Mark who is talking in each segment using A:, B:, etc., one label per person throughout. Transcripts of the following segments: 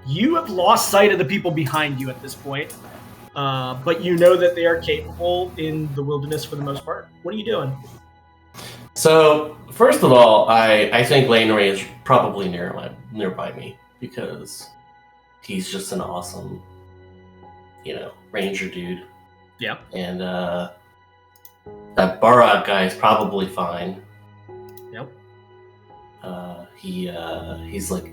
A: You have lost sight of the people behind you at this point, but you know that they are capable in the wilderness for the most part. What are you doing?
B: So, first of all, I think Lanray is probably nearby me because he's just an awesome, ranger dude.
A: Yep.
B: And that Barad guy is probably fine.
A: Yep.
B: He's like,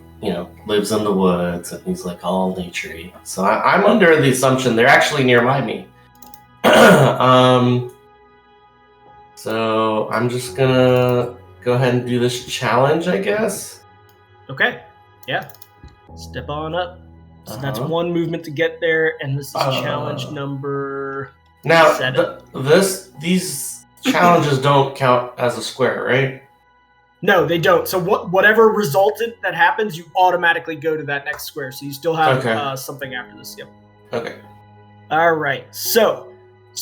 B: lives in the woods and he's like all naturey. So I'm under the assumption they're actually nearby me. So I'm just gonna go ahead and do this challenge, I guess.
A: Okay. Yeah. Step on up. So that's one movement to get there, and this is challenge number 7.
B: These challenges don't count as a square, right?
A: No, they don't. So whatever resultant that happens, you automatically go to that next square. So you still have something after this. Yep. Okay. All right. So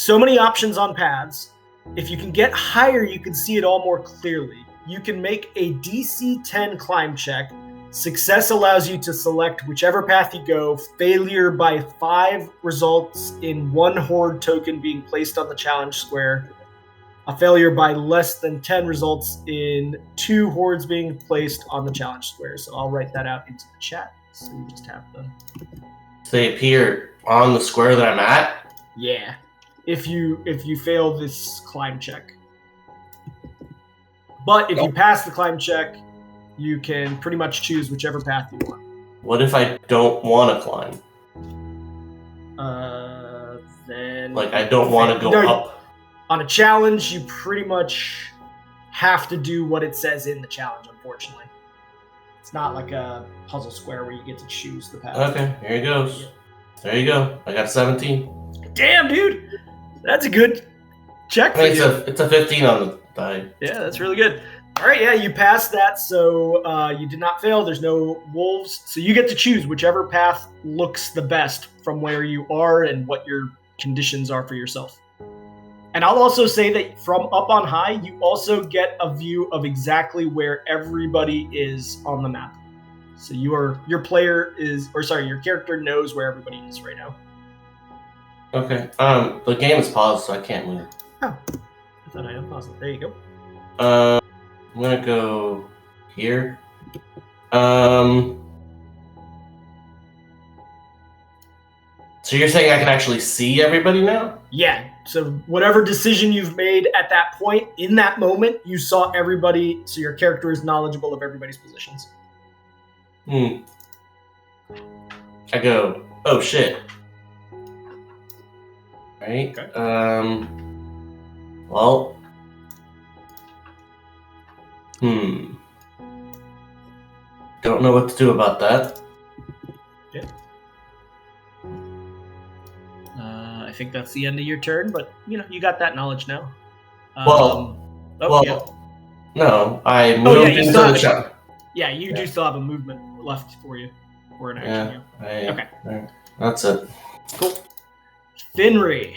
A: many options on paths. If you can get higher, you can see it all more clearly. You can make a DC 10 climb check. Success allows you to select whichever path you go. Failure by 5 results in 1 Horde token being placed on the challenge square. A failure by less than 10 results in 2 Hordes being placed on the challenge square. So I'll write that out into the chat. So you just have them.
B: They appear on the square that I'm at?
A: Yeah. If you fail this climb check. But if you pass the climb check, you can pretty much choose whichever path you want.
B: What if I don't want to climb?
A: Then...
B: Like, I don't want to go up.
A: On a challenge, you pretty much have to do what it says in the challenge, unfortunately. It's not like a puzzle square where you get to choose the path.
B: Okay, here it goes. Yeah. There you go. I got 17.
A: Damn, dude! That's a good check for you.
B: It's a 15 on the die.
A: Yeah, that's really good. All right, yeah, you passed that, so you did not fail. There's no wolves, so you get to choose whichever path looks the best from where you are and what your conditions are for yourself. And I'll also say that from up on high, you also get a view of exactly where everybody is on the map. So your character knows where everybody is right now.
B: Okay. The game is paused, so I can't move.
A: Oh, I thought I unpaused it. There you go.
B: I'm gonna go here. So you're saying I can actually see everybody now?
A: Yeah. So whatever decision you've made at that point, in that moment, you saw everybody, so your character is knowledgeable of everybody's positions.
B: I go, oh shit. Right.
A: Okay.
B: Well. Don't know what to do about that.
A: Yeah. I think that's the end of your turn, but you got that knowledge now.
B: No, I moved into the shop.
A: Yeah, you do still have a movement left for you, or an action. Okay.
B: That's it.
A: Cool. Finry,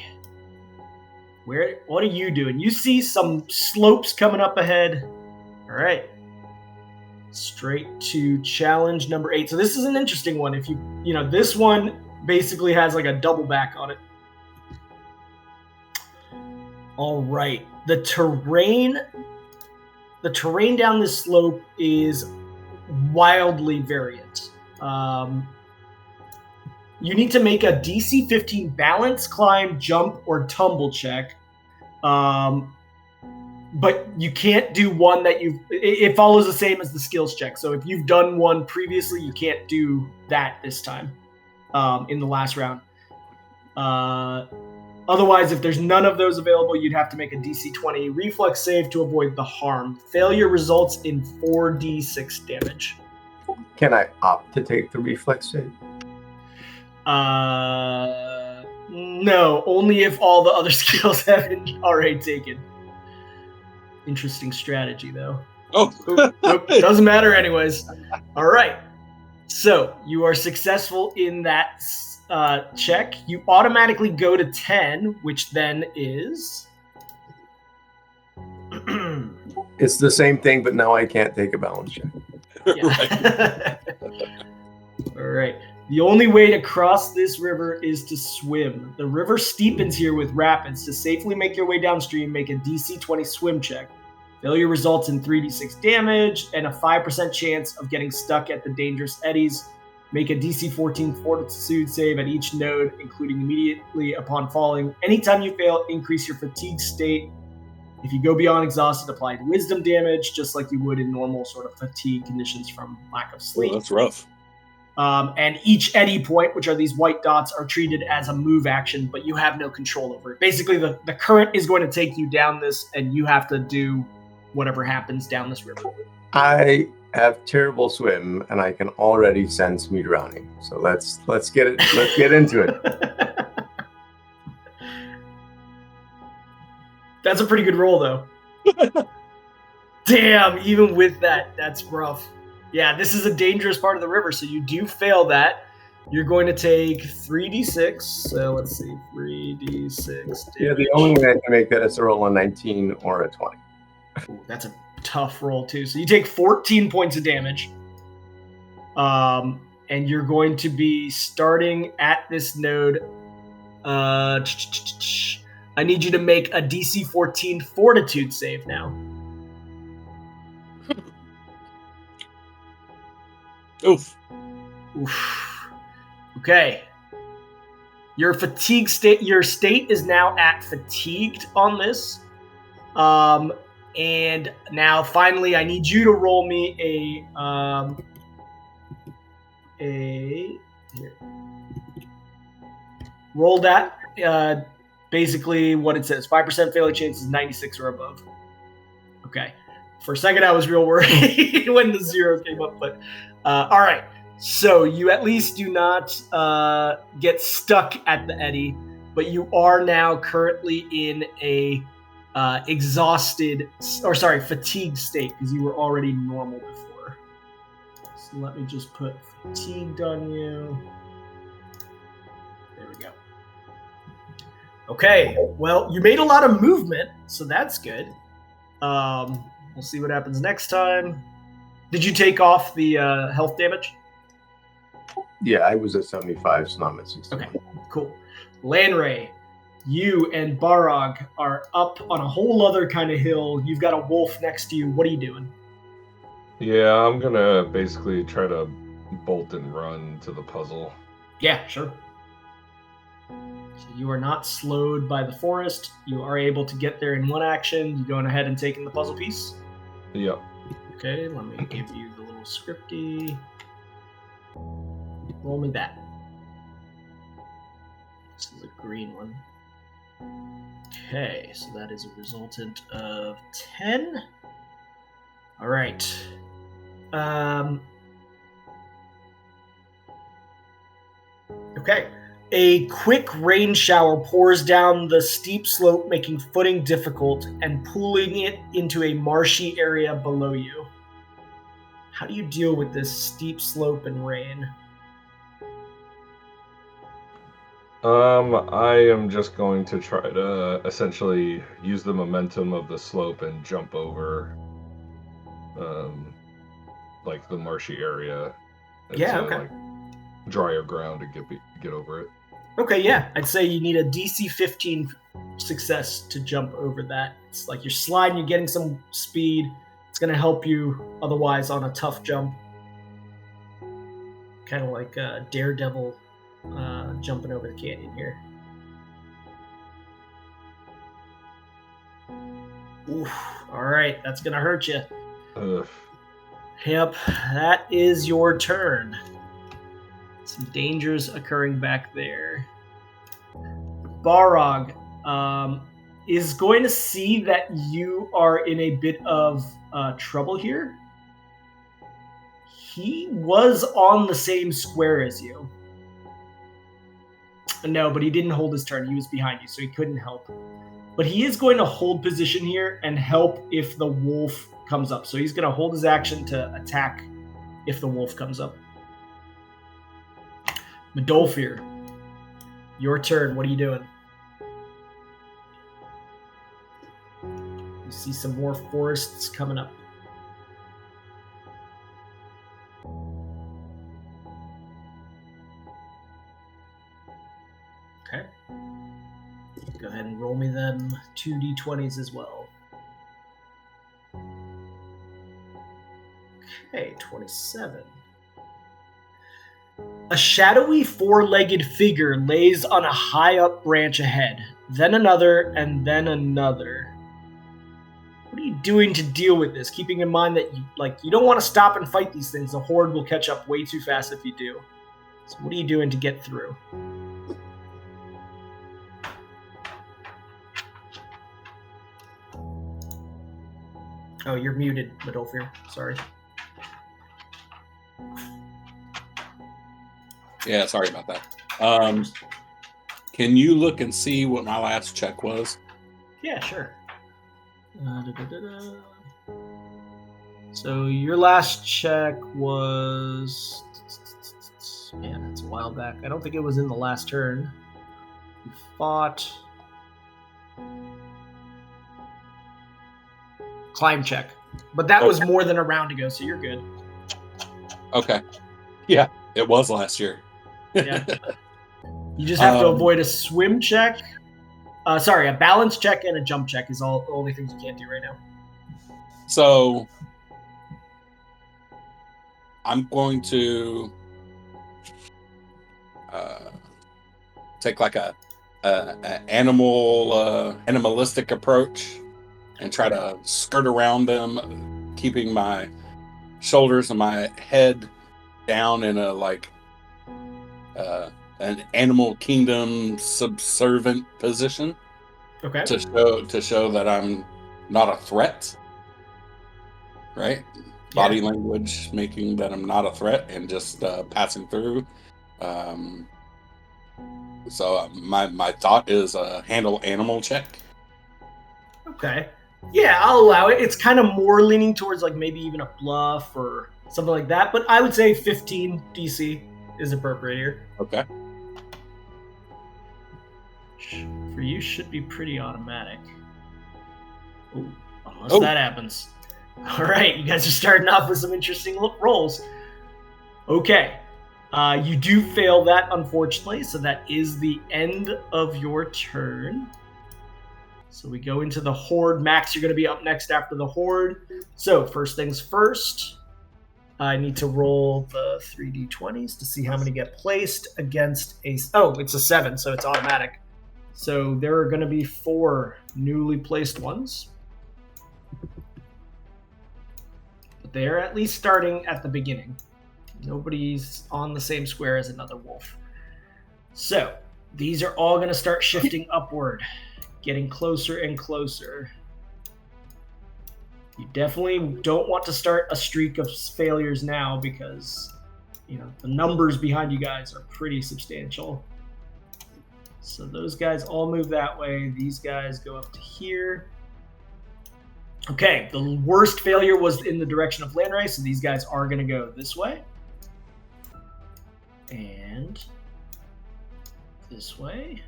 A: what are you doing? You see some slopes coming up ahead. All right. Straight to challenge number 8. So this is an interesting one. If this one basically has like a double back on it. All right. The terrain down this slope is wildly variant. You need to make a DC 15 balance, climb, jump, or tumble check. But you can't do one that it follows the same as the skills check. So if you've done one previously, you can't do that this time in the last round. Otherwise, if there's none of those available, you'd have to make a DC 20 reflex save to avoid the harm. Failure results in 4d6 damage.
C: Can I opt to take the reflex save?
A: No, only if all the other skills have been already taken. Interesting strategy, though. Nope, doesn't matter anyways. All right. So you are successful in that check. You automatically go to 10, which then is...
C: It's the same thing, but now I can't take a balance check.
A: Yeah. All right. The only way to cross this river is to swim. The river steepens here with rapids. To safely make your way downstream, make a DC 20 swim check. Failure results in 3d6 damage and a 5% chance of getting stuck at the dangerous eddies. Make a DC 14 fortitude save at each node, including immediately upon falling. Anytime you fail, increase your fatigue state. If you go beyond exhausted, apply wisdom damage, just like you would in normal sort of fatigue conditions from lack of sleep.
D: Oh, that's rough.
A: And each eddy point, which are these white dots, are treated as a move action, but you have no control over it. Basically, the current is going to take you down this, and you have to do whatever happens down this river.
C: I have terrible swim, and I can already sense me drowning. So let's get it. Let's get into it.
A: That's a pretty good roll, though. Damn, even with that, that's rough. Yeah, this is a dangerous part of the river, so you do fail that. You're going to take 3d6. So let's see, 3d6 damage.
C: Yeah, the only way I can make that is to roll a 19 or a 20.
A: Ooh, that's a tough roll, too. So you take 14 points of damage. And you're going to be starting at this node. I need you to make a DC 14 fortitude save now.
D: Oof.
A: Okay. Your fatigue state. Your state is now at fatigued on this. And now finally, I need you to roll me here. Roll that. Basically, what it says: 5% failure chance is 96 or above. Okay. For a second, I was real worried when the 0 came up, but all right. So you at least do not get stuck at the eddy, but you are now currently in a fatigued state because you were already normal before. So let me just put fatigued on you. There we go. Okay. Well, you made a lot of movement, so that's good. We'll see what happens next time. Did you take off the health damage?
C: Yeah, I was at 75, so now I'm at 60.
A: Okay, cool. Lanray, you and Barog are up on a whole other kind of hill. You've got a wolf next to you. What are you doing?
E: Yeah, I'm gonna basically try to bolt and run to the puzzle.
A: Yeah, sure. So you are not slowed by the forest. You are able to get there in one action. You going ahead and taking the puzzle piece?
E: Yep.
A: Okay, let me give you the little scripty. Roll me that. This is a green one. Okay, so that is a resultant of 10. All right. Okay. A quick rain shower pours down the steep slope, making footing difficult and pooling it into a marshy area below you. How do you deal with this steep slope and rain?
E: I am just going to try to essentially use the momentum of the slope and jump over, like the marshy area.
A: Yeah, okay.
E: Like, drier ground to get over it.
A: Okay, yeah. I'd say you need a DC 15 success to jump over that. It's like you're sliding, you're getting some speed. It's going to help you otherwise on a tough jump. Kind of like Daredevil jumping over the canyon here. Oof. All right, that's going to hurt you.
E: Ugh.
A: Yep, that is your turn. Some dangers occurring back there. Barog is going to see that you are in a bit of trouble here. He was on the same square as you. No, but he didn't hold his turn. He was behind you, so he couldn't help. But he is going to hold position here and help if the wolf comes up. So he's going to hold his action to attack if the wolf comes up. Medolfir, your turn. What are you doing? You see some more forests coming up. 2d20s as well. Okay, 27. A shadowy four-legged figure lays on a high-up branch ahead, then another, and then another. What are you doing to deal with this? Keeping in mind that you don't want to stop and fight these things. The Horde will catch up way too fast if you do. So what are you doing to get through? Oh, you're muted, Midolfir. Sorry.
D: Yeah, sorry about that. Can you look and see what my last check was?
A: Yeah, sure. So your last check was... Man, that's a while back. I don't think it was in the last turn. You fought... Climb check. But that was more than a round ago, so you're good.
D: Okay. Yeah, it was last year.
A: Yeah. You just have to avoid a swim check. Sorry, a balance check and a jump check is all the only things you can't do right now.
D: So I'm going to take like a animalistic approach and try to skirt around them, keeping my shoulders and my head down in a an animal kingdom subservient position.
A: Okay.
D: To show that I'm not a threat. Right? Yeah. Body language making that I'm not a threat and just passing through. So my thought is handle animal check.
A: Okay. Yeah, I'll allow it. It's kind of more leaning towards maybe even a bluff or something like that, but I would say 15 DC is appropriate here.
D: Okay.
A: For you, should be pretty automatic. Ooh, unless that happens. All right, you guys are starting off with some interesting rolls. Okay. You do fail that, unfortunately, so that is the end of your turn. So we go into the Horde. Max, you're going to be up next after the Horde. So first things first, I need to roll the 3d20s to see how many get placed against a... Oh, it's a 7, so it's automatic. So there are going to be 4 newly placed ones. But they're at least starting at the beginning. Nobody's on the same square as another wolf. So these are all going to start shifting upward, getting closer and closer. You definitely don't want to start a streak of failures now because, the numbers behind you guys are pretty substantial. So those guys all move that way. These guys go up to here. Okay, the worst failure was in the direction of Lanray, so these guys are going to go this way. And this way.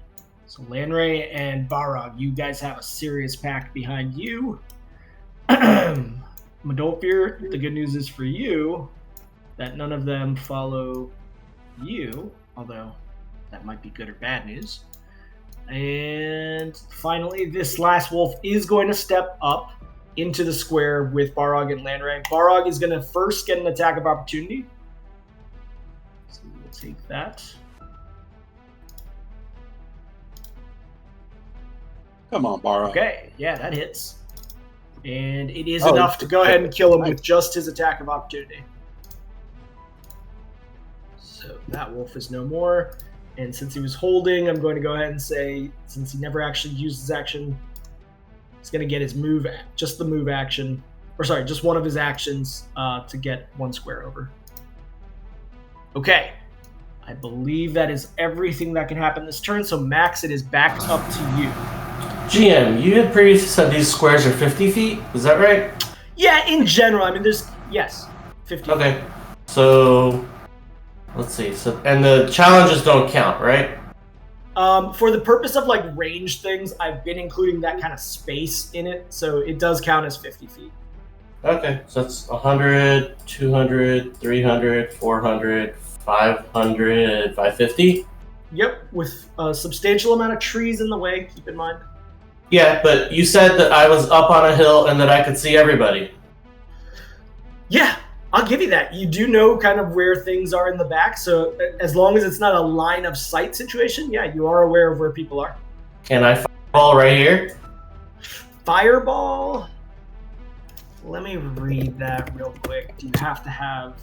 A: So Lanray and Barog, you guys have a serious pack behind you. Midolfir, the good news is for you that none of them follow you, although that might be good or bad news. And finally, this last wolf is going to step up into the square with Barog and Lanray. Barog is going to first get an attack of opportunity. So we'll take that.
D: Come on, Barog.
A: Okay, yeah, that hits. And it is enough to go ahead and kill him with just his attack of opportunity. So that wolf is no more. And since he was holding, I'm going to go ahead and say, since he never actually used his action, he's going to get his move, just the move action, or sorry, just one of his actions to get 1 square over. Okay. I believe that is everything that can happen this turn. So Max, it is back up to you.
B: GM, you had previously said these squares are 50 feet. Is that right?
A: Yeah, in general. I mean, yes, 50 feet.
B: Okay. So, let's see. So, and the challenges don't count, right?
A: For the purpose of range things, I've been including that kind of space in it, so it does count as 50 feet.
B: Okay, so it's 100, 200, 300, 400, 500, 550?
A: Yep, with a substantial amount of trees in the way, keep in mind.
B: Yeah, but you said that I was up on a hill and that I could see everybody.
A: Yeah, I'll give you that. You do know kind of where things are in the back, so as long as it's not a line of sight situation, yeah, you are aware of where people are.
B: Can I fireball right here?
A: Fireball? Let me read that real quick. Do you have to have...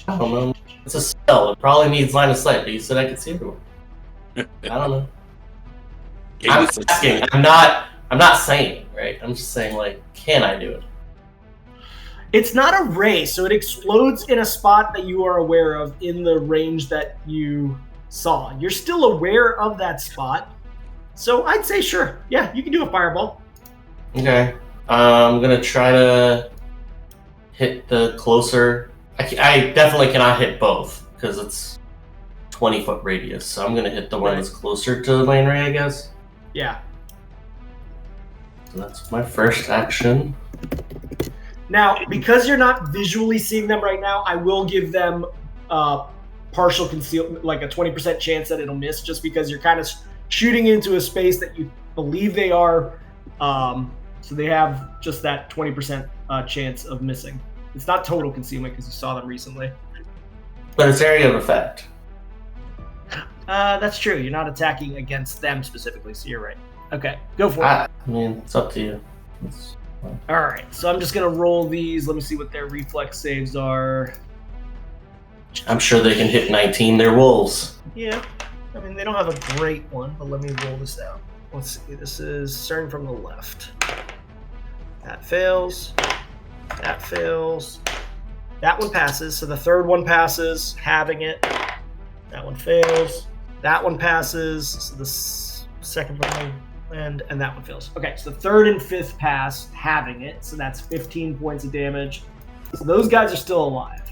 B: I don't know. It's a spell. It probably needs line of sight, but you said I could see everyone. I don't know. I'm asking. I'm not saying, right? I'm just saying, like, can I do it?
A: It's not a ray, so it explodes in a spot that you are aware of in the range that you saw. You're still aware of that spot, so I'd say sure. Yeah, you can do a fireball.
B: Okay. I'm going to try to hit the closer... I definitely cannot hit both, because it's 20-foot radius, so I'm going to hit the one that's closer to the lane ray, I guess.
A: Yeah.
B: So that's my first action.
A: Now, because you're not visually seeing them right now, I will give them partial concealment, like a 20% chance that it'll miss, just because you're kind of shooting into a space that you believe they are. So they have just that 20% chance of missing. It's not total concealment because you saw them recently.
B: But it's area of effect.
A: That's true. You're not attacking against them specifically, so you're right. Okay, go for it.
B: I mean, it's up to you.
A: All right, so I'm just going to roll these. Let me see what their reflex saves are.
B: I'm sure they can hit 19. They're wolves.
A: Yeah. I mean, they don't have a great one, but let me roll this out. Let's see. This is starting from the left. That fails. That fails. That one passes. So the third one passes, having it. That one fails. That one passes. So the second one and that one fails. Okay, so the third and fifth pass, having it. So that's 15 points of damage. So those guys are still alive.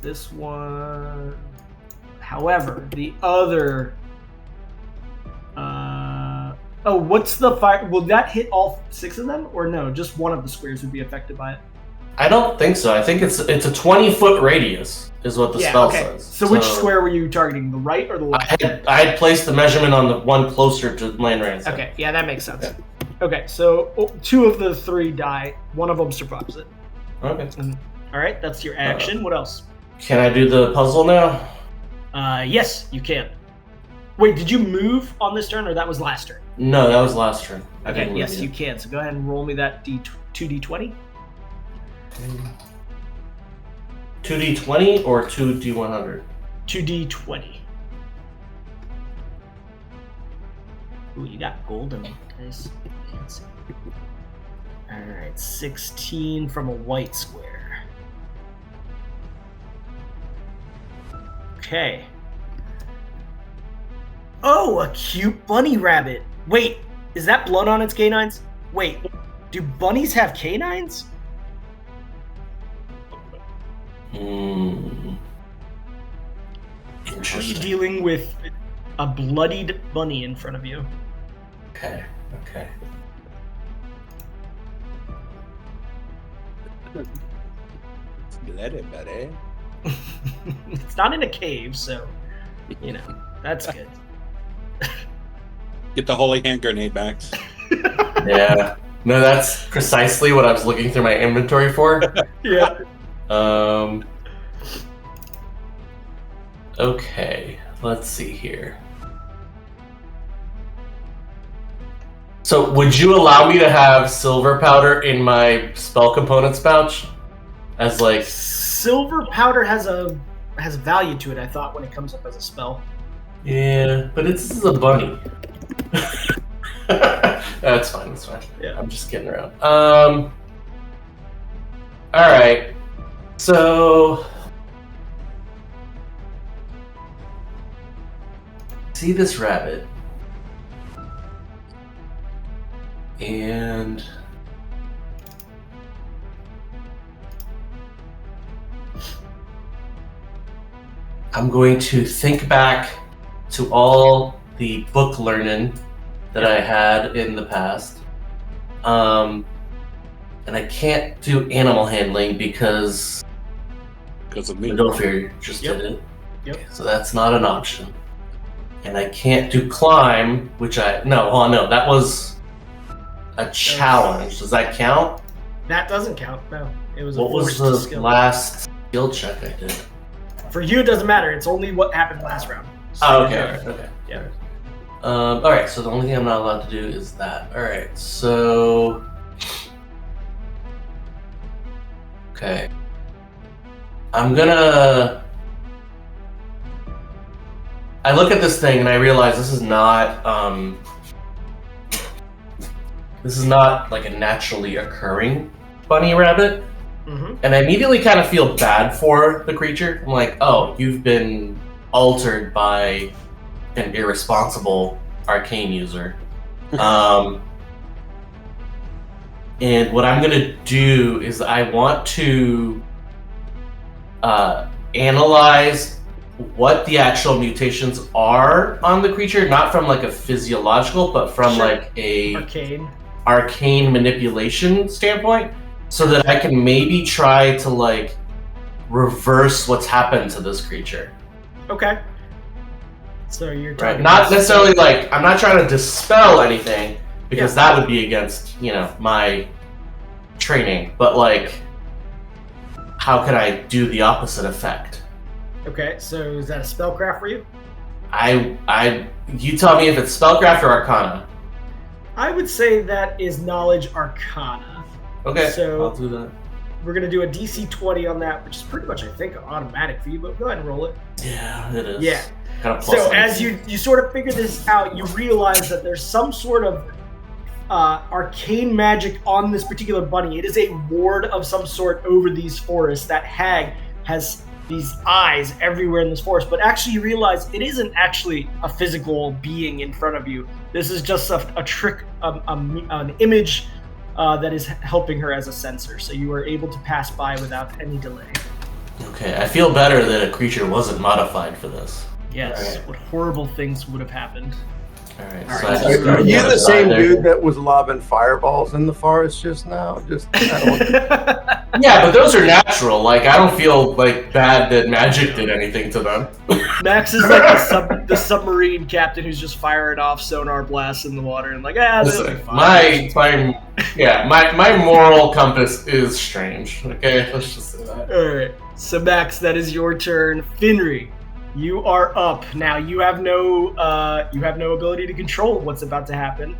A: This one, however, the other. What's the fire? Will that hit all 6 of them, or no? Just one of the squares would be affected by it.
B: I don't think so. I think it's a 20-foot radius is what the spell says.
A: So which square were you targeting? The right or the left?
B: I had placed the measurement on the one closer to land range.
A: Okay, yeah, that makes sense. Okay, so 2 of the 3 die. One of them survives it.
B: Okay.
A: All right, that's your action. What else?
B: Can I do the puzzle now?
A: Yes, you can. Wait, did you move on this turn, or that was last turn?
B: No, that was last turn.
A: Okay, yes, you can. So go ahead and roll me that 2d20.
B: 2d20 or 2d100?
A: 2d20. Ooh, you got golden dice. Fancy. All right, 16 from a white square. Okay. Oh, a cute bunny rabbit. Wait, is that blood on its canines? Wait, do bunnies have canines?
B: Interesting.
A: Are you dealing with a bloodied bunny in front of you?
B: Okay.
D: It's bloody, buddy.
A: It's not in a cave, so, you know, that's good.
D: Get the holy hand grenade, Max.
B: Yeah. No, that's precisely what I was looking through my inventory for.
A: Yeah.
B: Okay, let's see here. So, would you allow me to have silver powder in my spell components pouch? As like
A: silver powder has value to it, I thought, when it comes up as a spell.
B: Yeah, but this is a bunny. That's fine. Yeah, I'm just kidding around. All right. So, see this rabbit, and I'm going to think back to all the book learning that I had in the past. And I can't do animal handling because
D: of me.
B: Midolfir just did it.
A: Yep.
B: Okay, so that's not an option. And I can't do climb, which no, that was a challenge. Does that count?
A: That doesn't count, no. It was
B: what was the skill. Last skill check I did?
A: For you, it doesn't matter. It's only what happened last round.
B: So okay. Yeah. Alright, so the only thing I'm not allowed to do is that. Alright, so... Okay. I'm gonna... I look at this thing and I realize this is not like a naturally occurring bunny rabbit. Mm-hmm. And I immediately kind of feel bad for the creature. I'm like, oh, you've been altered by an irresponsible arcane user. And what I'm gonna do is I want to analyze what the actual mutations are on the creature, not from like a physiological, but from like a arcane manipulation standpoint, so that I can maybe try to like reverse what's happened to this creature.
A: Okay. So you're talking
B: not necessarily like I'm not trying to dispel anything because that would be against, my training, but like how can I do the opposite effect?
A: Okay, so is that a spellcraft for you?
B: You tell me if it's spellcraft or arcana.
A: I would say that is knowledge arcana.
B: Okay,
A: so
B: I'll do that.
A: We're gonna do a DC 20 on that, which is pretty much, I think, automatic for you, but go ahead and roll it.
B: Yeah, it is.
A: Yeah.
B: Kind of
A: so as you sort of figure this out, you realize that there's some sort of arcane magic on this particular bunny. It is a ward of some sort over these forests. That hag has these eyes everywhere in this forest, but actually you realize it isn't actually a physical being in front of you. This is just a trick, an image that is helping her as a sensor, so you are able to pass by without any delay.
B: Okay, I feel better that a creature wasn't modified for this.
A: Yes, right. What horrible things would have happened.
B: Alright,
C: so are you the same dude that was lobbing fireballs in the forest just now?
B: Yeah, but those are natural. Like, I don't feel like bad that magic did anything to them.
A: Max is like the submarine captain who's just firing off sonar blasts in the water and like,
B: listen, my moral compass is strange. Okay, let's just say that.
A: Alright, so Max, that is your turn. Finri, you are up. Now you have no ability to control what's about to happen.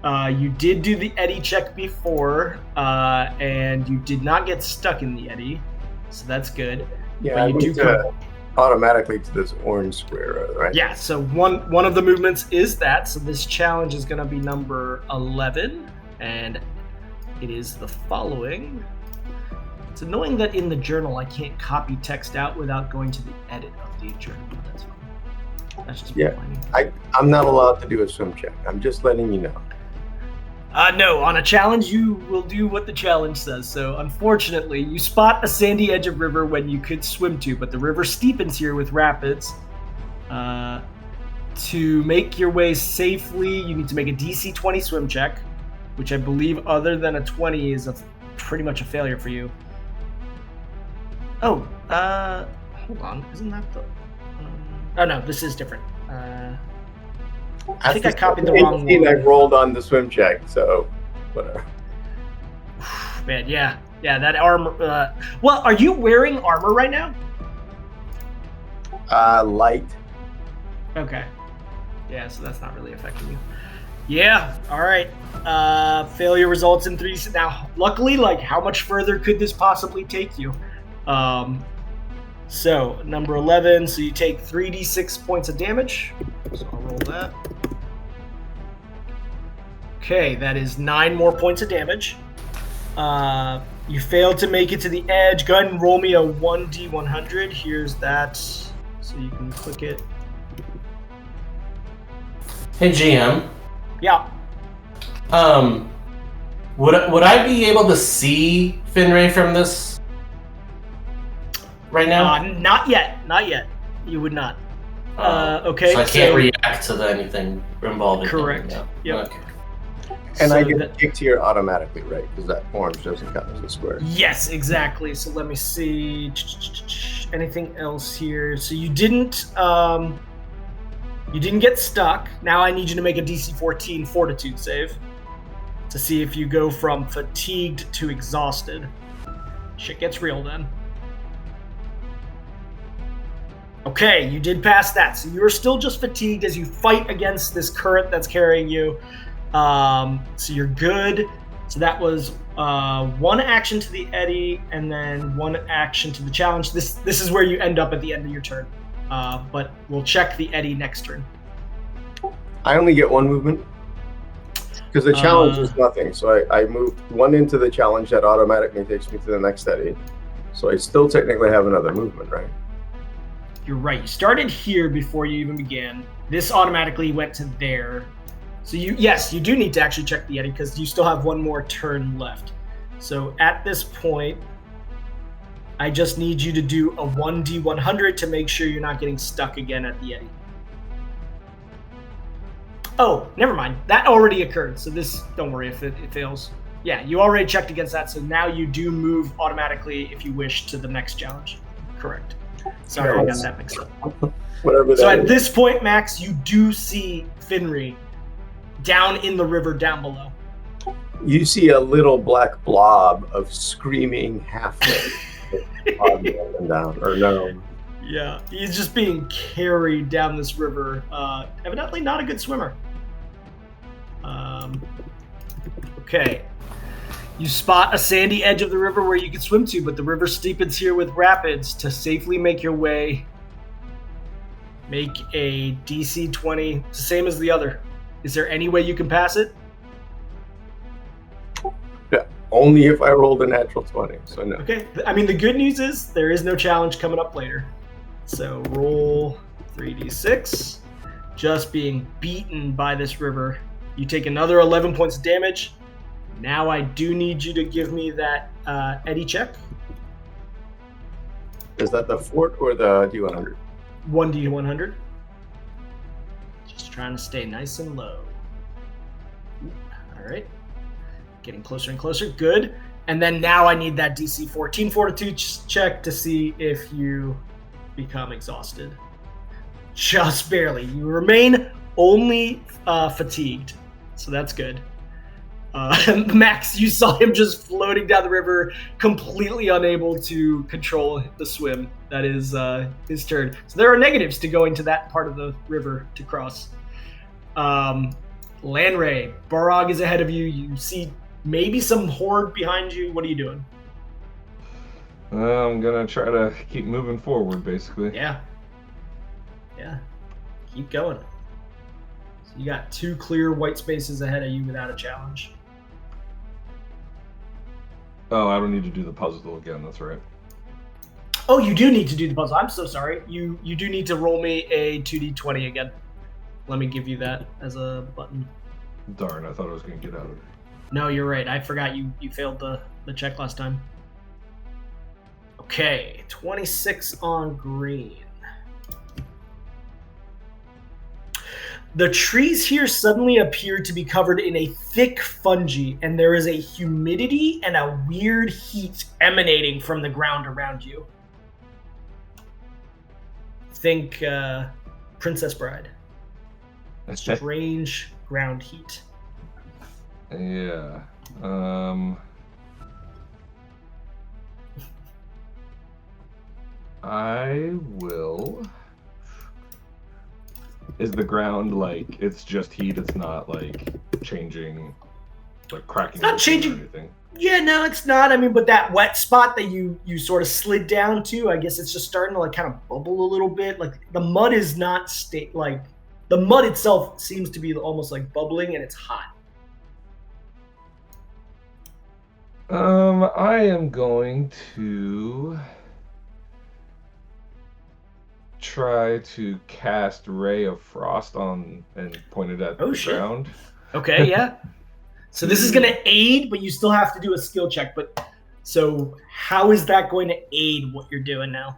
A: You did do the eddy check before, and you did not get stuck in the eddy, so that's good.
C: Yeah,
A: but you
C: do automatically to this orange square, right?
A: Yeah. So one of the movements is that. So this challenge is going to be number 11, and it is the following. It's annoying that in the journal I can't copy text out without going to the edit of the journal. But that's fine. That's just
C: I'm not allowed to do a swim check. I'm just letting you know.
A: No, on a challenge you will do what the challenge says. So unfortunately, you spot a sandy edge of river when you could swim to, but the river steepens here with rapids. To make your way safely, you need to make a DC 20 swim check, which I believe other than a 20 is pretty much a failure for you. Oh, hold on. Isn't that the... oh, no, this is different. I think I copied the wrong one.
C: I rolled on the swim check, so whatever.
A: Man, yeah, that armor... well, are you wearing armor right now?
C: Light.
A: Okay. Yeah, so that's not really affecting you. Yeah, all right. Failure results in 3... Now, luckily, like, how much further could this possibly take you? So, number 11, so you take 3d6 points of damage. So I'll roll that. Okay, that is 9 more points of damage. You failed to make it to the edge. Go ahead and roll me a 1d100. Here's that, so you can click it.
B: Hey, GM.
A: Yeah.
B: Would I be able to see Finray from this right now?
A: Not yet. You would not. Okay.
B: So I can't react to anything involving.
A: Correct. Yep.
B: Okay.
C: And I get kicked here automatically, right? Because that orange doesn't count as a square.
A: Yes, exactly. So let me see. Anything else here? So you didn't. You didn't get stuck. Now I need you to make a DC 14 Fortitude save to see if you go from fatigued to exhausted. Shit gets real then. Okay, you did pass that. So you're still just fatigued as you fight against this current that's carrying you. So you're good. So that was one action to the eddy and then one action to the challenge. This is where you end up at the end of your turn. But we'll check the eddy next turn.
C: I only get one movement because the challenge is nothing. So I moved one into the challenge that automatically takes me to the next eddy. So I still technically have another movement, right?
A: You're right. You started here before you even began. This automatically went to there. So you do need to actually check the eddy because you still have one more turn left. So at this point, I just need you to do a 1d100 to make sure you're not getting stuck again at the eddy. Oh, never mind. That already occurred. So this, don't worry if it fails. Yeah, you already checked against that. So now you do move automatically if you wish to the next challenge. Correct. Sorry, I got that mixed up.
C: Whatever.
A: So at this point, Max, you do see Finri down in the river down below.
C: You see a little black blob of screaming halfling down, or no?
A: Yeah, he's just being carried down this river. Evidently not a good swimmer. Okay. You spot a sandy edge of the river where you can swim to, but the river steepens here with rapids. To safely make your way, make a DC 20. It's the same as the other. Is there any way you can pass it?
C: Yeah, only if I rolled a natural 20, so no.
A: Okay, I mean, the good news is there is no challenge coming up later. So roll 3d6. Just being beaten by this river. You take another 11 points of damage. Now I do need you to give me that eddy check.
C: Is that the fort or the D100?
A: 1d100. Just trying to stay nice and low. All right. Getting closer and closer. Good. And then now I need that DC 14 Fortitude check to see if you become exhausted. Just barely. You remain only fatigued. So that's good. Max, you saw him just floating down the river, completely unable to control the swim. That is his turn. So there are negatives to going to that part of the river to cross. Lanray, Barog is ahead of you. You see maybe some horde behind you. What are you doing?
E: I'm gonna try to keep moving forward, basically.
A: Yeah. Keep going. So you got 2 clear white spaces ahead of you without a challenge.
E: Oh, I don't need to do the puzzle again, that's right.
A: Oh, you do need to do the puzzle. I'm so sorry. You do need to roll me a 2d20 again. Let me give you that as a button.
E: Darn, I thought I was going to get out of it.
A: No, you're right. I forgot you failed the check last time. Okay, 26 on green. The trees here suddenly appear to be covered in a thick fungi, and there is a humidity and a weird heat emanating from the ground around you. Think Princess Bride. Strange ground heat.
E: Yeah. I will... Is the ground like, it's just heat, it's not like changing, like cracking?
A: It's not changing.
E: Or anything?
A: Yeah, no, it's not. I mean, but that wet spot that you sort of slid down to, I guess it's just starting to like kind of bubble a little bit. Like the mud is not like the mud itself seems to be almost like bubbling and it's hot.
E: I am going to try to cast Ray of Frost on and point it at the ground.
A: Okay, yeah. So this is going to aid, but you still have to do a skill check. But so how is that going to aid what you're doing now?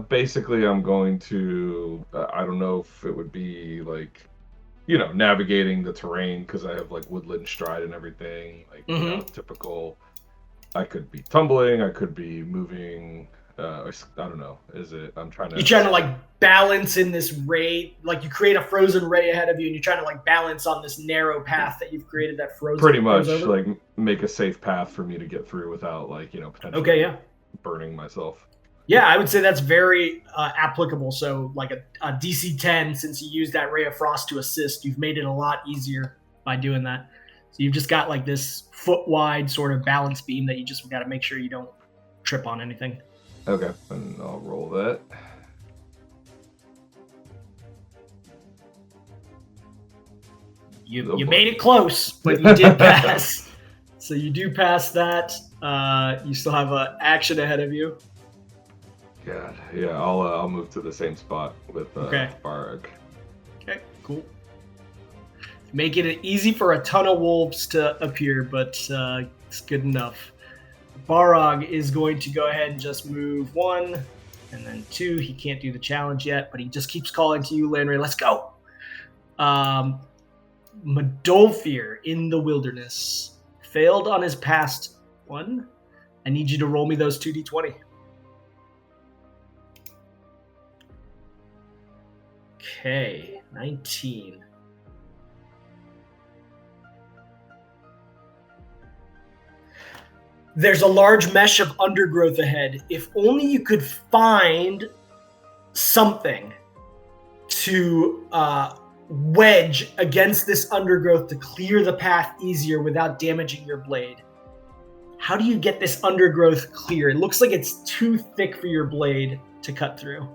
E: Basically, I'm going to, I don't know if it would be like, you know, navigating the terrain because I have like woodland stride and everything. Like, you know, typical. I could be tumbling. I could be moving I don't know. Is it? I'm trying to.
A: You're trying to like balance in this ray, like you create a frozen ray ahead of you, and you're trying to like balance on this narrow path that you've created that frozen.
E: Pretty much, like make a safe path for me to get through without like potentially burning myself.
A: Yeah, I would say that's very applicable. So like a DC 10, since you used that ray of frost to assist, you've made it a lot easier by doing that. So you've just got like this foot wide sort of balance beam that you just got to make sure you don't trip on anything.
E: Okay, and I'll roll that.
A: You made it close, but you did pass. So you do pass that. You still have an action ahead of you.
E: God, yeah, I'll move to the same spot with Barag.
A: Okay, cool. Make it easy for a ton of wolves to appear, but it's good enough. Barag is going to go ahead and just move 1 and then 2. He can't do the challenge yet, but he just keeps calling to you, Landry. Let's go. Madolfir in the wilderness failed on his past one. I need you to roll me those 2d20. Okay, 19. There's a large mesh of undergrowth ahead. If only you could find something to wedge against this undergrowth to clear the path easier without damaging your blade. How do you get this undergrowth clear? It looks like it's too thick for your blade to cut through.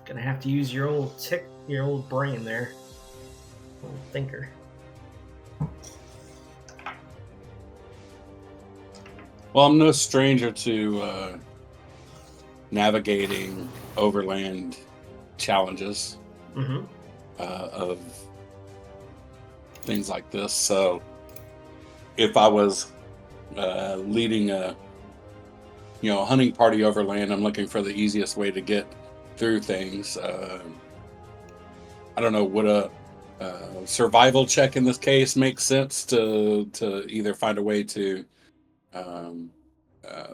A: Gonna have to use your old brain there. Old thinker.
D: Well, I'm no stranger to navigating overland challenges of things like this. So if I was leading a hunting party overland, I'm looking for the easiest way to get through things. I don't know, would a survival check in this case make sense to either find a way to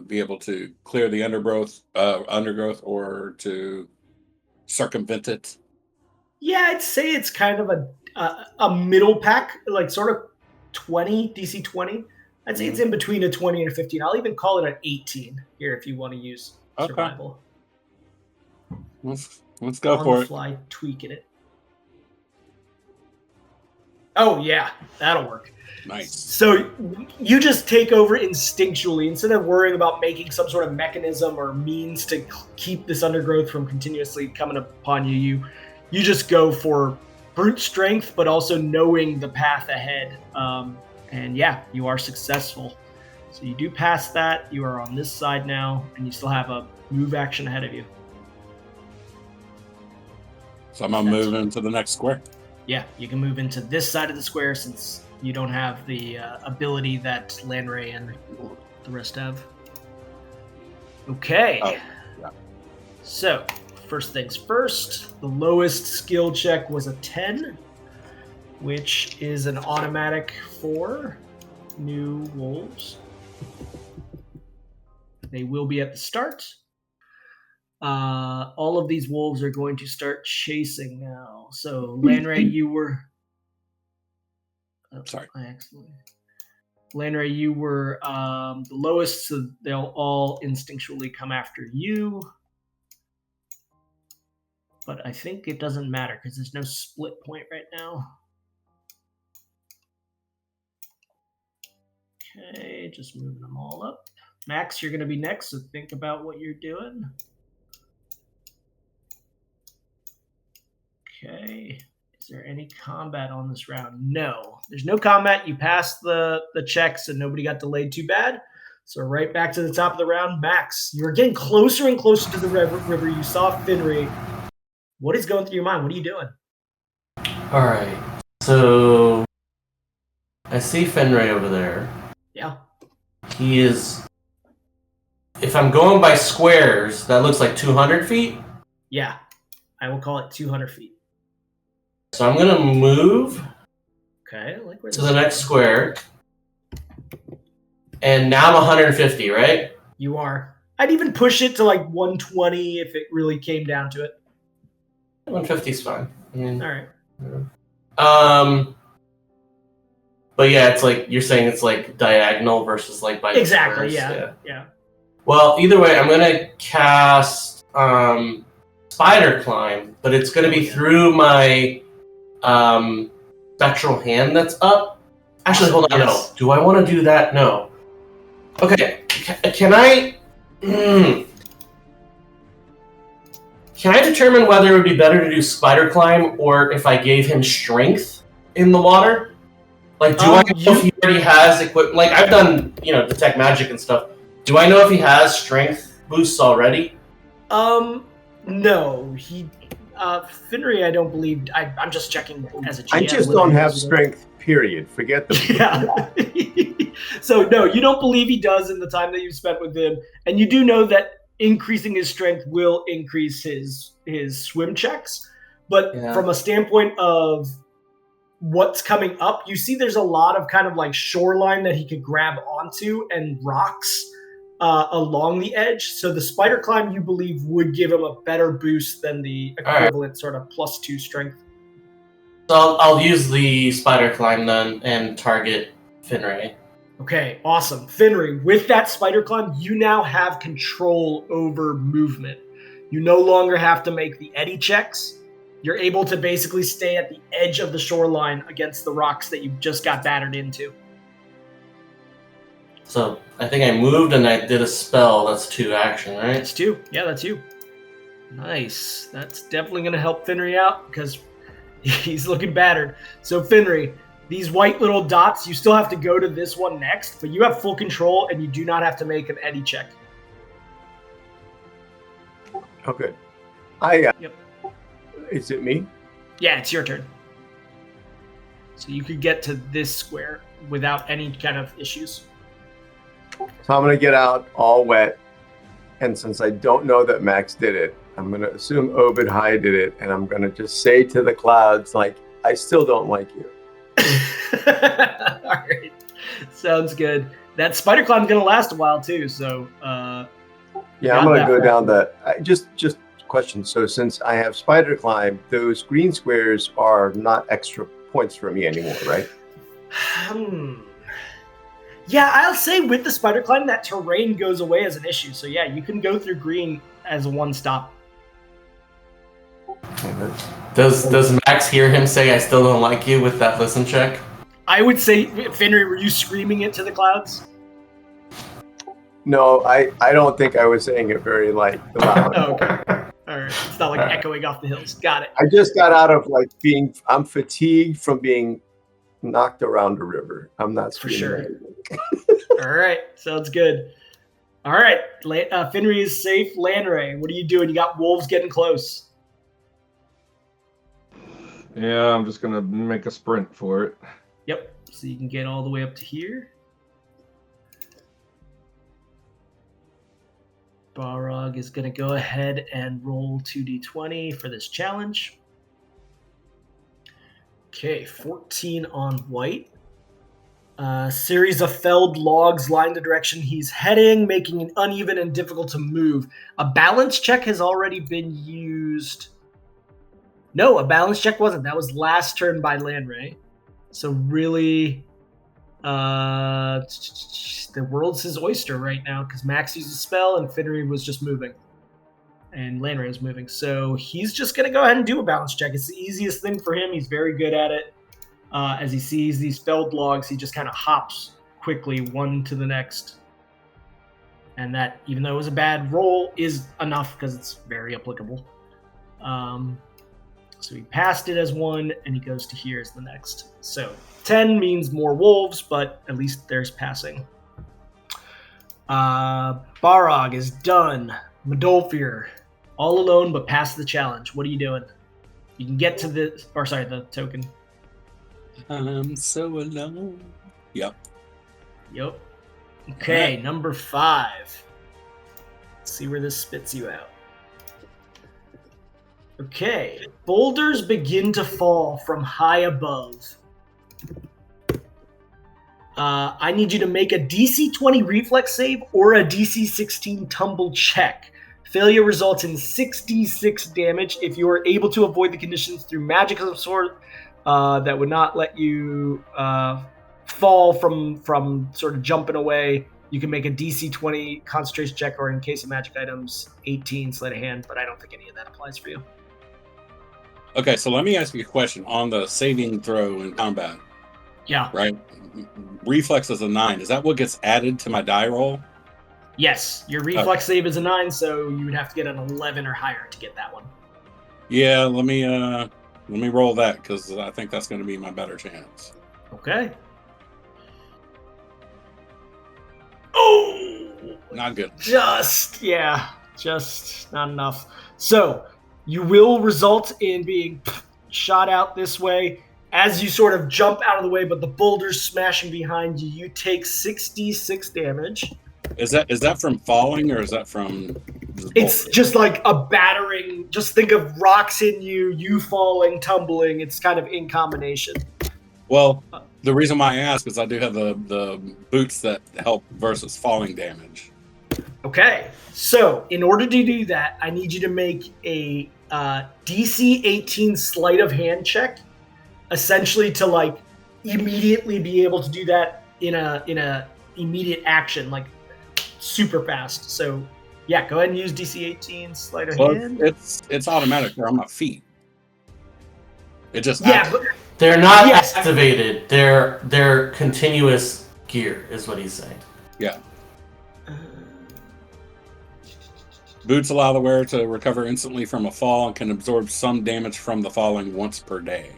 D: be able to clear the undergrowth or to circumvent it?
A: Yeah, I'd say it's kind of a middle pack, like sort of 20, DC 20. I'd say it's in between a 20 and a 15. I'll even call it an 18 here if you want to use survival.
D: Let's go for it.
A: Fly tweaking it. Oh yeah, that'll work.
D: Nice.
A: So you just take over instinctually instead of worrying about making some sort of mechanism or means to keep this undergrowth from continuously coming upon you. You just go for brute strength, but also knowing the path ahead. And yeah, you are successful. So you do pass that. You are on this side now, and you still have a move action ahead of you.
D: So I'm going to move into the next square.
A: Yeah, you can move into this side of the square since you don't have the ability that Landray and the rest have. Okay.
D: Oh, yeah.
A: So, first things first, the lowest skill check was a 10, which is an automatic for new wolves. They will be at the start. All of these wolves are going to start chasing now. So, Landray, you were...
D: Sorry.
A: Landray, you were the lowest, so they'll all instinctually come after you. But I think it doesn't matter because there's no split point right now. Okay, just moving them all up. Max, you're going to be next, so think about what you're doing. Okay. Is there any combat on this round? No. There's no combat. You passed the checks and nobody got delayed too bad. So right back to the top of the round. Max, you're getting closer and closer to the river. You saw Finry. What is going through your mind? What are you doing?
B: All right. So I see Finray over there.
A: Yeah.
B: He is... If I'm going by squares, that looks like 200 feet?
A: Yeah. I will call it 200 feet.
B: So I'm going to move
A: Okay, I like where
B: to the next square. And now I'm 150, right?
A: You are. I'd even push it to like 120 if it really came down to it.
B: 150 is fine. I mean,
A: all right.
B: Yeah. But yeah, it's like you're saying it's like diagonal versus like by
A: exactly.
B: squares.
A: Yeah.
B: Well, either way, I'm gonna cast Spider Climb, but it's gonna be through my spectral hand that's up. Actually, hold on. No. Do I want to do that? No. Okay. Can I? Can I determine whether it would be better to do Spider Climb or if I gave him Strength in the water? Like, do I know if he already has equipment? Like, I've done, detect magic and stuff. Do I know if he has Strength boosts already?
A: No. He, Finry, I don't believe. I'm just checking as a GM.
C: I just don't have Strength. Period. Forget the.
A: Yeah. So no, you don't believe he does in the time that you've spent with him, and you do know that increasing his strength will increase his swim checks. But from a standpoint of what's coming up, you see there's a lot of kind of like shoreline that he could grab onto and rocks along the edge. So the Spider Climb, you believe, would give him a better boost than the equivalent sort of +2 strength.
B: So I'll use the Spider Climb then and target Finray.
A: Okay, awesome. Finry, with that Spider Climb, you now have control over movement. You no longer have to make the eddy checks. You're able to basically stay at the edge of the shoreline against the rocks that you just got battered into.
B: So I think I moved and I did a spell. That's 2 action, right?
A: That's 2. Yeah, that's you. Nice. That's definitely going to help Finry out because he's looking battered. So Finry, these white little dots, you still have to go to this one next, but you have full control and you do not have to make an eddy check.
C: Oh, good. Yep. Is it me?
A: Yeah, it's your turn. So you could get to this square without any kind of issues.
C: So I'm going to get out all wet, and since I don't know that Max did it, I'm going to assume Obed High did it, and I'm going to just say to the clouds, like, I still don't like you.
A: All right. Sounds good. That Spider Climb's going to last a while, too, so...
C: yeah, I'm going to go down that. Just question. So since I have Spider Climb, those green squares are not extra points for me anymore, right?
A: Yeah, I'll say with the Spider Climb, that terrain goes away as an issue. So yeah, you can go through green as one stop.
B: Does Max hear him say, I still don't like you with that listen check?
A: I would say, Finry, were you screaming it to the clouds?
C: No, I don't think I was saying it very loud.
A: Oh, okay. All right. It's not like echoing off the hills. Got it.
C: I just got out of I'm fatigued from being knocked around a river. I'm not
A: for sure. All right. Sounds good. All right. Finry is safe. Landray, what are you doing? You got wolves getting close.
E: Yeah, I'm just going to make a sprint for it.
A: Yep. So you can get all the way up to here. Balrog is going to go ahead and roll 2d20 for this challenge. Okay, 14 on white. Series of felled logs line the direction he's heading, making it uneven and difficult to move. A balance check has already been used. No, a balance check wasn't. That was last turn by Landray. So really, the world's his oyster right now because Max used a spell and Finry was just moving. And Landray was moving. So he's just going to go ahead and do a balance check. It's the easiest thing for him. He's very good at it. As he sees these felled logs, he just kind of hops quickly one to the next. And that, even though it was a bad roll, is enough because it's very applicable. So he passed it as 1, and he goes to here as the next. So 10 means more wolves, but at least there's passing. Barog is done. Medolfir, all alone, but past the challenge. What are you doing? You can get to the token.
D: I'm so alone. Yep.
A: Okay, number 5. Let's see where this spits you out. Okay, boulders begin to fall from high above. I need you to make a DC 20 reflex save or a DC 16 tumble check. Failure results in 66 damage. If you are able to avoid the conditions through magic of some sort that would not let you fall from sort of jumping away, you can make a DC 20 concentration check, or in case of magic items, 18 sleight of hand, but I don't think any of that applies for you.
D: Okay, so let me ask you a question on the saving throw in combat.
A: Yeah.
D: Right? Reflex is a 9. Is that what gets added to my die roll?
A: Yes. Your reflex save is a 9, so you would have to get an 11 or higher to get that one.
D: Yeah, let me roll that, because I think that's going to be my better chance.
A: Okay. Oh!
D: Not good.
A: Just not enough. So, you will result in being shot out this way. As you sort of jump out of the way, but the boulder's smashing behind you, you take 66 damage.
D: Is that from falling, or is that from...
A: It's just like a battering. Just think of rocks in you falling, tumbling. It's kind of in combination.
D: Well, the reason why I ask is I do have the boots that help versus falling damage.
A: Okay, so in order to do that, I need you to make a DC 18 sleight of hand check, essentially to like immediately be able to do that in a immediate action, like super fast. So yeah, go ahead and use DC 18 sleight of hand.
D: It's automatic. They're on my feet. It just
A: but
B: they're not activated. They're continuous gear, is what he's saying.
D: Yeah. Boots allow the wearer to recover instantly from a fall and can absorb some damage from the falling once per day.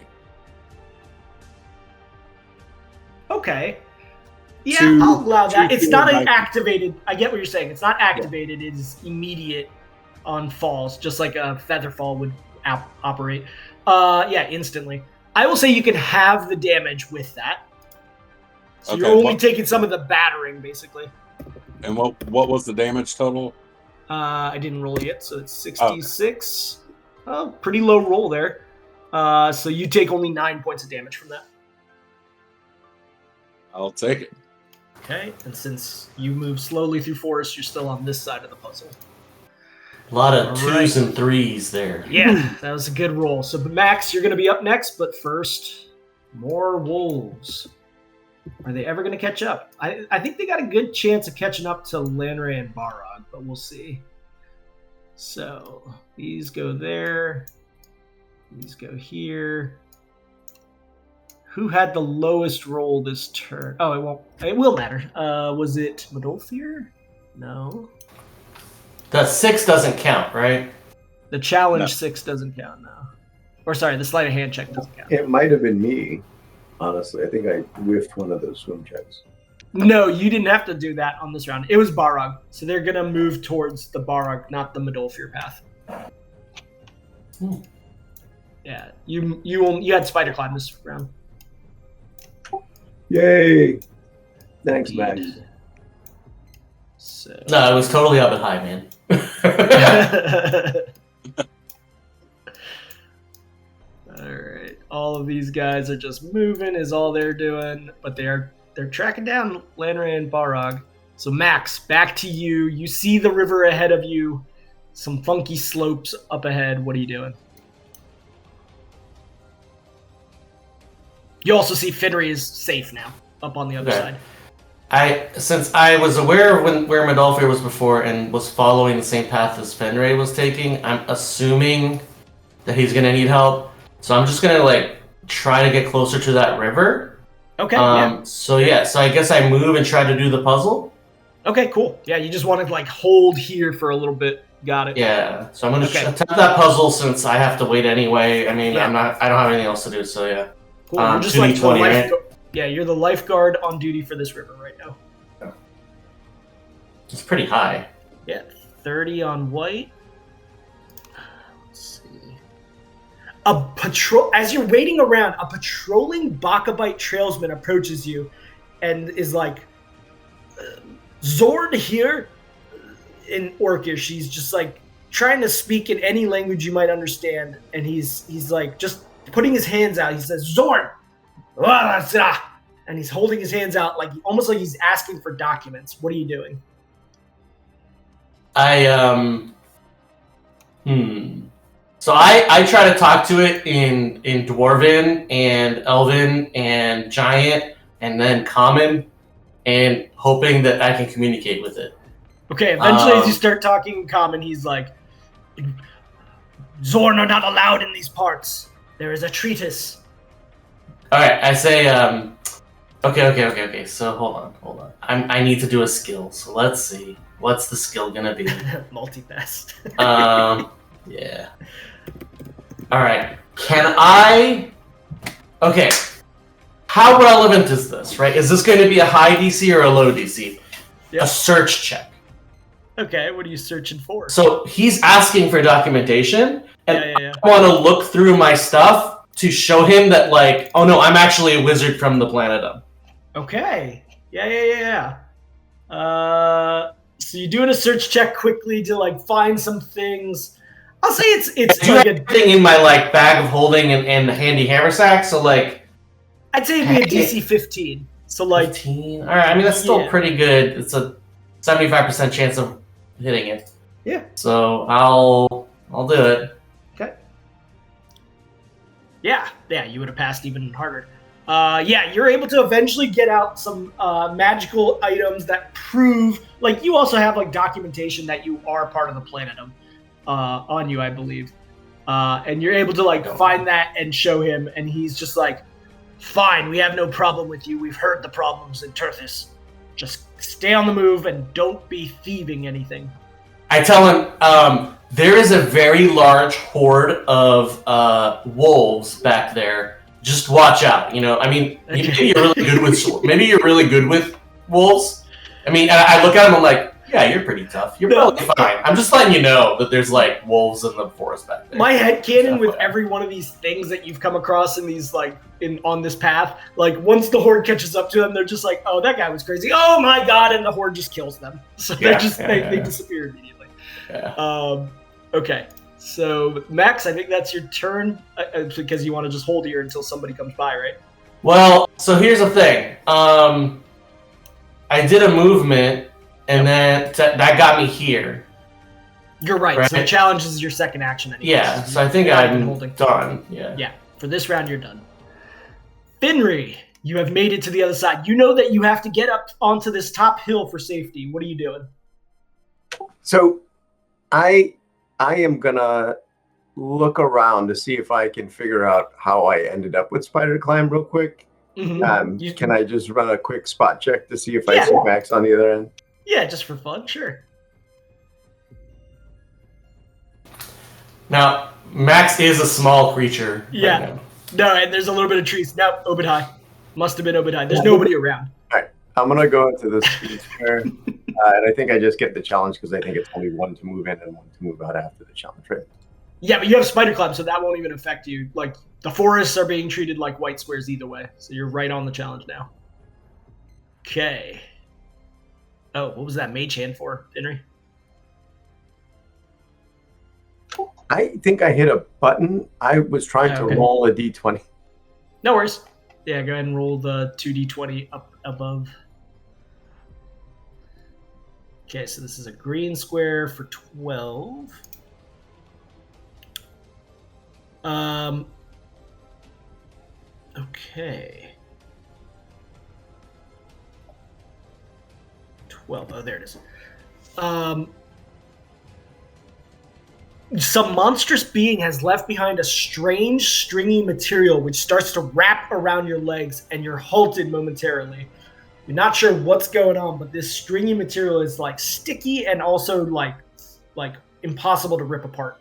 A: Okay. Yeah, I'll allow that. It's not an activated. I get what you're saying. It's not activated. It is immediate on falls, just like a feather fall would operate. Instantly. I will say you can have the damage with that. So you're only taking some of the battering, basically.
D: And what was the damage total?
A: I didn't roll yet, so it's 66. Oh, pretty low roll there. So you take only 9 points of damage from that.
D: I'll take it.
A: Okay, and since you move slowly through forest, you're still on this side of the puzzle.
B: A lot of 2s and 3s there.
A: Yeah, that was a good roll. So, Max, you're going to be up next, but first, more wolves. Are they ever going to catch up? I think they got a good chance of catching up to Lanray and Barog, but we'll see. So, these go there. These go here. Who had the lowest roll this turn? Oh, it won't. It will matter. Was it Medolfir? No.
B: The 6 doesn't count, right?
A: The challenge 6 doesn't count now. Or sorry, the sleight of hand check doesn't count.
C: It might have been me. Honestly, I think I whiffed one of those swim checks.
A: No, you didn't have to do that on this round. It was Barog, so they're gonna move towards the Barog, not the Medolfir path. Yeah, you had spider climb this round.
C: Yay! Thanks, Max.
A: So.
B: No, it was totally up and high, man.
A: Alright. All of these guys are just moving is all they're doing, but they're tracking down Lanray and Barog. So Max, back to you. You see the river ahead of you. Some funky slopes up ahead. What are you doing? You also see Finry is safe now, up on the other side.
B: Since I was aware of where Medolfir was before and was following the same path as Fenray was taking, I'm assuming that he's gonna need help. So I'm just gonna try to get closer to that river.
A: Okay.
B: So I guess I move and try to do the puzzle.
A: Okay, cool. Yeah, you just want to hold here for a little bit. Got it.
B: Yeah. So I'm gonna attempt that puzzle since I have to wait anyway. I mean, I don't have anything else to do. So yeah.
A: Cool. You're just like the lifeguard. Yeah, you're the lifeguard on duty for this river right now.
B: It's pretty high.
A: Yeah, 30 on white. Let's see. As you're waiting around, a patrolling Bakabite trailsman approaches you and is like, Zord here in Orcish. He's just trying to speak in any language you might understand, and he's just putting his hands out. He says, Zord! and he's holding his hands out almost like he's asking for documents. What are you doing?
B: So I try to talk to it in Dwarven and Elven and Giant and then Common, and hoping that I can communicate with it.
A: Okay, eventually as you start talking in Common, he's like, Zorn are not allowed in these parts. There is a treatise.
B: Alright, I say, okay, so hold on. I need to do a skill, so let's see. What's the skill gonna be?
A: Multi-best.
B: Yeah. Alright, can I... Okay, how relevant is this, right? Is this going to be a high DC or a low DC? Yep. A search check.
A: Okay, what are you searching for?
B: So he's asking for documentation, and
A: yeah.
B: I want to look through my stuff to show him that, like, oh no, I'm actually a wizard from the planet.
A: Okay. Yeah. So you're doing a search check quickly to find some things. I'll say it's
B: I do have everything in my bag of holding and the handy hammer sack. So
A: I'd say it'd be a DC 15. So
B: 15. All right. I mean that's still pretty good. It's a 75% chance of hitting it.
A: Yeah.
B: So I'll do it.
A: Okay. Yeah. You would have passed even harder. You're able to eventually get out some magical items that prove, you also have documentation that you are part of the Planetum on you, I believe. And you're able to find that and show him, and he's just fine, we have no problem with you. We've heard the problems in Terthus. Just stay on the move and don't be thieving anything.
B: I tell him, there is a very large horde of wolves back there. Just watch out, I mean, maybe you're really good with wolves. I mean, I look at him, I'm like, yeah, you're pretty tough. You're probably fine. I'm just letting you know that there's wolves in the forest back there.
A: My headcanon with every one of these things that you've come across in these on this path, once the horde catches up to them, they're just oh, that guy was crazy. Oh my god, and the horde just kills them. So they disappear immediately.
B: Yeah.
A: Okay. So, Max, I think that's your turn, because you want to just hold here until somebody comes by, right?
B: Well, so here's the thing. I did a movement, and then that got me here.
A: You're right. So the challenge is your second action. Anyways.
B: Yeah, so I think I'm done.
A: Yeah, for this round, you're done. Finri, you have made it to the other side. You know that you have to get up onto this top hill for safety. What are you doing?
C: So, I am gonna look around to see if I can figure out how I ended up with Spider Climb real quick.
A: Mm-hmm.
C: Can I just run a quick spot check to see if I see Max on the other end?
A: Yeah, just for fun, sure.
B: Now, Max is a small creature.
A: Yeah. Right no, and there's a little bit of trees. No, Obadiah. Must have been Obadiah. There's nobody around.
C: All right. I'm going to go into this square, and I think I just get the challenge because I think it's only one to move in and one to move out after the challenge, right?
A: Yeah, but you have Spider Climb, so that won't even affect you. The forests are being treated like white squares either way, so you're right on the challenge now. Okay. Oh, what was that mage hand for, Henry?
C: I think I hit a button. I was trying to roll a d20.
A: No worries. Yeah, go ahead and roll the 2d20 up above. Okay, so this is a green square for 12. Okay. 12. Oh, there it is. Some monstrous being has left behind a strange, stringy material which starts to wrap around your legs, and you're halted momentarily. You're not sure what's going on, but this stringy material is sticky and also like impossible to rip apart.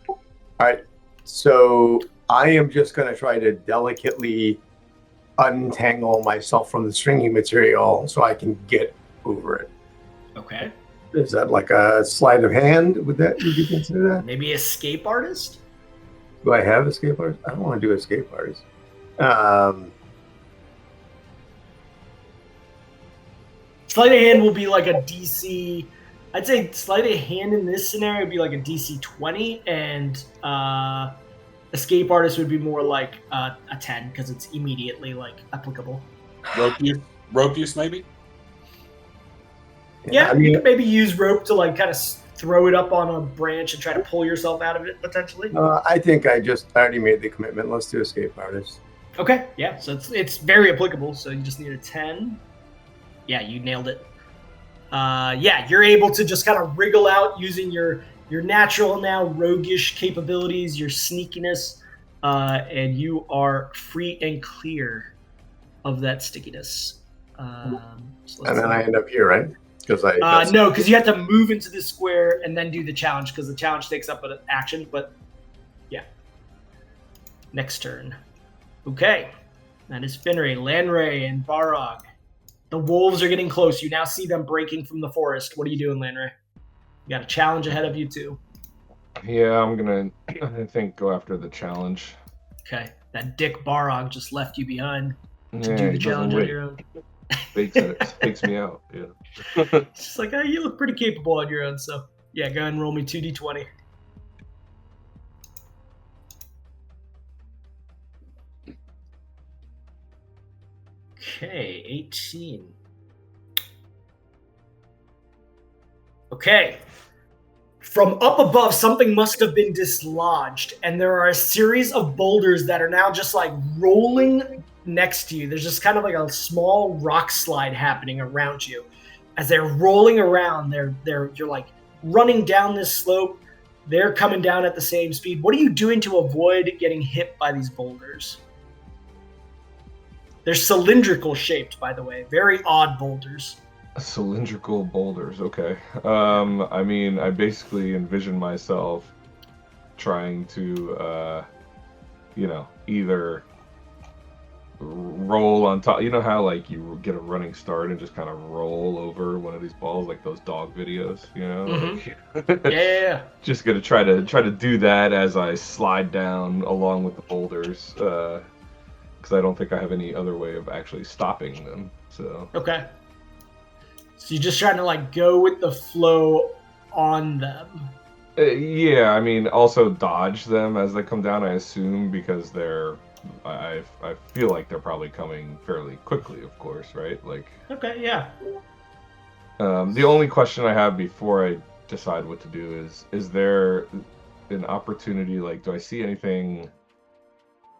C: All right, so I am just going to try to delicately untangle myself from the stringy material so I can get over it.
A: Okay.
C: Is that like a sleight of hand? Would you consider that?
A: Maybe escape artist?
C: Do I have escape artist? I don't want to do escape artist.
A: Sleight of hand will be like a DC. I'd say sleight of hand in this scenario would be like a DC 20, and Escape artist would be more like a 10 because it's immediately like applicable.
D: Rope use maybe.
A: Yeah, I mean, you could maybe use rope to like kind of throw it up on a branch and try to pull yourself out of it potentially.
C: I think I already made the commitment. Let's do escape artist.
A: Okay, yeah, so it's very applicable. So you just need a 10. Yeah, you nailed it. Yeah, you're able to just kind of wriggle out using your natural now roguish capabilities, your sneakiness, and you are free and clear of that stickiness.
C: And then I end up here, right? Because
A: no, because you have to move into this square and then do the challenge because the challenge takes up an action. But yeah, next turn. Okay, that is Finray, Lanray, and Barog. The wolves are getting close. You now see them breaking from the forest. What are you doing, Lanray? You got a challenge ahead of you too.
E: Yeah, I'm gonna, I think, go after the challenge.
A: Okay, that dick Barog just left you behind to do the challenge on your own.
E: Fakes me out. Yeah.
A: It's just like, you look pretty capable on your own. So yeah, go ahead and roll me 2d20. Okay, 18. Okay. From up above, something must have been dislodged, and there are a series of boulders that are now just like rolling next to you. There's just kind of like a small rock slide happening around you. As they're rolling around, you're like running down this slope. They're coming down at the same speed. What are you doing to avoid getting hit by these boulders? They're cylindrical shaped, by the way. Very odd boulders.
E: Cylindrical boulders, okay. I mean, I basically envision myself trying to, either roll on top. You know how, like, you get a running start and just kind of roll over one of these balls, like those dog videos, you know?
A: Mm-hmm. Yeah.
E: Just gonna try to do that as I slide down along with the boulders, because I don't think I have any other way of actually stopping them. So
A: okay. So you're just trying to like go with the flow on them.
E: Yeah, I mean, also dodge them as they come down. I assume because I feel like they're probably coming fairly quickly. Of course, right? Like.
A: Okay. Yeah.
E: The only question I have before I decide what to do is there an opportunity? Like, do I see anything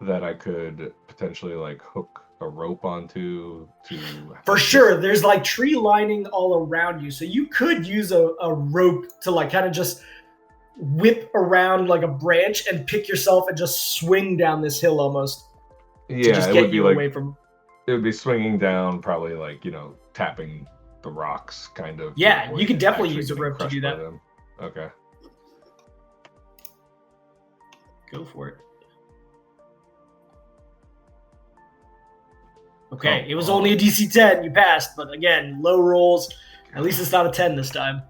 E: that I could potentially like hook a rope onto to
A: for sure? There's like tree lining all around you, so you could use a rope to like kind of just whip around like a branch and pick yourself and just swing down this hill almost.
E: Yeah,
A: to just
E: it
A: get
E: would be
A: you
E: like
A: away from.
E: It would be swinging down, probably like tapping the rocks, kind of.
A: Yeah, you could definitely use a rope to do that.
E: Okay.
A: Go for it. Okay, it was only a DC 10. You passed, but again, low rolls. At least it's not a 10 this time.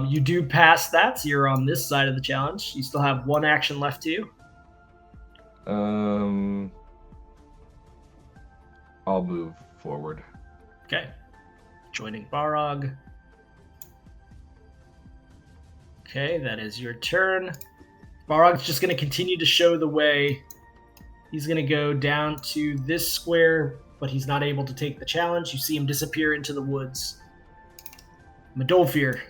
A: You do pass that, so you're on this side of the challenge. You still have one action left to you.
E: I'll move forward.
A: Okay. Joining Barog. Okay, that is your turn. Barog's just going to continue to show the way. He's going to go down to this square, but he's not able to take the challenge. You see him disappear into the woods. Medolfir,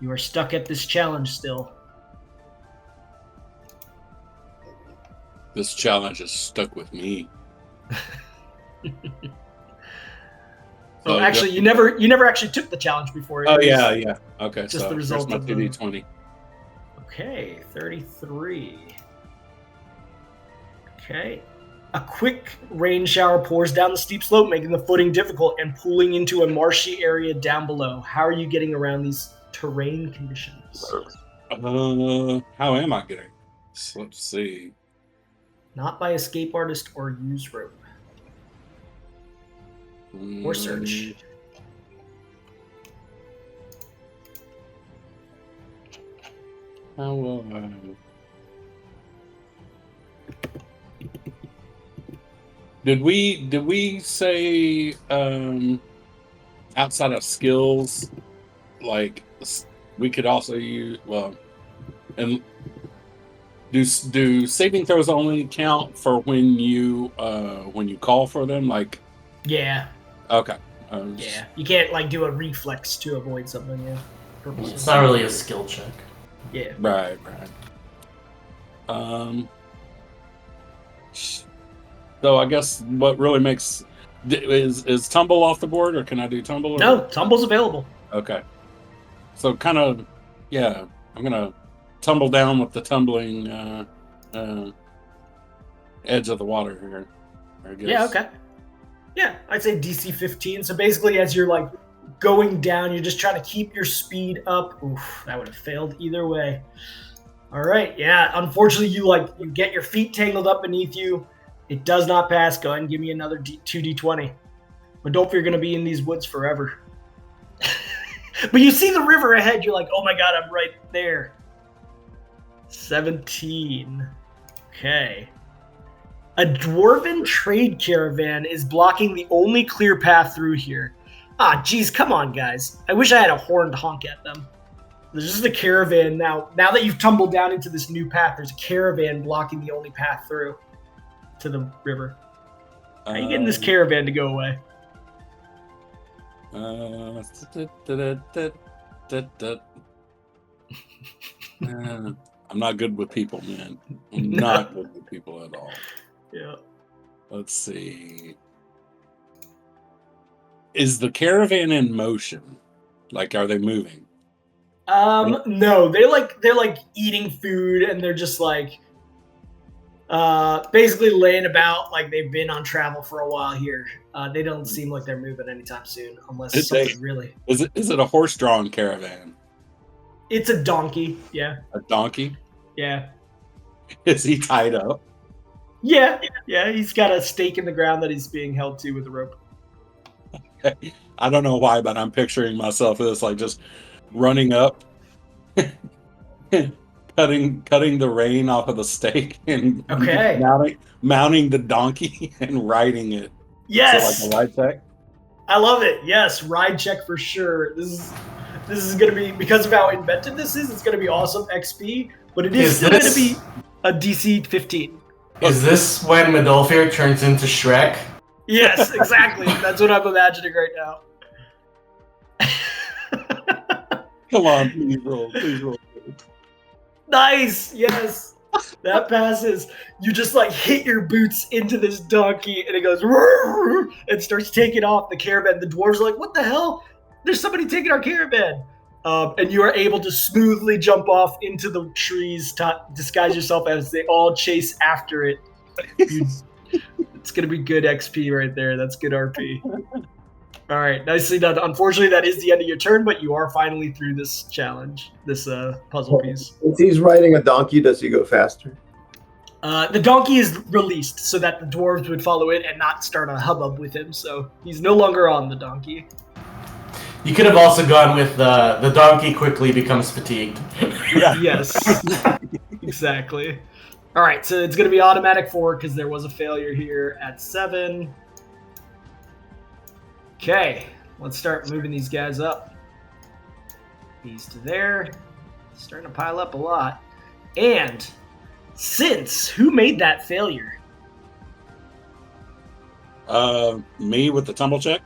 A: you are stuck at this challenge still.
D: This challenge is stuck with me.
A: Oh, actually, you never actually took the challenge before.
D: Yeah. Okay,
A: just
D: so
A: the result
D: of my 2d20.
A: Okay, 33. Okay. A quick rain shower pours down the steep slope, making the footing difficult and pooling into a marshy area down below. How are you getting around these terrain conditions?
D: How am I getting? So let's see.
A: Not by escape artist or use rope. Or search.
D: How will I... Did we say outside of skills, like we could also use and Do saving throws only count for when you call for them? Like,
A: yeah.
D: Okay.
A: Yeah, you can't like do a reflex to avoid something. Yeah.
B: It's not really a skill check.
A: Yeah.
D: Right. So I guess what really makes is tumble off the board, or can I do tumble? Or?
A: No, tumble's available.
D: Okay. So kind of, yeah, I'm gonna tumble down with the tumbling edge of the water here. I guess.
A: Yeah. Okay. Yeah, I'd say DC 15. So basically, as you're like going down, you're just trying to keep your speed up. Oof, that would have failed either way. All right. Yeah. Unfortunately, you get your feet tangled up beneath you. It does not pass. Go ahead and give me another 2d20. But don't fear, you're going to be in these woods forever. But you see the river ahead. You're like, oh my god, I'm right there. 17. Okay. A dwarven trade caravan is blocking the only clear path through here. Ah, geez, come on, guys. I wish I had a horn to honk at them. There's just a caravan now. Now that you've tumbled down into this new path, there's a caravan blocking the only path through to the river. How are you getting this caravan to go away?
D: I'm not good with people, man. I'm not good with people at all.
A: Yeah.
D: Let's see. Is the caravan in motion? Like, are they moving?
A: No, they're like eating food, and they're just like basically laying about like they've been on travel for a while here. They don't seem like they're moving anytime soon, unless something really.
D: Is it a horse-drawn caravan?
A: It's a donkey. Yeah.
D: A donkey?
A: Yeah.
D: Is he tied up?
A: Yeah. He's got a stake in the ground that he's being held to with a rope.
D: Okay. I don't know why, but I'm picturing myself as like just running up, cutting the rein off of the stake, and mounting the donkey and riding it.
A: Yes.
D: So like a ride check.
A: I love it. Yes, ride check for sure. This is going to be, because of how inventive this is, it's going to be awesome XP, but it is still going to be a DC 15.
B: Is this when Medolfir turns into Shrek?
A: Yes, exactly. That's what I'm imagining right now.
D: Come on, please roll.
A: Nice, yes. That passes. You just like hit your boots into this donkey, and it goes and starts taking off the caravan. The dwarves are like, what the hell? There's somebody taking our caravan. And you are able to smoothly jump off into the trees to disguise yourself as they all chase after it. It's going to be good XP right there. That's good RP. All right, nicely done. Unfortunately, that is the end of your turn, but you are finally through this challenge, this puzzle piece.
C: If he's riding a donkey, does he go faster?
A: The donkey is released so that the dwarves would follow it and not start a hubbub with him, so he's no longer on the donkey.
B: You could have also gone with the donkey quickly becomes fatigued.
A: Yes, exactly. All right, so it's going to be automatic 4 because there was a failure here at 7. Okay, let's start moving these guys up. These to there. Starting to pile up a lot. And who made that failure?
D: Me with the tumble check.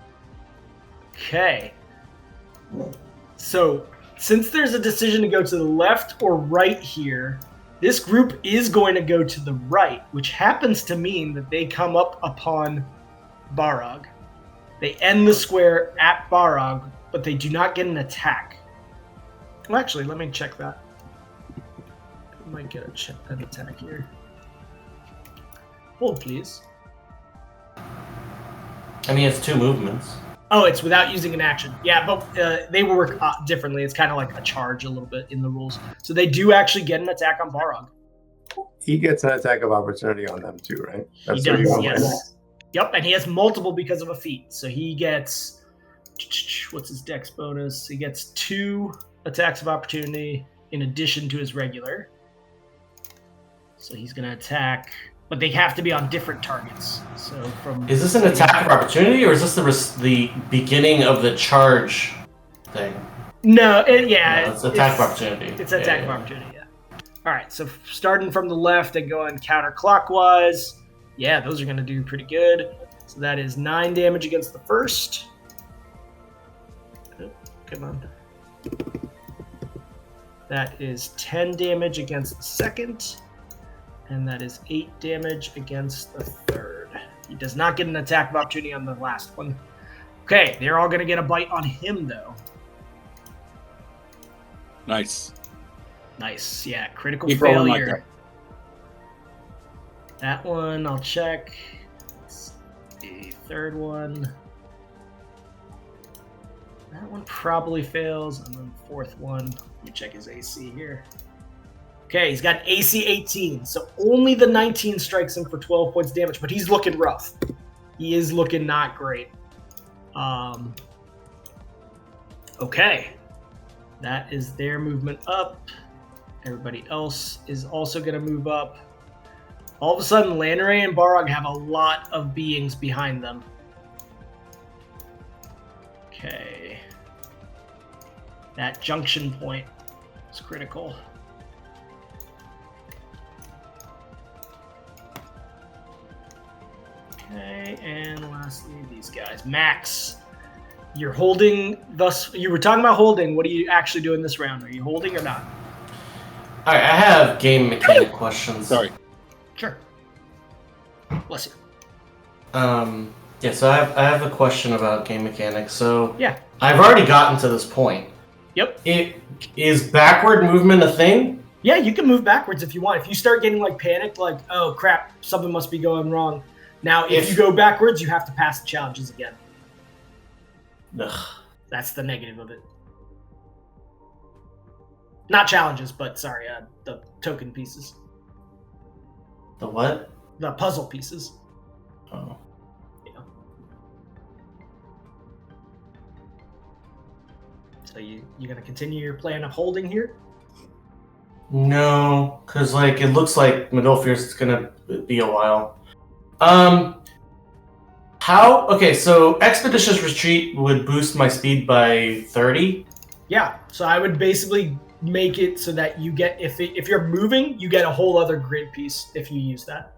A: Okay. So, since there's a decision to go to the left or right here, this group is going to go to the right, which happens to mean that they come up upon Barog. They end the square at Barog, but they do not get an attack. Well, actually, let me check that. I might get an attack here. Hold, please.
B: And he has 2 movements.
A: Oh, it's without using an action. Yeah, but they will work differently. It's kind of like a charge a little bit in the rules. So they do actually get an attack on Barog.
C: He gets an attack of opportunity on them too, right?
A: He does, yes. Yep, and he has multiple because of a feat. So he gets, what's his dex bonus? He gets 2 attacks of opportunity in addition to his regular. So he's going to attack, but they have to be on different targets. So
B: is this an attack of opportunity, or is this the beginning of the charge thing?
A: No,
B: it's attack of opportunity.
A: It's attack of opportunity, yeah. All right, so starting from the left and going counterclockwise. Yeah, those are going to do pretty good. So that is 9 damage against the first. Oh, come on. That is 10 damage against the second. And that is 8 damage against the third. He does not get an attack of opportunity on the last one. Okay, they're all going to get a bite on him, though.
D: Nice.
A: Nice, yeah. Critical
D: Keep rolling
A: failure.
D: like
A: that one, I'll check. The third one. That one probably fails. And then the fourth one. Let me check his AC here. Okay, he's got AC 18. So only the 19 strikes him for 12 points damage, but he's looking rough. He is looking not great. Okay. That is their movement up. Everybody else is also going to move up. All of a sudden, Lanray and Barog have a lot of beings behind them. Okay. That junction point is critical. Okay, and lastly, these guys. Max, you're holding thus. You were talking about holding. What are you actually doing this round? Are you holding or not?
B: All right, I have game mechanic questions.
D: Sorry.
A: Sure. Bless you.
B: Yeah, so I have a question about game mechanics. So
A: yeah,
B: I've already gotten to this point.
A: Yep.
B: Is backward movement a thing?
A: Yeah, you can move backwards if you want. If you start getting like panicked, like, oh crap, something must be going wrong. Now, if you go backwards, you have to pass the challenges again.
B: Ugh.
A: That's the negative of it. Not challenges, but sorry, the token pieces.
B: The what?
A: The puzzle pieces.
B: Oh.
A: Yeah. So you gonna continue your plan of holding here?
B: No, because like it looks like Midolfier's is gonna be a while. How? Okay, so Expeditious Retreat would boost my speed by 30.
A: Yeah, so I would basically make it so that you get, if you're moving, you get a whole other grid piece if you use that.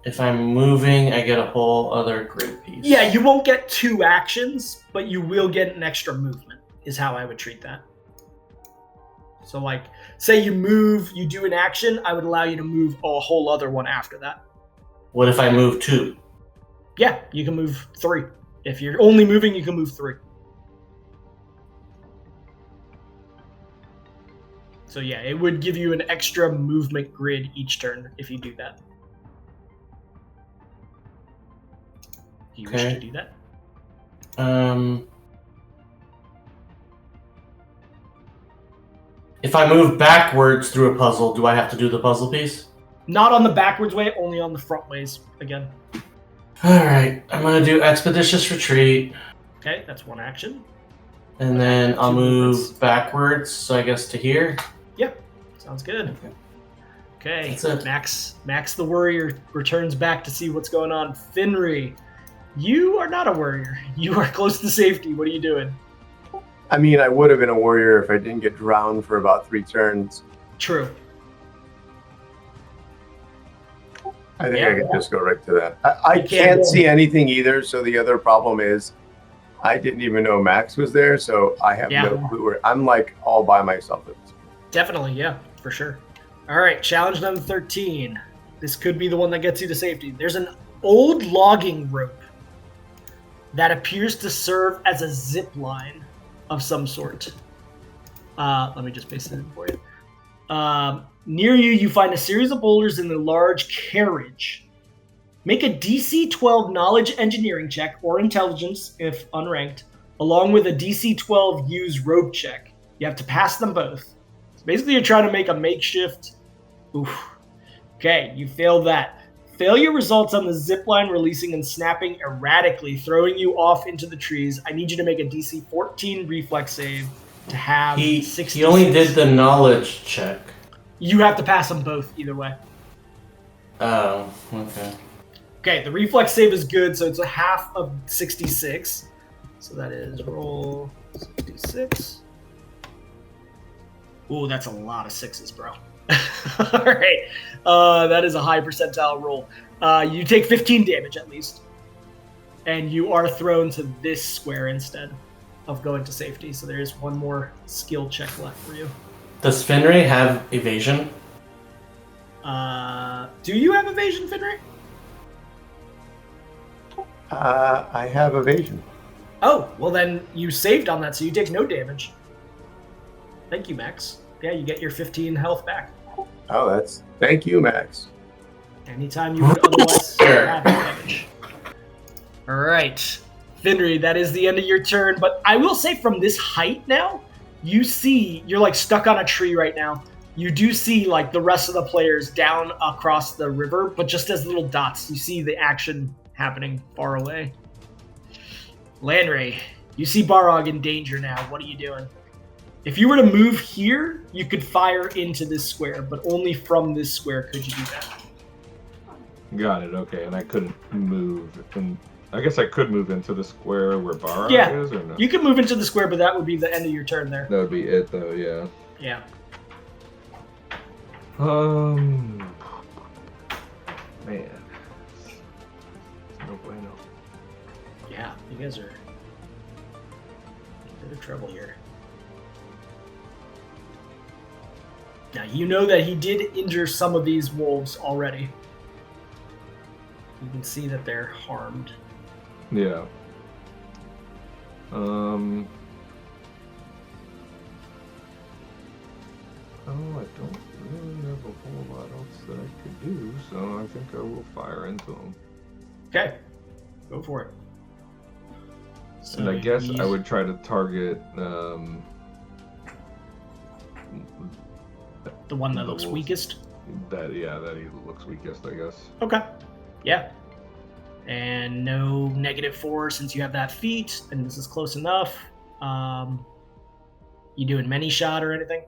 B: If I'm moving, I get a whole other grid piece.
A: Yeah, you won't get 2 actions, but you will get an extra movement, is how I would treat that. So like, say you move, you do an action, I would allow you to move a whole other one after that.
B: What if I move 2?
A: Yeah, you can move 3. If you're only moving, you can move 3. So yeah, it would give you an extra movement grid each turn if you do that. Do you wish to do that?
B: If I move backwards through a puzzle, do I have to do the puzzle piece?
A: Not on the backwards way, only on the front ways again.
B: Alright, I'm going to do Expeditious Retreat.
A: Okay, that's 1 action.
B: And then I'll move backwards, so I guess to here.
A: Yep, sounds good. Okay,
B: That's it.
A: Max the Warrior returns back to see what's going on. Finri, you are not a warrior. You are close to safety. What are you doing?
C: I mean, I would have been a warrior if I didn't get drowned for about 3 turns.
A: True.
C: I think I could just go right to that. I can't see anything either, so the other problem is I didn't even know Max was there, so I have no clue where I'm like all by myself.
A: Definitely, yeah, for sure. All right, challenge number 13. This could be the one that gets you to safety. There's an old logging rope that appears to serve as a zip line of some sort. Let me just paste it in for you. Near you, you find a series of boulders in a large carriage. Make a DC 12 Knowledge Engineering check or Intelligence, if unranked, along with a DC 12 Use Rope check. You have to pass them both. So basically, you're trying to make a makeshift... Oof. Okay, you failed that. Failure results on the zipline releasing and snapping erratically, throwing you off into the trees. I need you to make a DC 14 reflex save to have 66.
B: He only did the knowledge check.
A: You have to pass them both either way.
B: Oh, okay.
A: Okay, the reflex save is good, so it's a half of 66. So that is roll 66. Ooh, that's a lot of 6s, bro. All right. That is a high percentile roll. You take 15 damage at least. And you are thrown to this square instead of going to safety. So there is one more skill check left for you.
B: Does Finray have evasion?
A: Do you have evasion, Finray?
C: I have evasion.
A: Oh, well then you saved on that, so you take no damage. Thank you, Max. Yeah, you get your 15 health back.
C: Oh, thank you, Max.
A: Anytime you would otherwise have damage. All right, Finry, that is the end of your turn. But I will say, from this height now, you see you're like stuck on a tree right now. You do see like the rest of the players down across the river, but just as little dots. You see the action happening far away. Landray, you see Barog in danger now. What are you doing? If you were to move here, you could fire into this square, but only from this square could you do that.
E: Got it. Okay, and I couldn't move. And I guess I could move into the square where Barog is, or no?
A: You could move into the square, but that would be the end of your turn there.
E: That would be it, though. Yeah.
A: Yeah.
E: Man. No bueno.
A: Yeah, you guys are in a bit of trouble here. Now, you know that he did injure some of these wolves already. You can see that they're harmed.
E: Yeah. I don't really have a whole lot else that I could do, so I think I will fire into him.
A: Okay. Go for it. So
E: and I guess I would try to target
A: the one that looks weakest?
E: That he looks weakest, I guess.
A: Okay. Yeah. And no -4 since you have that feat, and this is close enough. You doing many shot or anything?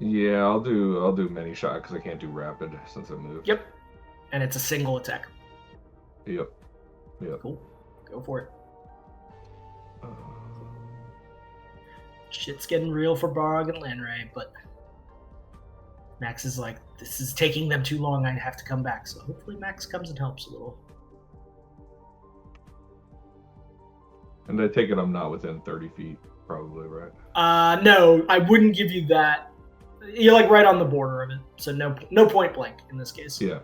E: Yeah, I'll do many shot because I can't do rapid since I moved.
A: Yep. And it's a single attack.
E: Yep.
A: Cool. Go for it. Shit's getting real for Barog and Landray, but Max is like, this is taking them too long. I have to come back. So hopefully Max comes and helps a little.
E: And I take it I'm not within 30 feet, probably, right?
A: No, I wouldn't give you that. You're like right on the border of it, so no point blank in this case.
E: Yeah.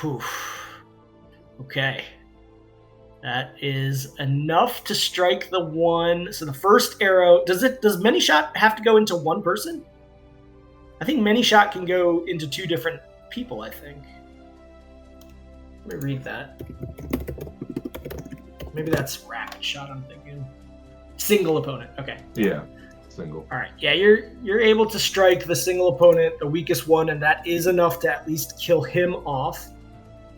A: Whew. Okay. That is enough to strike the one. So the first arrow, does many shot have to go into one person? I think many shot can go into two different people, I think. Let me read that. Maybe that's rapid shot I'm thinking. Single opponent. Okay.
E: Yeah. Single.
A: All right. Yeah, you're able to strike the single opponent, the weakest one, and that is enough to at least kill him off.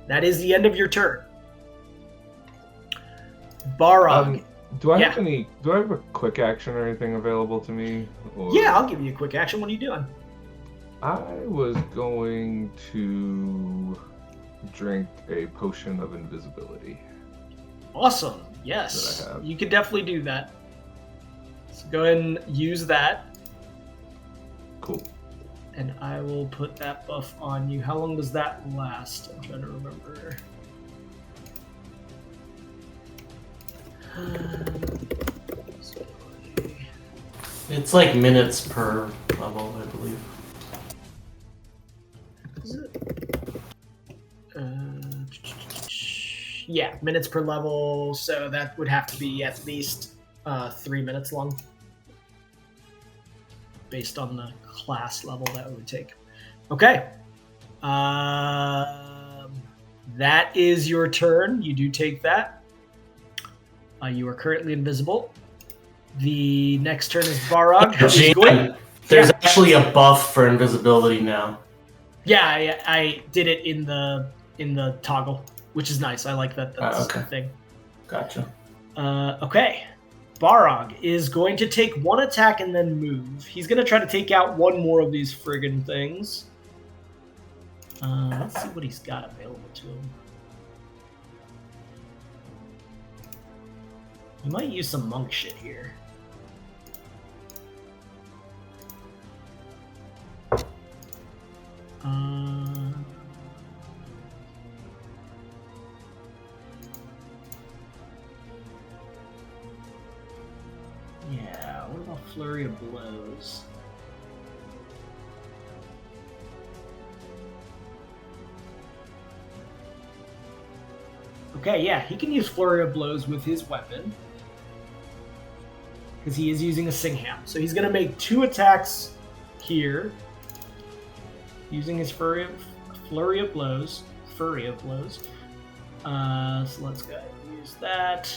A: That is the end of your turn. Barog.
E: Do I have a quick action or anything available to me? Or...
A: Yeah, I'll give you a quick action. What are you doing?
E: I was going to drink a potion of invisibility.
A: Awesome. Yes. You could definitely do that. So go ahead and use that.
E: Cool.
A: And I will put that buff on you. How long does that last? I'm trying to remember.
B: It's like minutes per level, I believe.
A: Is it? Yeah, minutes per level, so that would have to be at least 3 minutes long. Based on the class level that it would take. Okay. That is your turn. You do take that. You are currently invisible. The next turn is Barog.
B: There's actually a buff for invisibility now.
A: Yeah, I did it in the toggle, which is nice. I like that. That's a thing.
B: Gotcha.
A: Okay. Barog is going to take one attack and then move. He's going to try to take out one more of these friggin' things. Let's see what he's got available to him. You might use some monk shit here. Yeah, what about Flurry of Blows? Okay, yeah, he can use Flurry of Blows with his weapon. Because he is using a Singham. So he's going to make 2 attacks here. Using his Flurry of Blows. So let's go ahead and use that.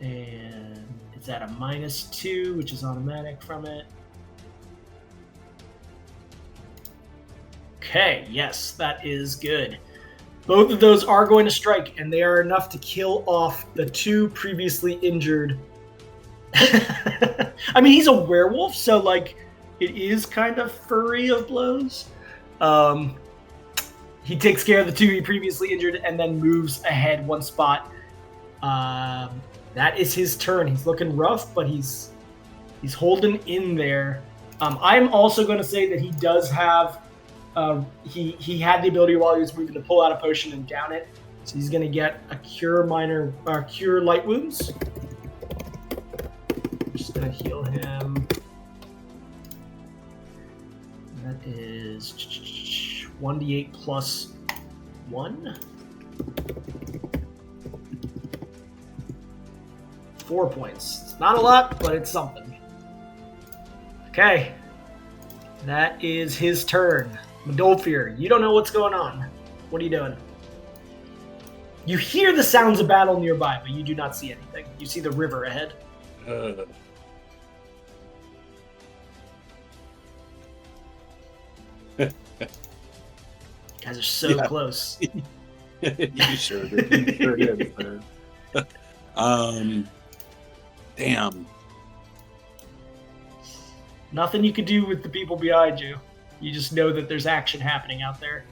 A: And it's at a -2, which is automatic from it. Okay, yes, that is good. Both of those are going to strike, and they are enough to kill off the 2 previously injured. I mean, he's a werewolf, so, like, it is kind of Flurry of Blows. He takes care of the 2 he previously injured and then moves ahead 1 spot. That is his turn. He's looking rough, but he's holding in there. I'm also going to say that he does have... he had the ability while he was moving to pull out a potion and down it. So he's going to get a Cure Light Wounds. I'm just going to heal him. That is 1d8 plus 1. 4 points. It's not a lot, but it's something. Okay. That is his turn. Madolfir, you don't know what's going on. What are you doing? You hear the sounds of battle nearby, but you do not see anything. You see the river ahead. Guys are so close.
D: You sure did. You sure did. Damn.
A: Nothing you can do with the people behind you. You just know that there's action happening out there.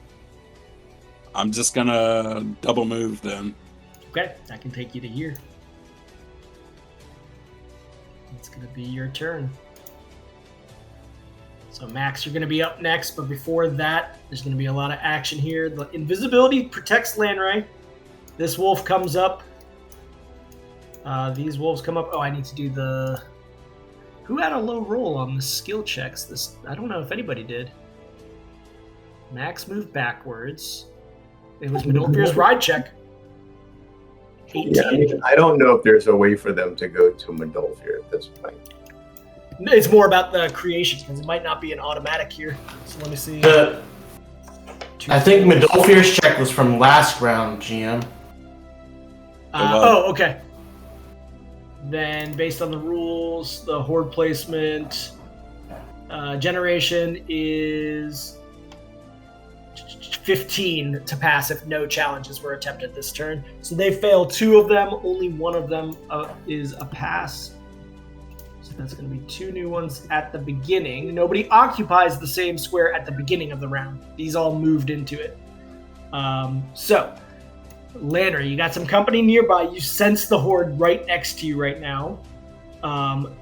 D: I'm just gonna double move then.
A: Okay, that can take you to here. It's gonna be your turn. So Max, you're gonna be up next, but before that, there's gonna be a lot of action here. The invisibility protects Lanray. This wolf comes up. These wolves come up. Oh, I need to do the... Who had a low roll on the skill checks? I don't know if anybody did. Max moved backwards. It was Madolfir's ride check. 18.
C: Yeah, I mean, I don't know if there's a way for them to go to Madolfir at this point.
A: It's more about the creation, because it might not be an automatic here. So let me see.
B: I think Madolfir's check was from last round, GM.
A: Okay. Then, based on the rules, the Horde placement generation is 15 to pass if no challenges were attempted this turn. So they fail 2 of them. Only 1 of them is a pass. So that's going to be 2 new ones at the beginning. Nobody occupies the same square at the beginning of the round. These all moved into it. So... Lanner, you got some company nearby. You sense the Horde right next to you right now.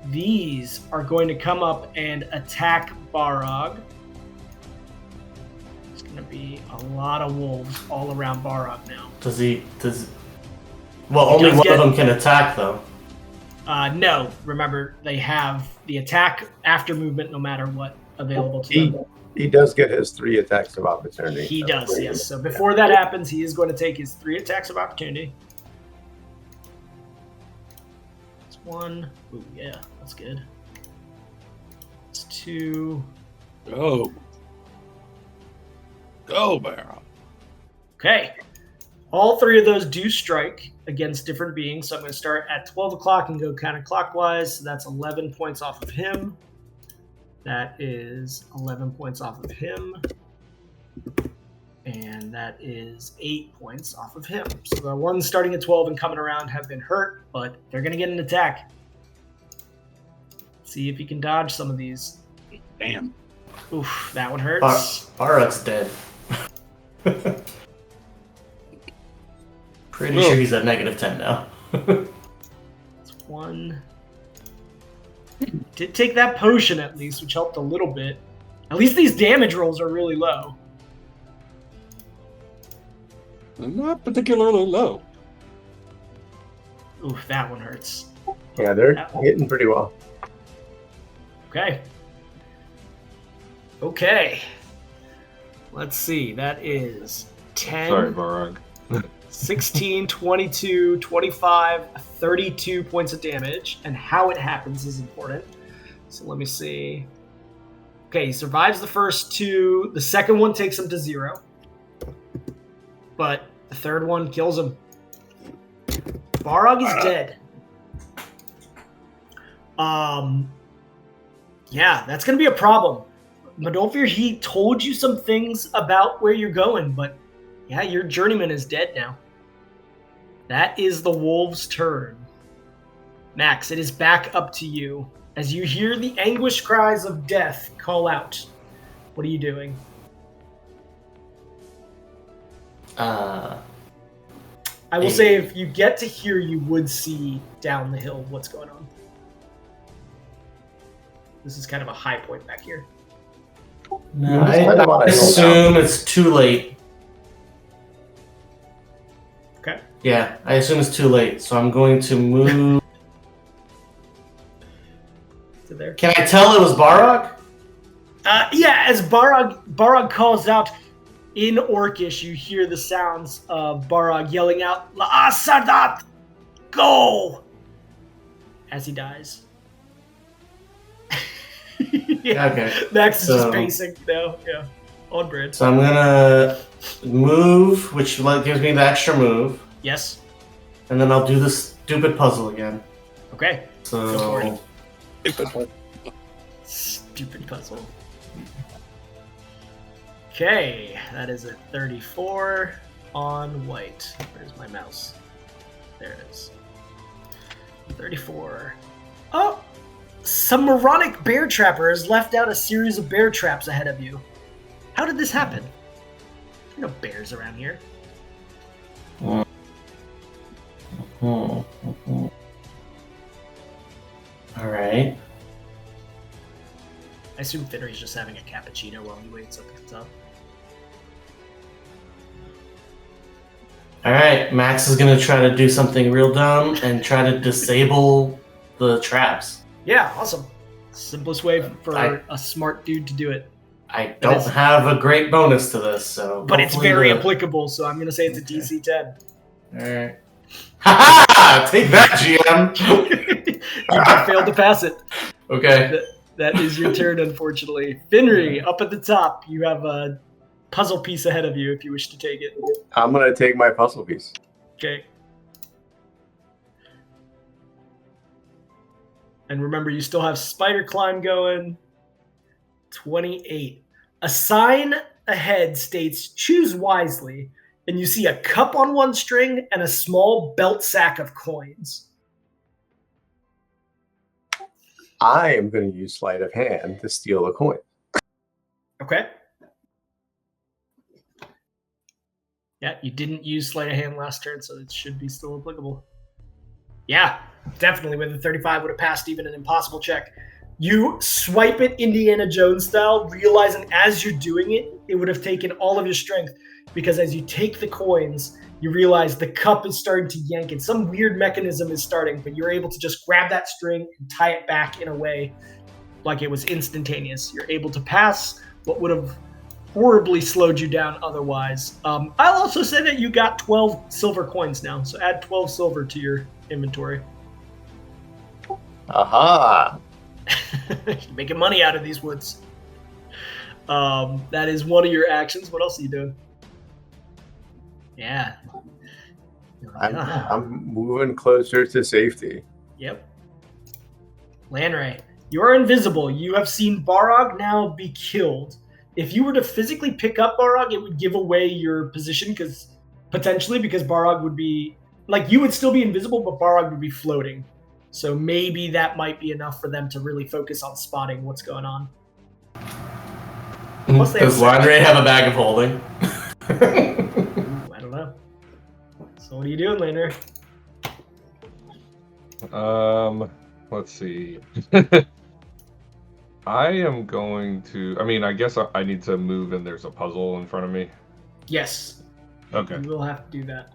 A: These are going to come up and attack Barog. It's going to be a lot of wolves all around Barog now.
B: Well, only one of them can attack, though.
A: No. Remember, they have the attack after movement no matter what available to them.
C: He does get his 3 attacks of opportunity.
A: He does, yes. So before that happens, he is going to take his 3 attacks of opportunity. That's 1. Ooh, yeah, that's good. That's 2.
D: Go, Barrow.
A: Okay. All 3 of those do strike against different beings. So I'm going to start at 12 o'clock and go counterclockwise. So that's 11 points off of him. That is 11 points off of him. And that is 8 points off of him. So the ones starting at 12 and coming around have been hurt, but they're going to get an attack. See if you can dodge some of these.
D: Damn.
A: Oof, that one hurts.
B: Barok's dead. Pretty sure he's at -10 now.
A: It's 1. Did take that potion at least, which helped a little bit. At least these damage rolls are really low.
D: Not particularly low.
A: Oof, that one hurts.
C: Yeah, they're hitting pretty well.
A: Okay. Okay. Let's see. That is 10.
E: Sorry, Barog.
A: 16, 22, 25, 32 points of damage. And how it happens is important. So let me see. Okay, he survives the first 2. The second one takes him to 0. But the third one kills him. Barog is dead. Yeah, that's going to be a problem. Madolfir, he told you some things about where you're going, but yeah, your journeyman is dead now. That is the wolves' turn. Max, it is back up to you. As you hear the anguish cries of death call out, what are you doing? I will say if you get to here, you would see down the hill what's going on. This is kind of a high point back here.
B: No, I assume it's too late.
A: Okay.
B: Yeah, I assume it's too late, so I'm going to move.
A: To there.
B: Can I tell it was Barog?
A: Yeah, as Barog calls out in Orcish, you hear the sounds of Barog yelling out, "La Sadat, go!" as he dies. Yeah. Okay. Max is just pacing now. Yeah. On brand.
B: So I'm gonna move, which gives me the extra move.
A: Yes.
B: And then I'll do this stupid puzzle again.
A: Okay.
B: So.
A: Stupid puzzle. Okay, that is a 34 on white. Where's my mouse? There it is. 34. Oh! Some moronic bear trapper has left out a series of bear traps ahead of you. How did this happen? There are no bears around here.
B: Alright.
A: I assume Finnery's just having a cappuccino while he waits up at the top.
B: Alright, Max is gonna try to do something real dumb and try to disable the traps.
A: Yeah, awesome. Simplest way for a smart dude to do it.
B: I don't have a great bonus to this, so.
A: But it's very applicable, so I'm going to say it's a DC 10.
B: Alright. Ha! Take that, GM!
A: You failed to pass it.
B: Okay.
A: That is your turn, unfortunately. Finry, up at the top, you have a puzzle piece ahead of you if you wish to take it.
C: I'm going to take my puzzle piece.
A: Okay. And remember, you still have spider climb going. 28. A sign ahead states, "Choose wisely," and you see a cup on one string and a small belt sack of coins.
C: I am going to use sleight of hand to steal a coin.
A: Okay. Yeah, you didn't use sleight of hand last turn, so it should be still applicable. Yeah, definitely. With a 35 would have passed even an impossible check. You swipe it Indiana Jones style, realizing as you're doing it, it would have taken all of your strength, because as you take the coins, you realize the cup is starting to yank and some weird mechanism is starting, but you're able to just grab that string and tie it back in a way like it was instantaneous. You're able to pass what would have horribly slowed you down otherwise. I'll also say that you got 12 silver coins now, so add 12 silver to your inventory.
C: Aha!
A: You're making money out of these woods. That is one of your actions. What else are you doing? Yeah.
C: I'm moving closer to safety.
A: Yep. Lanray, you are invisible. You have seen Barog now be killed. If you were to physically pick up Barog, it would give away your position, because Barog would be, like, you would still be invisible, but Barog would be floating. So maybe that might be enough for them to really focus on spotting what's going on.
B: Does Landry have a bag of holding?
A: Ooh, I don't know. So what are you doing, Lander?
E: Let's see. I am going to. I mean, I guess I need to move, and there's a puzzle in front of me.
A: Yes.
E: Okay.
A: You will have to do that.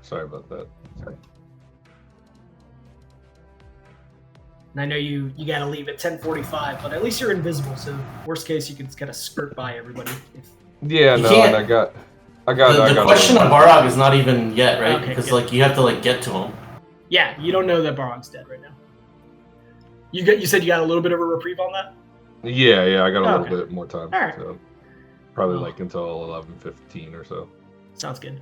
E: Sorry about that.
A: And I know you got to leave at 10:45, but at least you're invisible. So worst case, you can kind of skirt by everybody.
E: Yeah,
B: You
E: no,
B: can't.
E: and I got.
B: The question on Barog is not even yet, right?
A: Okay,
B: because
A: good.
B: like you have to like get to him.
A: Yeah, you don't know that Barog's dead right now. You said you got a little bit of a reprieve on that?
E: Yeah, I got a little bit more time.
A: All right.
E: So probably like until 11:15 or so.
A: Sounds good.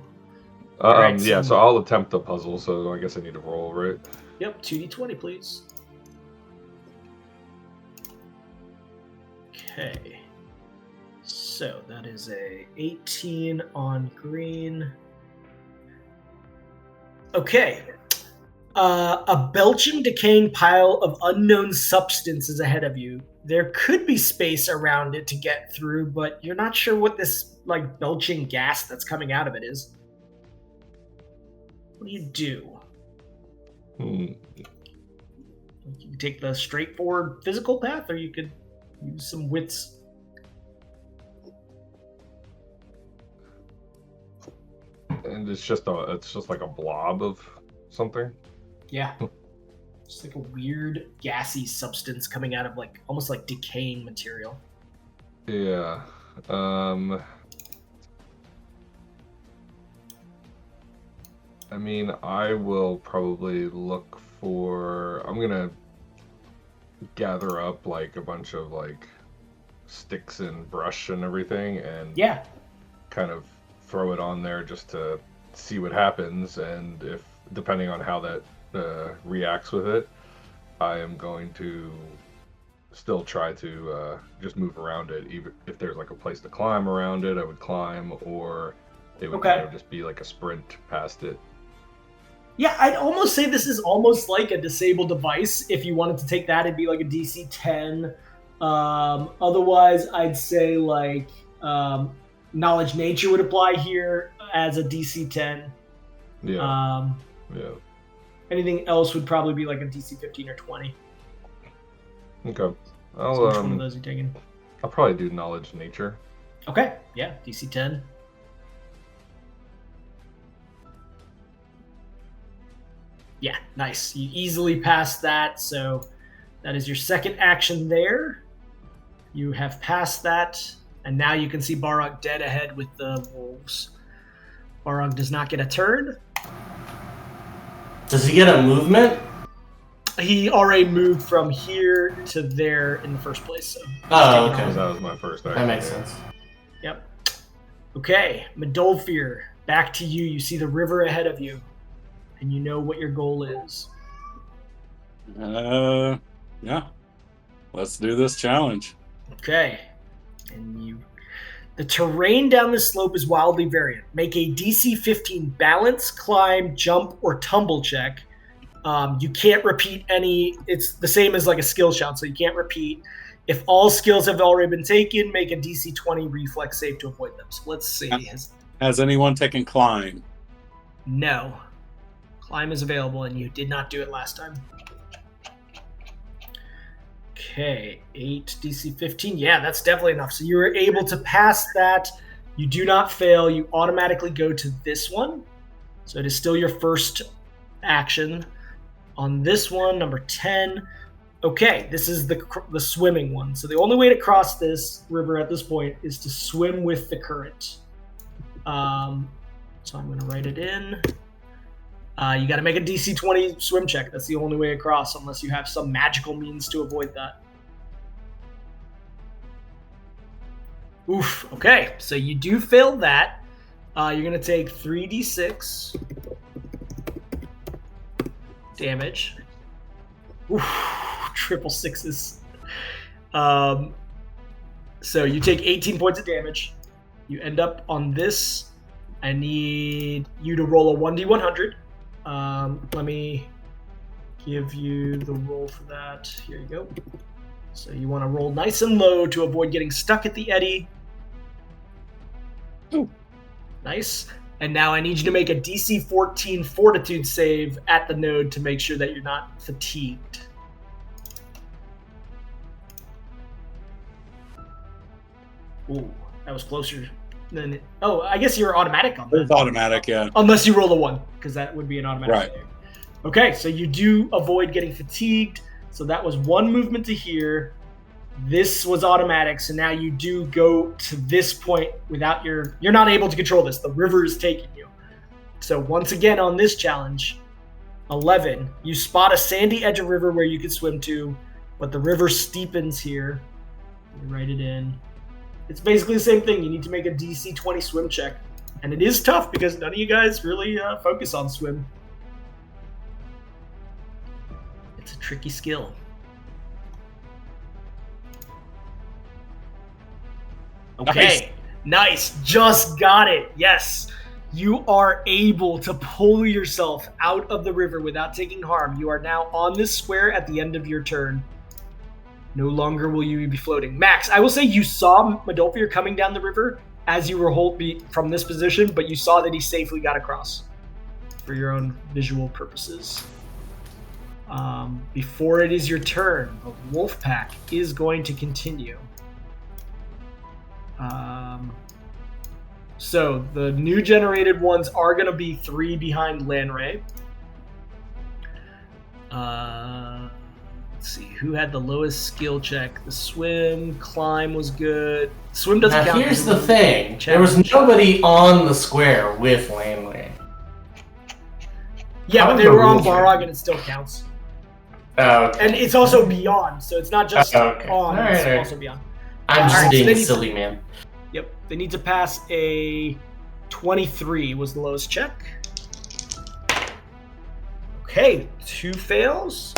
E: Yeah, so I'll attempt the puzzle, so I guess I need to roll, right?
A: Yep, 2d20, please. Okay. So that is a 18 on green. Okay. A belching, decaying pile of unknown substance is ahead of you. There could be space around it to get through, but you're not sure what this like belching gas that's coming out of it is. What do you do? You can take the straightforward physical path, or you could use some wits.
E: And it's just like a blob of something.
A: Yeah. Just like a weird gassy substance coming out of like almost like decaying material.
E: Yeah. I mean, I will probably look for. I'm gonna gather up like a bunch of like sticks and brush and everything, and kind of throw it on there just to see what happens. And if depending on how that reacts with it, I am going to still try to just move around it. Even if there's like a place to climb around it, I would climb, or it would kind of just be like a sprint past it.
A: Yeah, I'd almost say this is almost like a disable device. If you wanted to take that, it'd be like a DC 10. Otherwise, I'd say like Knowledge Nature would apply here as a DC 10.
E: Yeah.
A: Anything else would probably be like a DC 15 or 20.
E: Okay.
A: So which one of those are you taking?
E: I'll probably do Knowledge Nature.
A: Okay. Yeah, DC 10. Yeah, nice. You easily passed that, so that is your second action there. You have passed that, and now you can see Barog dead ahead with the wolves. Barog does not get a turn.
B: Does he get a movement?
A: He already moved from here to there in the first place. So
B: oh, okay.
E: That was my first action.
B: That makes sense.
A: Yep. Okay, Medolfir, back to you. You see the river ahead of you, and you know what your goal is.
D: Yeah. Let's do this challenge.
A: Okay. And the terrain down this slope is wildly variant. Make a DC 15 balance, climb, jump, or tumble check. You can't repeat any. It's the same as like a skill shot, so you can't repeat. If all skills have already been taken, make a DC 20 reflex save to avoid them. So let's see.
D: Has anyone taken climb?
A: No. Climb is available, and you did not do it last time. Okay, 8 DC 15. Yeah, that's definitely enough. So you were able to pass that. You do not fail. You automatically go to this one. So it is still your first action. On this one, number 10. Okay, this is the swimming one. So the only way to cross this river at this point is to swim with the current. So I'm going to write it in. You got to make a DC 20 swim check. That's the only way across, unless you have some magical means to avoid that. Oof. Okay, so you do fail that. You're going to take 3d6 damage. Oof. Triple sixes. So you take 18 points of damage. You end up on this. I need you to roll a 1d100. Let me give you the roll for that. Here you go. So you want to roll nice and low to avoid getting stuck at the eddy. Ooh. Nice. And now I need you to make a DC 14 Fortitude save at the node to make sure that you're not fatigued. Ooh, that was closer than it. Oh, I guess you're automatic on that.
D: It's automatic, yeah.
A: Unless you roll a 1, because that would be an automatic.
D: Right.
A: Save. Okay, so you do avoid getting fatigued. So that was 1 movement to here. This was automatic, so now you do go to this point without you're not able to control this. The river is taking you. So once again on this challenge, 11, you spot a sandy edge of river where you can swim to, but the river steepens here. You write it in. It's basically the same thing. You need to make a DC 20 swim check. And it is tough because none of you guys really focus on swim. It's a tricky skill. Okay, nice. Just got it. Yes. You are able to pull yourself out of the river without taking harm. You are now on this square at the end of your turn. No longer will you be floating. Max, I will say you saw Madolfir coming down the river as you were from this position, but you saw that he safely got across for your own visual purposes. Before it is your turn, the wolf pack is going to continue. So the new generated ones are going to be 3 behind Lanray. Let's see, who had the lowest skill check? The swim, climb was good. Swim doesn't count.
B: Here's the thing. There was nobody on the square with Lanray.
A: Yeah, but they were on Barog and it still counts.
B: Oh, okay.
A: And it's also beyond, so it's not just on, it's also beyond.
B: I'm just being silly, man.
A: Yep, they need to pass a 23 was the lowest check. Okay, 2 fails,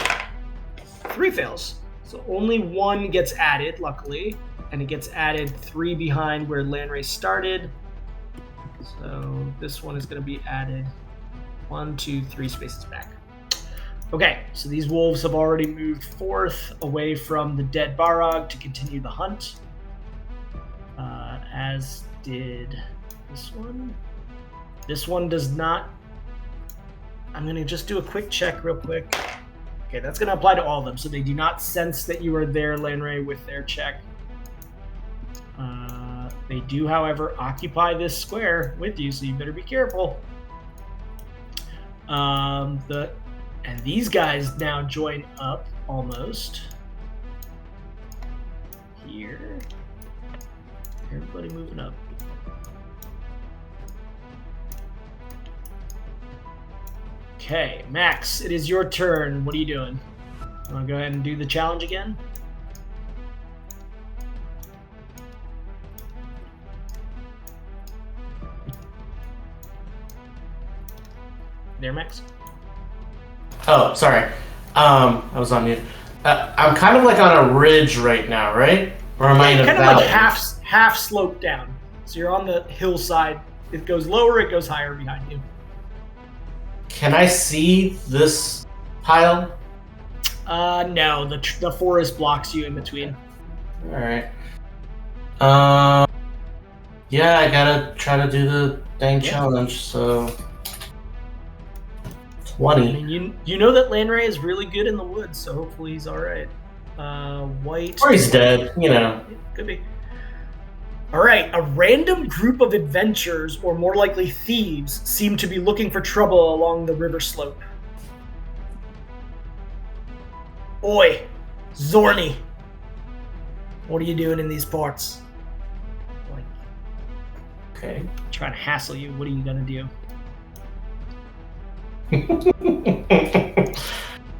A: 3 fails. So only 1 gets added, luckily, and it gets added 3 behind where Lanray started. So this one is going to be added 1, 2, 3 spaces back. Okay, so these wolves have already moved forth away from the dead Barog to continue the hunt. As did this one. This one does not. I'm going to just do a quick check real quick. Okay, that's going to apply to all of them. So they do not sense that you are there, Lanray, with their check. They do, however, occupy this square with you, so you better be careful. And these guys now join up almost. Here. Everybody moving up. Okay, Max, it is your turn. What are you doing? You want to go ahead and do the challenge again? There, Max?
B: Oh, sorry. I was on mute. I'm kind of like on a ridge right now, right? Or am I in a valley?
A: Kind of like half sloped down. So you're on the hillside. It goes lower, it goes higher behind you.
B: Can I see this pile?
A: No, the forest blocks you in between.
B: All right. Yeah, I gotta try to do the dang challenge. So 20.
A: I mean, you know that Lanray is really good in the woods, so hopefully he's all right. White.
B: Or he's dead, you know.
A: Could be. All right, a random group of adventurers, or more likely thieves, seem to be looking for trouble along the river slope. Oi, Zorny, what are you doing in these parts? Like,
B: okay.
A: Trying to hassle you. What are you gonna do?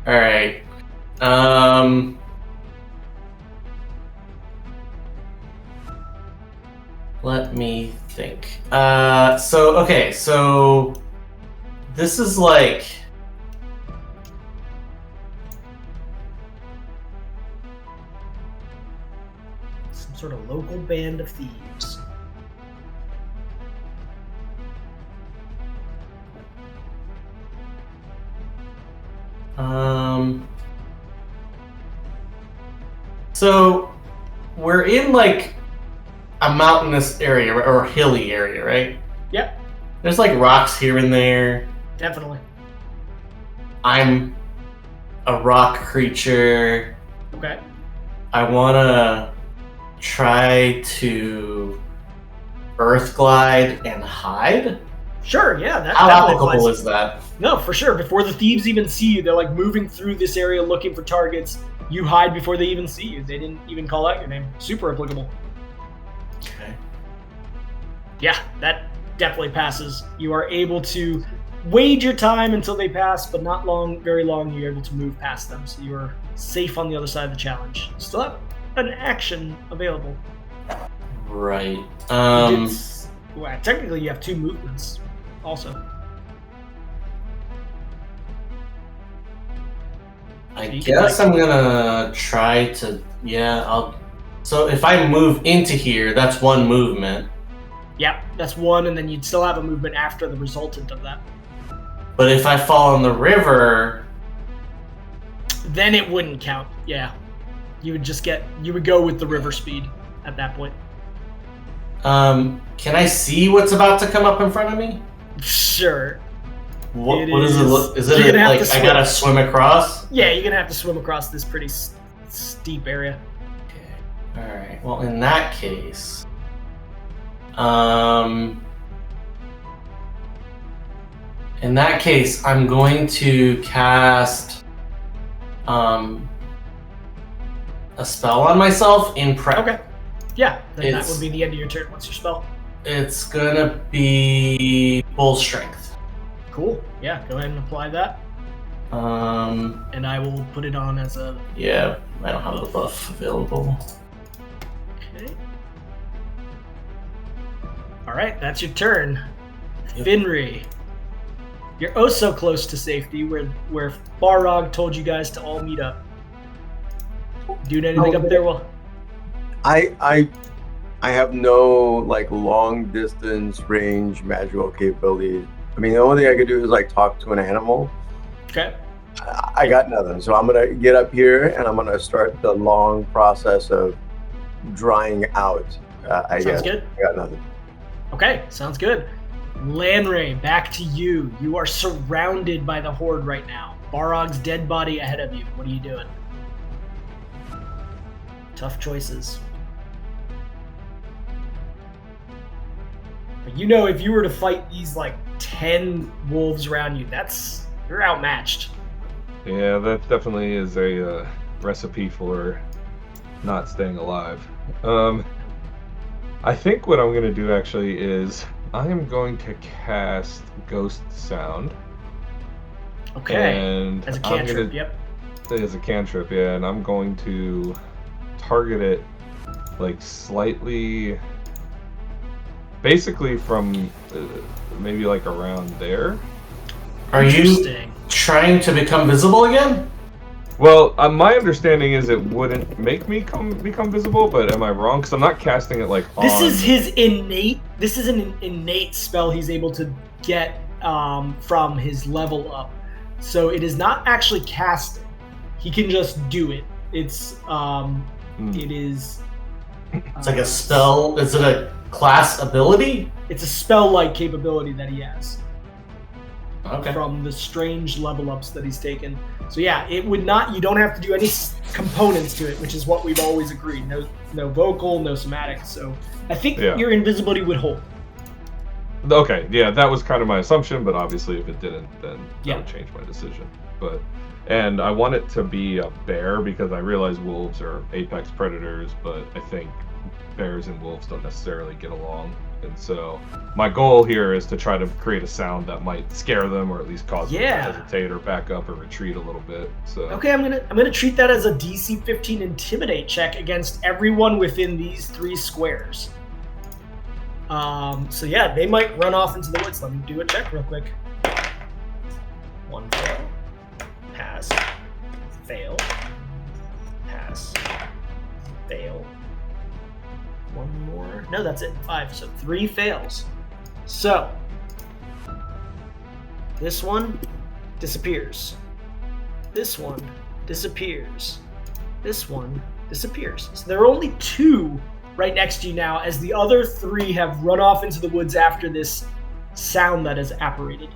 B: All right. Let me think. So this is like
A: some sort of local band of thieves.
B: So we're in like a mountainous area or hilly area, right?
A: Yep.
B: There's like rocks here and there.
A: Definitely.
B: I'm a rock creature.
A: Okay.
B: I want to try to earth glide and hide.
A: Sure, yeah.
B: How applicable is that?
A: No, for sure. Before the thieves even see you, they're like moving through this area looking for targets. You hide before they even see you. They didn't even call out your name. Super applicable.
B: Okay.
A: Yeah, that definitely passes. You are able to wait your time until they pass, but not very long. You're able to move past them, so you are safe on the other side of the challenge. Still have an action available.
B: Right.
A: Technically, you have 2 movements also.
B: I guess I'm gonna try to. Yeah, So if I move into here, that's 1 movement.
A: Yeah, that's 1, and then you'd still have a movement after the resultant of that.
B: But if I fall in the river,
A: then it wouldn't count. Yeah, you would go with the river speed at that point.
B: Can I see what's about to come up in front of me?
A: Sure.
B: What does it look? Is it like I gotta swim across?
A: Yeah, you're gonna have to swim across this pretty steep area.
B: Okay. All right. Well, in that case, I'm going to cast a spell on myself in prep.
A: Okay. Yeah, then that would be the end of your turn. What's your spell?
B: It's gonna be Bull Strength.
A: Cool. Yeah, go ahead and apply that. And I will put it on as a...
B: Yeah, I don't have the buff available.
A: Okay. Alright, that's your turn.
B: Yep.
A: Finri. You're oh so close to safety where Barrog told you guys to all meet up. Doing anything up there? Well,
C: I have no like long distance range magical capabilities. I mean, the only thing I could do is like talk to an animal.
A: Okay.
C: I got nothing, so I'm gonna get up here and I'm gonna start the long process of drying out.
A: Sounds good.
C: I got nothing.
A: Okay, sounds good. Lanray, back to you. You are surrounded by the Horde right now. Barrog's dead body ahead of you. What are you doing? Tough choices. But you know, if you were to fight these like 10 wolves around you, you're outmatched.
E: Yeah, that definitely is a recipe for not staying alive. I think what I'm going to do actually is I am going to cast Ghost Sound.
A: Okay.
E: And
A: as a cantrip, yep.
E: As a cantrip, yeah, and I'm going to target it like slightly, basically from maybe like around there.
B: Are you trying to become visible again?
E: Well, my understanding is it wouldn't make me become visible, but am I wrong? Because I'm not casting it like on...
A: This is an innate spell he's able to get from his level up. So it is not actually casting. He can just do it. It's it is...
B: It's like a spell. Is it a class ability?
A: It's a spell-like capability that he has.
B: Okay.
A: From the strange level ups that he's taken. So yeah, it would not. You don't have to do any components to it, which is what we've always agreed. No vocal, no somatic. So I think your invisibility would hold.
E: Okay, yeah, that was kind of my assumption, but obviously if it didn't, then that would change my decision. And I want it to be a bear because I realize wolves are apex predators, but I think bears and wolves don't necessarily get along. And so my goal here is to try to create a sound that might scare them or at least cause them to hesitate or back up or retreat a little bit. So
A: okay, I'm gonna treat that as a DC 15 intimidate check against everyone within these 3 squares. So yeah, they might run off into the woods. Let me do a check real quick. 1 fail. Pass. Fail. Pass. Fail. 1 more. No, that's it. 5. So 3 fails. So this one disappears. This one disappears. This one disappears. So there are only 2 right next to you now, as the other 3 have run off into the woods after this sound that is apparated.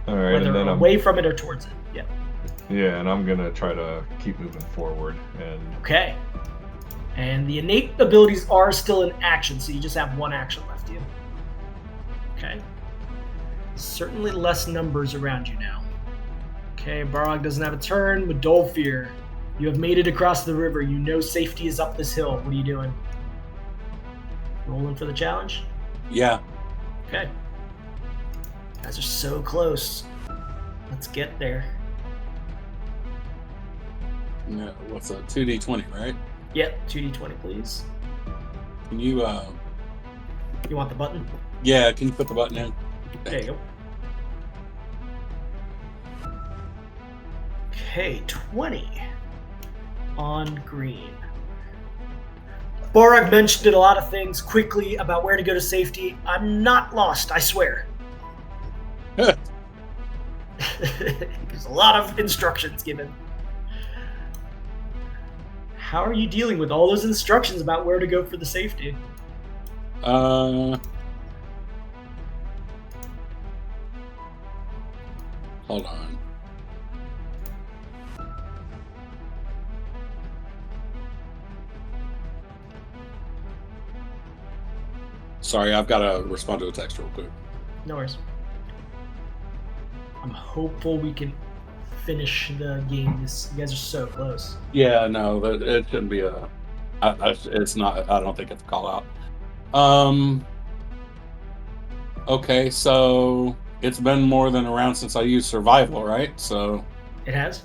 E: All right,
A: whether
E: and then
A: away from it or towards it. Yeah.
E: Yeah, and I'm gonna try to keep moving forward. And
A: okay. And the innate abilities are still in action, so you just have one action left to you. Okay. Certainly less numbers around you now. Okay, Barog doesn't have a turn. With Dolfir, you have made it across the river. You know safety is up this hill. What are you doing? Rolling for the challenge?
D: Yeah.
A: Okay. You guys are so close. Let's get there.
D: Yeah, what's a 2d20, right?
A: Yep, 2d20, please.
D: Can you,
A: You want the button?
D: Yeah, can you put the button in?
A: There you go. Okay, 20 on green. Borag mentioned a lot of things quickly about where to go to safety. I'm not lost, I swear. There's a lot of instructions given. How are you dealing with all those instructions about where to go for the safety?
D: Hold on. Sorry, I've got to respond to a text real quick.
A: No worries. I'm hopeful we can finish the game. You guys are so close.
D: Yeah, no, it shouldn't be it's not. I don't think it's a call out. Okay, so it's been more than a round since I used survival, right? So
A: it has.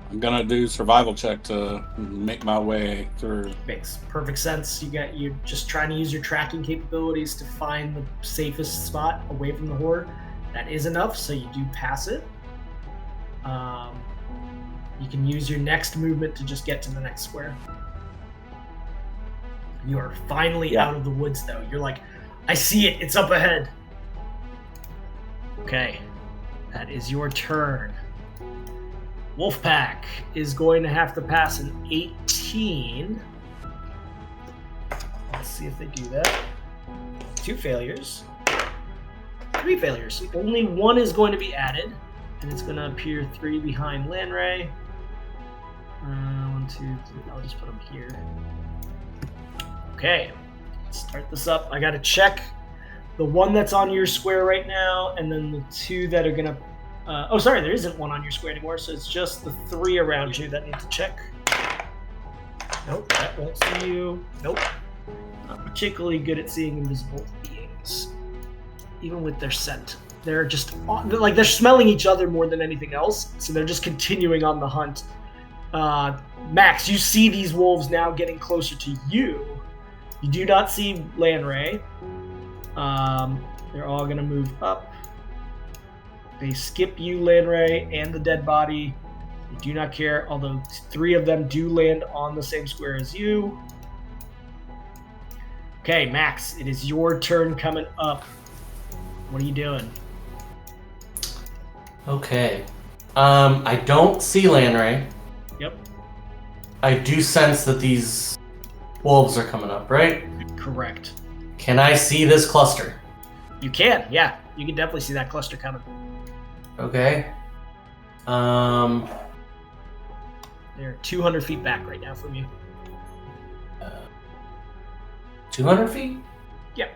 D: I'm gonna do survival check to make my way through.
A: Makes perfect sense. You're just trying to use your tracking capabilities to find the safest spot away from the horde. That is enough, so you do pass it. You can use your next movement to just get to the next square. You are finally out of the woods, though. You're like, I see it. It's up ahead. Okay, that is your turn. Wolfpack is going to have to pass an 18. Let's see if they do that. 2 failures. 3 failures. Only 1 is going to be added, and it's going to appear 3 behind Lanray. 1, 2, 3. I'll just put them here. Okay, let's start this up. I got to check the 1 that's on your square right now, and then the 2 that are going to... oh, sorry, there isn't 1 on your square anymore, so it's just the 3 around you that need to check. Nope, that won't see you. Nope. Not particularly good at seeing invisible beings, even with their scent. They're just, like, they're smelling each other more than anything else, so they're just continuing on the hunt. Max, you see these wolves now getting closer to you. You do not see Lanray. They're all going to move up. They skip you, Lanray, and the dead body. They do not care, although 3 of them do land on the same square as you. Okay, Max, it is your turn coming up. What are you doing?
B: Okay. I don't see Lanray.
A: Yep.
B: I do sense that these wolves are coming up, right?
A: Correct.
B: Can I see this cluster?
A: You can, yeah. You can definitely see that cluster coming.
B: Okay.
A: They're 200 feet back right now from you.
B: 200 feet?
A: Yep.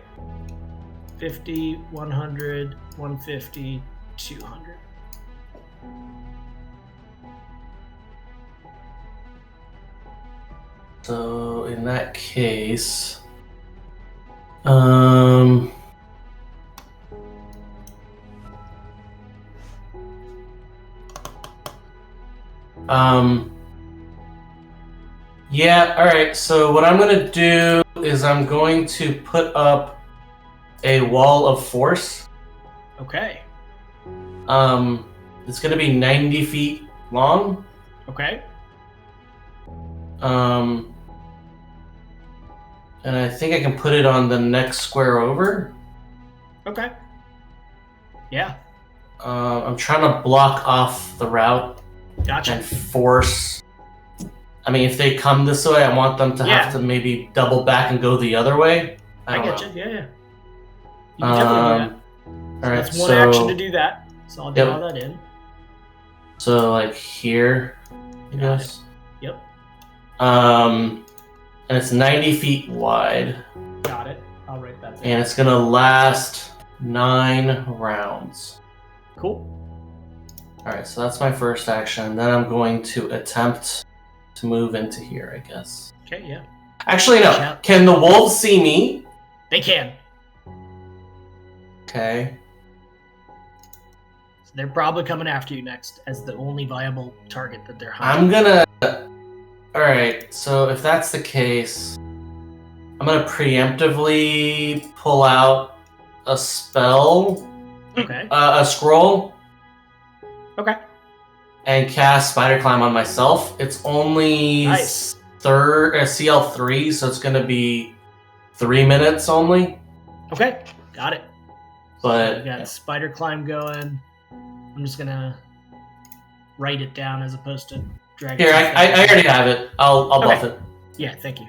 A: 50, 100, 150, 200.
B: So in that case, yeah, alright, so what I'm going to do is I'm going to put up a wall of force.
A: Okay.
B: It's going to be 90 feet long.
A: Okay.
B: And I think I can put it on the next square over.
A: Okay. Yeah.
B: I'm trying to block off the route.
A: Gotcha.
B: And force. I mean, if they come this way, I want them to have to maybe double back and go the other way.
A: I get you. Yeah. You can definitely do that.
B: All right,
A: that's one action to do that. So I'll draw that in.
B: So like here, I guess.
A: Yep.
B: And it's 90 feet wide.
A: Got it. I'll write that down.
B: And it's gonna last 9 rounds.
A: Cool.
B: All right, so that's my first action. Then I'm going to attempt to move into here, I guess.
A: Okay, yeah.
B: Actually, no. Can the wolves see me?
A: They can.
B: Okay.
A: So they're probably coming after you next as the only viable target that they're hunting.
B: I'm gonna... Alright, so if that's the case, I'm gonna preemptively pull out a spell.
A: Okay.
B: A scroll.
A: Okay.
B: And cast Spider Climb on myself. It's only CL3, so it's gonna be 3 minutes only.
A: Okay, got it.
B: But
A: so we got Spider Climb going. I'm just gonna write it down as opposed to drag it.
B: Here, I already have it. I'll buff it.
A: Yeah, thank you.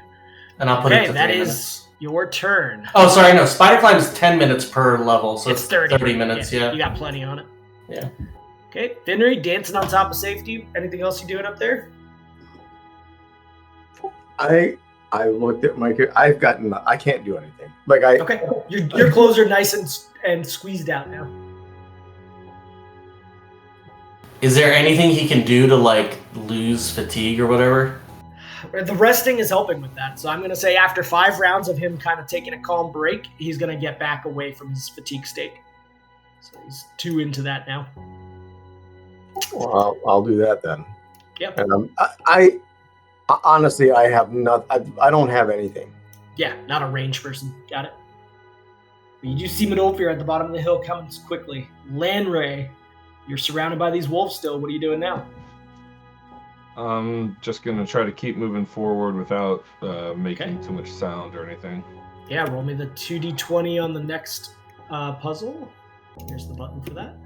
B: And I'll put it to 3
A: that
B: minutes.
A: Is your turn.
B: Oh, sorry, no. Spider Climb is 10 minutes per level, so it's 30 minutes, yeah.
A: You got plenty on it.
B: Yeah.
A: Okay, Finnery, dancing on top of safety. Anything else you doing up there?
C: I looked at my. I can't do anything.
A: Okay, your clothes are nice and squeezed out now.
B: Is there anything he can do to like lose fatigue or whatever?
A: The resting is helping with that. So I'm going to say after 5 rounds of him kind of taking a calm break, he's going to get back away from his fatigue state. So he's 2 into that now.
C: Well, I'll do that then.
A: Yep.
C: And I honestly, I have not. I don't have anything.
A: Yeah, not a range person. Got it. But you do see MiguelAbuel at the bottom of the hill coming quickly. Lanray, you're surrounded by these wolves still. What are you doing now?
E: I'm just going to try to keep moving forward without making too much sound or anything.
A: Yeah, roll me the 2d20 on the next puzzle. Here's the button for that.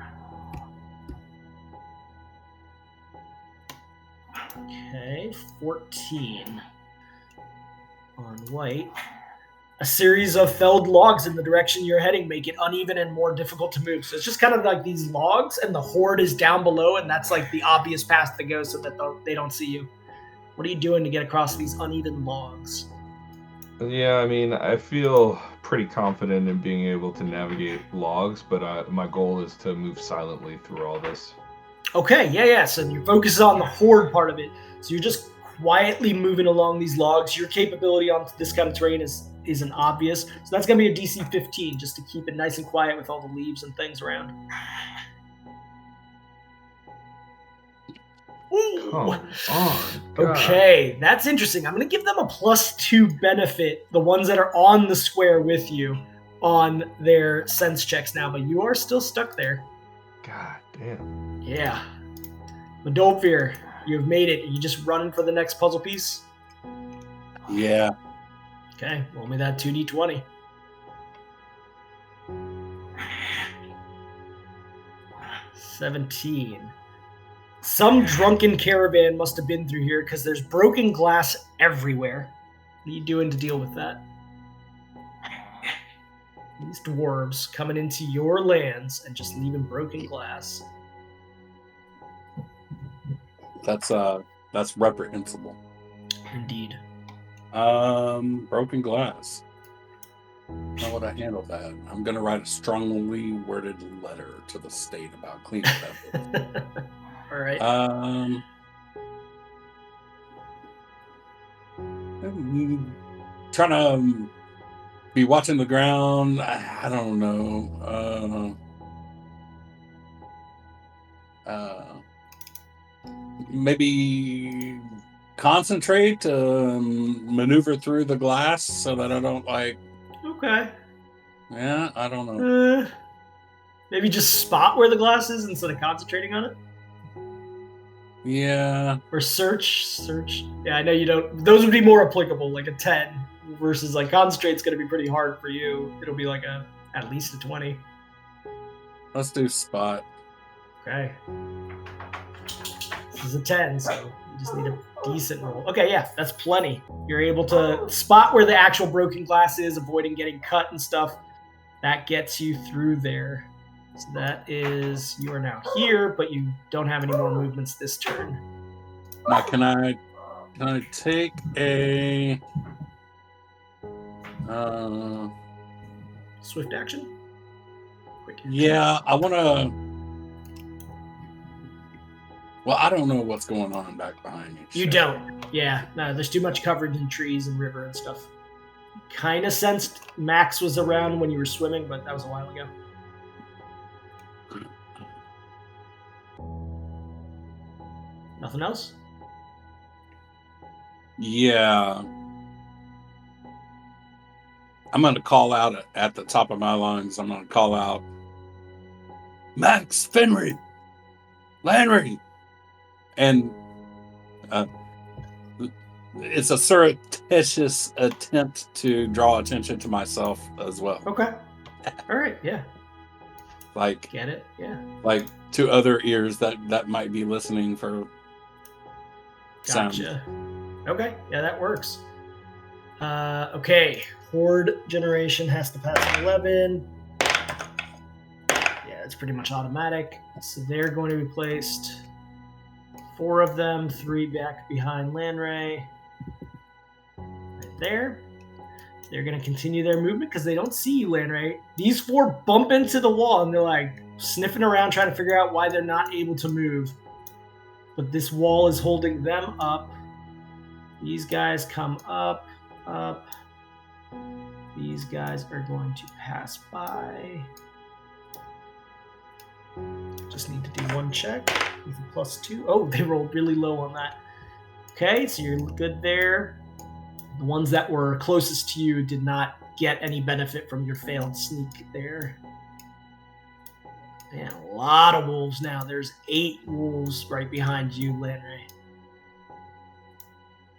A: Okay, 14 on white. A series of felled logs in the direction you're heading make it uneven and more difficult to move. So it's just kind of like these logs, and the Horde is down below, and that's like the obvious path to go so that they don't see you. What are you doing to get across these uneven logs?
E: Yeah, I mean, I feel pretty confident in being able to navigate logs, but my goal is to move silently through all this. Okay,
A: yeah. So your focus is on the Horde part of it. So you're just quietly moving along these logs. Your capability on this kind of terrain isn't obvious. So that's going to be a DC 15 just to keep it nice and quiet with all the leaves and things around. Ooh.
E: Come on.
A: Okay, that's interesting. I'm going to give them a +2 benefit, the ones that are on the square with you, on their sense checks now, but you are still stuck there.
E: God damn.
A: Yeah. But don't fear. You've made it. Are you just running for the next puzzle piece?
D: Yeah.
A: Okay, roll me that 2d20. $17. Some drunken caravan must have been through here because there's broken glass everywhere. What are you doing to deal with that? These dwarves coming into your lands and just leaving broken glass.
D: That's reprehensible.
A: Indeed.
D: Broken glass. How would I handle that? I'm gonna write a strongly worded letter to the state about cleaning that.
A: All right.
D: Trying to be watching the ground. I don't know. Maybe concentrate to maneuver through the glass so that I don't
A: Okay.
D: Yeah, I don't know.
A: Maybe just spot where the glass is instead of concentrating on it.
D: Yeah.
A: Or search. Yeah, I know you don't. Those would be more applicable, like a 10 versus like concentrate's going to be pretty hard for you. It'll be like at least a 20.
D: Let's do spot.
A: Okay. This is a 10, so you just need a decent roll. Okay, yeah, that's plenty. You're able to spot where the actual broken glass is, avoiding getting cut and stuff. That gets you through there. So that is, you are now here, but you don't have any more movements this turn.
D: Now, can I take a
A: swift action? Quick action.
D: Yeah, I want to. Well, I don't know what's going on back behind you.
A: You don't. Yeah, no, there's too much coverage in trees and river and stuff. Kind of sensed Max was around when you were swimming, but that was a while ago. Nothing else?
D: Yeah. I'm going to call out at the top of my lungs. I'm going to call out, Max, Fenry, Landry. And it's a surreptitious attempt to draw attention to myself as well.
A: Okay. All right, yeah.
D: Like,
A: get it? Yeah.
D: Like to other ears that might be listening for
A: Gotcha.
D: sound.
A: Okay, yeah, that works. Okay, Horde generation has to pass 11. Yeah, it's pretty much automatic. So they're going to be placed, 4 of them, 3 back behind Landray. Right there. They're going to continue their movement because they don't see you, Landray. These 4 bump into the wall and they're like sniffing around trying to figure out why they're not able to move. But this wall is holding them up. These guys come up. These guys are going to pass by. Just need to do 1 check with a +2. Oh, they rolled really low on that. Okay, so you're good there. The ones that were closest to you did not get any benefit from your failed sneak there. Man, a lot of wolves now. There's 8 wolves right behind you, Landray.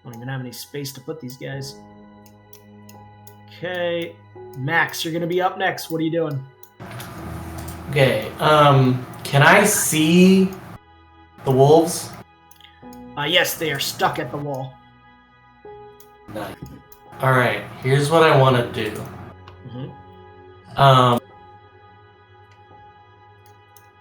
A: Don't even have any space to put these guys. Okay, Max, you're gonna be up next. What are you doing?
B: Okay, can I see the wolves?
A: Yes, they are stuck at the wall.
B: Nice. Alright, here's what I want to do.
A: Mm-hmm.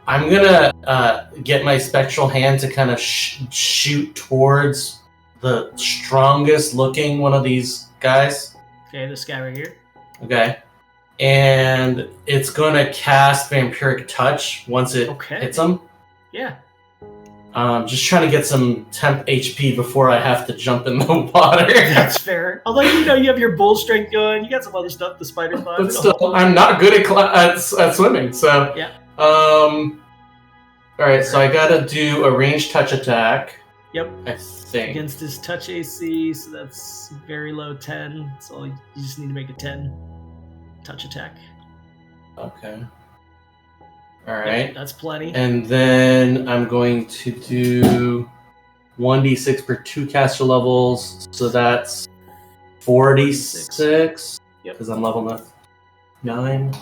B: I'm gonna get my spectral hand to kind of shoot towards the strongest looking one of these guys.
A: Okay, this guy right here.
B: Okay. And it's gonna cast Vampiric Touch once it hits him.
A: Yeah.
B: Just trying to get some temp HP before I have to jump in the water.
A: That's fair. Although you have your bull strength going, you got some other stuff, the spider climb.
B: But still, I'm not good at swimming, so.
A: Yeah.
B: Alright, so I gotta do a ranged touch attack.
A: Yep.
B: I think.
A: Against his touch AC, so that's very low 10. So you just need to make a 10 touch attack.
B: Okay. Alright.
A: Yep, that's plenty.
B: And then I'm going to do 1d6 per 2 caster levels, so that's 46.
A: Yep.
B: Because I'm level 9.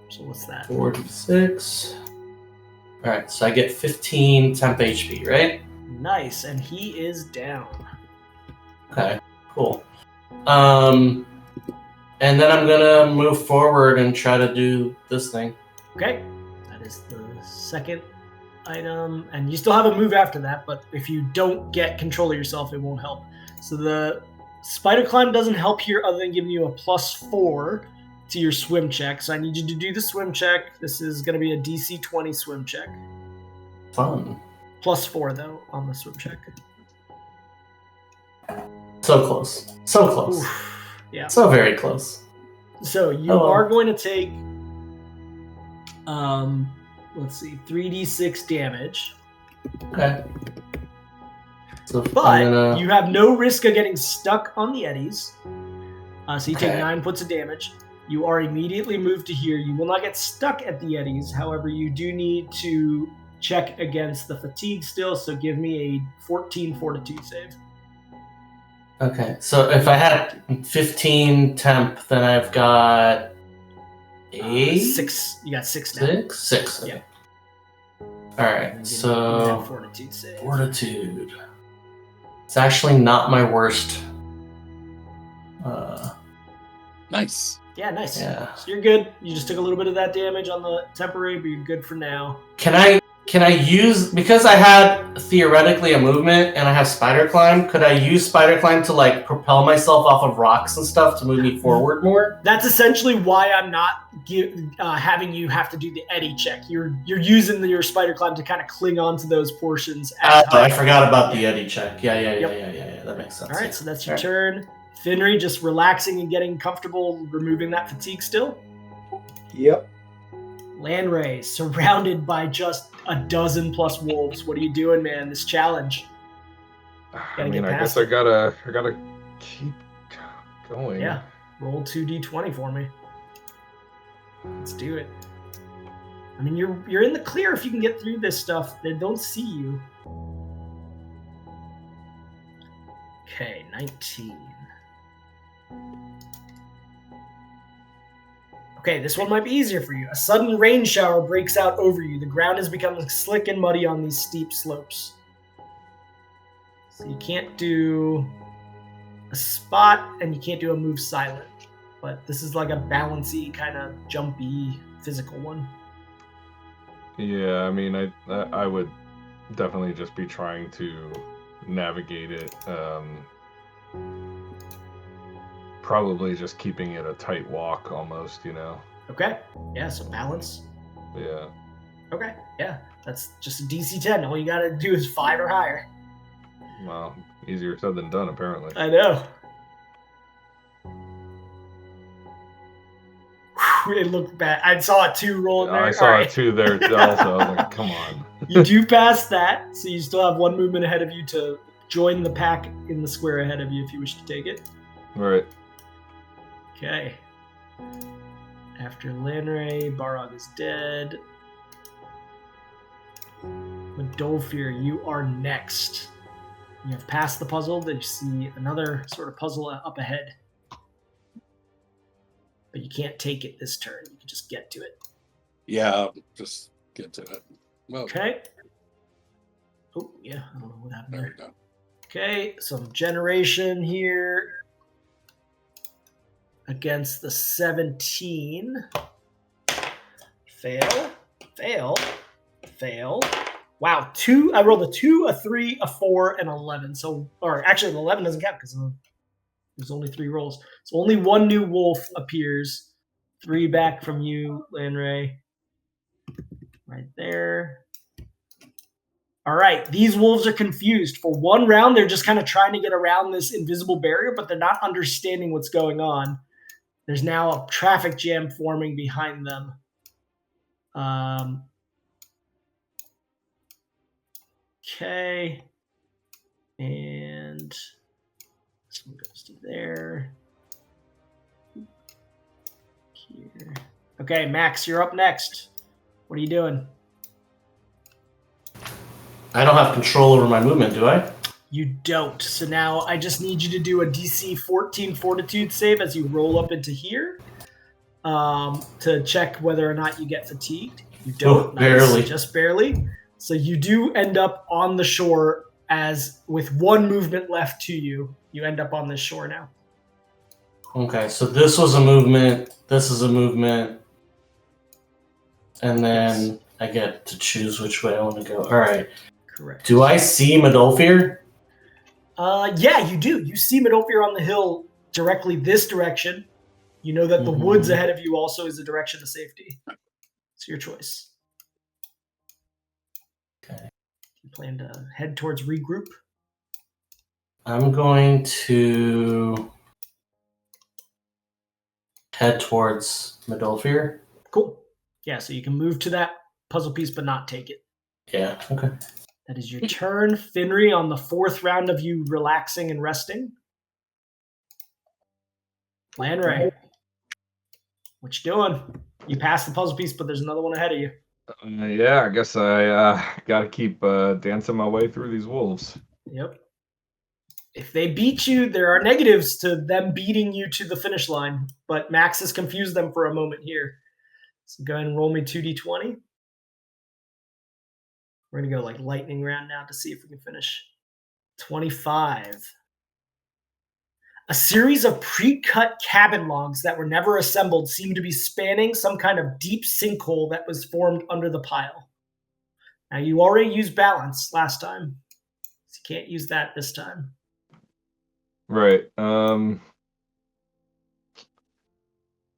A: So what's that?
B: 46. Alright, so I get 15 temp HP, right?
A: Nice, and he is down.
B: Okay, cool. And then I'm gonna move forward and try to do this thing.
A: Okay, that is the second item, and you still have a move after that, but if you don't get control of yourself, it won't help. So the spider climb doesn't help here other than giving you a +4 to your swim check. So I need you to do the swim check. This is going to be a DC 20 swim check.
B: Fun.
A: +4 though on the swim check.
B: So close. So close.
A: Oof. Yeah.
B: So very close.
A: So you are going to take, let's see, 3d6 damage.
B: Okay. So
A: but you have no risk of getting stuck on the eddies. So you take 9 points of damage. You are immediately moved to here. You will not get stuck at the eddies. However, you do need to check against the fatigue still. So give me a 14 fortitude save.
B: Okay, so if I had 15 temp, then I've got 8?
A: 6. You got 6 now.
B: 6? Okay.
A: Yeah.
B: Alright, so
A: fortitude save.
B: Fortitude. It's actually not my worst.
D: Nice.
A: Yeah, nice.
B: Yeah.
A: So you're good. You just took a little bit of that damage on the temporary, but you're good for now.
B: Can I use, because I had theoretically a movement and I have spider climb, could I use spider climb to like propel myself off of rocks and stuff to move me forward more?
A: That's essentially why I'm not having you have to do the eddy check. You're using your spider climb to kind of cling on to those portions.
B: I forgot about the eddy check. Yeah. That makes sense.
A: All right, so that's your turn. Finry, just relaxing and getting comfortable, removing that fatigue still.
C: Yep.
A: Landray, surrounded by just a dozen plus wolves. What are you doing, man? This challenge.
E: I mean, I guess I gotta keep going.
A: Yeah. Roll 2d20 for me. Let's do it. I mean, you're in the clear if you can get through this stuff. They don't see you. Okay, 19. Okay, this one might be easier for you. A sudden rain shower breaks out over you. The ground is becoming slick and muddy on these steep slopes. So you can't do a spot and you can't do a move silent. But this is like a balancy, kind of jumpy, physical one.
E: Yeah, I mean, I would definitely just be trying to navigate it. Probably just keeping it a tight walk almost, you know.
A: Okay. Yeah, so balance.
E: Yeah.
A: Okay. Yeah, that's just a DC 10. All you gotta do is 5 or higher.
E: Well, easier said than done, apparently.
A: I know. It looked bad. I saw a 2 roll in there.
E: I saw a 2 there also. I was like, come on.
A: You do pass that, so you still have 1 movement ahead of you to join the pack in the square ahead of you if you wish to take it.
E: All right.
A: Okay. After Lanray, Barog is dead. Medolfir, you are next. You have passed the puzzle, then you see another sort of puzzle up ahead. But you can't take it this turn. You can just get to it.
D: Yeah, I'll just get to it. Well,
A: okay. Oh, yeah. I don't know what happened there.
D: We go.
A: Okay, some generation here. Against the 17. Fail. Wow, 2. I rolled a 2, a 3, a 4, and 11. So, or actually, the 11 doesn't count because there's only 3 rolls. So only 1 new wolf appears. 3 back from you, Lanray. Right there. All right, these wolves are confused. For 1 round, they're just kind of trying to get around this invisible barrier, but they're not understanding what's going on. There's now a traffic jam forming behind them. Okay. And this one goes to there. Here. Okay, Max, you're up next. What are you doing?
B: I don't have control over my movement, do I?
A: You don't. So now I just need you to do a DC 14 Fortitude save as you roll up into here to check whether or not you get fatigued. You don't.
B: Barely.
A: Just barely. So you do end up on the shore as with 1 movement left to you. You end up on this shore now.
B: Okay, so this was a movement. This is a movement. And then I get to choose which way I want to go. All right.
A: Correct.
B: Do I see Medolfir?
A: Yeah, you do. You see Medolfir on the hill directly this direction. You know that the woods ahead of you also is a direction of safety. It's your choice.
B: Okay.
A: You plan to head towards regroup?
B: I'm going to head towards Medolfir.
A: Cool. Yeah, so you can move to that puzzle piece but not take it.
B: Yeah, okay.
A: That is your turn. Finry, on the 4th round of you relaxing and resting. Lanray, what you doing? You passed the puzzle piece, but there's another one ahead of you.
E: Yeah, I guess I gotta keep dancing my way through these wolves.
A: Yep. If they beat you, there are negatives to them beating you to the finish line, but Max has confused them for a moment here. So go ahead and roll me 2d20. We're going to go like lightning round now to see if we can finish. 25. A series of pre-cut cabin logs that were never assembled seem to be spanning some kind of deep sinkhole that was formed under the pile. Now, you already used balance last time, so you can't use that this time.
E: Right.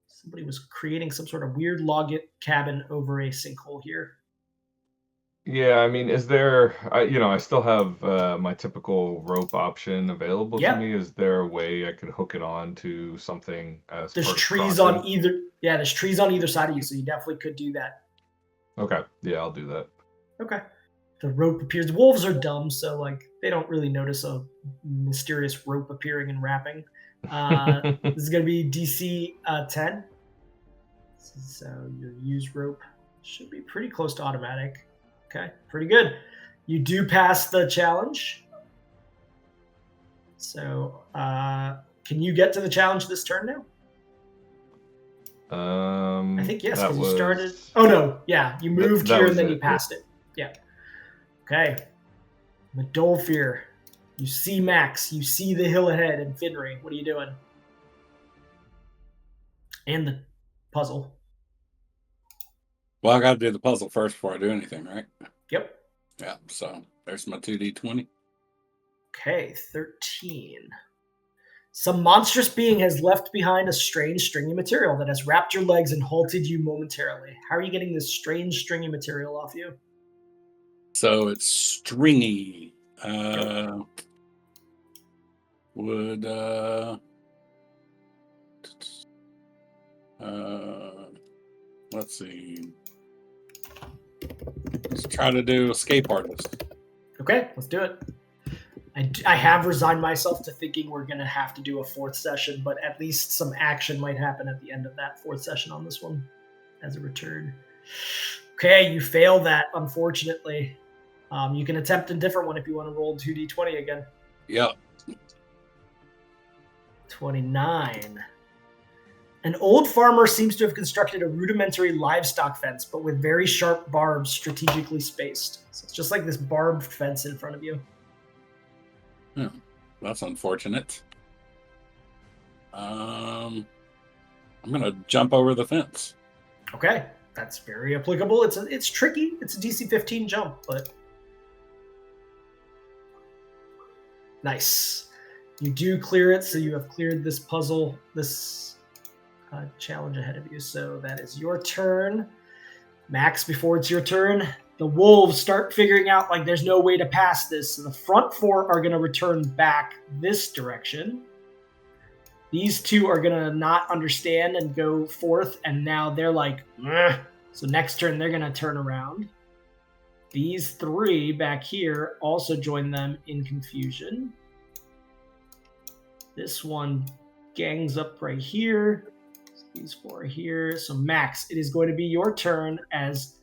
A: Somebody was creating some sort of weird log cabin over a sinkhole here.
E: Yeah, I mean, is there? I still have my typical rope option available to me. Is there a way I could hook it on to something as?
A: There's trees on either. Yeah, there's trees on either side of you, so you definitely could do that.
E: Okay. Yeah, I'll do that.
A: Okay. The rope appears. Wolves are dumb, so like they don't really notice a mysterious rope appearing and wrapping. This is gonna be DC 10. So your use rope should be pretty close to automatic. Okay, pretty good. You do pass the challenge. So, can you get to the challenge this turn now? I think yes, because you started. Oh no, yeah, you moved here and then you passed it. Yeah. Okay. Medolfir, you see Max, you see the hill ahead, and Finry. What are you doing? And the puzzle.
D: Well, I got to do the puzzle first before I do anything, right?
A: Yep.
D: Yeah, so there's my 2d20.
A: Okay, 13. Some monstrous being has left behind a strange stringy material that has wrapped your legs and halted you momentarily. How are you getting this strange stringy material off you?
D: So it's stringy. Let's see. Let's try to do escape artist.
A: Okay, let's do it. I have resigned myself to thinking we're going to have to do a fourth session, but at least some action might happen at the end of that fourth session on this one as a return. Okay, you fail that, unfortunately. You can attempt a different one if you want to roll 2d20 again.
D: Yep.
A: 29. An old farmer seems to have constructed a rudimentary livestock fence, but with very sharp barbs strategically spaced. So it's just like this barbed fence in front of you.
D: That's unfortunate. I'm going to jump over the fence.
A: Okay, that's very applicable. It's tricky. It's a DC 15 jump, but nice. You do clear it, so you have cleared this puzzle, this challenge ahead of you. So that is your turn. Max, before it's your turn, the wolves start figuring out like there's no way to pass this. So the front four are going to return back this direction. These two are going to not understand and go forth, and now they're like, "Ugh." So next turn they're going to turn around. These three back here also join them in confusion. This one gangs up right here. These four here. So Max, it is going to be your turn as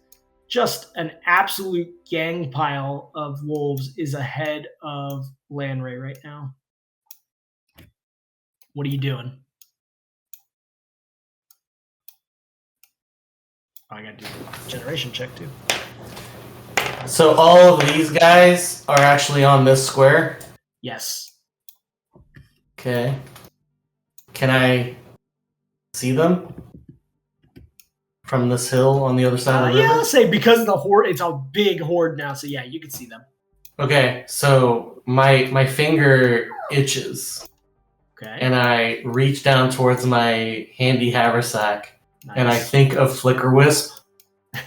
A: just an absolute gang pile of wolves is ahead of Lanray right now. What are you doing? I gotta do a generation check too.
B: So all of these guys are actually on this square?
A: Yes.
B: Okay. Can I see them from this hill on the other side of the river?
A: Yeah, I'll say because of the horde, it's a big horde now, so yeah, you can see them.
B: Okay, so my finger itches.
A: Okay.
B: And I reach down towards my handy haversack,
A: Nice.
B: and I think of Flicker Wisp,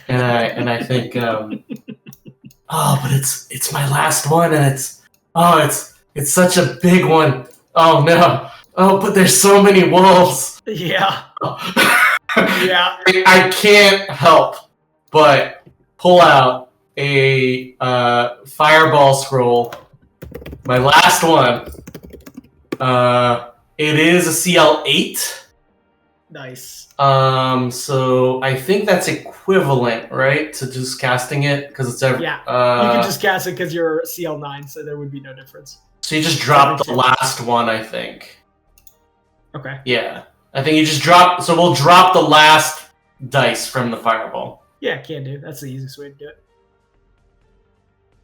B: and I think, but it's my last one, and it's such a big one. Oh no! Oh, but there's so many wolves.
A: Yeah. Yeah.
B: I can't help but pull out a fireball scroll. My last one. It is a CL8.
A: Nice.
B: So I think that's equivalent, right, to just casting it because it's every.
A: Yeah. You can just cast it because you're CL9, so there would be no difference.
B: So you just drop the last one, I think.
A: Okay.
B: Yeah, I think you just drop. So we'll drop the last dice from the fireball.
A: Yeah, can do. That's the easiest way to do it.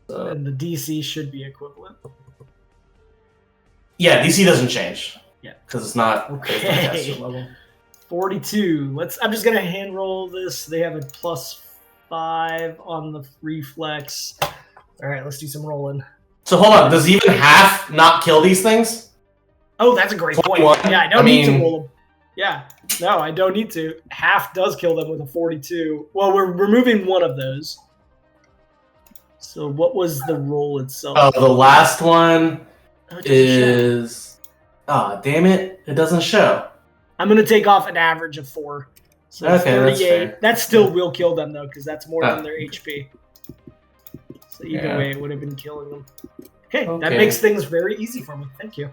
A: And the DC should be equivalent.
B: Yeah, DC doesn't change.
A: Yeah.
B: Because it's not based on caster
A: Okay.
B: level.
A: 42. I'm just gonna hand roll this. They have a +5 on the reflex. All right, let's do some rolling.
B: So hold on, does even half not kill these things?
A: Oh, that's a great point.
B: 21.
A: Yeah, I don't need to roll them. Yeah, no, I don't need to. Half does kill them with a 42. Well, we're removing one of those. So what was the roll itself?
B: Oh, the last one is... Oh, damn it. It doesn't show.
A: I'm going to take off an average of 4. So
B: okay,
A: 38. That still will kill them, though, because that's more than their HP. So either way, it would have been killing them. Okay, that makes things very easy for me. Thank you.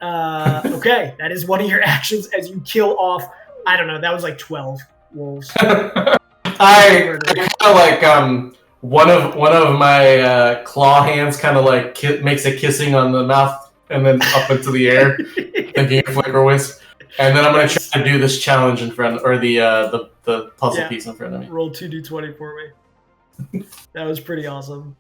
A: Okay, that is one of your actions as you kill off, I don't know, that was like 12 wolves.
B: I kind of like, one of my claw hands kind of like makes a kissing on the mouth and then up into the air, thinking of Flicker Wisp. And then I'm going to try to do this challenge in front, or the puzzle piece in front of me.
A: Roll 2d20 for me. That was pretty awesome.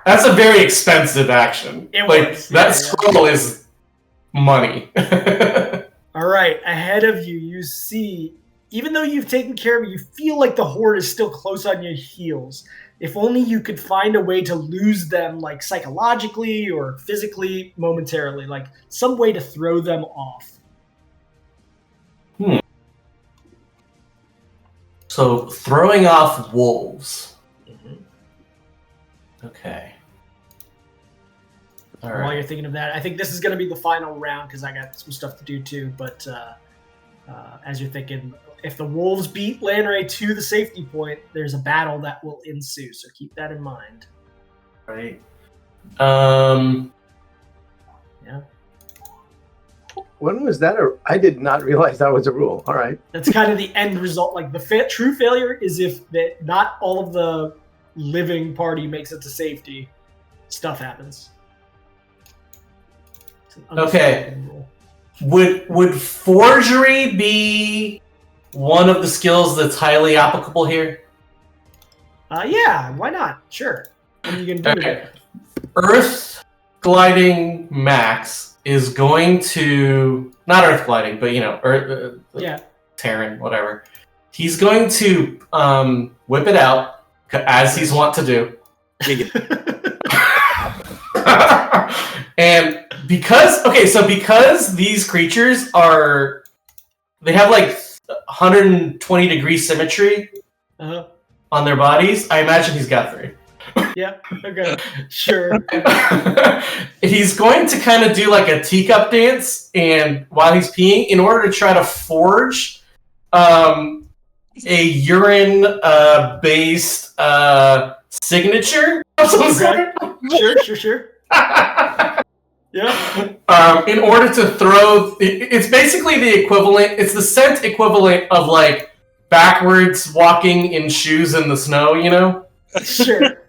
B: That's a very expensive action. That scroll is money.
A: All right, ahead of you, you see, even though you've taken care of it, you feel like the Horde is still close on your heels. If only you could find a way to lose them, like psychologically or physically, momentarily, like some way to throw them off.
B: So throwing off wolves. Okay. All right.
A: While you're thinking of that, I think this is going to be the final round because I got some stuff to do too. But as you're thinking, if the wolves beat Lanray to the safety point, there's a battle that will ensue. So keep that in mind.
B: Right.
A: Yeah.
C: When was that? I did not realize that was a rule. All right.
A: That's kind of the end result. Like the true failure is if not all of the living party makes it to safety, stuff happens.
B: Okay. Would forgery be one of the skills that's highly applicable here?
A: Yeah, why not? Sure. What are you gonna do?
B: Okay. Earth gliding Max is going to not Earth gliding, but Earth. Terran, whatever. He's going to whip it out as he's wont to do. And because these creatures they have like 120 degree symmetry on their bodies, I imagine he's got 3.
A: Yeah, okay, sure.
B: He's going to kind of do like a teacup dance, and while he's peeing, in order to try to forge a urine based signature of some sort.
A: Sure. Yeah.
B: In order to throw, it's basically the equivalent. It's the scent equivalent of like backwards walking in shoes in the snow.
A: Sure.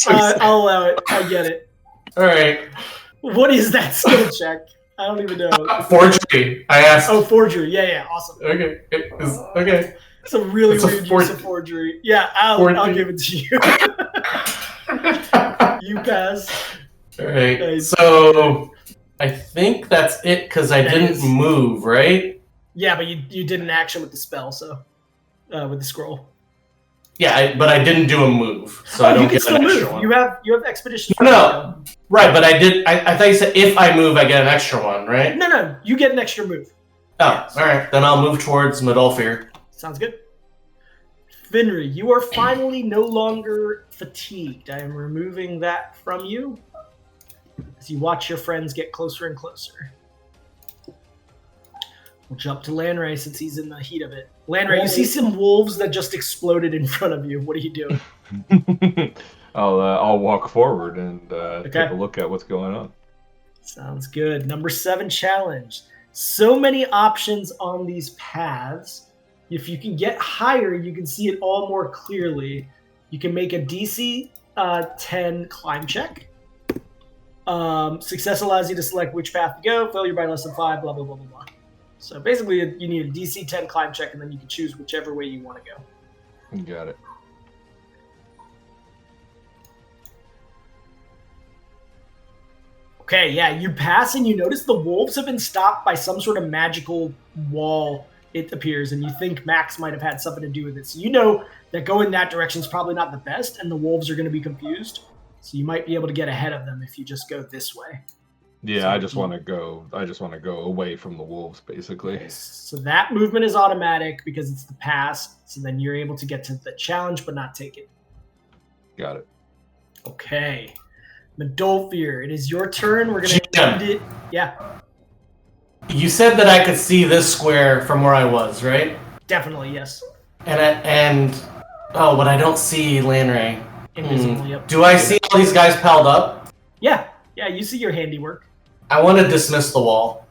A: I'll allow it. I get it.
B: All right.
A: What is that skill check? I don't even know.
B: Forgery. I asked.
A: Oh, forgery. Yeah. Awesome.
B: Okay. Okay.
A: It's a really weird use of forgery. Yeah, I'll give it to you. You pass.
B: All right. Nice. So I think that's it because I didn't move, right?
A: Yeah, but you did an action with the spell, so with the scroll.
B: Yeah, but I didn't do a move, so I don't get an extra one.
A: You have expedition.
B: No, right, but I did. I thought you said if I move, I get an extra one, right?
A: No, you get an extra move.
B: Oh, all right. Then I'll move towards Medolfir.
A: Sounds good. Finri, you are finally no longer fatigued. I am removing that from you as you watch your friends get closer and closer. We'll jump to Lanray since he's in the heat of it. Lanray, you see some wolves that just exploded in front of you. What are you doing?
E: I'll walk forward and take a look at what's going on.
A: Sounds good. Number 7 challenge. So many options on these paths. If you can get higher, you can see it all more clearly. You can make a DC 10 climb check. Success allows you to select which path to go. Failure by less than 5, blah, blah, blah, blah, blah. So basically, you need a DC 10 climb check, and then you can choose whichever way you want to go.
E: You got it.
A: Okay, yeah, you pass and you notice the wolves have been stopped by some sort of magical wall, it appears, and you think Max might have had something to do with it. So you know that going that direction is probably not the best, and the wolves are going to be confused. So you might be able to get ahead of them if you just go this way.
E: Yeah,
A: so
E: I just want to go away from the wolves, basically.
A: Okay, so that movement is automatic because it's the pass. So then you're able to get to the challenge but not take it.
E: Got it.
A: Okay. Medolfir, it is your turn. We're going to end it. Yeah.
B: You said that I could see this square from where I was, right?
A: Definitely, yes.
B: But I don't see Lanray.
A: Invisible, yep.
B: Do I see all these guys piled up?
A: Yeah, you see your handiwork.
B: I want to dismiss the wall.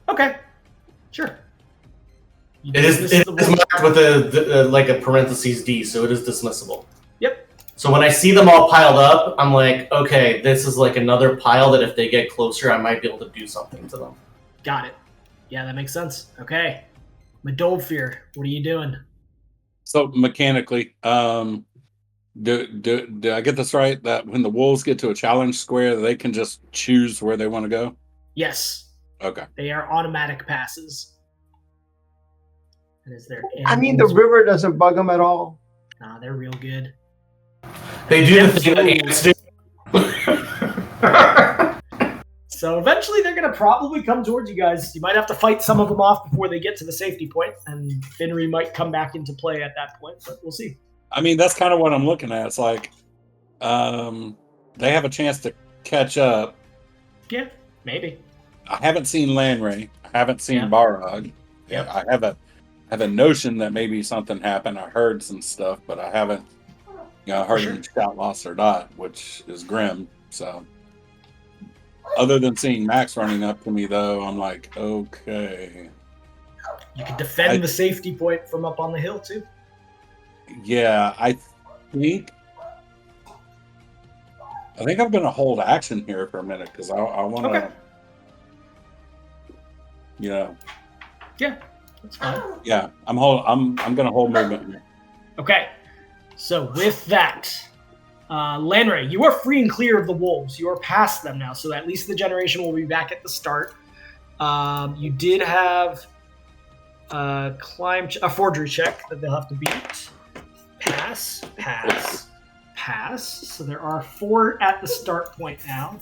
A: Okay, sure.
B: It is marked with a parentheses D, so it is dismissible.
A: Yep.
B: So when I see them all piled up, I'm like, okay, this is like another pile that if they get closer, I might be able to do something to them.
A: Got it. Yeah, that makes sense. Okay. Medolfir, what are you doing?
D: So mechanically, do I get this right? That when the wolves get to a challenge square, they can just choose where they want to go?
A: Yes.
D: Okay.
A: They are automatic passes. And is there
C: I mean, the river doesn't bug them at all.
A: Nah, they're real good.
B: They do the thing that ants do.
A: So eventually they're going to probably come towards you guys. You might have to fight some of them off before they get to the safety point, and Finry might come back into play at that point, but we'll see.
D: I mean, that's kind of what I'm looking at. It's like they have a chance to catch up.
A: Yeah, maybe.
D: I haven't seen Lanray. I haven't seen Barog.
A: Yep.
D: I have a notion that maybe something happened. I heard some stuff, but I haven't heard him shout lost or not, which is grim. So other than seeing Max running up to me, though, I'm like, okay.
A: You can defend the safety point from up on the hill, too.
D: Yeah, I think I'm going to hold action here for a minute because I want to,
A: Okay.
D: Yeah,
A: that's fine.
D: Yeah, I'm going to hold movement here.
A: Okay, so with that, Lanray, you are free and clear of the wolves. You are past them now, so at least the generation will be back at the start. You did have a forgery check that they'll have to beat. Pass. So there are 4 at the start point now.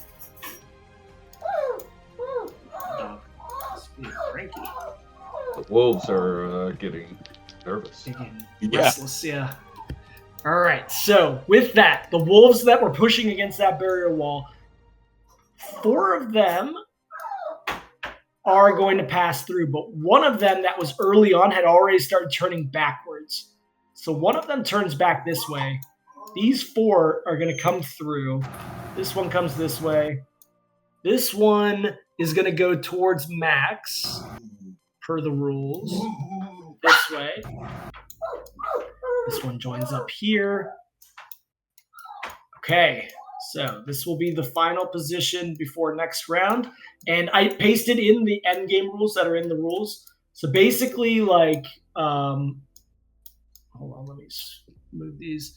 A: Dog must be cranky.
E: The wolves are getting nervous.
A: Restless, yeah. All right, so with that, the wolves that were pushing against that barrier wall, 4 of them are going to pass through, but one of them that was early on had already started turning backwards. So one of them turns back this way. These 4 are going to come through. This one comes this way. This one is going to go towards Max, per the rules. This way. This one joins up here. Okay, so this will be the final position before next round. And I pasted in the end game rules that are in the rules. So basically, like, hold on, let me move these.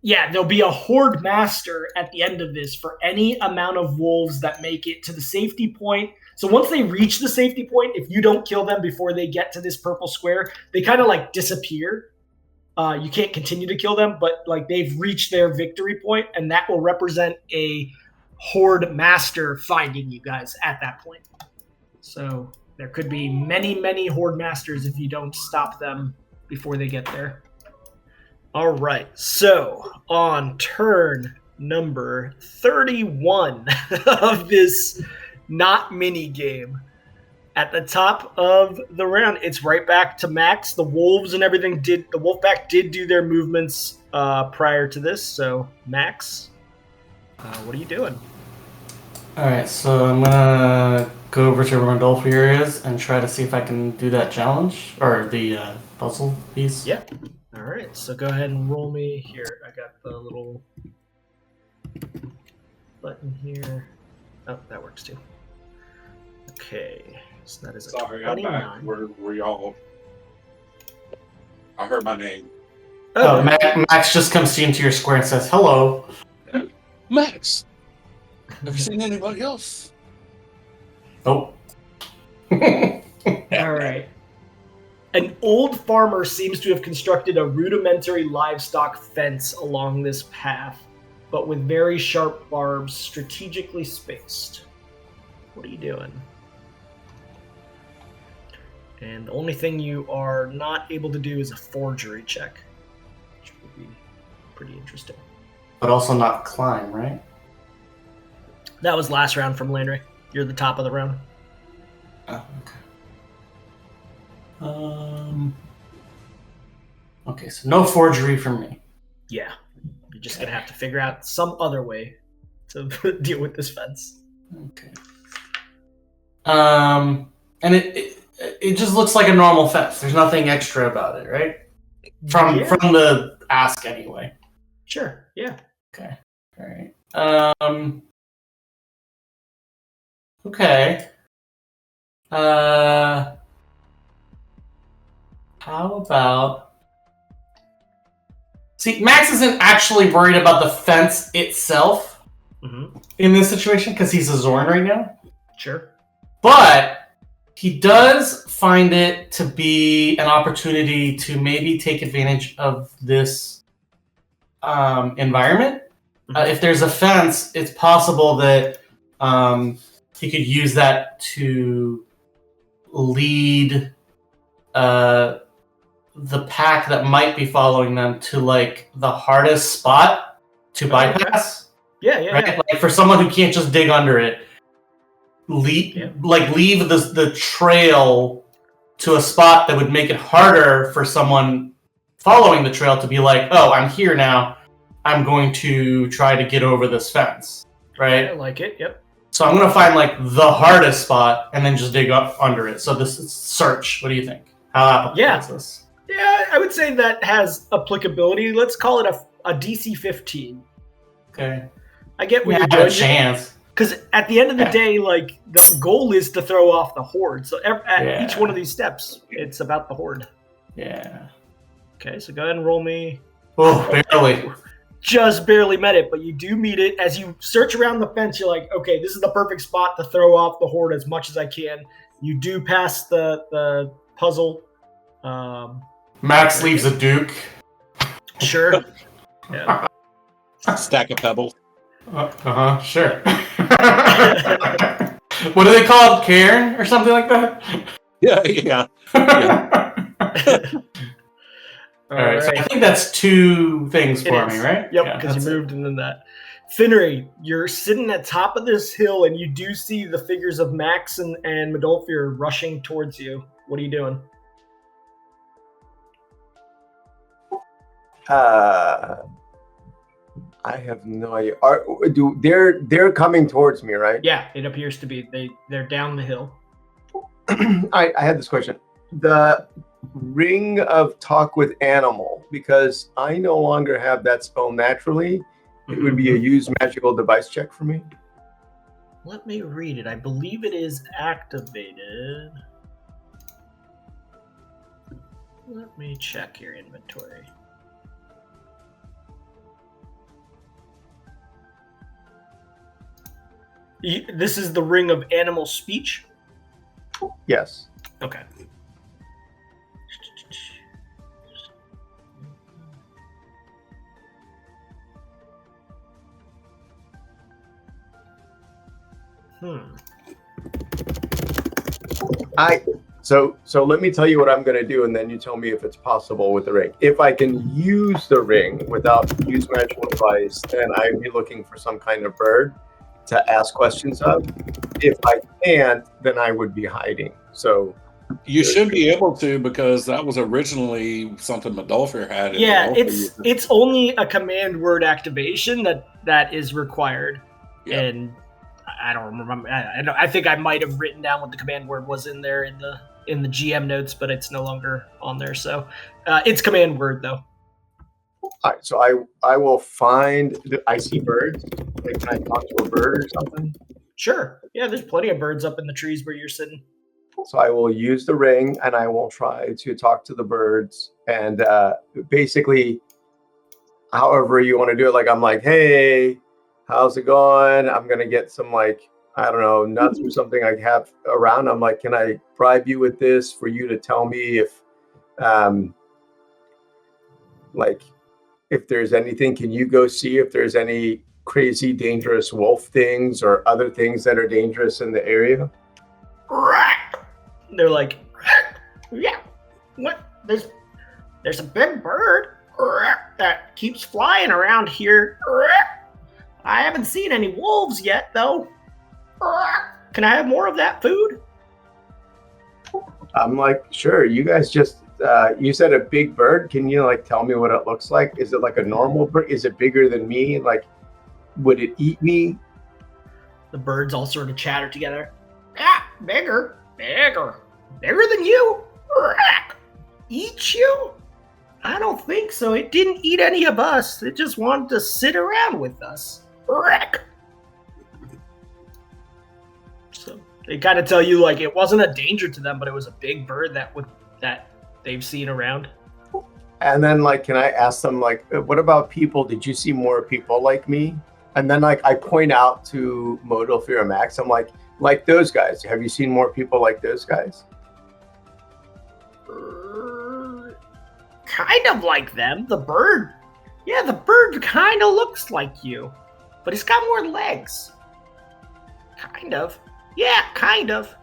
A: Yeah, there'll be a Horde Master at the end of this for any amount of wolves that make it to the safety point. So once they reach the safety point, if you don't kill them before they get to this purple square, they kind of like disappear. You can't continue to kill them, but like they've reached their victory point, and that will represent a Horde Master finding you guys at that point. So there could be many, many Horde Masters if you don't stop them before they get there. All right, so on turn number 31 of this not mini game, at the top of the round, it's right back to Max. The wolves and everything the Wolfpack did do their movements prior to this. So Max, what are you doing?
B: All right, so I'm gonna go over to where Medolfir is and try to see if I can do that challenge or the puzzle piece.
A: Yeah. All right, so go ahead and roll me here. I got the little button here. Oh, that works too. Okay, so that is a 29.
D: I'm back. Were y'all? I heard my name.
F: Oh, Max just comes into your square and says, "Hello,
D: Max. Have you seen anybody else?"
F: Nope.
A: All right. An old farmer seems to have constructed a rudimentary livestock fence along this path, but with very sharp barbs strategically spaced. What are you doing? And the only thing you are not able to do is a forgery check, which would be pretty interesting.
F: But also not climb, right?
A: That was last round from Landry. You're the top of the round.
F: Oh, okay. Okay, so no forgery from me.
A: Yeah. You're just going to have to figure out some other way to deal with this fence.
F: Okay. And it just looks like a normal fence. There's nothing extra about it, right? From the ask anyway.
A: Sure. Yeah.
F: Okay. All right. Okay. How about... See, Max isn't actually worried about the fence itself in this situation because he's a Zorn right now.
A: Sure.
F: But he does find it to be an opportunity to maybe take advantage of this environment. If there's a fence, it's possible that he could use that to lead the pack that might be following them to like the hardest spot to bypass.
A: Yeah,
F: right?
A: yeah.
F: Like for someone who can't just dig under it, leave the trail to a spot that would make it harder for someone following the trail to be like, oh, I'm here now. I'm going to try to get over this fence, right?
A: I like it. Yep.
F: So I'm going to find like the hardest spot and then just dig up under it. So this is search. What do you think? How applicable is this?
A: Yeah, I would say that has applicability. Let's call it a DC 15.
F: Okay.
A: I get what you're doing.
F: A chance.
A: Because at the end of the day, like the goal is to throw off the Horde. So at each one of these steps, it's about the Horde.
F: Yeah.
A: Okay, so go ahead and roll me.
F: Oh, barely.
A: Just barely met it, but you do meet it. As you search around the fence, you're like, okay, this is the perfect spot to throw off the Horde as much as I can. You do pass the puzzle.
F: Max leaves a Duke.
A: Sure. Yeah.
D: Stack of pebbles.
F: Sure. What do they call it? Cairn or something like that?
D: Yeah.
F: All right, so I think that's two things for me, right?
A: Yep, because you moved into that. Finnery, you're sitting at top of this hill, and you do see the figures of Max and Medolfir rushing towards you. What are you doing?
C: I have no idea. They're coming towards me, right?
A: Yeah, it appears to be. They're down the hill.
C: I had this question. The Ring of Talk with Animal, because I no longer have that spell naturally, it would be a use magical device check for me.
A: Let me read it. I believe it is activated. Let me check your inventory. This is the Ring of Animal Speech?
C: Yes.
A: Okay.
C: So let me tell you what I'm going to do, and then you tell me if it's possible with the ring. If I can use the ring without use magical device, then I'd be looking for some kind of bird to ask questions of. If I can't, then I would be hiding. So
D: you should be able to, because that was originally something Medolfir had.
A: Yeah, it's only a command word activation that is required, and I don't remember. I think I might have written down what the command word was in there in the GM notes, but it's no longer on there. So it's command word though.
C: All right, so I will find. I see birds. Like, can I talk to a bird or something?
A: Sure. Yeah, there's plenty of birds up in the trees where you're sitting.
C: So I will use the ring and I will try to talk to the birds and basically, however you want to do it. Like I'm like, hey, how's it going? I'm gonna get some like, I don't know, nuts or something I have around. I'm like, can I bribe you with this for you to tell me if like if there's anything, can you go see if there's any crazy dangerous wolf things or other things that are dangerous in the area?
A: They're like, yeah, what? There's a big bird that keeps flying around here. I haven't seen any wolves yet, though. Can I have more of that food?
C: I'm like, sure. You guys just, you said a big bird. Can you like tell me what it looks like? Is it like a normal bird? Is it bigger than me? Like, would it eat me?
A: The birds all sort of chatter together. Yeah, bigger than you. Eat you? I don't think so. It didn't eat any of us. It just wanted to sit around with us. So they kind of tell you like it wasn't a danger to them, but it was a big bird that they've seen around.
C: And then like, can I ask them like, what about people? Did you see more people like me? And then like I point out to Modal Fear Max. I'm like those guys. Have you seen more people like those guys?
A: Kind of like them. The bird. Yeah, the bird kind of looks like you, but it's got more legs. Kind of. Yeah, kind of.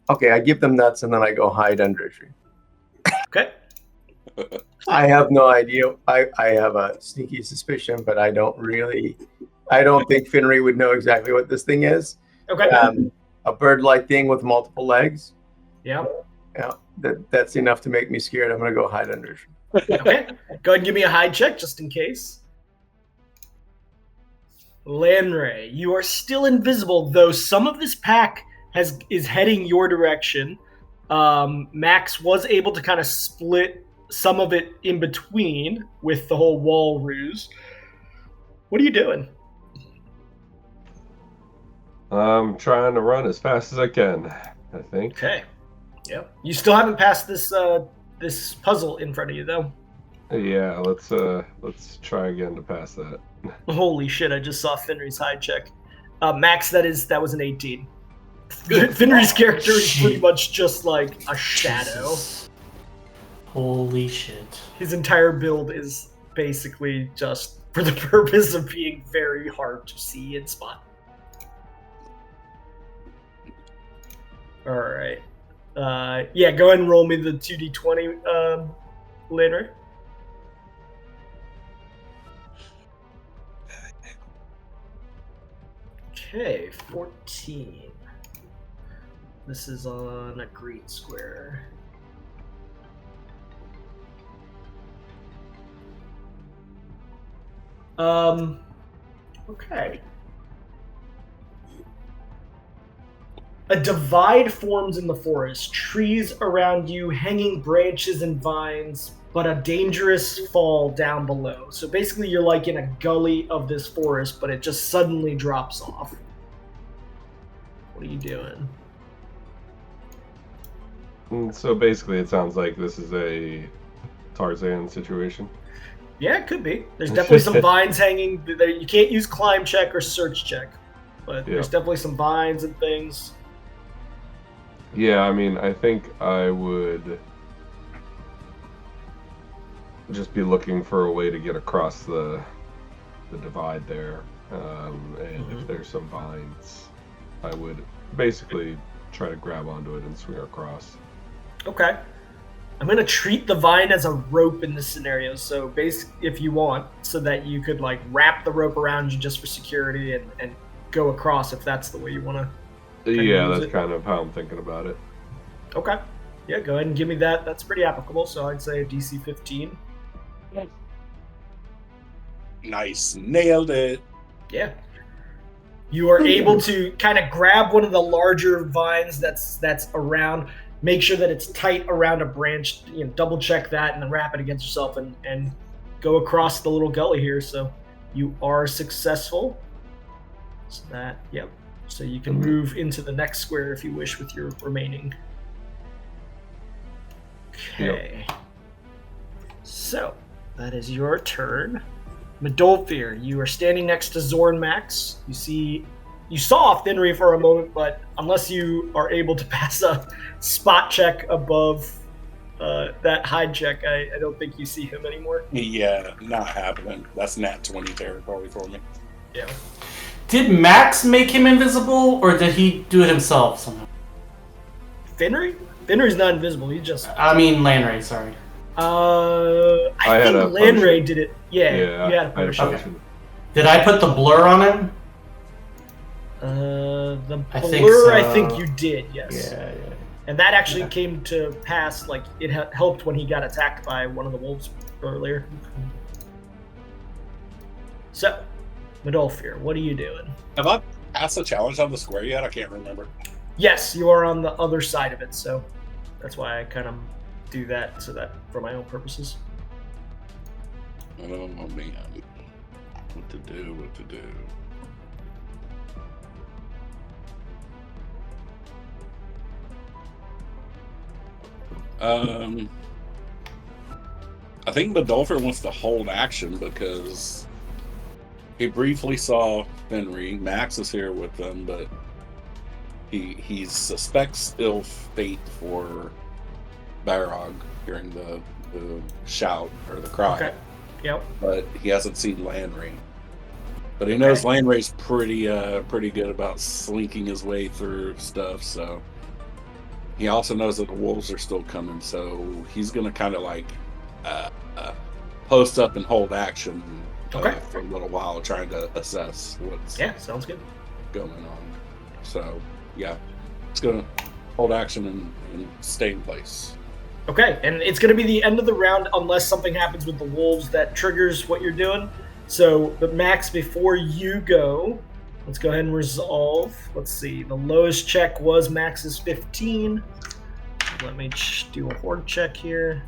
C: Okay, I give them nuts and then I go hide under a tree.
A: Okay.
C: I have no idea. I have a sneaky suspicion, but I don't think Finry would know exactly what this thing is.
A: Okay.
C: A bird-like thing with multiple legs.
A: Yeah.
C: Yeah. That's enough to make me scared. I'm going to go hide under a tree.
A: Okay. Go ahead and give me a hide check just in case. Lanray, you are still invisible, though some of this pack is heading your direction. Max was able to kind of split some of it in between with the whole wall ruse. What are you doing?
E: I'm trying to run as fast as I can, I think.
A: Okay. Yep. You still haven't passed this this puzzle in front of you, though.
E: Yeah, let's try again to pass that.
A: Holy shit, I just saw Finry's hide check. Max, that was an 18. Finry's character is pretty much just like a shadow.
F: Jesus. Holy shit.
A: His entire build is basically just for the purpose of being very hard to see and spot. Alright. Yeah, go ahead and roll me the 2d20 later. Okay, 14. This is on a green square. Okay. A divide forms in the forest, trees around you, hanging branches and vines, but a dangerous fall down below. So basically you're like in a gully of this forest, but it just suddenly drops off. What are you doing?
E: So basically it sounds like this is a Tarzan situation.
A: Yeah, it could be. There's definitely some vines hanging. You can't use climb check or search check, but there's definitely some vines and things.
E: Yeah, I mean, I think I would just be looking for a way to get across the divide there. And if there's some vines, I would basically try to grab onto it and swing across. Okay.
A: I'm going to treat the vine as a rope in this scenario, so basically, if you want, so that you could like wrap the rope around you just for security and go across if that's the way you want to.
E: Yeah, that's kind of how I'm thinking about it.
A: Okay. Yeah, go ahead and give me that. That's pretty applicable, so I'd say a DC 15.
D: Nice. Nailed it.
A: Yeah. You are able to kind of grab one of the larger vines that's around, make sure that it's tight around a branch, double check that, and then wrap it against yourself and go across the little gully here. So you are successful. So that, So you can move into the next square if you wish with your remaining. Okay. Yep. So, that is your turn. Medolfir, you are standing next to Zorn Max. You saw Finry for a moment, but unless you are able to pass a spot check above that hide check, I don't think you see him anymore.
D: Yeah, not happening. That's nat 20 territory for me.
A: Yeah.
F: Did Max make him invisible, or did he do it himself somehow?
A: Finry? Finry's not invisible. He just...
F: I mean, Lanray, sorry.
A: I think Lanray did it. Yeah, you had a punishment.
F: Okay. Did I put the blur on him?
A: The
F: I
A: think you did, yes.
F: Yeah.
A: And that actually came to pass, like, it helped when he got attacked by one of the wolves earlier. So, Medolfir, what are you doing?
D: Have I passed the challenge on the square yet? I can't remember.
A: Yes, you are on the other side of it, so that's why I kind of do that, so that for my own purposes.
D: Oh, man. What to do. I think Medolfir wants to hold action because he briefly saw Finry. Max is here with them, but he suspects ill fate for Barog hearing the shout or the cry.
A: Okay. Yep.
D: But he hasn't seen Lanray. But he knows Lanray's pretty good about slinking his way through stuff, so he also knows that the wolves are still coming, so he's gonna kind of like post up and hold action for a little while, trying to assess what's
A: sounds good
D: going on. So yeah, it's gonna hold action and stay in place.
A: Okay, and it's going to be the end of the round unless something happens with the wolves that triggers what you're doing. So, but Max, before you go, let's go ahead and resolve. Let's see, the lowest check was Max's 15. Let me do a horde check here.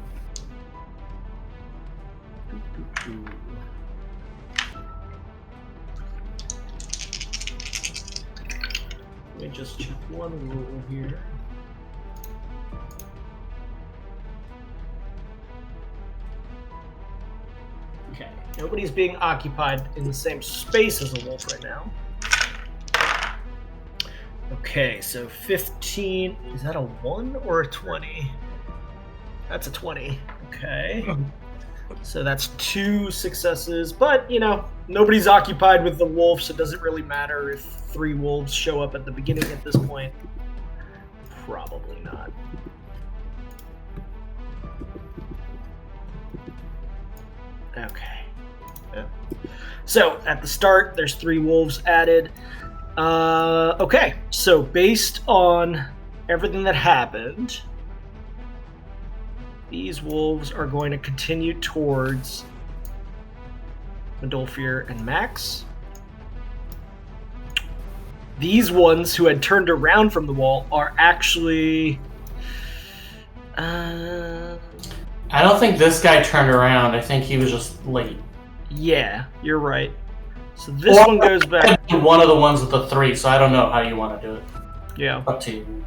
A: Let me just check one rule here. Okay, nobody's being occupied in the same space as a wolf right now. Okay, so 15, is that a 1 or a 20? That's a 20, okay. So that's 2 successes, but, nobody's occupied with the wolf, so it doesn't really matter if 3 wolves show up at the beginning at this point. Probably not. Okay. Yeah. So at the start, there's 3 wolves added. Okay, so based on everything that happened, these wolves are going to continue towards Medolfir and Max. These ones who had turned around from the wall are actually...
F: I don't think this guy turned around. I think he was just late.
A: Yeah, you're right. So this one goes back.
F: One of the ones with the 3, so I don't know how you want to do it.
A: Yeah.
F: Up to you.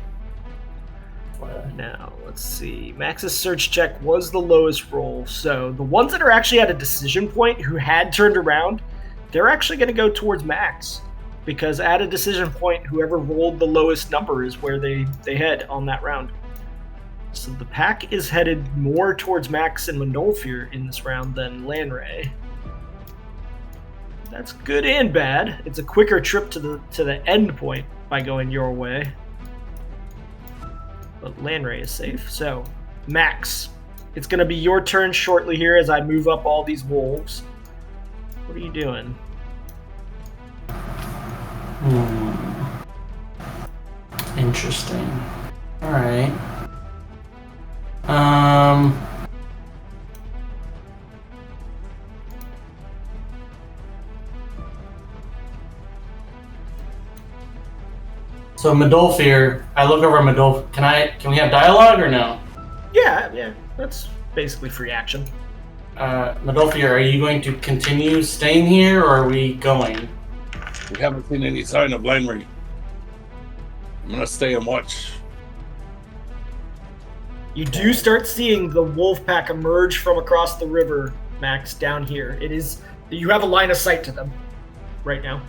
A: Now, let's see. Max's search check was the lowest roll. So the ones that are actually at a decision point who had turned around, they're actually going to go towards Max. Because at a decision point, whoever rolled the lowest number is where they head on that round. So the pack is headed more towards Max and Medolfir in this round than Lanray. That's good and bad. It's a quicker trip to the end point by going your way. But Lanray is safe. So, Max, it's going to be your turn shortly here as I move up all these wolves. What are you doing?
F: Interesting. All right. So Medolfir, I look over at Medolfir. Can we have dialogue or no?
A: Yeah, that's basically free action.
F: Medolfir, are you going to continue staying here or are we going?
D: We haven't seen any sign of Lanray. I'm gonna stay and watch.
A: You do start seeing the wolf pack emerge from across the river, Max, down here. It is. You have a line of sight to them right now.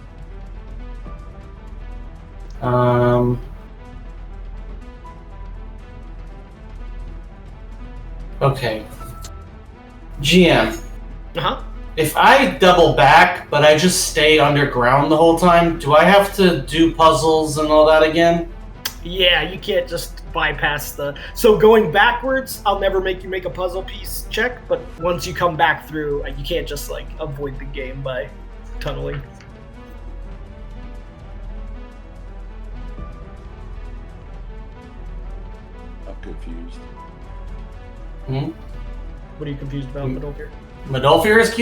F: Okay. GM.
A: Uh-huh.
F: If I double back, but I just stay underground the whole time, do I have to do puzzles and all that again?
A: Yeah, you can't just bypass the... So going backwards, I'll never make you make a puzzle piece check, but once you come back through, you can't just, like, avoid the game by tunneling.
D: I'm confused.
A: What are you confused about, Midolfir?
F: Midolfir is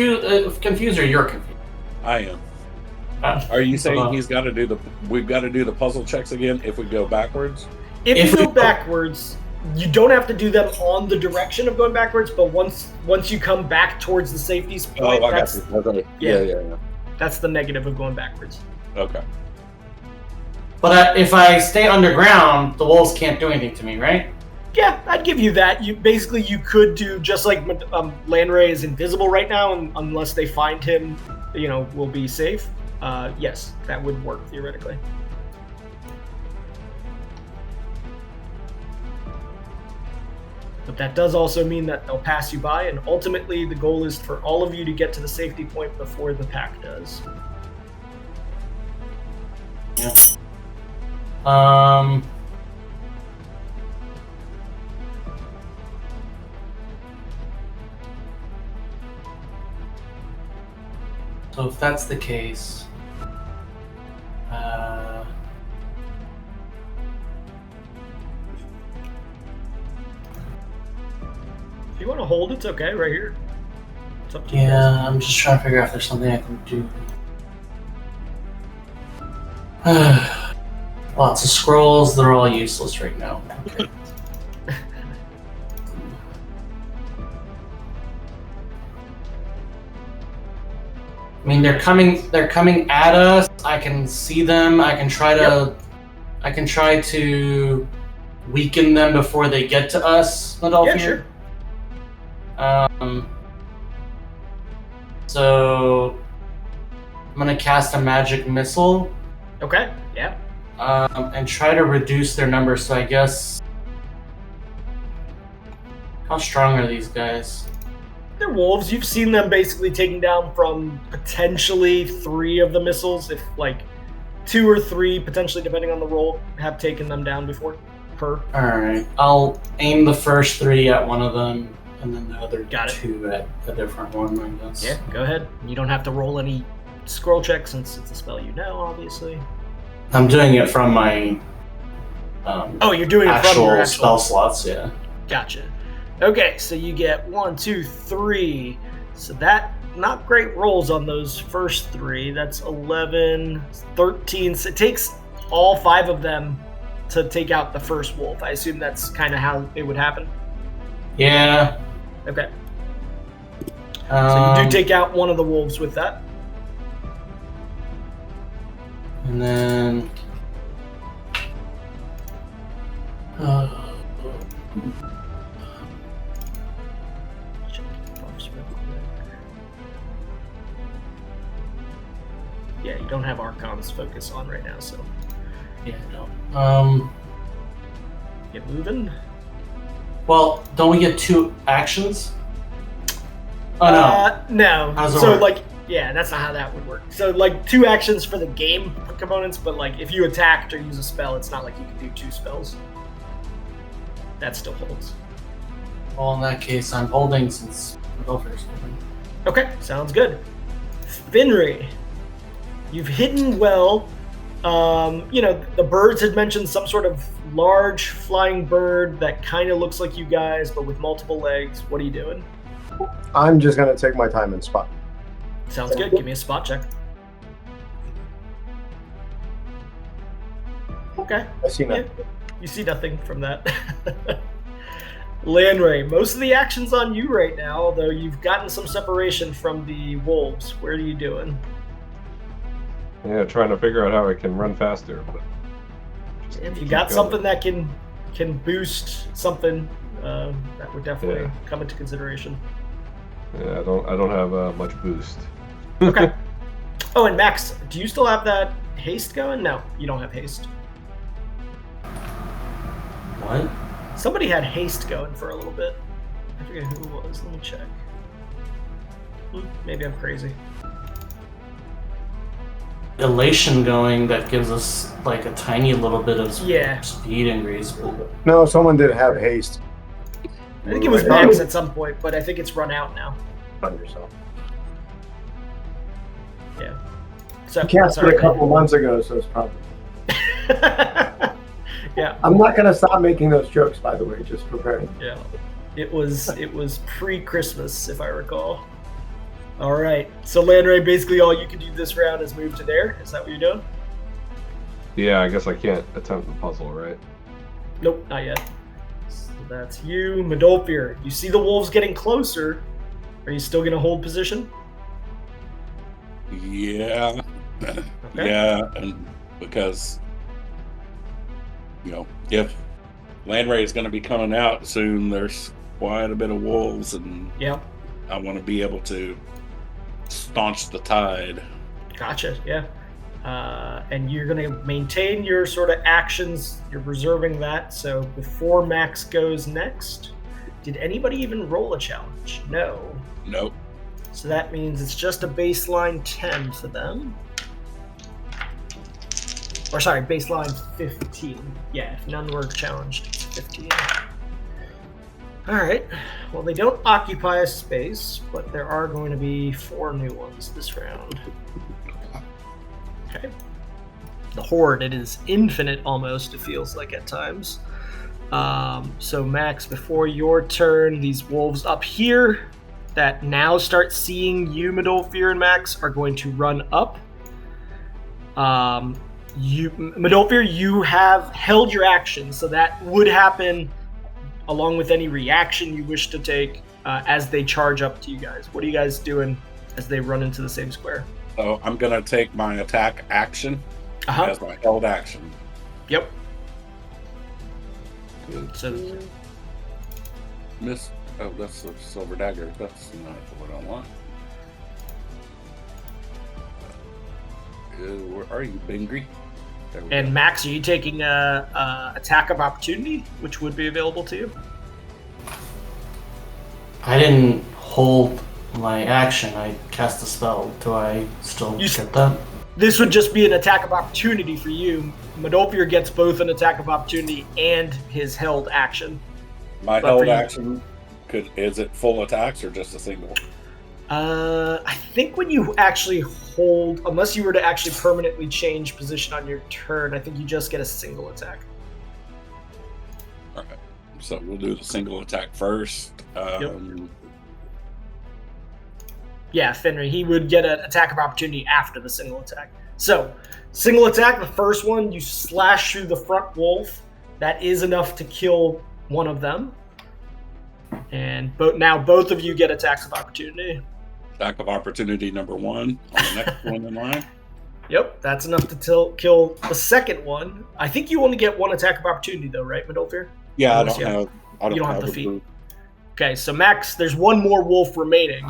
F: confused, or you're confused?
D: I am. Are you saying we've got to do the puzzle checks again if we go backwards?
A: If you go backwards, you don't have to do them on the direction of going backwards, but once you come back towards the safety point,
D: got you. Okay. Yeah.
A: That's the negative of going backwards.
D: Okay.
F: But if I stay underground, the wolves can't do anything to me, right?
A: Yeah, I'd give you that. You could do just like Landray is invisible right now, and unless they find him, we'll be safe. Yes, that would work theoretically. But that does also mean that they'll pass you by, and ultimately the goal is for all of you to get to the safety point before the pack does.
F: Yeah. So if that's the case,
A: if you want to hold, it's okay right here. It's up to you.
F: Yeah, I'm just trying to figure out if there's something I can do. Lots of scrolls, they're all useless right now. Okay. I mean, they're coming at us. I can see them. I can try to weaken them before they get to us, Midolfir.
A: Yeah, sure.
F: So I'm gonna cast a magic missile.
A: Okay. Yeah.
F: And try to reduce their number. So I guess, how strong are these guys?
A: They're wolves. You've seen them basically taking down from potentially 3 of the missiles, if like 2 or 3, potentially depending on the roll, have taken them down before.
F: Alright. I'll aim the first 3 at one of them, and then the other 2 at a different one, I guess.
A: Yeah, go ahead. You don't have to roll any scroll checks since it's a spell you know, obviously.
F: I'm doing it from my
A: you're doing it from your actual
F: spell slots, yeah.
A: Gotcha. Okay, so you get 1, 2, 3. So that, not great rolls on those first 3. That's 11, 13. So it takes all 5 of them to take out the first wolf. I assume that's kind of how it would happen?
F: Yeah.
A: Okay. So you do take out one of the wolves with that.
F: And then...
A: Yeah, you don't have Archon's focus on right now, so...
F: Yeah, no.
A: Get moving.
F: Well, don't we get 2 actions? Oh, no.
A: No.
F: How's it
A: so,
F: work?
A: like, yeah, that's not how that would work. So, like, 2 actions for the game components, but, like, if you attacked or use a spell, it's not like you can do 2 spells. That still holds.
F: Well, in that case, I'm holding since Midolfir's holding.
A: Okay, sounds good. Finry, you've hidden well. The birds had mentioned some sort of large flying bird that kind of looks like you guys, but with multiple legs. What are you doing?
C: I'm just going to take my time and spot.
A: Sounds good. Give me a spot check. Okay.
C: I see nothing.
A: Yeah, you see nothing from that. Landray, most of the action's on you right now, although you've gotten some separation from the wolves. What are you doing?
E: Yeah, trying to figure out how I can run faster, but
A: If you got something that can boost something, that would definitely come into consideration.
E: Yeah, I don't have much boost.
A: Okay. Oh, and Max, do you still have that haste going? No, you don't have haste.
B: What?
A: Somebody had haste going for a little bit. I forget who it was. Let me check. Maybe I'm crazy.
F: Elation going that gives us like a tiny little bit of speed increase. But...
C: No, someone did have haste.
A: I think it was Max at some point, but I think it's run out now.
C: On yourself.
A: Yeah. So,
C: you cast it a couple months ago, so it's probably.
A: Yeah.
C: I'm not gonna stop making those jokes, by the way. Just preparing.
A: Yeah. It was pre-Christmas, if I recall. All right. So Landray, basically all you can do this round is move to there. Is that what you're doing?
E: Yeah, I guess I can't attempt the puzzle, right?
A: Nope, not yet. So that's you, Medolfir. You see the wolves getting closer. Are you still gonna hold position?
D: Yeah. Okay. Yeah, and because if Landray is going to be coming out soon, there's quite a bit of wolves, and I want to be able to staunch the tide.
A: Gotcha. Yeah. And you're going to maintain your sort of actions. You're reserving that. So before Max goes next, did anybody even roll a challenge? No.
D: Nope.
A: So that means it's just a baseline 10 for them. Or sorry, baseline 15. Yeah, if none were challenged, it's 15. Alright. Well, they don't occupy a space, but there are going to be 4 new ones this round. Okay. The Horde, it is infinite almost, it feels like at times. So Max, before your turn, these wolves up here that now start seeing you, Medolfir and Max, are going to run up. Medolfir, you have held your action, so that would happen along with any reaction you wish to take as they charge up to you guys. What are you guys doing as they run into the same square?
D: So I'm going to take my attack action as my held action.
A: Yep. Good. So,
D: miss. Oh, that's a silver dagger. That's not what I want. Where are you, Bingry?
A: And Max, are you taking a attack of opportunity, which would be available to you?
F: I didn't hold my action. I cast a spell. Do I still get that?
A: This would just be an attack of opportunity for you. Medolfir gets both an attack of opportunity and his held action.
D: My held action, is it full attacks or just a single?
A: I think when you actually hold, unless you were to actually permanently change position on your turn, I think you just get a single attack.
D: All right. So we'll do the single attack first.
A: Yeah, Fenrir, he would get an attack of opportunity after the single attack. So, single attack, the first one, you slash through the front wolf. That is enough to kill one of them. And now both of you get attacks of opportunity.
D: Attack of opportunity number 1 on the next one in line.
A: Yep, that's enough to kill the second one. I think you only get 1 attack of opportunity though, right, Medolfir?
D: Yeah, I don't have
A: the feat. Okay, so Max, there's 1 more wolf remaining.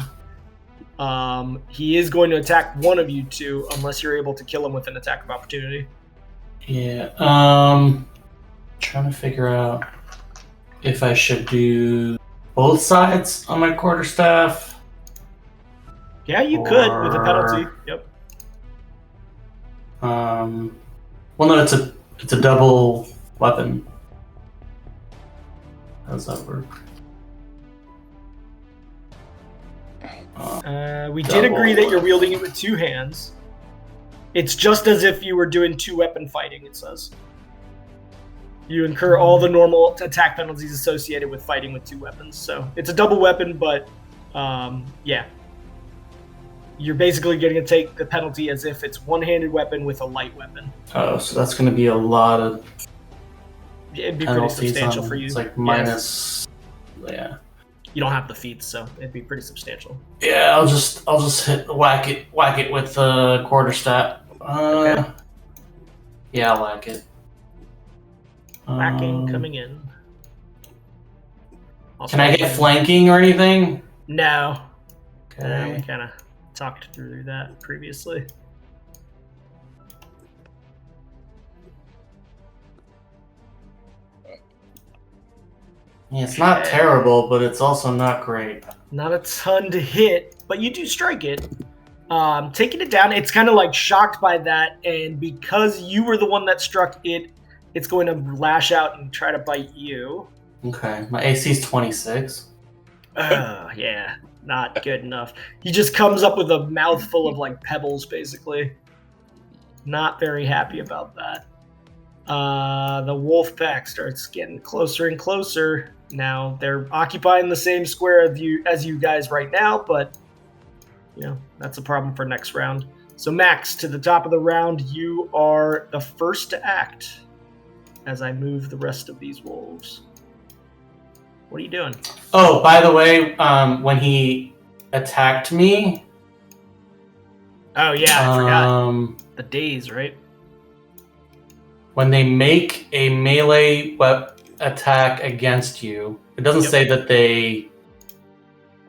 A: He is going to attack one of you two unless you're able to kill him with an attack of opportunity.
F: Yeah, trying to figure out if I should do both sides on my quarterstaff.
A: Yeah, you could with a penalty. Yep.
F: Well, no, it's a double weapon. How does that work?
A: We did agree that you're wielding it with 2 hands. It's just as if you were doing 2-weapon fighting, it says. You incur all the normal attack penalties associated with fighting with 2 weapons. So it's a double weapon, but yeah. You're basically going to take the penalty as if it's one-handed weapon with a light weapon.
F: Oh, so that's going to be a lot of
A: it'd be pretty substantial for you.
F: It's like minus, yeah.
A: You don't have the feats, so it'd be pretty substantial.
F: Yeah, I'll just whack it with quarterstaff.
A: Okay.
F: Yeah, I'll whack it.
A: Whacking coming in.
F: Also, can I get flanking or anything?
A: No.
F: Okay.
A: We kind of talked through that previously.
F: Yeah, it's not terrible, but it's also not great.
A: Not a ton to hit, but you do strike it. Taking it down, it's kind of like shocked by that, and because you were the one that struck it, it's going to lash out and try to bite you.
F: Okay, my AC is 26.
A: Yeah, not good enough. He just comes up with a mouthful of like pebbles, basically. Not very happy about that. The wolf pack starts getting closer and closer. Now they're occupying the same square as you guys right now, but that's a problem for next round. So Max, to the top of the round, you are the first to act as I move the rest of these wolves. What are you doing?
F: Oh, by the way, when he attacked me...
A: Oh, yeah, I forgot. The daze, right?
F: When they make a melee attack against you, it doesn't say that they...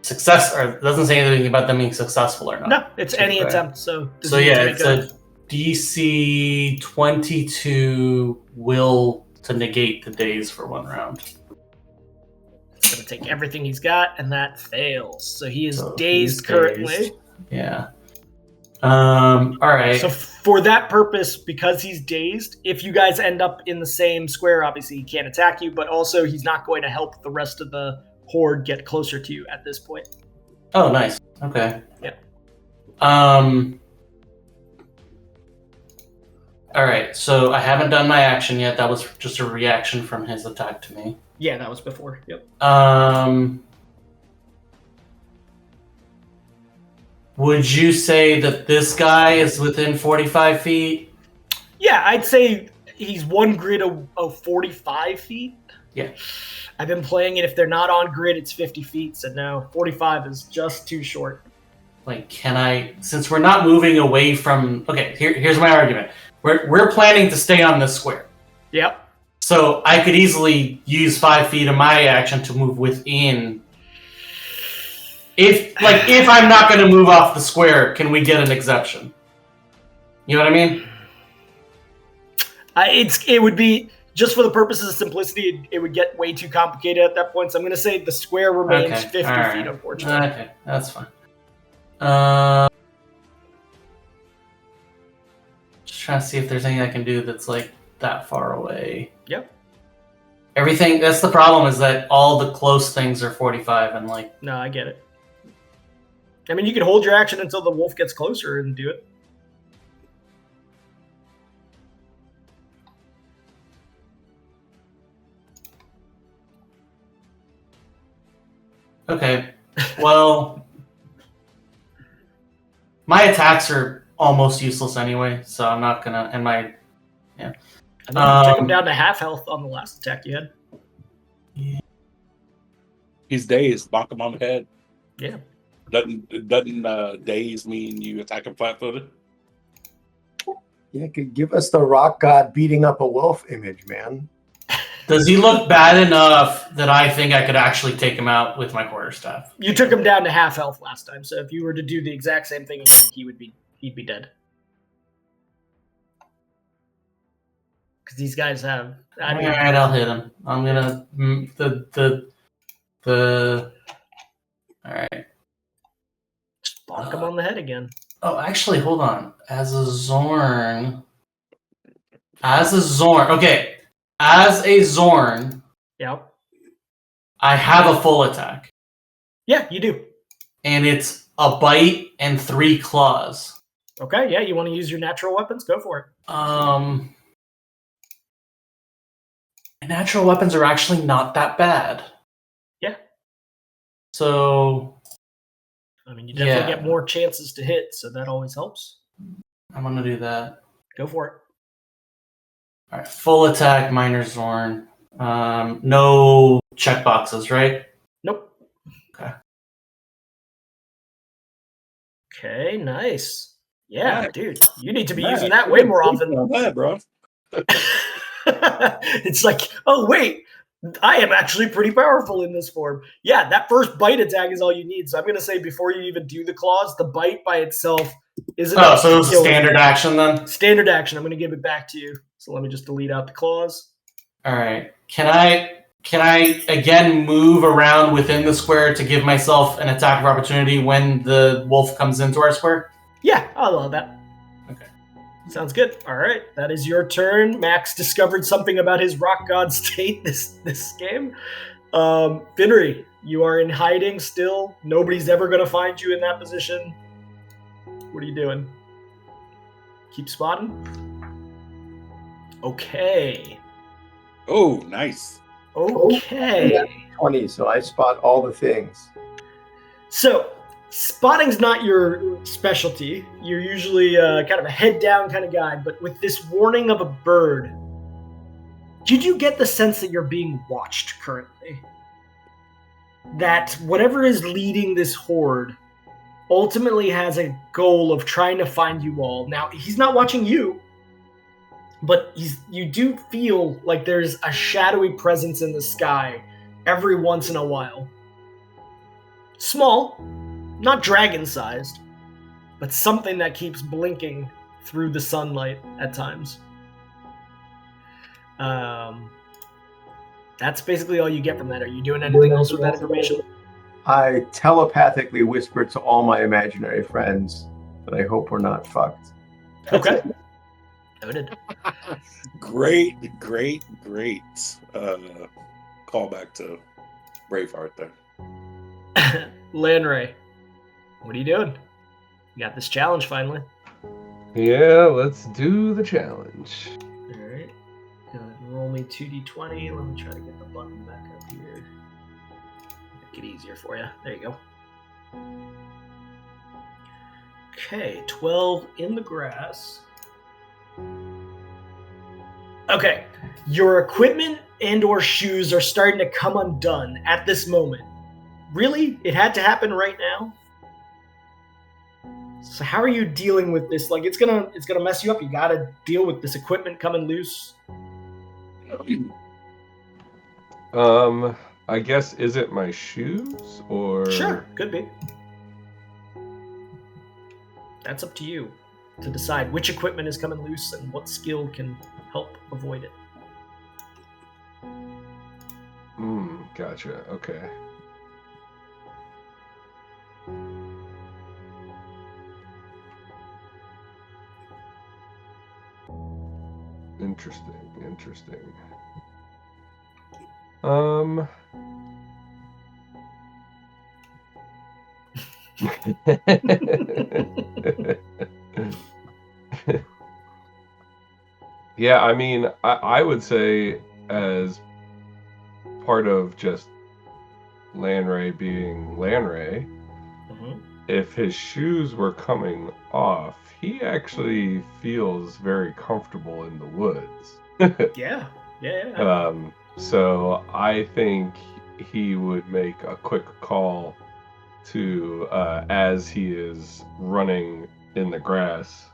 F: it doesn't say anything about them being successful or not.
A: No, it's any attempt. So
F: yeah, it's a DC 22 will to negate the daze for 1 round.
A: It's going to take everything he's got, and that fails. So he is dazed currently.
F: Yeah. All right.
A: So for that purpose, because he's dazed, if you guys end up in the same square, obviously he can't attack you, but also he's not going to help the rest of the Horde get closer to you at this point.
F: Oh, nice. Okay.
A: Yeah.
F: All right. So I haven't done my action yet. That was just a reaction from his attack to me.
A: Yeah, that was before. Yep.
F: Would you say that this guy is within 45 feet?
A: Yeah, I'd say he's one grid of 45 feet.
F: Yeah.
A: I've been playing it. If they're not on grid, it's 50 feet. So no, 45 is just too short.
F: Like, can I, since we're not moving away from, okay, here's my argument. We're planning to stay on this square.
A: Yep.
F: So I could easily use 5 feet of my action to move within. If I'm not going to move off the square, can we get an exception? You know what I mean?
A: It would be, just for the purposes of simplicity, it would get way too complicated at that point. So I'm going to say the square remains 50 feet, unfortunately.
F: Okay, that's fine. Just trying to see if there's anything I can do that's like that far away.
A: Yep.
F: Everything, that's the problem, is that all the close things are 45 and like...
A: No, I get it. I mean, you can hold your action until the wolf gets closer and do it.
F: Okay, well, my attacks are almost useless anyway, so I'm not gonna,
A: I think you took him down to half health on the last attack you had.
F: Yeah.
D: He's dazed, bonk him on the head.
A: Yeah.
D: Doesn't daze mean you attack him flat-footed?
C: Yeah, could give us the rock god beating up a wolf image, man.
F: Does he look bad enough that I think I could actually take him out with my quarterstaff?
A: You took him down to half health last time, so if you were to do the exact same thing again, he'd be dead. Because these guys have.
F: All right, I'll hit him. I'm gonna All right.
A: Just bonk him on the head again.
F: Oh, actually, hold on. As a Zorn. Okay. As a Zorn,
A: yep.
F: I have a full attack.
A: Yeah, you do. And
F: it's a bite and 3 claws.
A: Okay, yeah, you want to use your natural weapons? Go for it.
F: My natural weapons are actually not that bad.
A: Yeah.
F: So...
A: I mean, you definitely get more chances to hit, so that always helps.
F: I'm going to do that.
A: Go for it.
F: All right, full attack, minor Zorn. No checkboxes, right?
A: Nope. Okay, nice. Yeah, dude, you need to be using that way more often.
D: That, bro.
A: It's like, oh wait, I am actually pretty powerful in this form. Yeah, that first bite attack is all you need. So I'm going to say before you even do the claws, the bite by itself isn't.
F: Oh, so it was a standard action then?
A: Standard action. I'm going to give it back to you. So let me just delete out the claws.
F: All right. Can I again move around within the square to give myself an attack of opportunity when the wolf comes into our square?
A: Yeah, I'll allow that.
F: Okay.
A: Sounds good. All right, that is your turn. Max discovered something about his rock god state this game. Finnery, you are in hiding still. Nobody's ever going to find you in that position. What are you doing? Keep spotting? Okay.
D: Oh, nice.
A: Okay.
C: 20, so I spot all the things.
A: So, spotting's not your specialty. You're usually kind of a head down kind of guy, but with this warning of a bird, did you get the sense that you're being watched currently? That whatever is leading this horde ultimately has a goal of trying to find you all. Now, he's not watching you, but you do feel like there's a shadowy presence in the sky every once in a while. Small, not dragon-sized, but something that keeps blinking through the sunlight at times. That's basically all you get from that. Are you doing anything else with that information?
C: I telepathically whisper to all my imaginary friends that I hope we're not fucked.
A: Okay. Noted.
D: Great callback to Braveheart there.
A: Lanray, what are you doing? You got this challenge finally.
E: Yeah, let's do the challenge.
A: All right. Roll me 2d20. Let me try to get the button back up here. Make it easier for you. There you go. Okay, 12 in the grass. Okay, your equipment and or shoes are starting to come undone at this moment. Really? It had to happen right now? So how are you dealing with this? Like, it's gonna mess you up. You gotta deal with this equipment coming loose.
E: I guess, is it my shoes or?
A: Sure, could be. That's up to you to decide which equipment is coming loose and what skill can help avoid it.
E: Gotcha. Okay. Interesting. Yeah, I mean, I would say as part of just Lanray being Lanray, if his shoes were coming off, he actually feels very comfortable in the woods.
A: Yeah.
E: So I think he would make a quick call to, as he is running in the grass,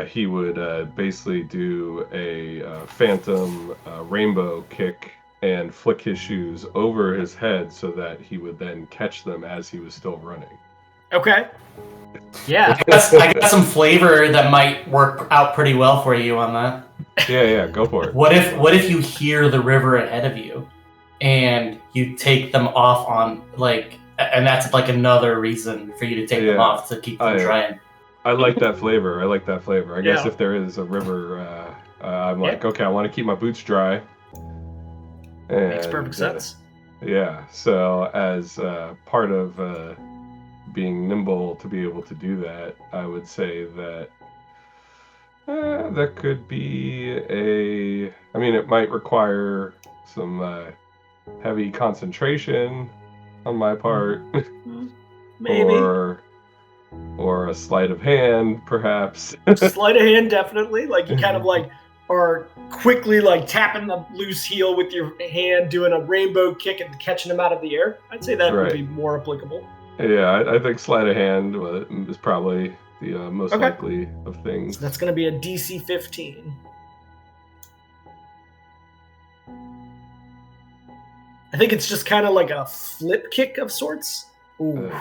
E: he would basically do a phantom rainbow kick and flick his shoes over his head so that he would then catch them as he was still running.
A: Okay. Yeah.
F: I got some flavor that might work out pretty well for you on that.
E: Yeah, go for it.
F: What if you hear the river ahead of you and you take them off on, like, and that's like another reason for you to take them off to keep them drying.
E: I like that flavor. I guess if there is a river, I'm like, okay, I want to keep my boots dry. And,
A: makes perfect sense.
E: Yeah, so as part of being nimble to be able to do that, I would say that that could be I mean, it might require some heavy concentration on my part.
A: Maybe.
E: Or a sleight of hand, perhaps.
A: Sleight of hand, definitely. Like, you kind of like are quickly like tapping the loose heel with your hand, doing a rainbow kick and catching them out of the air. I'd say that would be more applicable.
E: Yeah, I think sleight of hand is probably the most likely of things.
A: So that's going to be a DC 15. think it's just kind of like a flip kick of sorts. Ooh.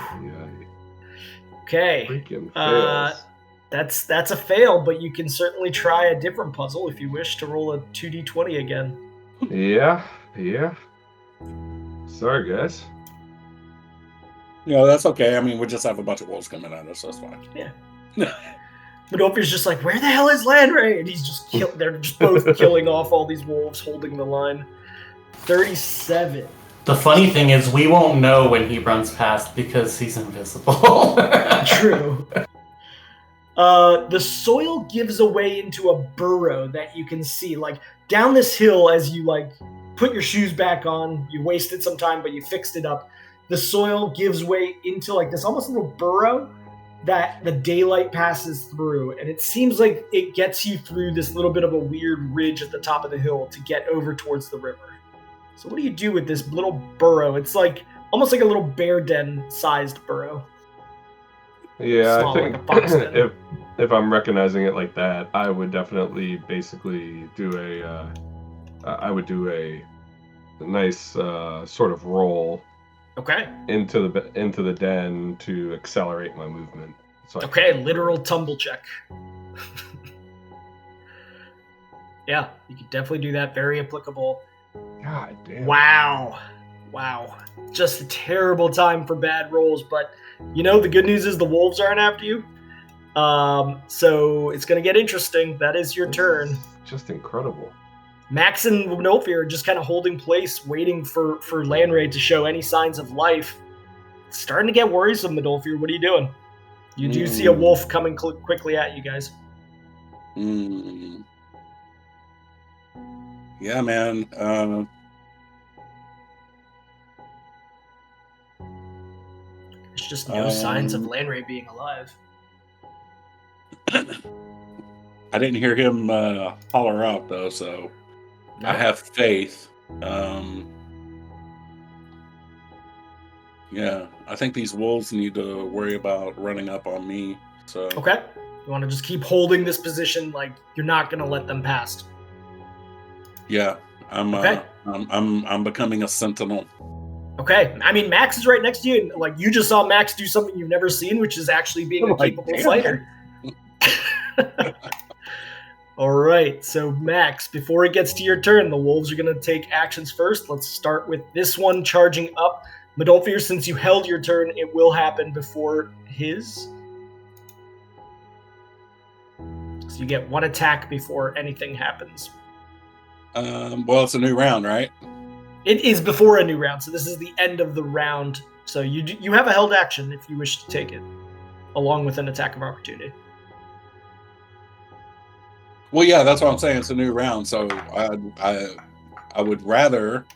A: Okay.
E: Freaking fails.
A: That's a fail, but you can certainly try a different puzzle if you wish to roll a 2d20 again.
E: Yeah. Sorry, guys.
D: No, that's okay. I mean, we just have a bunch of wolves coming at us, so that's fine.
A: Yeah. Medolfir's just like, where the hell is Landray? And he's just they're just both killing off all these wolves holding the line. 37.
F: The funny thing is, we won't know when he runs past because he's invisible.
A: True. The soil gives away into a burrow that you can see. Like, down this hill, as you, like, put your shoes back on, you wasted some time, but you fixed it up. The soil gives way into, like, this almost little burrow that the daylight passes through, and it seems like it gets you through this little bit of a weird ridge at the top of the hill to get over towards the river. So what do you do with this little burrow? It's like almost like a little bear den sized burrow.
E: Yeah,
A: Small,
E: I think
A: like a fox den.
E: if I'm recognizing it like that, I would definitely basically do a nice sort of roll.
A: Okay.
E: Into the den to accelerate my movement. So
A: okay, literal tumble check. Yeah, you could definitely do that. Very applicable.
E: God damn.
A: Wow. Just a terrible time for bad rolls, but you know the good news is the wolves aren't after you. So it's gonna get interesting. That is your turn.
E: Just incredible.
A: Max and Nolfir are just kind of holding place, waiting for Landray to show any signs of life. It's starting to get worrisome, Nolfir. What are you doing? You do see a wolf coming quickly at you guys.
D: Yeah, man.
A: There's just no signs of Landray being alive.
D: I didn't hear him holler out, though, so... I have faith. Yeah, I think these wolves need to worry about running up on me. So
A: okay, you want to just keep holding this position, like you're not going to let them pass.
D: Yeah, I'm becoming a sentinel.
A: Okay, I mean Max is right next to you, and like you just saw Max do something you've never seen, which is actually being a capable fighter. All right, so Max, before it gets to your turn, the wolves are going to take actions first. Let's start with this one charging up. Medolfir, since you held your turn, it will happen before his. So you get one attack before anything happens.
D: Well, it's a new round, right?
A: It is before a new round, so this is the end of the round. So you have a held action if you wish to take it, along with an attack of opportunity.
D: Well, yeah, that's what I'm saying. It's a new round, so I would rather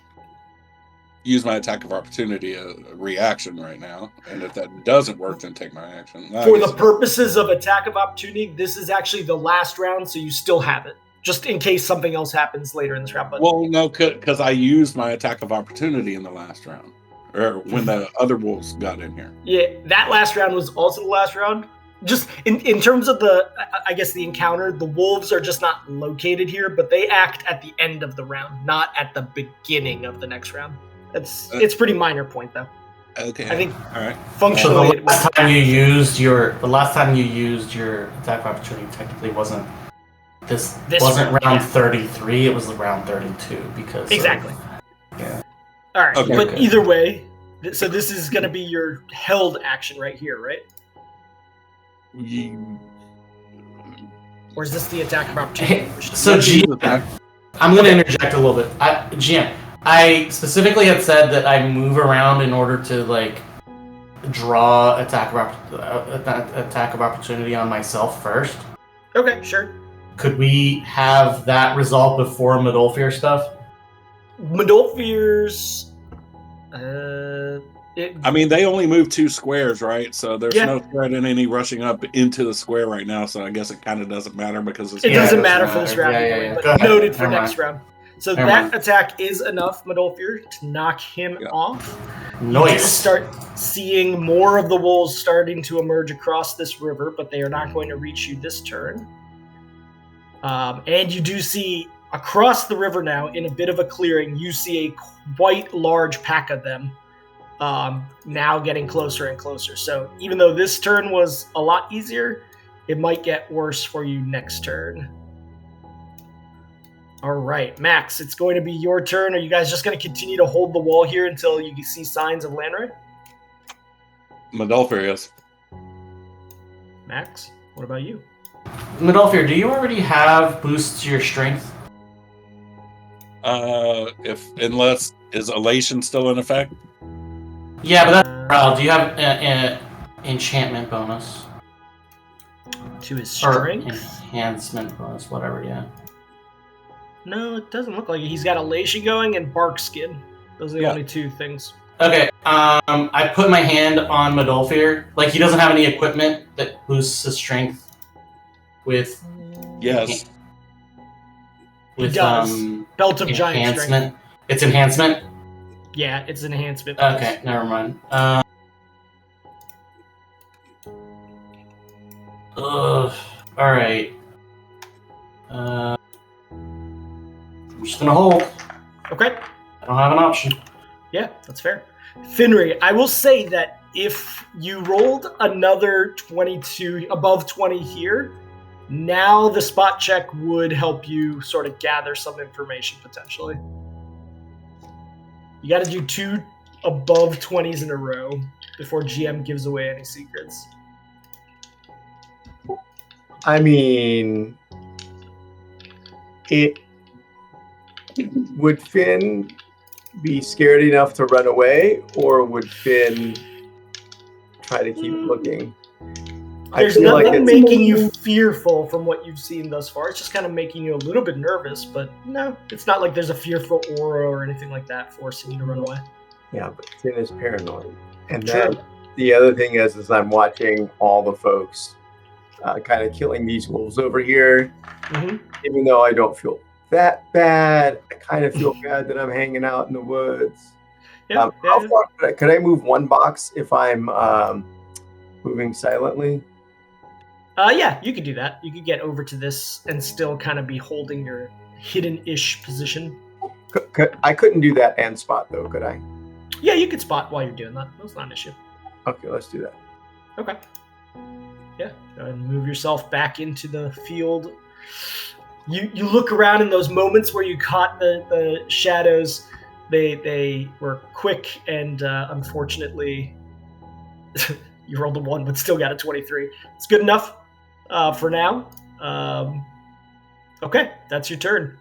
D: use my attack of opportunity, a reaction right now, and if that doesn't work, then take my action.
A: For the purposes of attack of opportunity, this is actually the last round, so you still have it, just in case something else happens later in this round. But
D: well, no, because I used my attack of opportunity in the last round, or when the other wolves got in here.
A: Yeah, that last round was also the last round. Just in terms of the encounter, the wolves are just not located here, but they act at the end of the round, not at the beginning of the next round. It's pretty minor point though.
D: Okay.
A: I think
D: all right.
A: Functionally,
F: so the last time you used your attack of opportunity technically wasn't this wasn't round 33. It was round 32 because
A: exactly.
F: Yeah.
A: All right,
D: okay,
A: but either way, so this is going to be your held action right here, right? Or is this the attack of opportunity?
F: So GM, I'm going to interject a little bit. GM, I specifically had said that I move around in order to like draw attack of opportunity on myself first.
A: Okay, sure.
F: Could we have that result before Medolfir stuff?
A: Medolfir's.
D: I mean, they only move 2 squares, right? So there's no threat in any rushing up into the square right now. So I guess it kind of doesn't matter because
A: it doesn't matter for this round, but noted for next round. So that attack is enough, Medolfir, to knock him off.
F: Nice.
A: You start seeing more of the wolves starting to emerge across this river, but they are not going to reach you this turn. And you do see across the river now, in a bit of a clearing, you see a quite large pack of them now getting closer and closer. So even though this turn was a lot easier, it might get worse for you next turn. All right, Max, it's going to be your turn. Are you guys just going to continue to hold the wall here until you see signs of Landray?
D: Medulfir, yes.
A: Max, what about you?
F: Medulfir, do you already have boosts to your strength?
D: Unless is elation still in effect?
F: Yeah, but that's do you have an enchantment bonus?
A: To his strength?
F: Or enhancement bonus, whatever, yeah.
A: No, it doesn't look like it. He's got elation going and bark skin. Those are the only two things.
F: Okay, I put my hand on Medulfir. Like, he doesn't have any equipment that boosts his strength with...
D: Yes.
A: He does. Belt of Giant Strength.
F: It's enhancement?
A: Yeah, it's enhancement.
F: Okay, never mind. Alright. I'm just gonna hold.
A: Okay.
F: I don't have an option.
A: Yeah, that's fair. Finri, I will say that if you rolled another 22, above 20 here, now the spot check would help you sort of gather some information potentially. You got to do 2 above 20s in a row before GM gives away any secrets.
C: I mean, would Finn be scared enough to run away, or would Finn try to keep looking?
A: There's nothing making you fearful from what you've seen thus far. It's just kind of making you a little bit nervous, but no, it's not like there's a fearful aura or anything like that forcing you to run away.
C: Yeah, but Finn is paranoid. And then the other thing is I'm watching all the folks kind of killing these wolves over here. Mm-hmm. Even though I don't feel that bad, I kind of feel bad that I'm hanging out in the woods. How far could I move one box if I'm moving silently?
A: Yeah, you could do that. You could get over to this and still kind of be holding your hidden-ish position.
C: I couldn't do that and spot, though, could I?
A: Yeah, you could spot while you're doing that. That's not an issue.
C: Okay, let's do that.
A: Okay. Yeah, go ahead and move yourself back into the field. You look around in those moments where you caught the shadows. They were quick, and unfortunately, you rolled a 1, but still got a 23. It's good enough for now. Okay, that's your turn.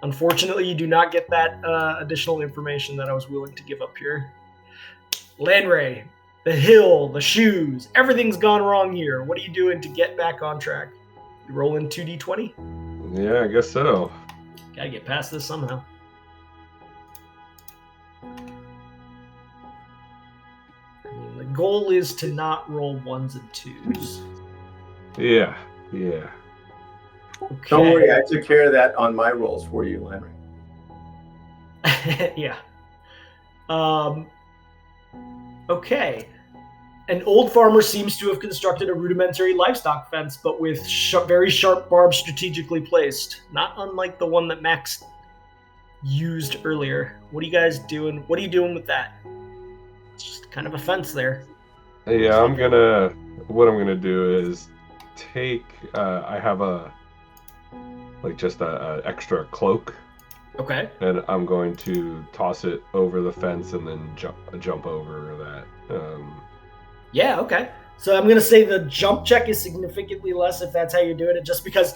A: Unfortunately, you do not get that additional information that I was willing to give up here. Landray, the hill, the shoes, everything's gone wrong here. What are you doing to get back on track? You roll in 2d20?
E: Yeah, I guess so.
A: Gotta get past this somehow. The goal is to not roll 1s and 2s.
E: Yeah.
A: Okay.
C: Don't worry, I took care of that on my rolls for you, Landry.
A: Yeah. Okay. An old farmer seems to have constructed a rudimentary livestock fence, but with very sharp barbs strategically placed. Not unlike the one that Max used earlier. What are you guys doing? What are you doing with that? It's just kind of a fence there.
E: Yeah, what I'm gonna do is take, I have just a extra cloak.
A: Okay.
E: And I'm going to toss it over the fence and then jump over that.
A: Yeah, okay. So I'm going to say the jump check is significantly less if that's how you're doing it, just because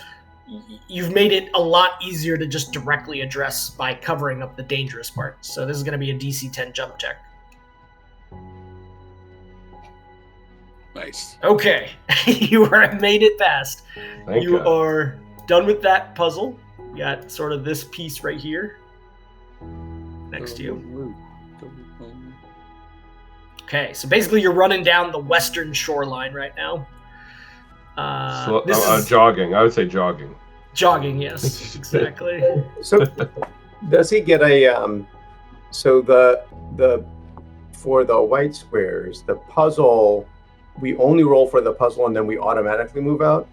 A: you've made it a lot easier to just directly address by covering up the dangerous part. So this is going to be a DC 10 jump check.
D: Nice.
A: Okay. You made it past.
E: Thank God.
A: Are done with that puzzle. You got sort of this piece right here next to you. Okay, so basically you're running down the western shoreline right now.
E: Jogging. I would say jogging.
A: Jogging, yes, exactly.
C: So, does he get a so the for the white squares, the puzzle, we only roll for the puzzle and then we automatically move out?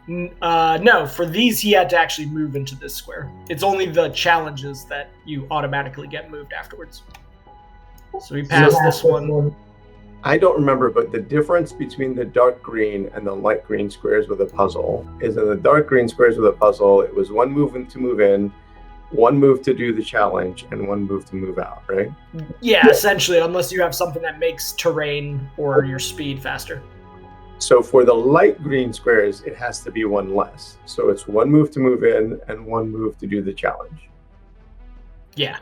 A: No, for these he had to actually move into this square. It's only the challenges that you automatically get moved afterwards. So we passed this one.
C: I don't remember, but the difference between the dark green and the light green squares with a puzzle is in the dark green squares with a puzzle, it was one move to move in, one move to do the challenge, and one move to move out, right?
A: Yeah, essentially, unless you have something that makes terrain or your speed faster.
C: So for the light green squares, it has to be one less. So it's one move to move in and one move to do the challenge.
A: Yeah.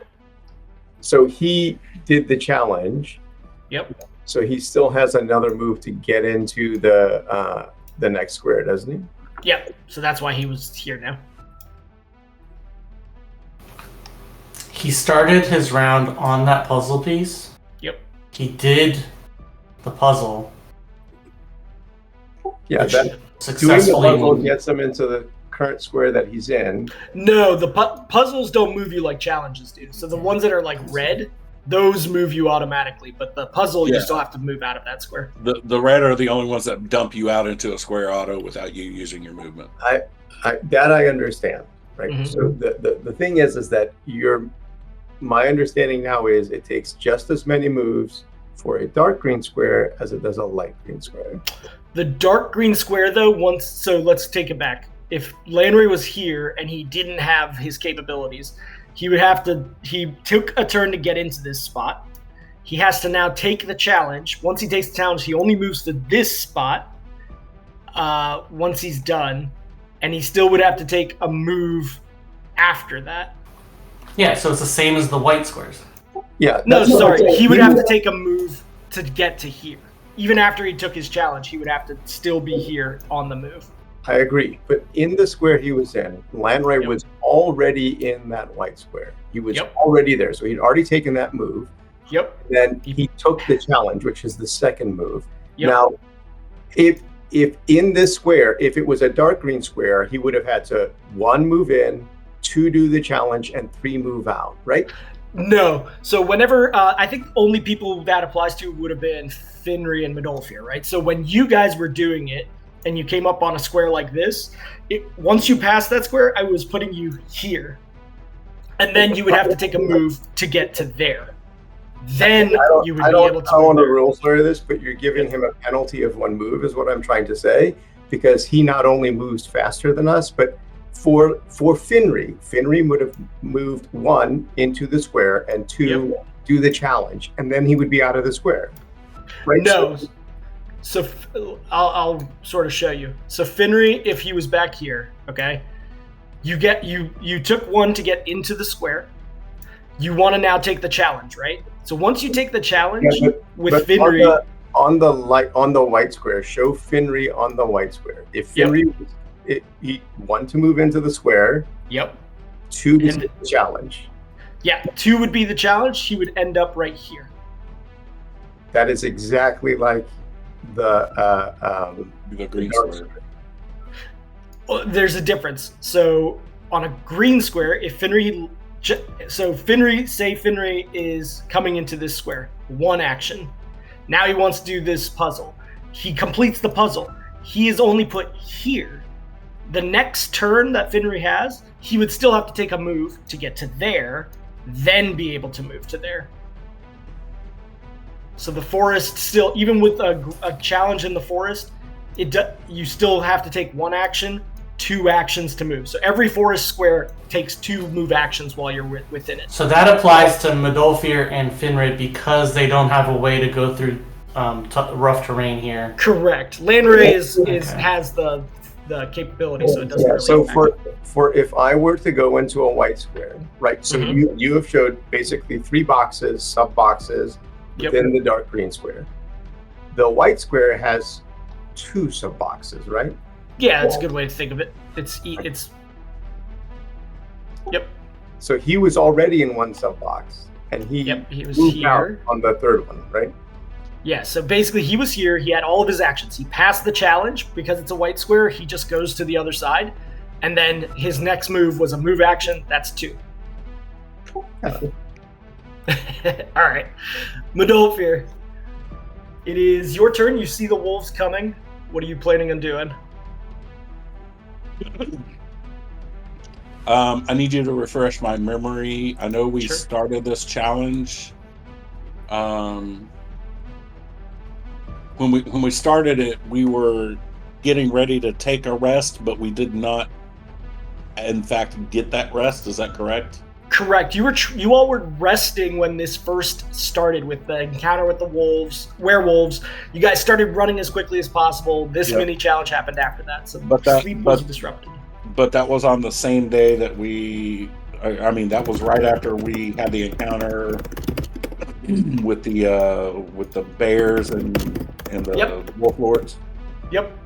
C: So he did the challenge.
A: Yep.
C: So he still has another move to get into the next square, doesn't he?
A: Yep. So that's why he was here now.
F: He started his round on that puzzle piece.
A: Yep.
F: He did the puzzle.
C: Yeah, that
F: successfully
C: doing the puzzle gets him into the current square that he's in.
A: No, the puzzles don't move you like challenges do. So the ones that are like red, those move you automatically, but the puzzle you still have to move out of that square.
D: The red are the only ones that dump you out into a square auto without you using your movement.
C: I understand, right? Mm-hmm. So the thing is that my understanding now is it takes just as many moves for a dark green square as it does a light green square.
A: The dark green square, though, so let's take it back. If Landry was here and he didn't have his capabilities, he took a turn to get into this spot. He has to now take the challenge. Once he takes the challenge, he only moves to this spot once he's done, and he still would have to take a move after that.
F: Yeah, so it's the same as the white squares.
C: Yeah.
A: No, sorry. He would have to take a move to get to here. Even after he took his challenge, he would have to still be here on the move.
C: I agree. But in the square he was in, Landry was already in that white square. He was already there. So he'd already taken that move.
A: Yep.
C: Then he took the challenge, which is the second move. Yep. Now, if in this square, if it was a dark green square, he would have had to 1 move in, 2 do the challenge, and 3 move out, right?
A: No. So whenever, I think only people that applies to would have been Finry and Midolfir, right? So when you guys were doing it and you came up on a square like this, once you passed that square, I was putting you here. And then you would have to take a move to get to there. Then you would be able to.
C: I don't want to rules lawyer this, but you're giving him a penalty of 1 move is what I'm trying to say, because he not only moves faster than us, but for Finry would have moved 1 into the square and 2 do the challenge, and then he would be out of the square. Right?
A: No. So I'll sort of show you. So Finry, if he was back here, okay, you took 1 to get into the square. You want to now take the challenge, right? So once you take the challenge with Finry
C: on the white square, show Finry on the white square. If Finry he 1 to move into the square.
A: Yep.
C: 2 is the challenge.
A: Yeah, 2 would be the challenge. He would end up right here.
C: That is exactly like the
D: green square.
A: Well, there's a difference. So on a green square, if Finry, Finry is coming into this square, 1 action. Now he wants to do this puzzle. He completes the puzzle. He is only put here. The next turn that Finry has, he would still have to take a move to get to there, then be able to move to there. So the forest still, even with a challenge in the forest, you still have to take 1 action, 2 actions to move. So every forest square takes 2 move actions while you're within it.
F: So that applies to Midolfir and Finry because they don't have a way to go through rough terrain here.
A: Correct. Landry has the capability, so it doesn't really
C: so
A: affect
C: for if I were to go into a white square, right? So you have showed basically 3 boxes, sub boxes within the dark green square. The white square has 2 sub boxes, right?
A: Yeah, that's a good way to think of it. It's Yep.
C: So he was already in 1 sub box, and he
A: was
C: moved
A: here
C: out on the 3rd one, right?
A: Yeah, so basically he was here, he had all of his actions. He passed the challenge, because it's a white square, he just goes to the other side. And then his next move was a move action, that's 2. Alright. Midolfir, it is your turn, you see the wolves coming. What are you planning on doing?
D: I need you to refresh my memory. I know we started this challenge. When we started it, we were getting ready to take a rest, but we did not, in fact, get that rest. Is that correct?
A: Correct. You all were resting when this first started with the encounter with the werewolves. You guys started running as quickly as possible. This mini challenge happened after that, so sleep was disrupted.
D: But that was on the same day that that was right after we had the encounter with the bears and the wolf lords.
A: Yep.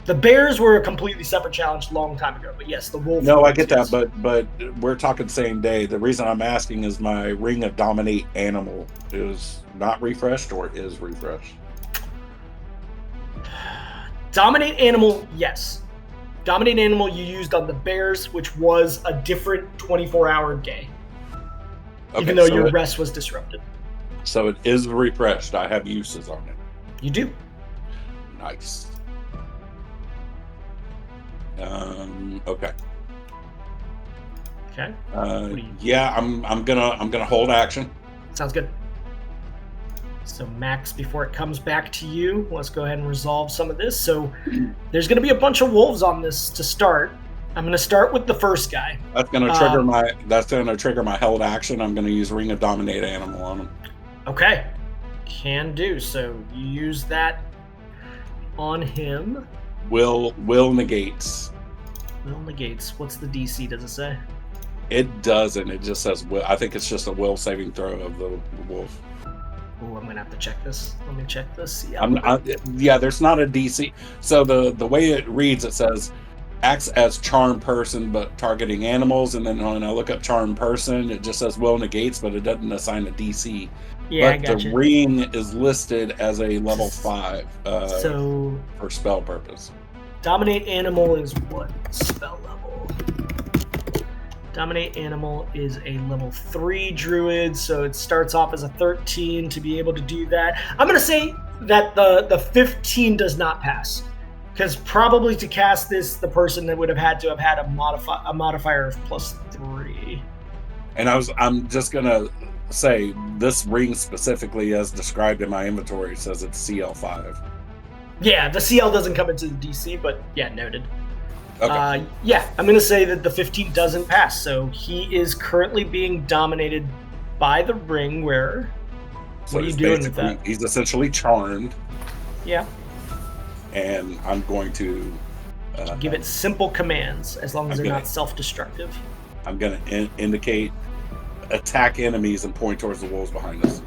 A: The bears were a completely separate challenge a long time ago, but yes, the wolf.
D: No, I get that, but we're talking same day. The reason I'm asking is my ring of dominate animal is not refreshed or is refreshed.
A: Dominate animal, yes. Dominate animal you used on the bears, which was a different 24-hour day. Okay, even though your rest was disrupted.
D: So it is refreshed. I have uses on it.
A: You do.
D: Nice. Okay.
A: Okay.
D: Yeah, I'm gonna hold action.
A: Sounds good. So Max, before it comes back to you, let's go ahead and resolve some of this. So there's going to be a bunch of wolves on this to start. I'm going to start with the first guy.
D: That's going to trigger my held action. I'm going to use Ring of Dominate Animal on him.
A: Okay. Can do. So you use that on him.
D: Will negates.
A: Will negates. What's the DC, does it say?
D: It doesn't. It just says will. I think it's just a will saving throw of the wolf.
A: Oh, I'm gonna have to check this. Let me check this.
D: Yeah, there's not a DC. So the way it reads, it says acts as charm person, but targeting animals. And then when I look up charm person, it just says will negates, but it doesn't assign a DC.
A: Yeah,
D: but the ring is listed as a level 5.
A: So
D: for spell purpose.
A: Dominate animal is what spell level? Dominate animal is a level 3 druid, so it starts off as a 13 to be able to do that. I'm going to say that the 15 does not pass, because probably to cast this, the person that would have had to have had a modifier of +3.
D: And I'm just going to say this ring specifically, as described in my inventory, says it's CL5.
A: Yeah, the CL doesn't come into the DC, but yeah, noted.
D: Okay.
A: Yeah, I'm going to say that the 15 doesn't pass, so he is currently being dominated by the ring wearer.
D: So
A: what are you doing with that?
D: He's essentially charmed.
A: Yeah.
D: And I'm going to...
A: give it simple commands, as long as they're not self-destructive.
D: I'm going to indicate attack enemies and point towards the wolves behind us.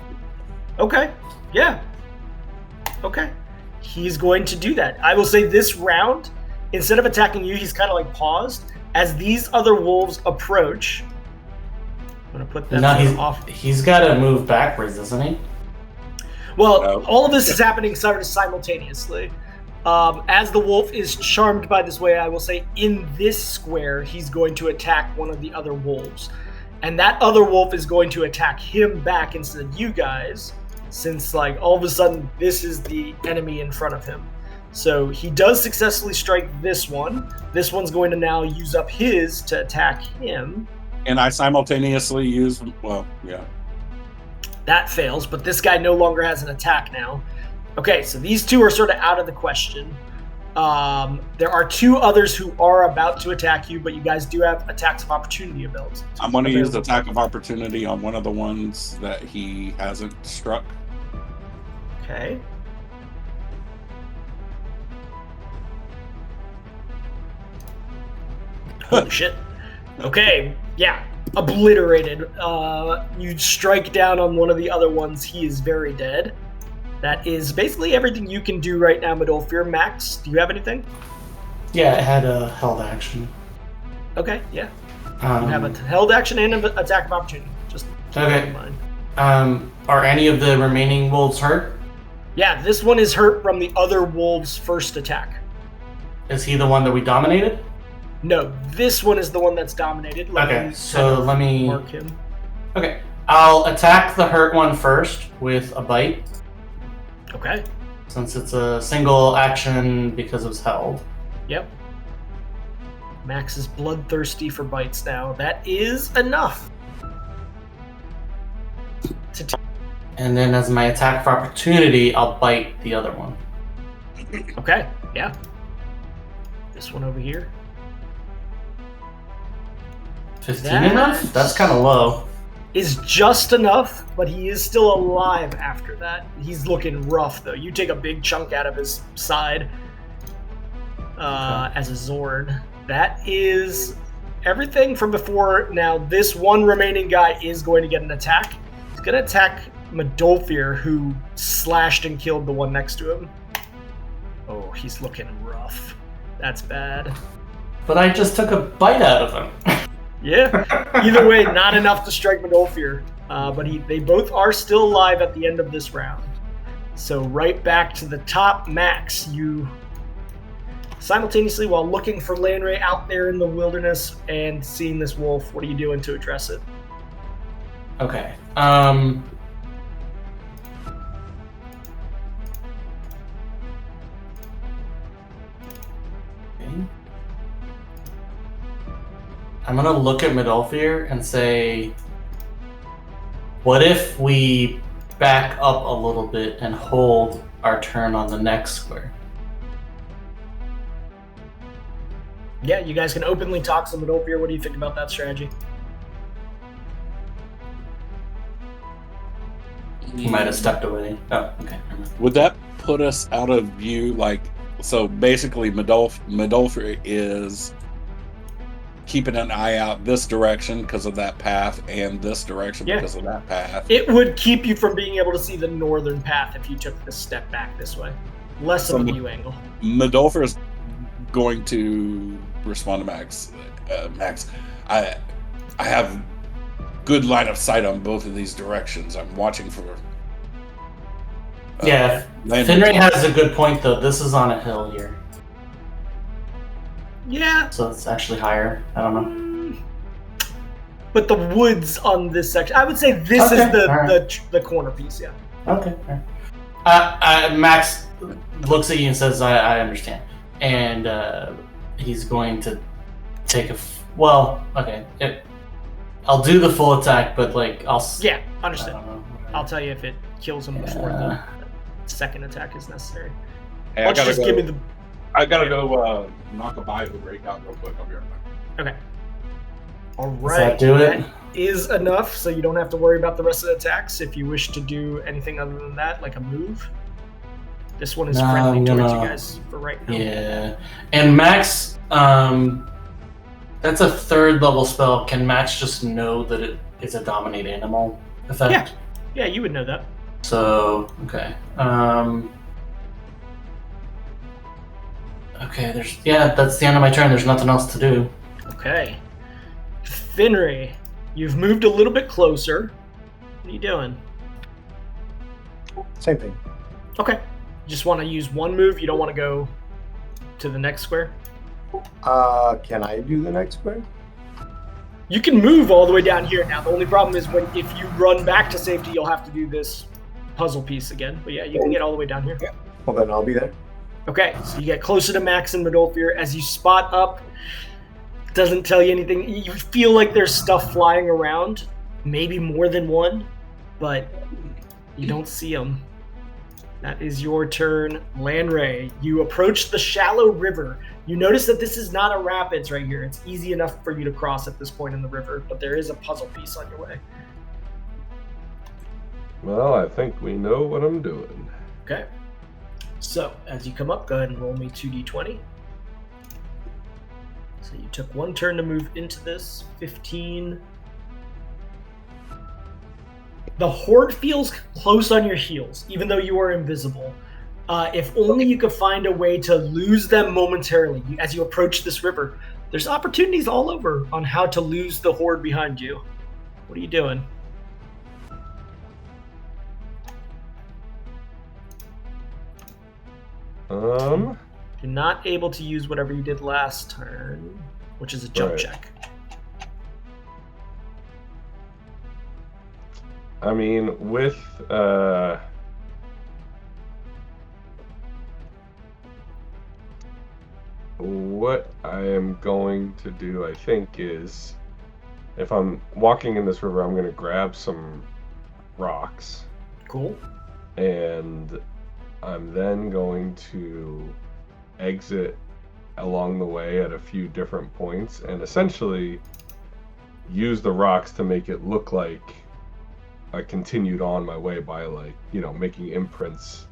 A: Okay. Yeah. Okay. He's going to do that. I will say this round... Instead of attacking you, he's kind of like paused. As these other wolves approach, I'm going to put them off.
F: He's got to move backwards, doesn't he?
A: Well, all of this is happening sort of simultaneously. As the wolf is charmed by this way, I will say in this square, he's going to attack one of the other wolves. And that other wolf is going to attack him back instead of you guys, since like all of a sudden this is the enemy in front of him. So he does successfully strike this one. This one's going to now use up his to attack him.
D: And I simultaneously use,
A: That fails, but this guy no longer has an attack now. Okay, so these two are sort of out of the question. There are 2 others who are about to attack you, but you guys do have attacks of opportunity abilities.
D: I'm going to use the attack of opportunity on one of the ones that he hasn't struck.
A: Okay. Oh shit. Okay, yeah. Obliterated. You strike down on one of the other ones. He is very dead. That is basically everything you can do right now, Midolfir. Max, do you have anything?
F: Yeah, it had a held action.
A: Okay, yeah. You have a held action and an attack of opportunity. Just keep that in mind.
F: Are any of the remaining wolves hurt?
A: Yeah, this one is hurt from the other wolf's first attack.
F: Is he the one that we dominated?
A: No, this one is the one that's dominated.
F: Let me
A: mark him.
F: Okay, I'll attack the hurt one first with a bite.
A: Okay.
F: Since it's a single action because it was held.
A: Yep. Max is bloodthirsty for bites now. That is enough.
F: And then as my attack for opportunity, I'll bite the other one.
A: Okay, yeah. This one over here.
F: 15 enough? That's kind of low.
A: Is just enough, but he is still alive after that. He's looking rough, though. You take a big chunk out of his side as a Zord. That is everything from before. Now, this one remaining guy is going to get an attack. He's going to attack Medolfir, who slashed and killed the one next to him. Oh, he's looking rough. That's bad.
F: But I just took a bite out of him.
A: Yeah. Either way, not enough to strike Medolfir. But they both are still alive at the end of this round. So right back to the top. Max, you simultaneously, while looking for Lanray out there in the wilderness and seeing this wolf, what are you doing to address it?
F: Okay. I'm gonna look at Medolfir and say, what if we back up a little bit and hold our turn on the next square?
A: Yeah, you guys can openly talk to Medolfir. What do you think about that strategy?
F: He might have stepped away. Oh, okay.
D: Would that put us out of view? Like, so basically, Medolfir is keeping an eye out this direction because of that path, and this direction because of that path.
A: It would keep you from being able to see the northern path if you took the step back this way. Less of a view angle.
D: Medolfir is going to respond to Max. Max, I have good line of sight on both of these directions. I'm watching for.
F: Finray has a good point though. This is on a hill here.
A: Yeah.
F: So it's actually higher. I don't know.
A: But the woods on this section, I would say this is the corner piece. Yeah.
F: Okay. Max looks at you and says, "I understand," and he's going to take I'll do the full attack, but
A: understood. I'll tell you if it kills him before the second attack is necessary.
D: Hey, I gotta go knock a Bible break out real quick. I'll be right back.
A: Okay. All right.
F: That
A: is enough, so you don't have to worry about the rest of the attacks. If you wish to do anything other than that, like a move, this one is friendly towards you guys for right now.
F: Yeah, and Max, that's a 3rd level spell. Can Max just know that it is a dominate animal effect?
A: Yeah, you would know that.
F: So okay. Okay, that's the end of my turn. There's nothing else to do.
A: Okay. Finray, you've moved a little bit closer. What are you doing?
C: Same thing.
A: Okay. You just want to use one move? You don't want to go to the next square?
C: Can I do the next square?
A: You can move all the way down here now. The only problem is if you run back to safety, you'll have to do this puzzle piece again. But yeah, you can get all the way down here.
C: Yeah. Well, then I'll be there.
A: Okay, so you get closer to Max and Medolfir. As you spot up, doesn't tell you anything. You feel like there's stuff flying around, maybe more than one, but you don't see them. That is your turn. Lanray, you approach the shallow river. You notice that this is not a rapids right here. It's easy enough for you to cross at this point in the river, but there is a puzzle piece on your way.
E: Well, I think we know what I'm doing.
A: Okay. So, as you come up, go ahead and roll me 2d20. So you took one turn to move into this. 15. The Horde feels close on your heels, even though you are invisible. If only you could find a way to lose them momentarily as you approach this river. There's opportunities all over on how to lose the Horde behind you. What are you doing? You're not able to use whatever you did last turn, which is a jump check.
E: I mean, with what I am going to do, I think, is if I'm walking in this river, I'm going to grab some rocks.
A: Cool.
E: And I'm then going to exit along the way at a few different points and essentially use the rocks to make it look like I continued on my way by, like, you know, making imprints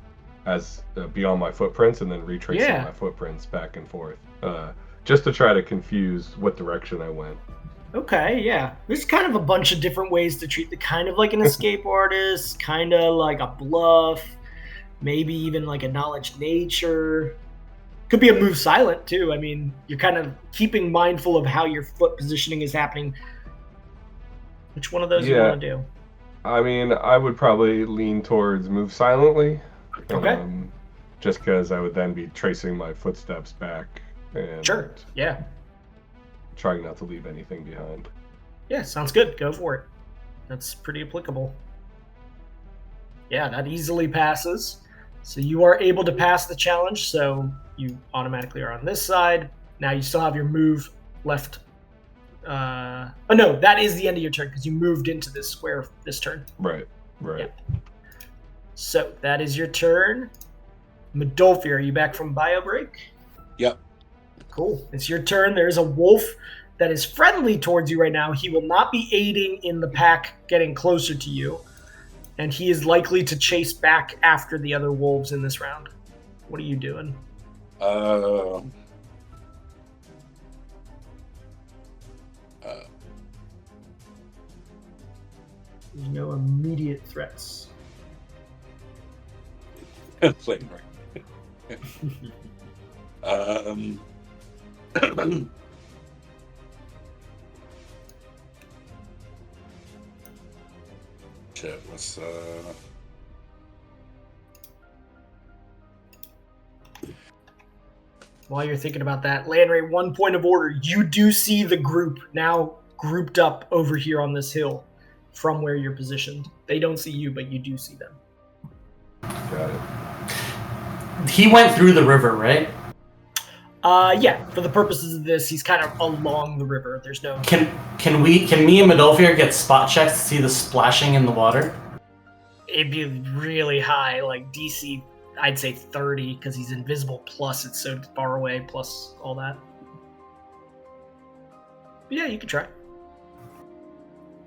E: as beyond my footprints and then retracing my footprints back and forth, just to try to confuse what direction I went.
A: Okay, yeah. There's kind of a bunch of different ways to treat the kind of like an escape artist, kind of like a bluff, maybe even like a knowledge nature. Could be a move silent too. I mean, you're kind of keeping mindful of how your foot positioning is happening. Which one of those you want to do?
E: I mean, I would probably lean towards move silently.
A: Okay.
E: Just because I would then be tracing my footsteps back. And
A: sure. Yeah.
E: Trying not to leave anything behind.
A: Yeah, sounds good. Go for it. That's pretty applicable. Yeah, that easily passes. So you are able to pass the challenge, so you automatically are on this side. Now you still have your move left. Oh no, that is the end of your turn because you moved into this square this turn.
E: Right.
A: Yeah. So that is your turn. Medolfi, are you back from bio break?
D: Yep.
A: Cool. It's your turn. There is a wolf that is friendly towards you right now. He will not be aiding in the pack getting closer to you, and he is likely to chase back after the other wolves in this round. What are you doing? There's no immediate threats.
D: Playing right. Shit, let's
A: While you're thinking about that, Landray, 1 point of order. You do see the group now grouped up over here on this hill from where you're positioned. They don't see you, but you do see them.
E: Got it.
F: He went through the river, right?
A: Yeah. For the purposes of this, he's kind of along the river. There's no.
F: Can me and Medolfi get spot checks to see the splashing in the water?
A: It'd be really high, like DC. I'd say 30 because he's invisible. Plus, it's so far away. Plus all that. But yeah, you could try.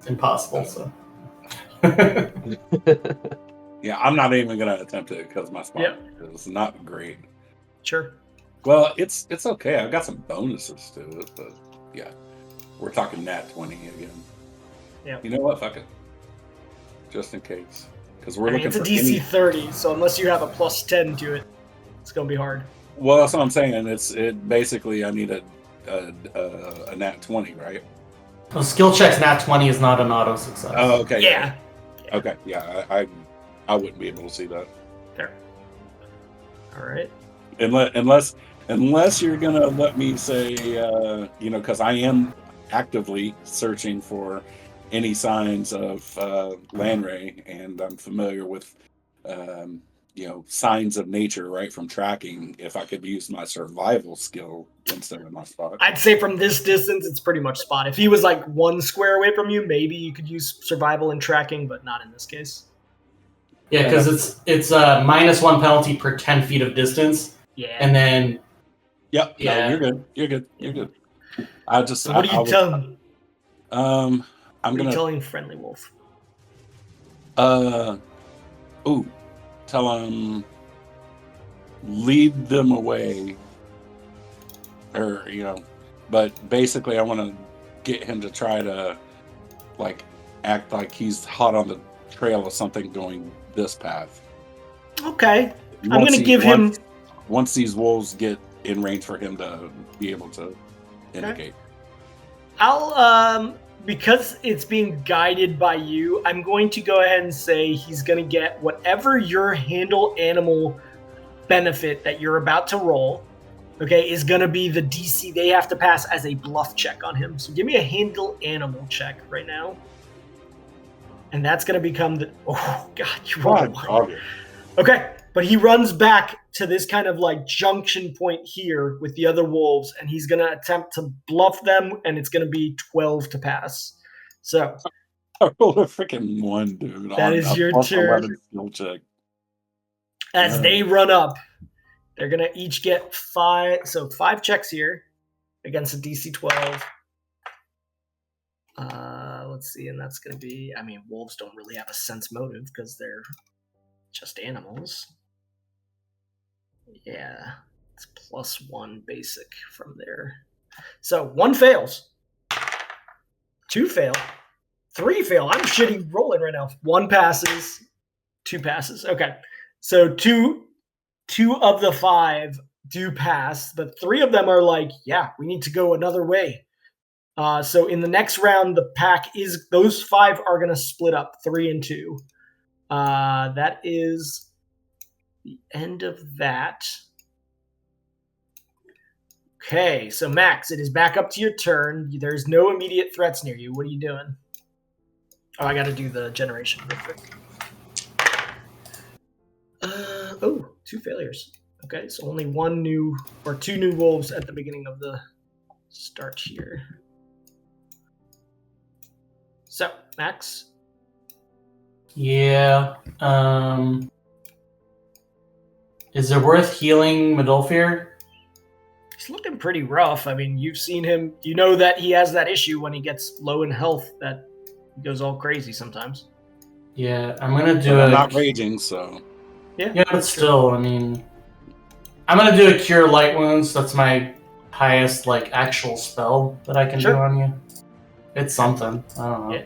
F: Impossible. So.
D: Yeah, I'm not even gonna attempt it because my spot is not great.
A: Sure.
D: Well, it's okay. I've got some bonuses to it, but yeah, we're talking nat 20 again.
A: Yeah.
D: You know what? Fuck it. Just in case, because we're looking
A: it's a
D: for
A: DC 30, so unless you have a plus 10 to it, it's gonna be hard.
D: Well, that's what I'm saying. It basically I need a nat 20, right?
F: Well, skill checks nat 20 is not an auto success.
D: Oh, okay.
A: Yeah.
D: Okay. Yeah, I wouldn't be able to see that.
A: Fair. All right.
D: Unless you're gonna let me say, because I am actively searching for any signs of Landray, and I'm familiar with, signs of nature right from tracking. If I could use my survival skill instead of my spot,
A: I'd say from this distance, it's pretty much spot. If he was like 1 square away from you, maybe you could use survival and tracking, but not in this case.
F: Yeah, because it's a -1 penalty per 10 feet of distance.
A: Yeah.
F: And then.
D: Yep.
F: Yeah.
D: No, you're good. I just.
A: So what are you telling?
D: I'm gonna
A: telling Friendly Wolf.
D: Tell him lead them away, or but basically I want to get him to try to like act like he's hot on the trail of something going this path.
A: Okay. I'm going to give him...
D: Once these wolves get in range for him to be able to indicate.
A: I'll, because it's being guided by you, I'm going to go ahead and say he's going to get whatever your handle animal benefit that you're about to roll, okay, is going to be the DC they have to pass as a bluff check on him. So give me a handle animal check right now. And that's going to become the... Oh, God, you rolled a 1. Okay, but he runs back to this kind of like junction point here with the other wolves, and he's going to attempt to bluff them, and it's going to be 12 to pass. So
D: I rolled a freaking 1, dude.
A: That is your turn.
D: Skill check.
A: As they run up, they're going to each get 5. So 5 checks here against a DC 12. Let's see, and that's going to be, I mean, wolves don't really have a sense motive because they're just animals. Yeah, it's +1 basic from there. So 1 fails, 2 fail, 3 fail. I'm shitty rolling right now. 1 passes, 2 passes. Okay, so two of the 5 do pass, but 3 of them are like, yeah, we need to go another way. So in the next round, the pack is, those 5 are going to split up 3 and 2. That is the end of that. Okay, so Max, it is back up to your turn. There's no immediate threats near you. What are you doing? Oh, I got to do the generation real quick. 2 failures. Okay, so only 2 new wolves at the beginning of the start here. So, Max?
F: Yeah. Is it worth healing Medolfir?
A: He's looking pretty rough. I mean, you've seen him. You know that he has that issue when he gets low in health that goes all crazy sometimes.
F: Yeah, I'm going to do
D: I'm not raging, so...
F: Yeah, but still, I mean... I'm going to do a Cure Light Wounds. That's my highest, like, actual spell that I can do on you. It's something. I don't know. Yeah.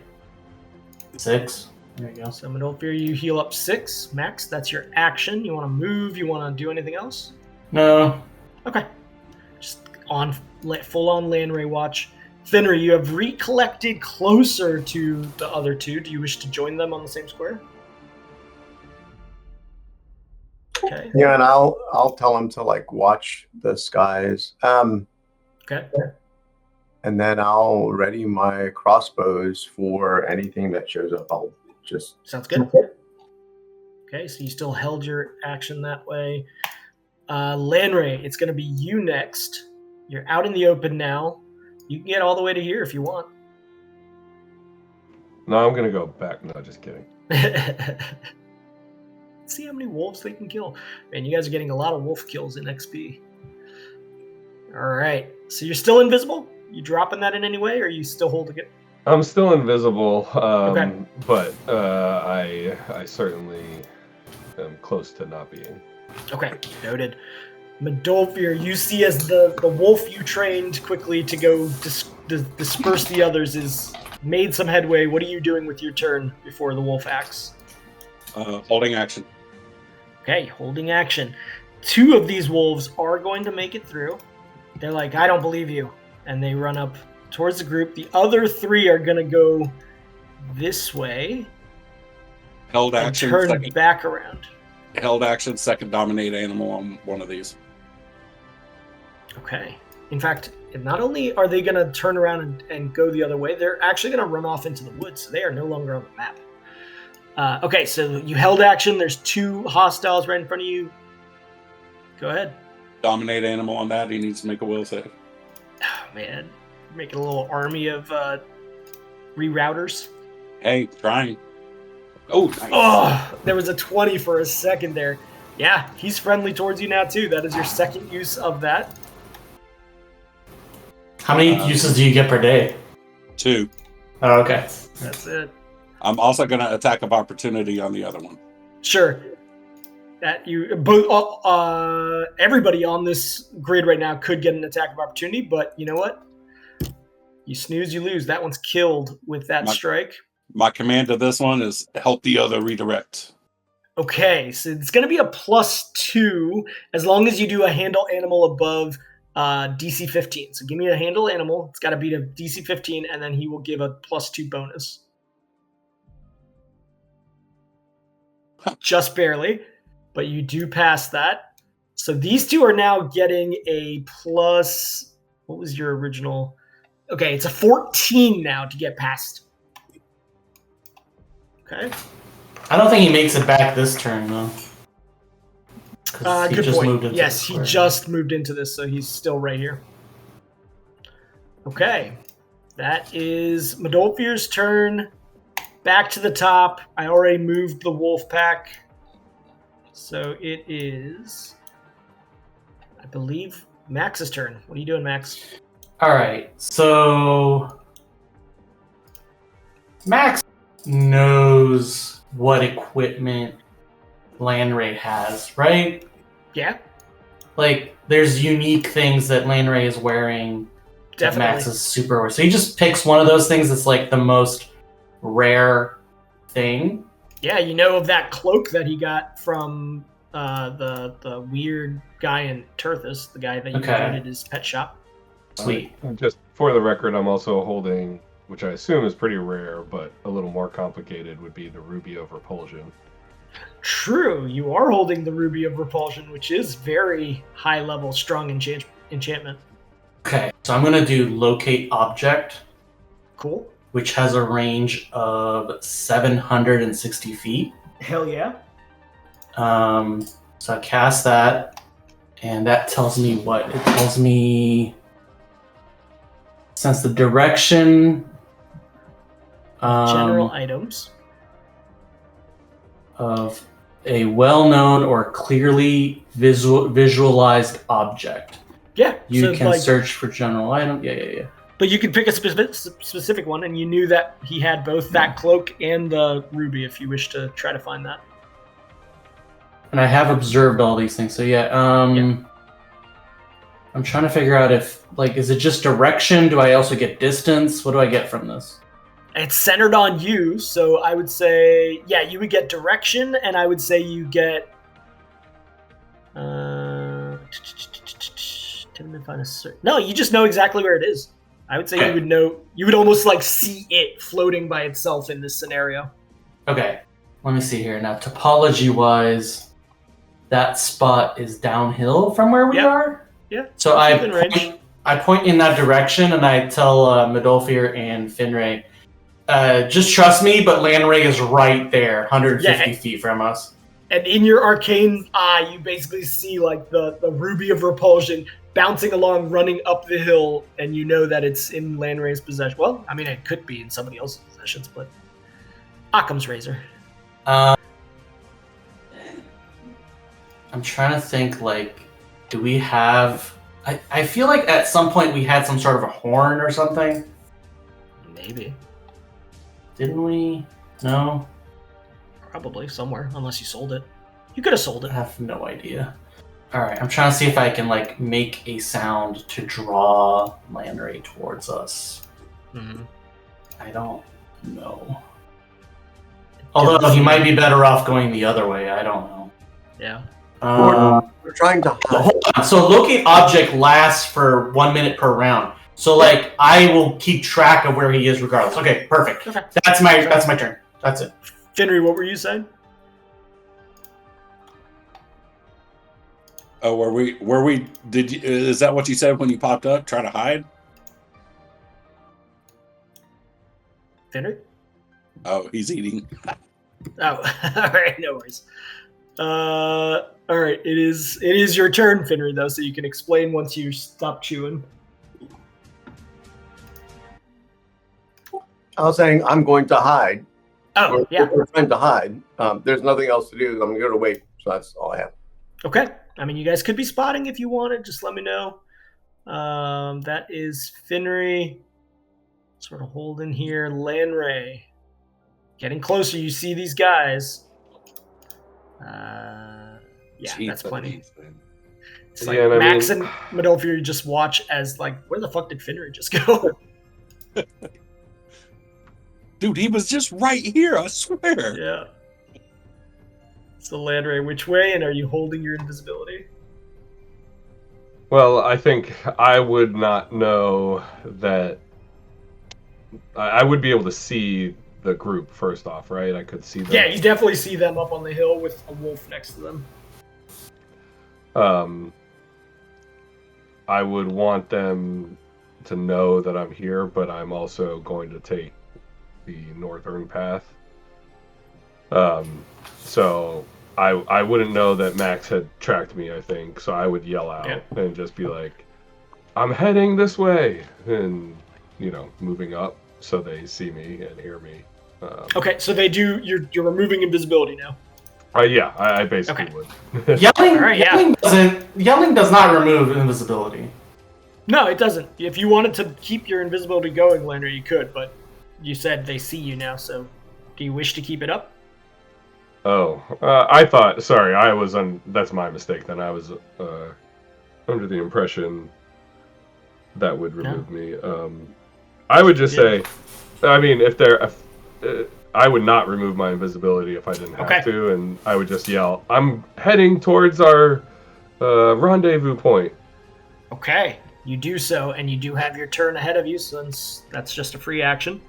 F: 6. There you go.
A: So Medolfir, you heal up 6. Max, that's your action. You want to move? You want to do anything else?
F: No.
A: Okay. Just on full-on Landray watch. Fenrir, you have recollected closer to the other 2. Do you wish to join them on the same square? Okay.
C: Yeah, and I'll tell him to like watch the skies.
A: Okay.
C: And then I'll ready my crossbows for anything that shows up. I'll just...
A: Sounds good. Okay, so you still held your action that way. Landray, it's going to be you next. You're out in the open now. You can get all the way to here if you want.
E: No, I'm going to go back. No, just kidding.
A: Let's see how many wolves they can kill. Man, you guys are getting a lot of wolf kills in XP. All right, so you're still invisible? You dropping that in any way, or are you still holding it?
E: I'm still invisible,
A: Okay.
E: But I certainly am close to not being.
A: Okay, noted. Medolfir, you see as the wolf you trained quickly to go disperse the others is made some headway. What are you doing with your turn before the wolf acts?
D: Holding action.
A: Okay, holding action. 2 of these wolves are going to make it through. They're like, I don't believe you. And they run up towards the group. The other 3 are going to go this way.
D: Held action.
A: And turn back around.
D: Held action, second dominate animal on one of these.
A: Okay. In fact, not only are they going to turn around and go the other way, they're actually going to run off into the woods. So they are no longer on the map. Okay, so you held action. There's 2 hostiles right in front of you. Go ahead.
D: Dominate animal on that. He needs to make a will save.
A: Oh, man. You're making a little army of rerouters.
D: Hey, trying. Oh, nice.
A: Oh, there was a 20 for a second there. Yeah, he's friendly towards you now, too. That is your second use of that.
F: How many uses do you get per day?
D: 2.
F: Oh, okay.
A: That's it.
D: I'm also going to attack of opportunity on the other one.
A: Sure. That you both, everybody on this grid right now could get an attack of opportunity, but you know what? You snooze, you lose. That one's killed with that strike.
D: My command to this one is help the other redirect.
A: Okay, so it's going to be a +2 as long as you do a handle animal above DC 15. So give me a handle animal. It's got to beat a DC 15, and then he will give a +2 bonus. Just barely. But you do pass that. So these 2 are now getting a plus... What was your original... Okay, it's a 14 now to get past. Okay.
F: I don't think he makes it back this turn, though.
A: Good point. Yes, he just moved into this, so he's still right here. Okay. That is Modolfir's turn. Back to the top. I already moved the wolf pack. So it is, I believe, Max's turn. What are you doing, Max?
F: All right. So Max knows what equipment Landray has, right?
A: Yeah.
F: Like, there's unique things that Landray is wearing.
A: Definitely.
F: Max is super rare. So he just picks one of those things that's like the most rare thing.
A: Yeah, you know of that cloak that he got from the weird guy in Terthus, the guy that you raided his pet shop.
F: Sweet.
E: Just for the record, I'm also holding, which I assume is pretty rare, but a little more complicated, would be the Ruby of Repulsion.
A: True, you are holding the Ruby of Repulsion, which is very high level, strong enchantment.
F: Okay, so I'm gonna do Locate Object.
A: Cool.
F: Which has a range of 760 feet.
A: Hell yeah.
F: So I cast that, and that tells me what? It tells me, since the direction...
A: general items.
F: Of a well-known or clearly visualized object.
A: Yeah.
F: You can search for general item. Yeah.
A: But you could pick a specific one, and you knew that he had both that cloak and the ruby if you wish to try to find that.
F: And I have observed all these things, so yeah. I'm trying to figure out if, like, is it just direction? Do I also get distance? What do I get from this?
A: It's centered on you, so I would say, yeah, you would get direction, and I would say you get... No, you just know exactly where it is. I would say you would know, you would almost like see it floating by itself in this scenario.
F: Okay, let me see here. Now, topology-wise, that spot is downhill from where we are?
A: Yeah.
F: So I point in that direction, and I tell Modolfir and Finray, just trust me, but Landray is right there, 150 feet from us.
A: And in your arcane eye, you basically see like the Ruby of Repulsion bouncing along, running up the hill, and you know that it's in Landray's possession. Well, I mean, it could be in somebody else's possessions, but Occam's razor.
F: I'm trying to think, like, do we have... I feel like at some point we had some sort of a horn or something.
A: Maybe.
F: Didn't we? No?
A: Probably somewhere, unless you sold it. You could have sold it.
F: I have no idea. Alright, I'm trying to see if I can, like, make a sound to draw Landray towards us.
A: Mm-hmm.
F: I don't know. Although he might be better off going the other way, I don't know.
A: Yeah.
C: We're trying to hide.
F: Hold on. So locate object lasts for 1 minute per round. So like I will keep track of where he is regardless. Okay, perfect. Okay. That's my turn. That's it.
A: Finry, what were you saying?
D: Oh, were we did you, is that what you said when you popped up? Try to hide?
A: Finry?
D: Oh, he's eating.
A: Oh, all right, no worries. All right, it is your turn, Finry, though, so you can explain once you stop chewing.
C: I was saying I'm going to hide.
A: Oh,
C: We're trying to hide. There's nothing else to do. I'm going to wait. So that's all I have.
A: Okay. I mean, you guys could be spotting if you wanted. Just let me know. That is Finry. Sort of holding here. Landray. Getting closer. You see these guys. That's plenty. It's like Max and Modolfir just watch as like, where the fuck did Finry just go?
D: Dude, he was just right here, I swear.
A: Yeah. So Landray, which way, and are you holding your invisibility?
E: Well, I think I would not know that. I would be able to see the group first off, right? I could see them.
A: Yeah, you definitely see them up on the hill with a wolf next to them.
E: I would want them to know that I'm here, but I'm also going to take the northern path. So I wouldn't know that Max had tracked me, I think, so I would yell out and just be like, I'm heading this way, and, moving up so they see me and hear me.
A: Okay, so they do, you're removing invisibility now.
E: Yeah, I basically would.
F: Yelling does not remove invisibility.
A: No, it doesn't. If you wanted to keep your invisibility going, Landry, you could, but you said they see you now, so do you wish to keep it up?
E: Oh, I thought, sorry, that's my mistake then. I was under the impression that would remove me. I would just say, I mean, I would not remove my invisibility if I didn't have to, and I would just yell, I'm heading towards our rendezvous point.
A: Okay, you do so, and you do have your turn ahead of you, since that's just a free action.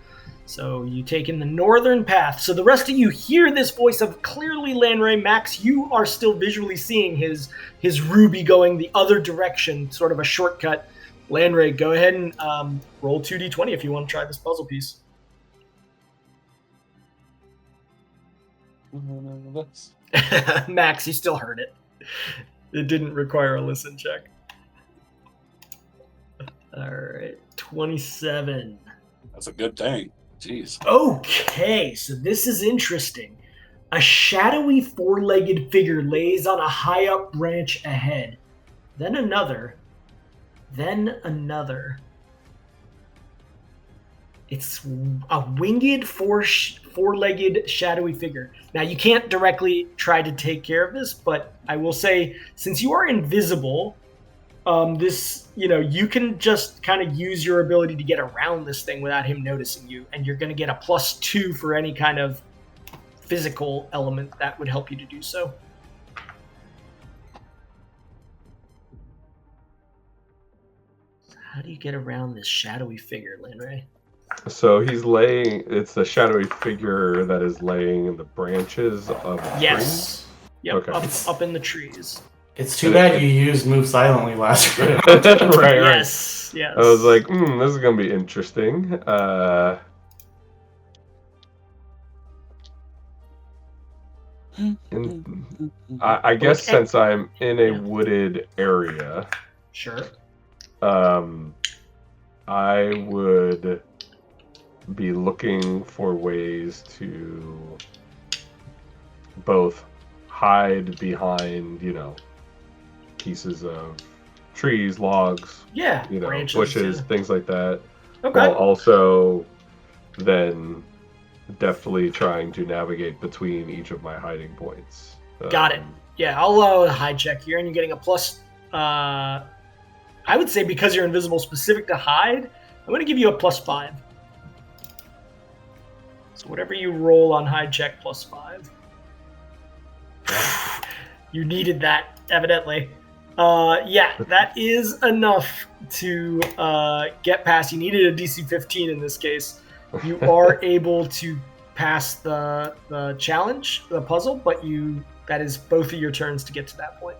A: So you take in the northern path. So the rest of you hear this voice of clearly Lanray. Max, you are still visually seeing his ruby going the other direction, sort of a shortcut. Lanray, go ahead and roll 2d20 if you want to try this puzzle piece. Max, you still heard it. It didn't require a listen check. All right, 27.
D: That's a good thing. Jeez.
A: Okay, so this is interesting. A shadowy four-legged figure lays on a high-up branch ahead. Then another. It's a winged four-legged shadowy figure. Now, you can't directly try to take care of this, but I will say, since you are invisible, you can just kind of use your ability to get around this thing without him noticing you, and you're going to get a +2 for any kind of physical element that would help you to do so. How do you get around this shadowy figure, Lanray?
E: So it's a shadowy figure that is laying in the branches of the
A: Yes.
E: tree?
A: Yep,
E: Okay.
A: up in the trees.
F: It's too bad you used Move Silently last round.
E: right.
A: Yes.
E: I was like, this is going to be interesting. I guess since I'm in a wooded area,
A: sure.
E: I would be looking for ways to both hide behind, pieces of trees, logs, branches, bushes, things like that.
A: Okay.
E: While also then deftly trying to navigate between each of my hiding points.
A: Got it. Yeah, I'll allow a hide check here, and you're getting a plus. I would say because you're invisible specific to hide, I'm going to give you a +5. So whatever you roll on hide check, +5. You needed that, evidently. That is enough to get past. You needed a DC 15 in this case. You are able to pass the challenge, the puzzle, but that is both of your turns to get to that point.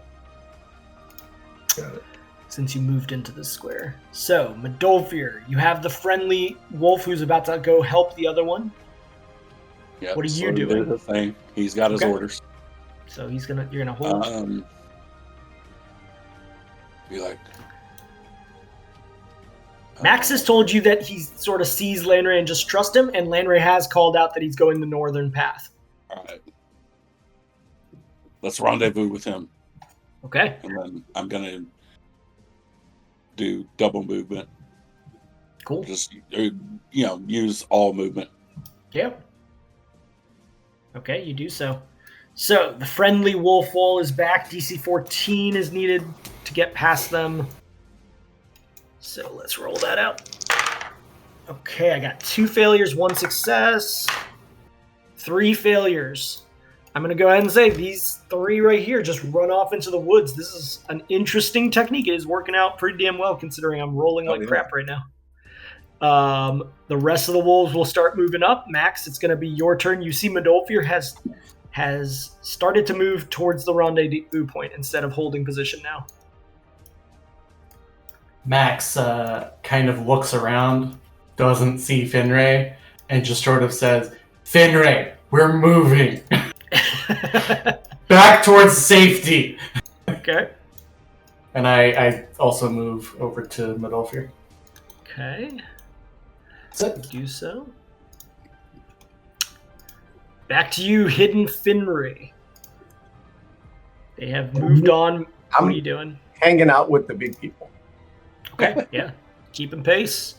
E: Got it.
A: Since you moved into the square. So, Medolfir, you have the friendly wolf who's about to go help the other one.
D: Yep,
A: what are you doing?
D: The thing. He's got his orders.
A: So you're gonna hold.
D: Be like.
A: Max has told you that he sort of sees Lanray and just trust him, and Lanray has called out that he's going the northern path.
D: All right. Let's rendezvous with him.
A: Okay.
D: And then I'm gonna do double movement.
A: Cool.
D: Just use all movement.
A: Yep. Okay, you do so. So the friendly wolf wall is back. DC 14 is needed to get past them. So let's roll that out. Okay, I got 2 failures, 1 success, 3 failures. I'm going to go ahead and say these 3 right here just run off into the woods. This is an interesting technique. It is working out pretty damn well considering I'm rolling like crap right now. The rest of the wolves will start moving up. Max, it's going to be your turn. You see Medolfir has started to move towards the rendezvous point instead of holding position now.
F: Max kind of looks around, doesn't see Finray, and just sort of says, Finray, we're moving. Back towards safety.
A: Okay.
F: And I also move over to Midolfir.
A: Okay.
F: That's it.
A: Do so. Back to you, Hidden Finry. They have moved on. What are you doing?
C: Hanging out with the big people.
A: Okay, yeah. Keeping pace.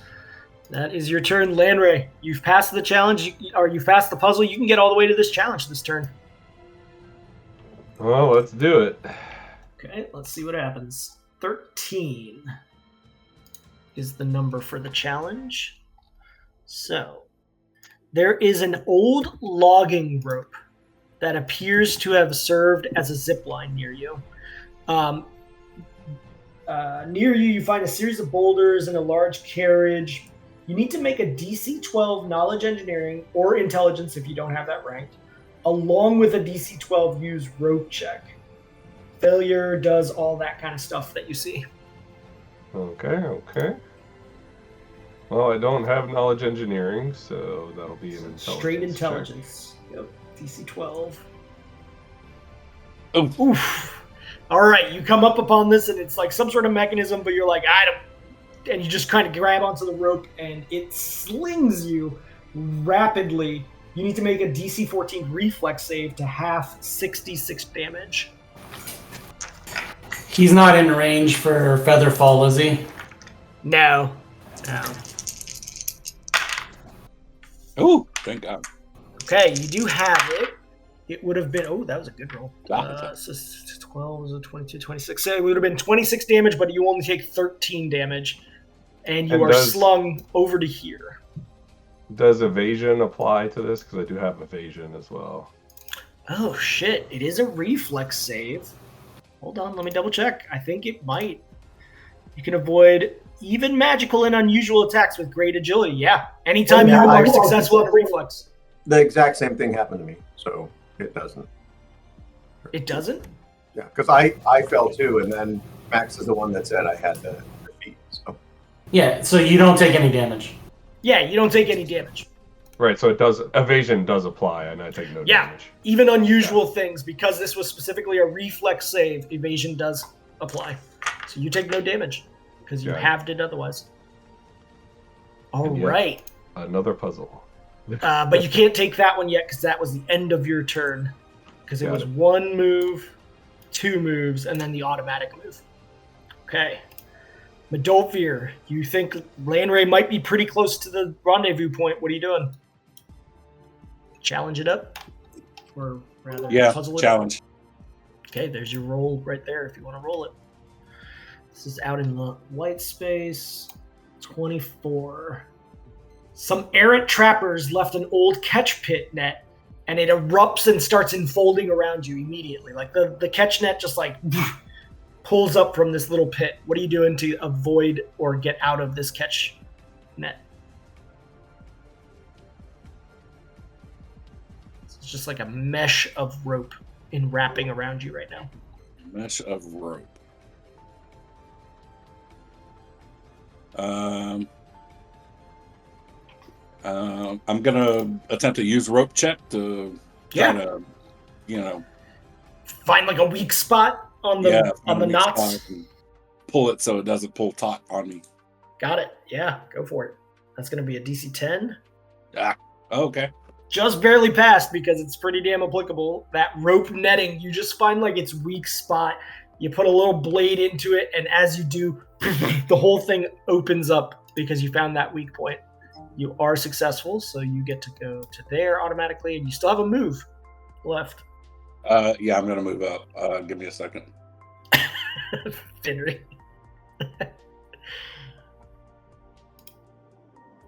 A: That is your turn, Lanray. You've passed the challenge, or you've passed the puzzle. You can get all the way to this challenge this turn.
E: Well, let's do it.
A: Okay, let's see what happens. 13 is the number for the challenge. So, there is an old logging rope that appears to have served as a zip line near you. Near you, you find a series of boulders and a large carriage. You need to make a DC 12 Knowledge Engineering or Intelligence if you don't have that ranked, along with a DC 12 use rope check. Failure does all that kind of stuff that you see.
E: Okay. Well, I don't have knowledge engineering, so that'll be an intelligence.
A: Straight intelligence. Yep. DC 12.
D: Oof.
A: Oof. All right, you come up upon this, and it's like some sort of mechanism, but you're like, I don't. And you just kind of grab onto the rope, and it slings you rapidly. You need to make a DC 14 reflex save to half 66 damage.
F: He's not in range for Featherfall, is he?
A: No.
D: Oh, thank God.
A: Okay, you do have it. It would have been... Oh, that was a good roll. So 12, 22, 26. So it would have been 26 damage, but you only take 13 damage. And you are slung over to here.
E: Does evasion apply to this? Because I do have evasion as well.
A: Oh, shit. It is a reflex save. Hold on, let me double check. I think it might. You can avoid even magical and unusual attacks with great agility. Yeah. Anytime you are successful at a reflex.
C: The exact same thing happened to me, so it doesn't.
A: It doesn't?
C: Yeah, because I fell too, and then Max is the one that said I had to repeat. So.
F: Yeah, so you don't take any damage.
A: Yeah, you don't take any damage.
E: Right, so evasion does apply, and I take no damage.
A: Even unusual things, because this was specifically a reflex save, evasion does apply. So you take no damage, because you halved it otherwise. All right.
E: Another puzzle.
A: But you can't take that one yet, because that was the end of your turn. Because it was one move, 2 moves, and then the automatic move. Okay. Midolfir, you think Lanray might be pretty close to the rendezvous point. What are you doing? Challenge it up? Or rather, puzzle it
D: challenge.
A: Up? Okay, there's your roll right there if you want to roll it. This is out in the white space. 24. Some errant trappers left an old catch pit net, and it erupts and starts enfolding around you immediately. Like the catch net just like pulls up from this little pit. What are you doing to avoid or get out of this catch net? It's just like a mesh of rope wrapping around you right now.
D: Mesh of rope. I'm gonna attempt to use rope check to try to,
A: find like a weak spot on the knots.
D: Pull it so it doesn't pull taut on me.
A: Got it. Yeah, go for it. That's gonna be a DC 10.
D: Okay.
A: Just barely passed because it's pretty damn applicable. That rope netting, you just find like its weak spot. You put a little blade into it, and as you do, the whole thing opens up because you found that weak point. You are successful, so you get to go to there automatically, and you still have a move left.
D: I'm going to move out. Give me a second.
A: Finry.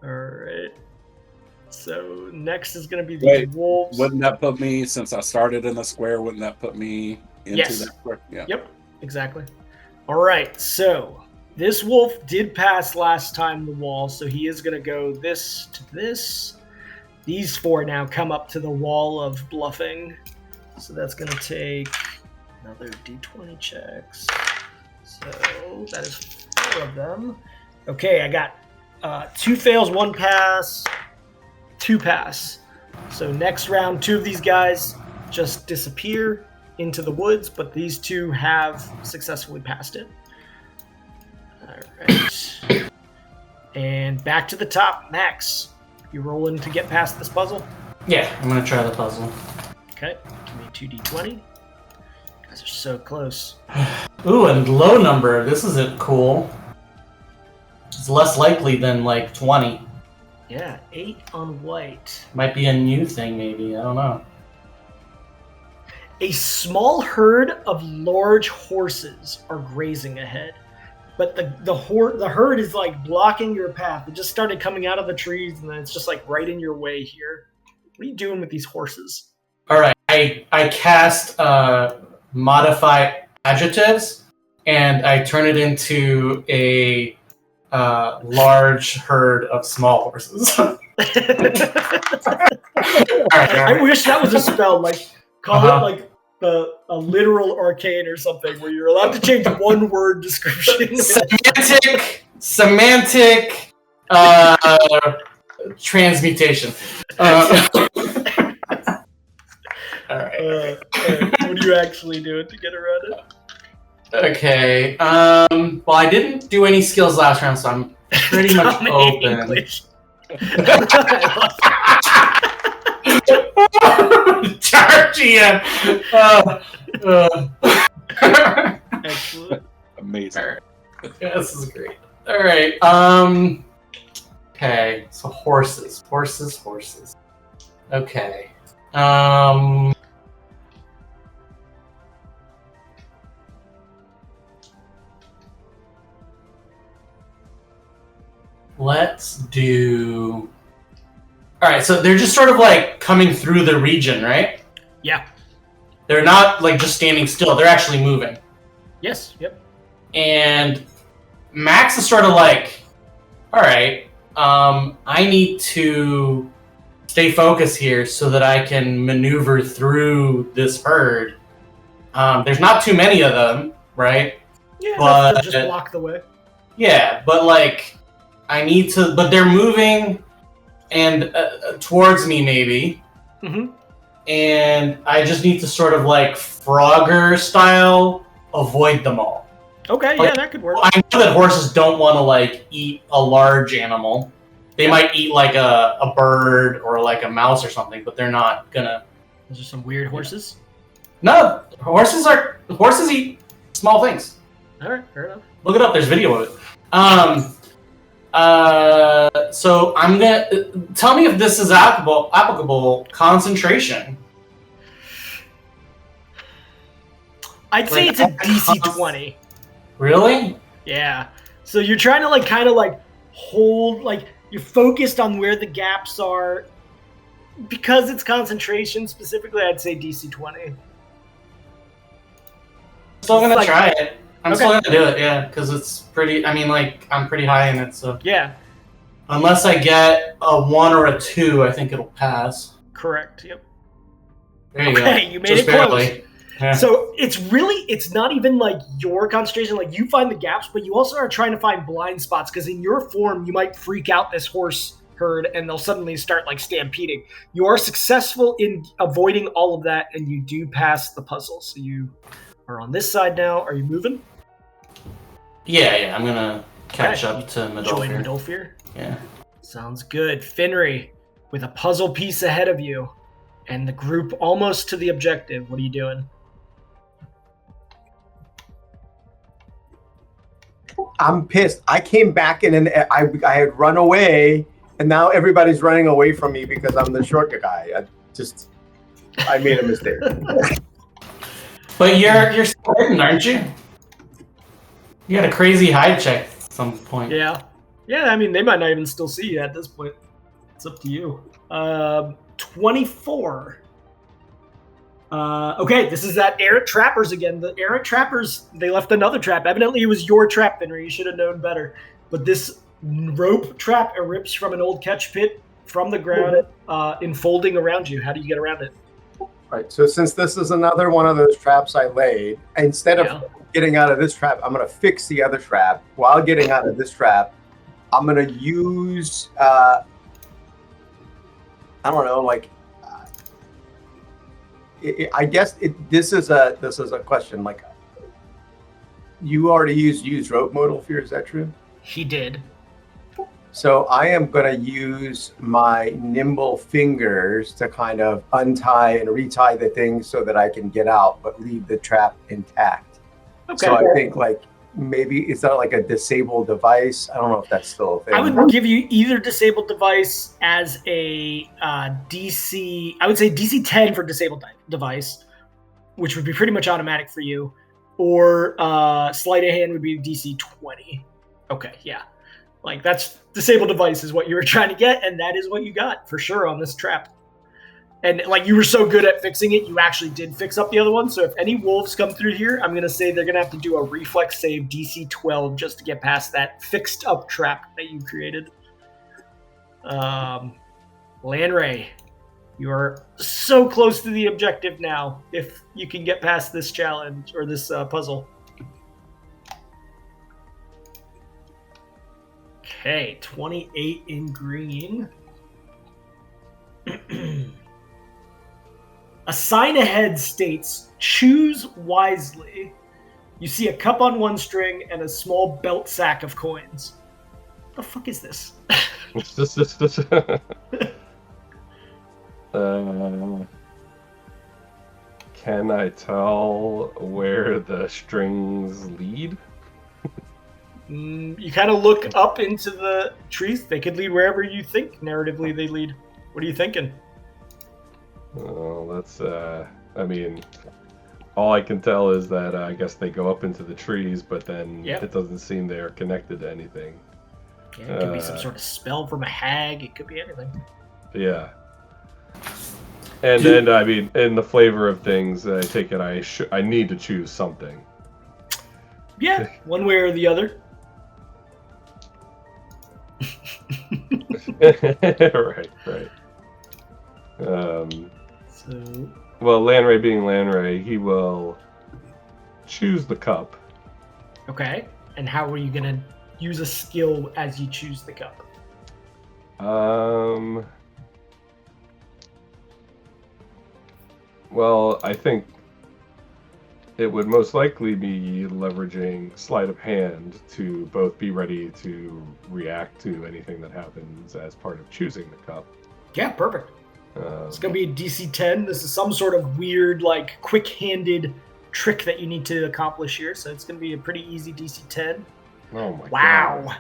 A: All right. So next is going to be the wolves.
D: Wouldn't that put me, since I started in the square, wouldn't that put me into that square? Yeah.
A: Yep, exactly. All right, so this wolf did pass last time the wall, so he is going to go this to this. These 4 now come up to the wall of bluffing. So that's going to take another D20 checks. So that is 4 of them. Okay, I got 2 fails, 1 pass, 2 pass. So next round, 2 of these guys just disappear into the woods, but these two have successfully passed it. All right. And back to the top. Max, you rolling to get past this puzzle?
F: Yeah, I'm going to try the puzzle.
A: Okay, give me 2d20. You guys are so close.
F: Ooh, and low number. This isn't cool. It's less likely than like 20.
A: Yeah, 8 on white.
F: Might be a new thing, maybe. I don't know.
A: A small herd of large horses are grazing ahead, but the herd is like blocking your path. It just started coming out of the trees, and then it's just like right in your way here. What are you doing with these horses?
F: All right, I cast modify adjectives, and I turn it into a large herd of small horses. All right.
A: I wish that was a spell. Like call it like a literal arcane or something, where you're allowed to change one word description.
F: Semantic transmutation. All right.
A: What are you actually doing to get around it?
F: Okay. Well, I didn't do any skills last round, so I'm pretty much open. Charging him.
A: Excellent.
D: Amazing.
F: Right. Yeah, this is great. All right. Okay. So horses. Okay. Let's do... Alright, so they're just sort of like coming through the region, right?
A: Yeah.
F: They're not like just standing still, they're actually moving.
A: Yes, yep.
F: And Max is sort of like, alright, I need to stay focused here so that I can maneuver through this herd. There's not too many of them, right?
A: Yeah,
F: but
A: just block the way.
F: Yeah, but like, I need to, but they're moving and towards me maybe.
A: Mm-hmm.
F: And I just need to sort of like Frogger style avoid them all.
A: Okay,
F: like,
A: yeah, that could work.
F: I know that horses don't want to like eat a large animal. They might eat like a bird or like a mouse or something, but they're not gonna.
A: Those are some weird horses.
F: No, horses eat small things.
A: All right, fair enough.
F: Look it up. There's video of it. So I'm gonna tell me if this is applicable concentration.
A: I'd say it's a DC 20.
F: Really?
A: Yeah. So you're trying to like kind of like hold, like you're focused on where the gaps are. Because it's concentration specifically, I'd say DC 20.
F: Still gonna
A: like,
F: try it. I'm still gonna do it, yeah, because it's pretty. I mean, like I'm pretty high in it, so
A: yeah.
F: Unless I get a 1 or a 2, I think it'll pass.
A: Correct. Yep.
F: There you go.
A: Okay, you made
F: Just
A: it close.
F: barely. Yeah.
A: So it's not even like your concentration. Like you find the gaps, but you also are trying to find blind spots because in your form you might freak out this horse herd and they'll suddenly start like stampeding. You are successful in avoiding all of that, and you do pass the puzzle. So you are on this side now. Are you moving?
F: Yeah. I'm gonna catch up to
A: Join
F: MiguelAbuel.
A: MiguelAbuel.
F: Yeah.
A: Sounds good. Finry, with a puzzle piece ahead of you, and the group almost to the objective. What are you doing?
C: I'm pissed. I came back and I had run away, and now everybody's running away from me because I'm the short guy. I made a mistake.
F: But you're still hidden, aren't you? You had a crazy hide check at some point.
A: Yeah. I mean, they might not even still see you at this point. It's up to you. 24. Okay, this is that errant trappers again. The errant trappers, they left another trap. Evidently, it was your trap, Finry. You should have known better. But this rope trap erupts from an old catch pit from the ground, enfolding around you. How do you get around it?
C: Right, so since this is another one of those traps I laid, instead of getting out of this trap, I'm going to fix the other trap. While getting out of this trap, I'm going to use, I don't know, like, I guess this is a question. Like, you already used rope modal fear. Is that true?
A: He did.
C: So I am going to use my nimble fingers to kind of untie and retie the thing so that I can get out, but leave the trap intact. Okay. So I think like maybe it's not like a disabled device. I don't know if that's still a thing.
A: I would give you either disabled device as a DC. I would say DC 10 for disabled device, which would be pretty much automatic for you, or sleight of hand would be DC 20. Okay, yeah. Like, that's disabled device is what you were trying to get, and that is what you got for sure on this trap. And like, you were so good at fixing it, you actually did fix up the other one. So if any wolves come through here, I'm going to say they're going to have to do a reflex save DC 12 just to get past that fixed up trap that you created. Lanray, you are so close to the objective now if you can get past this challenge or this puzzle. Okay, 28 in green. A sign ahead states, choose wisely. You see a cup on one string and a small belt sack of coins. What the fuck is this?
E: Can I tell where the strings lead?
A: You kind of look up into the trees. They could lead wherever you think narratively they lead. What are you thinking?
E: Oh, that's, I mean, all I can tell is that I guess they go up into the trees, but then it doesn't seem they are connected to anything.
A: Yeah, it could be some sort of spell from a hag. It could be anything.
E: Yeah. And I mean, in the flavor of things, I take it I need to choose something.
A: Yeah, one way or the other.
E: Right. Well, Lanray being Lanray, he will choose the cup.
A: Okay. And how are you going to use a skill as you choose the cup?
E: Well, I think it would most likely be leveraging sleight of hand to both be ready to react to anything that happens as part of choosing the cup.
A: Yeah, perfect. It's going to be a DC 10. This is some sort of weird, like, quick-handed trick that you need to accomplish here. So it's going to be a pretty easy DC 10.
E: Oh, my
A: God.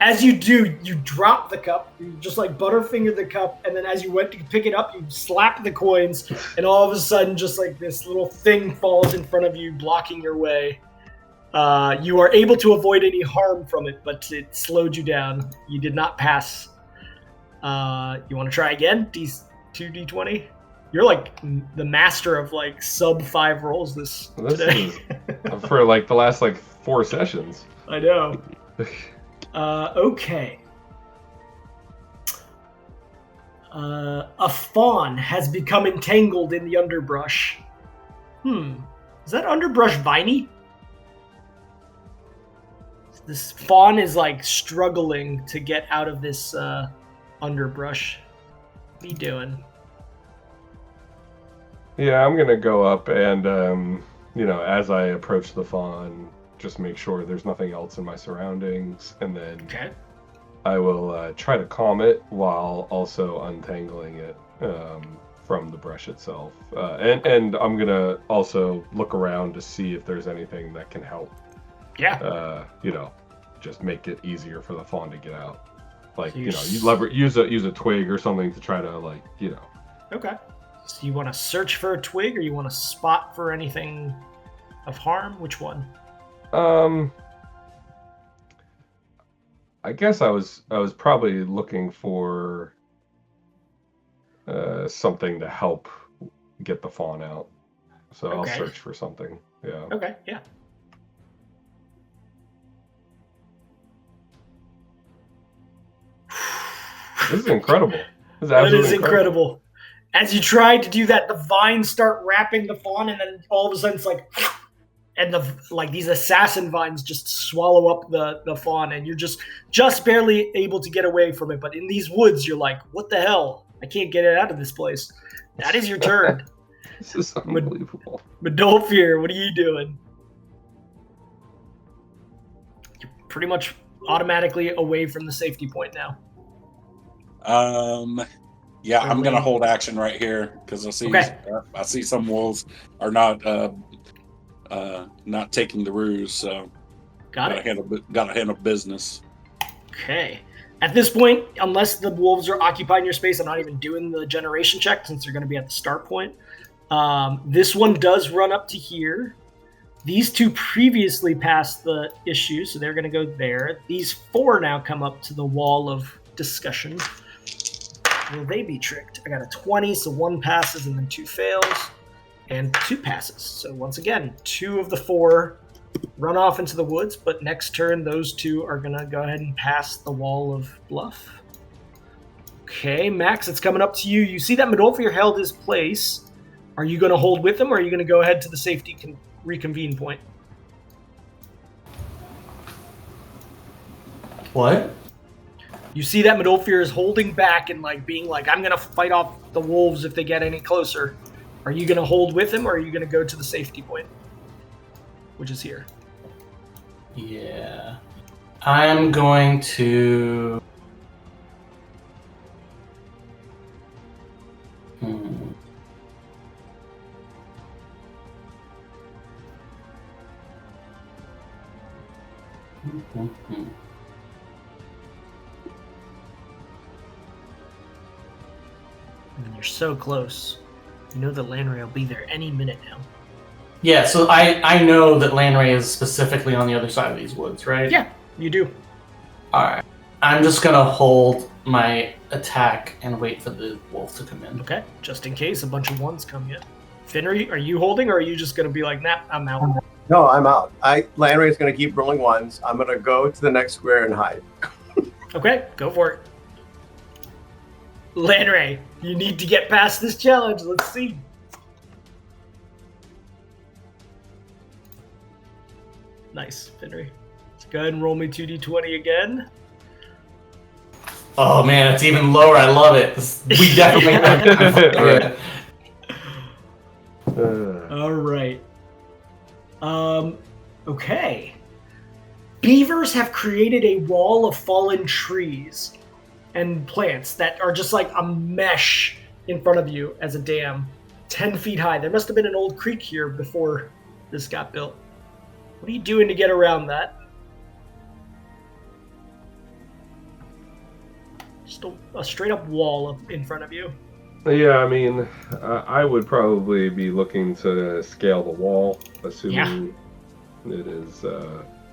A: As you do, you drop the cup. You just, like, butterfinger the cup. And then as you went to pick it up, you slap the coins. And all of a sudden, just like this little thing falls in front of you, blocking your way. You are able to avoid any harm from it, but it slowed you down. You did not pass. You want to try again? 2d20? You're like the master of like sub 5 rolls this today.
E: Is for like the last like 4 sessions.
A: I know. Okay. A fawn has become entangled in the underbrush. Is that underbrush viney? This fawn is like struggling to get out of this underbrush. What are you doing?
E: Yeah, I'm gonna go up and as I approach the fawn, just make sure there's nothing else in my surroundings, and then I will try to calm it while also untangling it from the brush itself. And I'm gonna also look around to see if there's anything that can help.
A: Yeah.
E: Just make it easier for the fawn to get out. Like, you use a twig or something to try to
A: Okay. So you want to search for a twig, or you want to spot for anything of harm? Which one?
E: I guess I was probably looking for something to help get the fawn out. So I'll search for something. Yeah.
A: Okay. Yeah.
E: This is incredible.
A: That is incredible. As you try to do that, the vines start wrapping the fawn, and then all of a sudden it's like, and these assassin vines just swallow up the fawn, and you're just barely able to get away from it. But in these woods, you're like, what the hell? I can't get it out of this place. That is your turn.
E: This is unbelievable.
A: Medolfir, what are you doing? You're pretty much automatically away from the safety point now.
D: Yeah, I'm gonna hold action right here because I see some wolves are not taking the ruse, so gotta handle business.
A: Okay. At this point, unless the wolves are occupying your space, I'm not even doing the generation check since they're going to be at the start point. This one does run up to here. These two previously passed the issue, so they're going to go there. These 4 now come up to the wall of discussion. Will they be tricked? I got a 20, so 1 passes and then 2 fails, and 2 passes. So once again, 2 of the 4 run off into the woods, but next turn those 2 are going to go ahead and pass the wall of bluff. Okay, Max, it's coming up to you. You see that Medolfir held his place. Are you going to hold with him, or are you going to go ahead to the safety reconvene point?
F: What?
A: You see that Medolfir is holding back and being like, I'm going to fight off the wolves if they get any closer. Are you going to hold with him, or are you going to go to the safety point, which is here?
F: Yeah. I'm going to...
A: And you're so close. You know that Lanray will be there any minute now.
F: Yeah, so I know that Lanray is specifically on the other side of these woods, right?
A: Yeah, you do.
F: Alright. I'm just going to hold my attack and wait for the wolf to come in.
A: Okay, just in case a bunch of 1s come in. Finnery, are you holding, or are you just going to be like, nah, I'm out?
C: No, I'm out. Lanray's going to keep rolling 1s. I'm going to go to the next square and hide.
A: Okay, go for it. Lanray, you need to get past this challenge. Let's see. Nice, Finnery. Let's go ahead and roll me 2d20 again.
F: Oh man, it's even lower. I love it. We definitely have
A: All right. Okay. Beavers have created a wall of fallen trees and plants that are just like a mesh in front of you as a dam, 10 feet high. There must have been an old creek here before this got built. What are you doing to get around that? Just a straight up wall up in front of you.
E: Yeah, I mean, I would probably be looking to scale the wall, assuming it is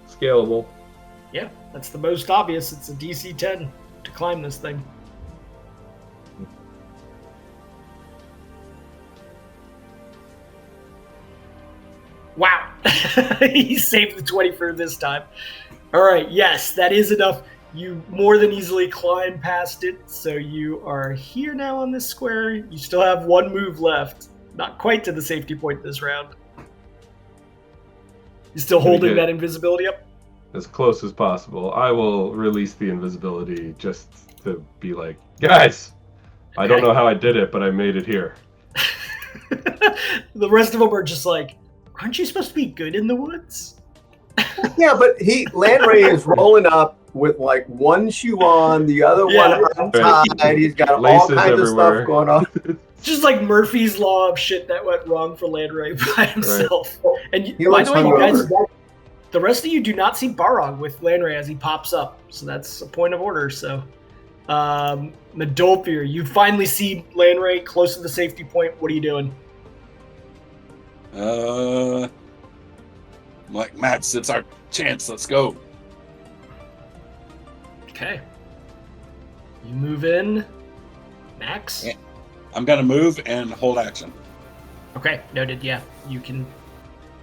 E: scalable.
A: Yeah, that's the most obvious. It's a DC 10 to climb this thing. Wow. He saved the 20 for this time. All right, yes, that is enough. You more than easily climb past it, so you are here now on this square. You still have 1 move left. Not quite to the safety point this round. You still holding that invisibility up?
E: As close as possible. I will release the invisibility just to be like, guys, I don't know how I did it, but I made it here.
A: The rest of them are just like, aren't you supposed to be good in the woods?
C: Yeah, but Lanray is rolling up with like 1 shoe on, the other one untied. He's got
E: laces
C: all kinds
E: everywhere.
C: of stuff going on.
A: Just like Murphy's Law of shit that went wrong for Lanray by himself. Right. And
C: by the way, you guys,
A: the rest of you do not see Barog with Lanray as he pops up. So that's a point of order. So, Medolfir, you finally see Lanray close to the safety point. What are you doing?
D: I'm like, Max, it's our chance. Let's go.
A: Okay. You move in. Max?
D: Yeah. I'm going to move and hold action.
A: Okay, noted. Yeah, you can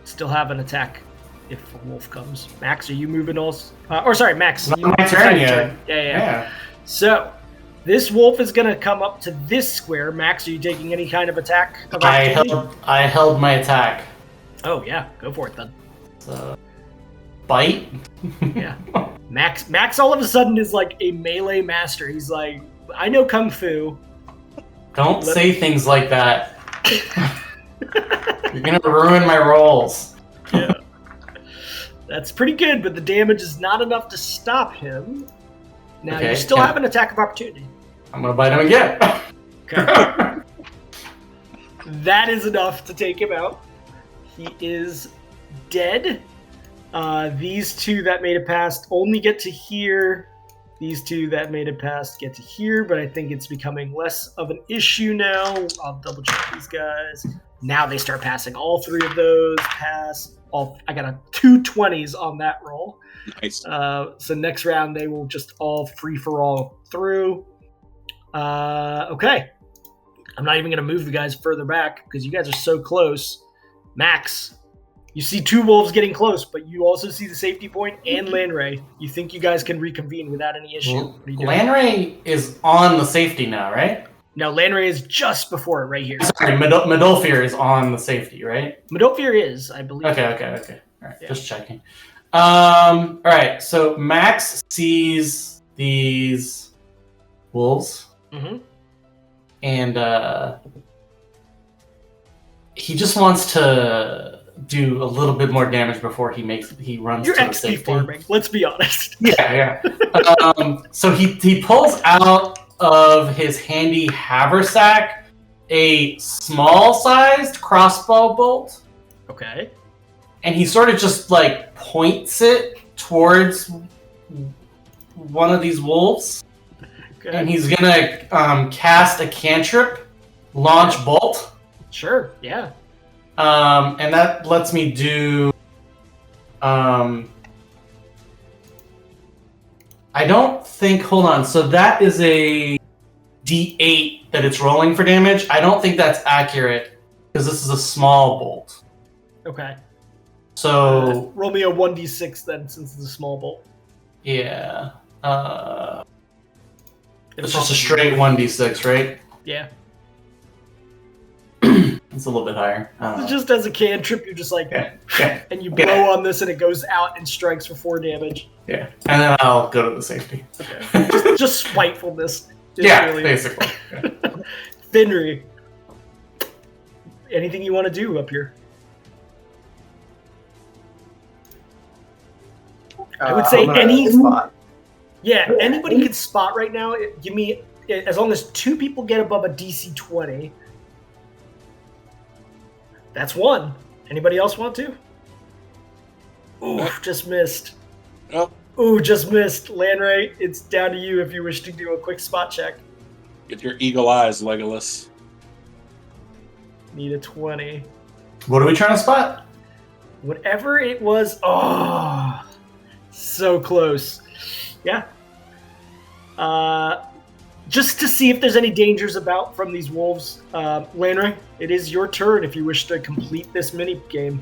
A: still have an attack if a wolf comes. Max, are you moving also? Max.
F: Not my turn yet.
A: Yeah. So, this wolf is going to come up to this square. Max, are you taking any kind of attack?
F: I held my attack.
A: Oh, yeah. Go for it, then.
F: Bite?
A: Yeah. Max all of a sudden is like a melee master. He's like, I know Kung Fu.
F: Don't say things like that. You're gonna ruin my rolls.
A: Yeah. That's pretty good, but the damage is not enough to stop him. Now you still have an attack of opportunity.
F: I'm gonna bite him again.
A: Okay. That is enough to take him out. He is dead. These two that made it past only get to here. These two that made it past get to here, but I think it's becoming less of an issue now. I'll double check these guys. Now they start passing. All three of those pass. I got a 2 20s on that roll.
D: Nice.
A: So next round they will just all free for all through. Okay. I'm not even going to move the guys further back because you guys are so close. Max, you see 2 wolves getting close, but you also see the safety point and Landray. You think you guys can reconvene without any issue.
F: Landray is on the safety now, right?
A: No, Landray is just before it, right here.
F: Sorry, Midolfir is on the safety, right?
A: Midolfir is, I believe.
F: Okay. All right, just checking. All right, so Max sees these wolves.
A: Mm-hmm.
F: And he just wants to do a little bit more damage before he runs
A: You're
F: to the
A: XP
F: safety.
A: farming, let's be honest.
F: Yeah. So he pulls out of his handy haversack a small-sized crossbow bolt.
A: Okay.
F: And he sort of just like points it towards one of these wolves. Okay. And he's gonna cast a cantrip, launch bolt.
A: Sure, yeah.
F: And that lets me do. I don't think. Hold on. So that is a D8 that it's rolling for damage. I don't think that's accurate because this is a small bolt.
A: Okay.
F: So
A: roll me a 1d6 then, since it's a small bolt.
F: Yeah. It's just a straight 1d6, right?
A: Yeah.
F: It's a little bit higher.
A: Just as a cantrip, you're just like, and you blow on this and it goes out and strikes for 4 damage.
F: Yeah. And then I'll go to the safety.
A: Okay. just spitefulness.
F: Basically. Yeah.
A: Finry, anything you want to do up here? I would say any spot. Yeah, anybody can spot right now. Give me, as long as 2 people get above a DC 20. That's 1. Anybody else want to? Ooh, just missed.
D: Oh.
A: Ooh, just missed. Landray, it's down to you if you wish to do a quick spot check.
D: Get your eagle eyes, Legolas.
A: Need a 20.
F: What are we trying to spot?
A: Whatever it was. Oh, so close. Yeah. Just to see if there's any dangers about from these wolves. Landray, it is your turn if you wish to complete this mini game.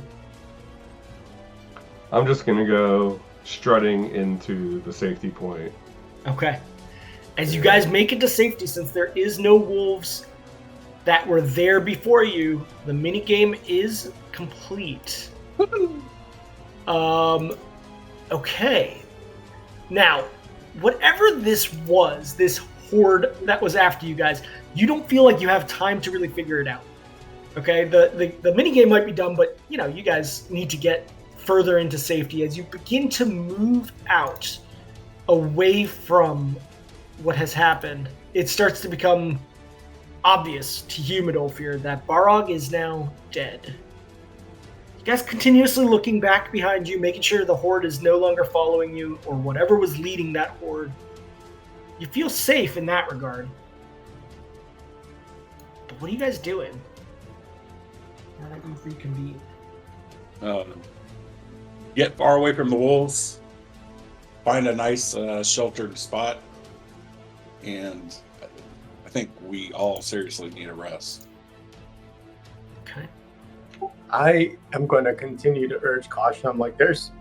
E: I'm just going to go strutting into the safety point.
A: Okay. As you guys make it to safety, since there is no wolves that were there before you, the mini game is complete. Okay. Now, whatever this was, this horde that was after you guys, you don't feel like you have time to really figure it out. Okay, the mini game might be done, but you guys need to get further into safety as you begin to move out away from what has happened. It starts to become obvious to you, Midolfir, that Barog is now dead. You guys continuously looking back behind you, making sure the horde is no longer following you or whatever was leading that horde. You feel safe in that regard. But what are you guys doing now that you've reconvened?
D: Get far away from the wolves. Find a nice sheltered spot. And I think we all seriously need a rest.
A: Okay.
C: I am going to continue to urge caution. I'm like, there's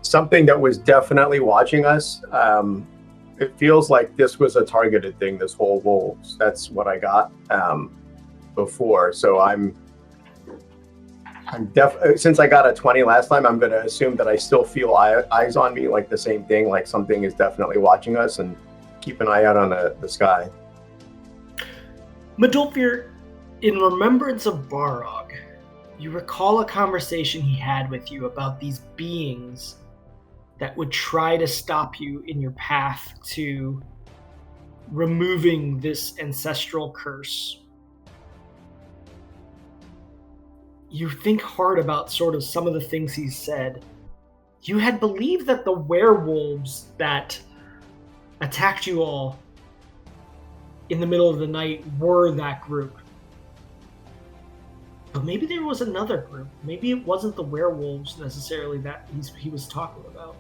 C: something that was definitely watching us. It feels like this was a targeted thing, this whole wolves. That's what I got before. So since I got a 20 last time, I'm going to assume that I still feel eyes on me, like the same thing, like something is definitely watching us, and keep an eye out on the sky.
A: Midolfir, in remembrance of Barog, You recall a conversation he had with you about these beings that would try to stop you in your path to removing this ancestral curse. You think hard about sort of some of the things he said. You had believed that the werewolves that attacked you all in the middle of the night were that group. But maybe there was another group. Maybe it wasn't the werewolves necessarily that he was talking about.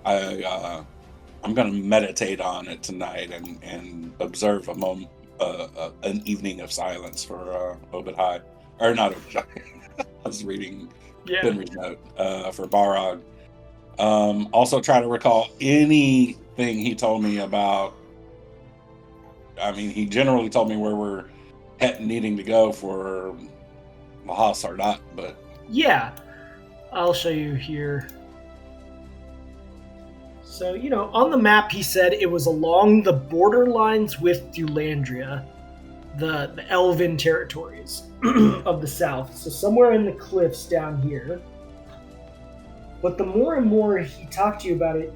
D: I'm going to meditate on it tonight and observe an evening of silence for Obadiah. Or not Obadiah. I was reading Henry's note for Barog. Also try to recall anything he told me about. I mean, he generally told me where we're needing to go for Mahas or not, but...
A: Yeah, I'll show you here. So, on the map he said it was along the borderlines with Dulandria, the Elven territories of the south. So somewhere in the cliffs down here. But the more and more he talked to you about it,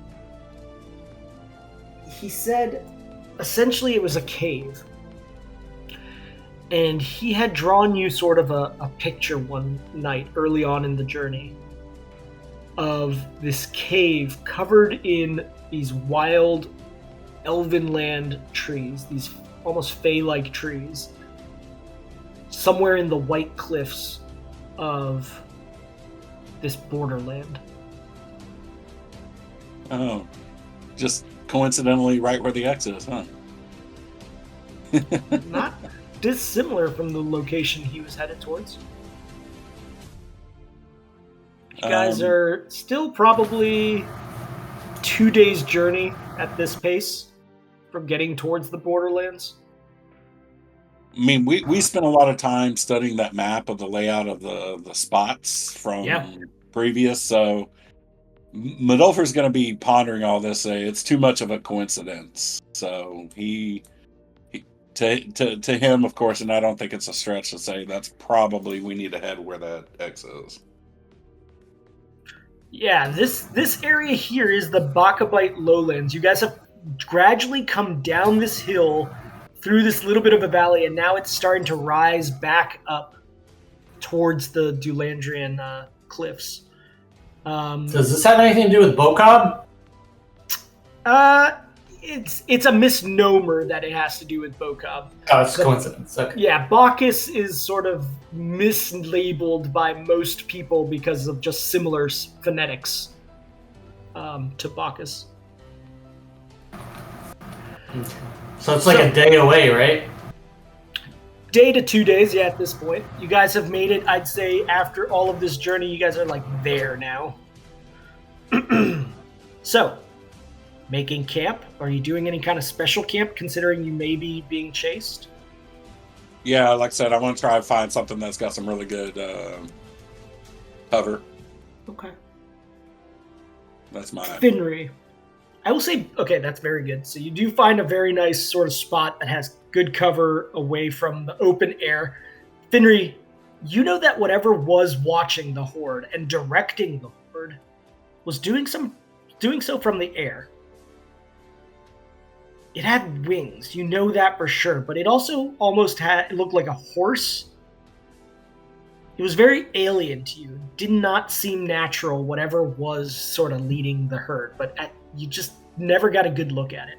A: he said essentially it was a cave. And he had drawn you sort of a picture one night early on in the journey of this cave covered in these wild elven land trees, these almost fey-like trees, somewhere in the white cliffs of this borderland.
D: Oh, just coincidentally right where the X is, huh?
A: Not dissimilar from the location he was headed towards. You guys are still probably 2 days' journey at this pace from getting towards the borderlands.
D: I mean, we spent a lot of time studying that map of the layout of the spots from previous, so Medolfer's going to be pondering all this. It's too much of a coincidence. So to him, of course, and I don't think it's a stretch to say that's probably we need to head where that X is.
A: Yeah, this area here is the Bakabite lowlands. You guys have gradually come down this hill through this little bit of a valley, and now it's starting to rise back up towards the Dulandrian cliffs.
F: Does this have anything to do with Bokob?
A: It's a misnomer that it has to do with Bokob.
F: Oh, it's a coincidence. Okay.
A: Yeah, Bacchus is sort of mislabeled by most people because of just similar phonetics to Bacchus.
F: So it's like a day away, right?
A: Day to 2 days, yeah, at this point. You guys have made it, I'd say, after all of this journey, you guys are, like, there now. So, making camp? Are you doing any kind of special camp, considering you may be being chased?
D: Yeah, like I said, I want to try and find something that's got some really good cover.
A: Okay.
D: That's my...
A: Finry. I will say, okay, that's very good. So you do find a very nice sort of spot that has good cover away from the open air. Finry, you know that whatever was watching the Horde and directing the Horde was doing so from the air. It had wings, you know that for sure, but it also it looked like a horse. It was very alien to you. It did not seem natural, whatever was sort of leading the herd, but you just never got a good look at it.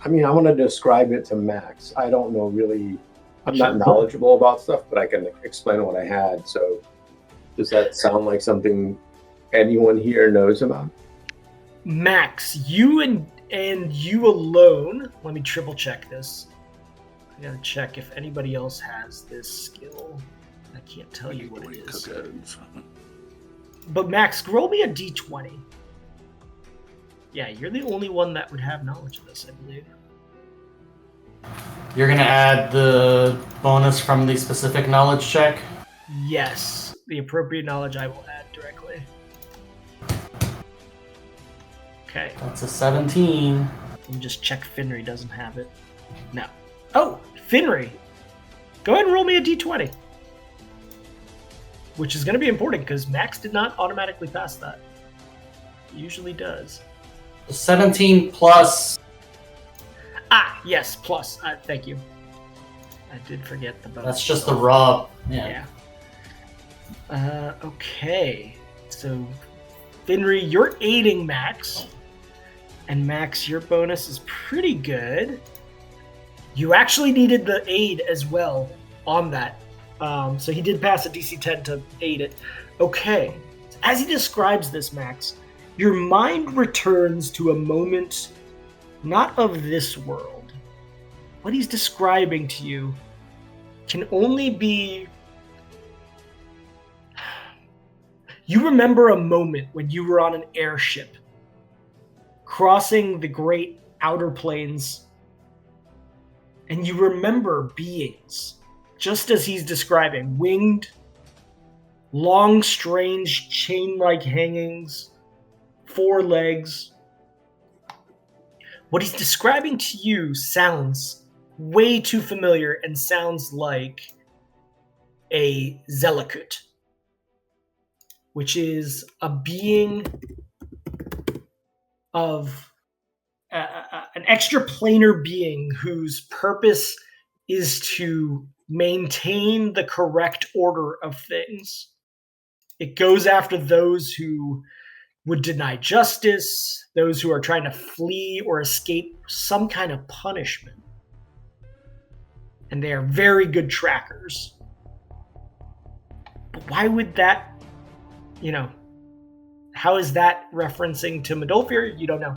C: I mean, I want to describe it to Max. I don't know really. I'm not knowledgeable about stuff, but I can explain what I had. So does that sound like something anyone here knows about?
A: Max, you and you alone. Let me triple check this. I gotta check if anybody else has this skill. I can't tell you what it is. But Max, roll me a d20. Yeah, you're the only one that would have knowledge of this, I believe.
F: You're gonna add the bonus from the specific knowledge check?
A: Yes, the appropriate knowledge I will add directly. Okay.
F: That's a 17.
A: Let me just check Finry doesn't have it. No. Oh, Finry. Go ahead and roll me a d20. Which is going to be important because Max did not automatically pass that. He usually does.
F: 17 plus.
A: Ah, yes, plus. Thank you. I did forget the bonus.
F: That's just the raw. Yeah.
A: Okay. So, Finry, you're aiding Max. And Max, your bonus is pretty good. You actually needed the aid as well on that. So he did pass a DC 10 to aid it. Okay. As he describes this, Max, your mind returns to a moment not of this world. What he's describing to you can only be... You remember a moment when you were on an airship crossing the great outer planes, and you remember beings, just as he's describing, winged, long, strange, chain-like hangings, 4 legs. What he's describing to you sounds way too familiar and sounds like a Zelakut, which is a being of an extraplanar being whose purpose is to maintain the correct order of things. It goes after those who would deny justice, those who are trying to flee or escape some kind of punishment. And they are very good trackers. But why would that, how is that referencing to Medolfir? You don't know.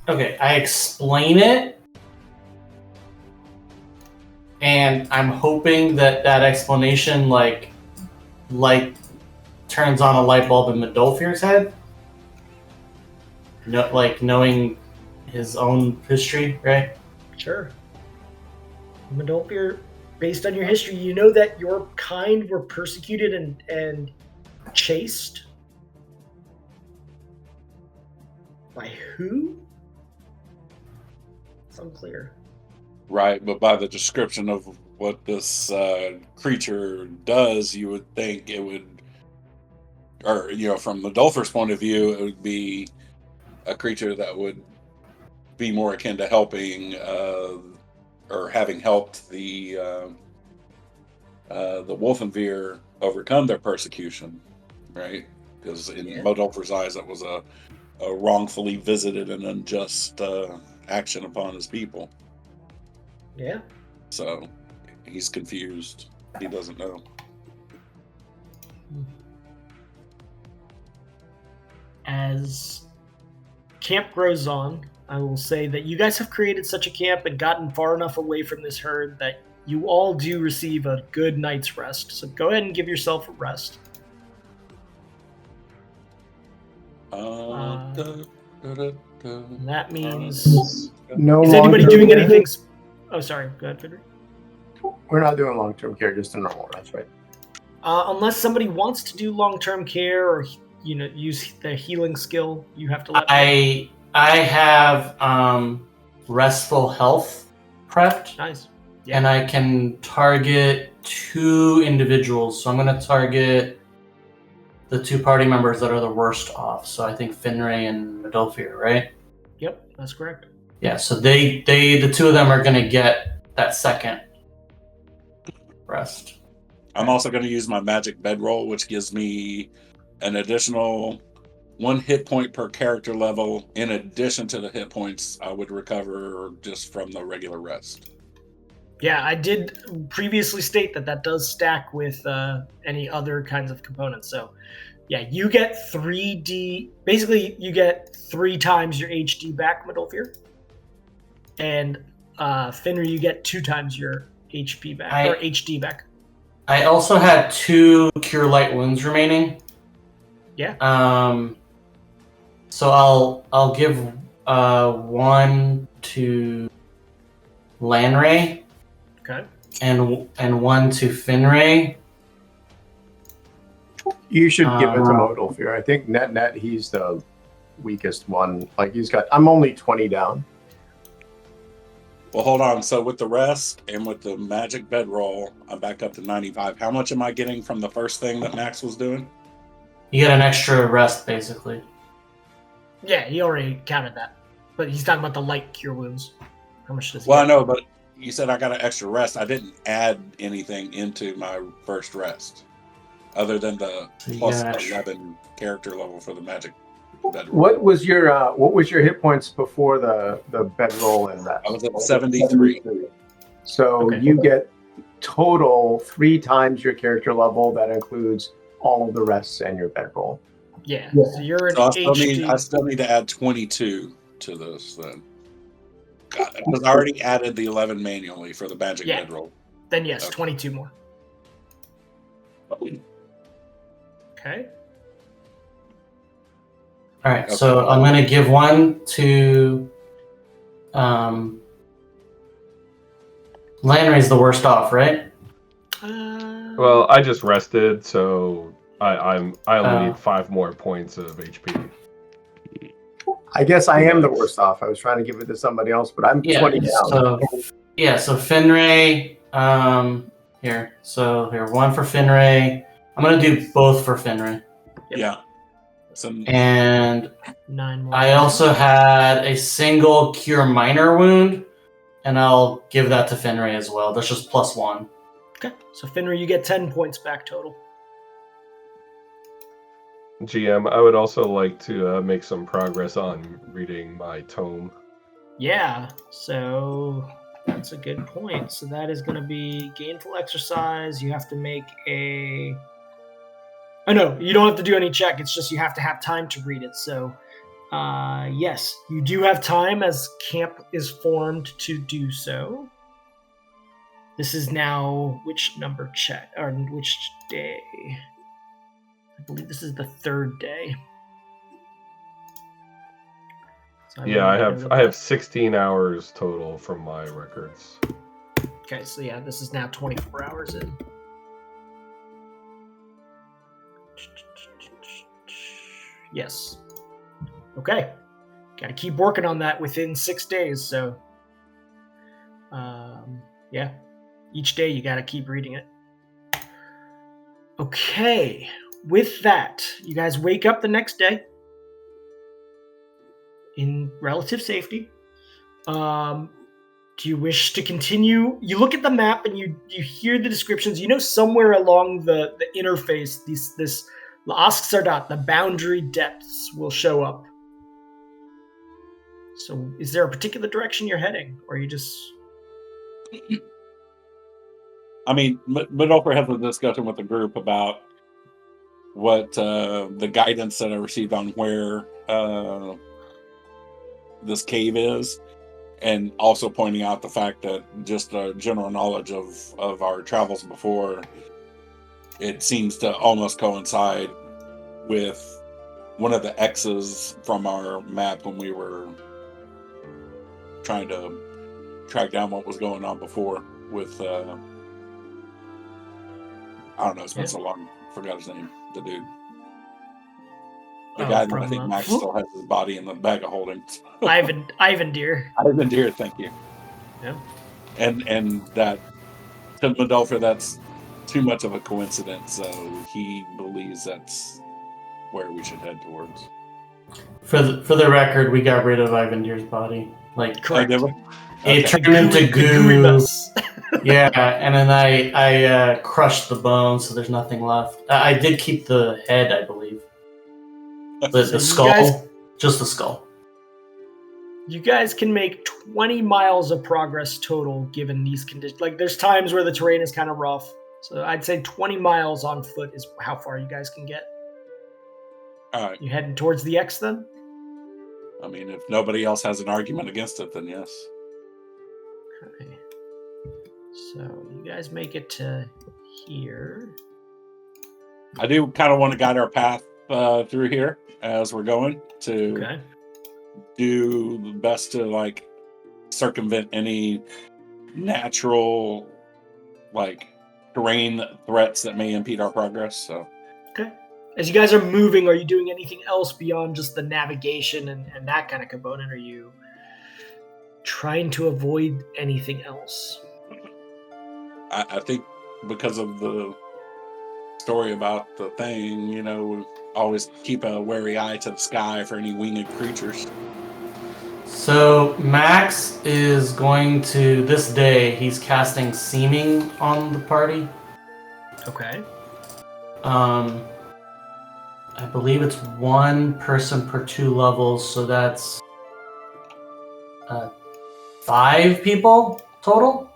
F: Okay, I explain it, and I'm hoping that explanation like turns on a light bulb in Medolfir's head. No, like knowing his own history, right?
A: Sure. Medolfir, based on your history, you know that your kind were persecuted and chased. By who? It's unclear.
D: Right, but by the description of what this creature does, you would think it would, or from the Medolfir's point of view, it would be a creature that would be more akin to helping or having helped the Wolfenveer overcome their persecution, right? Because in Medolfir's eyes, that was a wrongfully visited and unjust action upon his people.
A: Yeah.
D: So he's confused. He doesn't know.
A: As camp grows on, I will say that you guys have created such a camp and gotten far enough away from this herd that you all do receive a good night's rest. So go ahead and give yourself a rest. That means...
C: No.
A: Is anybody doing anything... Oh, sorry. Go ahead, Fidry.
C: We're not doing long-term care, just a normal rest, right?
A: Unless somebody wants to do long-term care or, use the healing skill, you have to let
F: I have restful health prepped.
A: Nice.
F: Yeah. And I can target 2 individuals. So I'm going to target the 2 party members that are the worst off. So I think Finray and Medolfir, right?
A: Yep, that's correct.
F: Yeah, so the 2 of them are going to get that second rest.
D: I'm also going to use my magic bedroll, which gives me an additional 1 hit point per character level in addition to the hit points I would recover just from the regular rest.
A: Yeah, I did previously state that does stack with any other kinds of components. So, yeah, you get 3D. Basically, you get 3 times your HD back, Medolfir. And Finry, you get 2 times your HP back, or HD back.
F: I also had 2 Cure Light Wounds remaining.
A: Yeah.
F: So I'll give 1 to Lanray.
A: Okay.
F: And 1 to Finray.
C: You should give it to Medolfir. I think net he's the weakest one. Like I'm only 20 down.
D: Well, hold on. So with the rest and with the magic bedroll, I'm back up to 95. How much am I getting from the first thing that Max was doing?
F: You get an extra rest, basically.
A: Yeah, he already counted that. But he's talking about the light cure wounds. How much does he
D: Well,
A: get?
D: I know, but you said I got an extra rest. I didn't add anything into my first rest, other than the plus 11 character level for the magic bedroll.
C: What was your hit points before the bedroll and rest?
D: I was at 73.
C: So you get total 3 times your character level. That includes all of the rests and your bedroll.
A: Yeah. So you're an
D: I still need to add 22 to this then. Because I already added the 11 manually for the magic bedroll.
A: Then yes, 22 more. Okay.
F: All right, so I'm going to give one to Lanry's the worst off, right?
E: Well, I just rested, so I only need 5 more points of HP.
C: I guess I am the worst off. I was trying to give it to somebody else, but I'm 20 down.
F: So Finray, here. So here, 1 for Finray. I'm going to do both for Finray.
D: Yeah.
F: And
A: 9 more.
F: I also had a single cure minor wound, and I'll give that to Finray as well. That's just +1.
A: Okay. So Finray, you get 10 points back total.
E: GM, I would also like to make some progress on reading my tome.
A: Yeah, so that's a good point. So that is going to be gainful exercise. You have to make a... Oh, no, you don't have to do any check. It's just you have to have time to read it. So, yes, you do have time as camp is formed to do so. This is now which number check, or which day? I believe this is the 3rd day. So
E: I have 16 hours total from my records.
A: Okay, so yeah, this is now 24 hours in. Yes. Okay. Got to keep working on that within 6 days. So, yeah, each day you got to keep reading it. Okay. With that, you guys wake up the next day in relative safety. Do you wish to continue? You look at the map and you hear the descriptions. You know somewhere along the interface, this La'ask Sardat, the boundary depths, will show up. So is there a particular direction you're heading? Or are you just...
D: I mean, Midolfer has a discussion with the group about what the guidance that I received on where this cave is, and also pointing out the fact that just general knowledge of our travels before, it seems to almost coincide with one of the X's from our map when we were trying to track down what was going on before with I don't know, it's been so long, I forgot his name, the dude. The guy that I think Max still has his body in the bag of holding.
A: Ivan Deer.
D: Ivan Deer, thank you.
A: Yeah.
D: And that, to Midolfer, that's too much of a coincidence, so he believes that's where we should head towards.
F: For the record, we got rid of Ivan Deer's body. Like,
A: correct.
F: It turned into goo. Yeah, and then I crushed the bone, so there's nothing left. I did keep the head, I believe. The skull, just the skull.
A: You guys can make 20 miles of progress total given these conditions. Like, there's times where the terrain is kind of rough. So I'd say 20 miles on foot is how far you guys can get.
D: All right.
A: You heading towards the X then?
D: I mean, if nobody else has an argument against it, then yes.
A: Okay. So you guys make it to here.
D: I do kind of want to guide our path through here as we're going to do the best to like circumvent any natural like terrain threats that may impede our progress. So
A: As you guys are moving, are you doing anything else beyond just the navigation and that kind of component? Are you trying to avoid anything else?
D: I think because of the story about the thing, we always keep a wary eye to the sky for any winged creatures.
F: So Max is going to, this day, he's casting Seeming on the party.
A: Okay.
F: I believe it's 1 person per 2 levels, so that's 5 people total.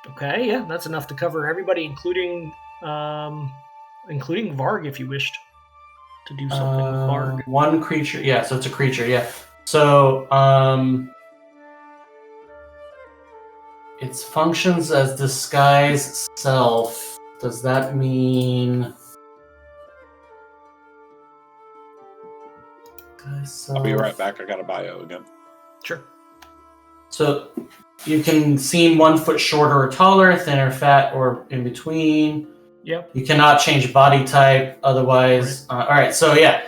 A: Okay, yeah, that's enough to cover everybody, including Varg, if you wished to do something with Varg.
F: 1 creature, yeah. So it's a creature, yeah. So it functions as disguise self. Does that mean?
D: I'll be right back. I got a bio again.
A: Sure.
F: So you can seem 1 foot shorter or taller, thin or fat, or in between.
A: Yep.
F: You cannot change body type otherwise. Right. All right. So yeah,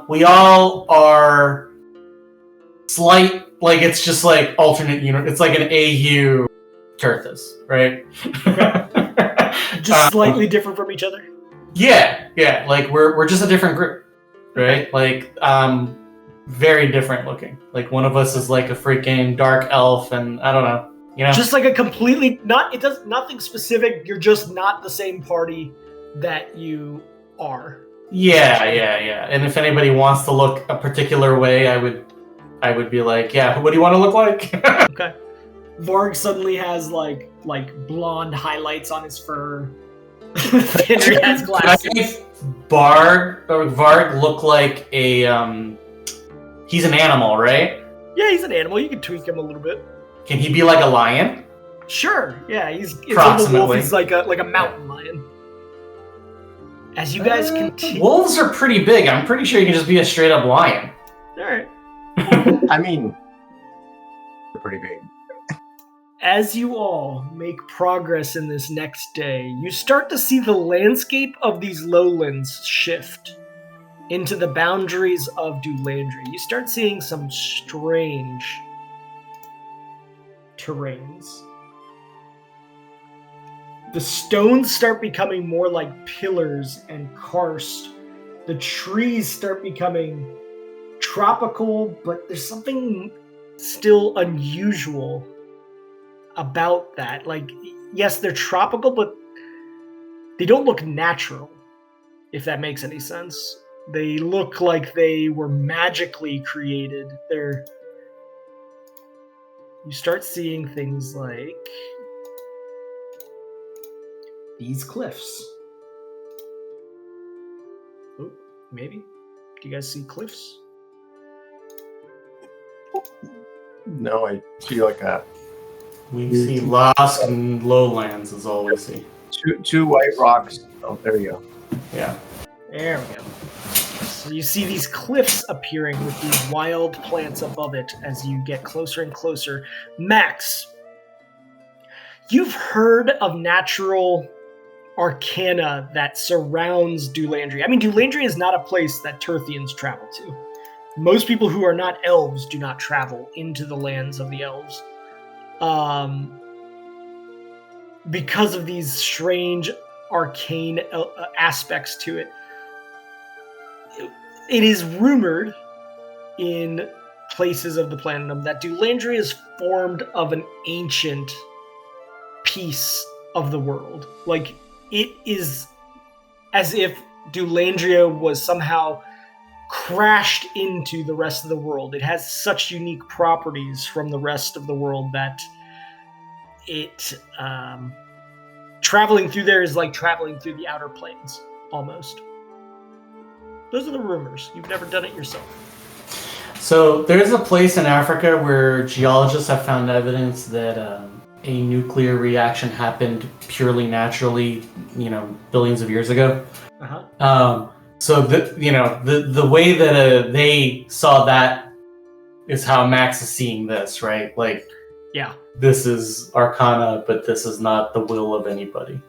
F: we all are slight. Like it's just like alternate unit. It's like an AU Terthus, right?
A: Just slightly different from each other.
F: Yeah. Like we're just a different group, right? Like very different looking. Like one of us is like a freaking dark elf, and I don't know.
A: Just like a completely nothing specific. You're just not the same party that you are.
F: Yeah. And if anybody wants to look a particular way, I would be like, yeah, what do you want to look like?
A: Okay. Varg suddenly has like blonde highlights on his fur. Henry has glasses.
F: Varg look like a he's an animal, right?
A: Yeah, he's an animal. You can tweak him a little bit.
F: Can he be like a lion?
A: Sure. Yeah, he's
F: approximately.
A: A wolf. He's like a mountain lion. As you guys continue,
F: wolves are pretty big. I'm pretty sure you can just be a straight up lion.
A: All right.
C: I mean, they're pretty big.
A: As you all make progress in this next day, you start to see the landscape of these lowlands shift into the boundaries of Dulandry. You start seeing some strange terrains. The stones start becoming more like pillars and karst. The trees start becoming tropical, but there's something still unusual about that. Like, yes, they're tropical, but they don't look natural, if that makes any sense. They look like they were magically created. You start seeing things like these cliffs. Oh, maybe? Do you guys see cliffs?
C: No, I see like a...
F: We see lost and lowlands is all we see.
C: Two white rocks. Oh, there you go.
F: Yeah.
A: There we go. So you see these cliffs appearing with these wild plants above it as you get closer and closer. Max, you've heard of natural arcana that surrounds Dulandry. I mean, Dulandry is not a place that Terthians travel to. Most people who are not elves do not travel into the lands of the elves. Because of these strange arcane aspects to it. It is rumored in places of the Planetum that Dulandry is formed of an ancient piece of the world. Like, it is as if Dulandria was somehow crashed into the rest of the world. It has such unique properties from the rest of the world that it traveling through there is like traveling through the outer planes, almost. Those are the rumors. You've never done it yourself.
F: So there's a place in Africa where geologists have found evidence that a nuclear reaction happened purely naturally, billions of years ago.
A: Uh-huh.
F: So the way that they saw that is how Max is seeing this, right? Like,
A: yeah,
F: this is Arcana, but this is not the will of anybody.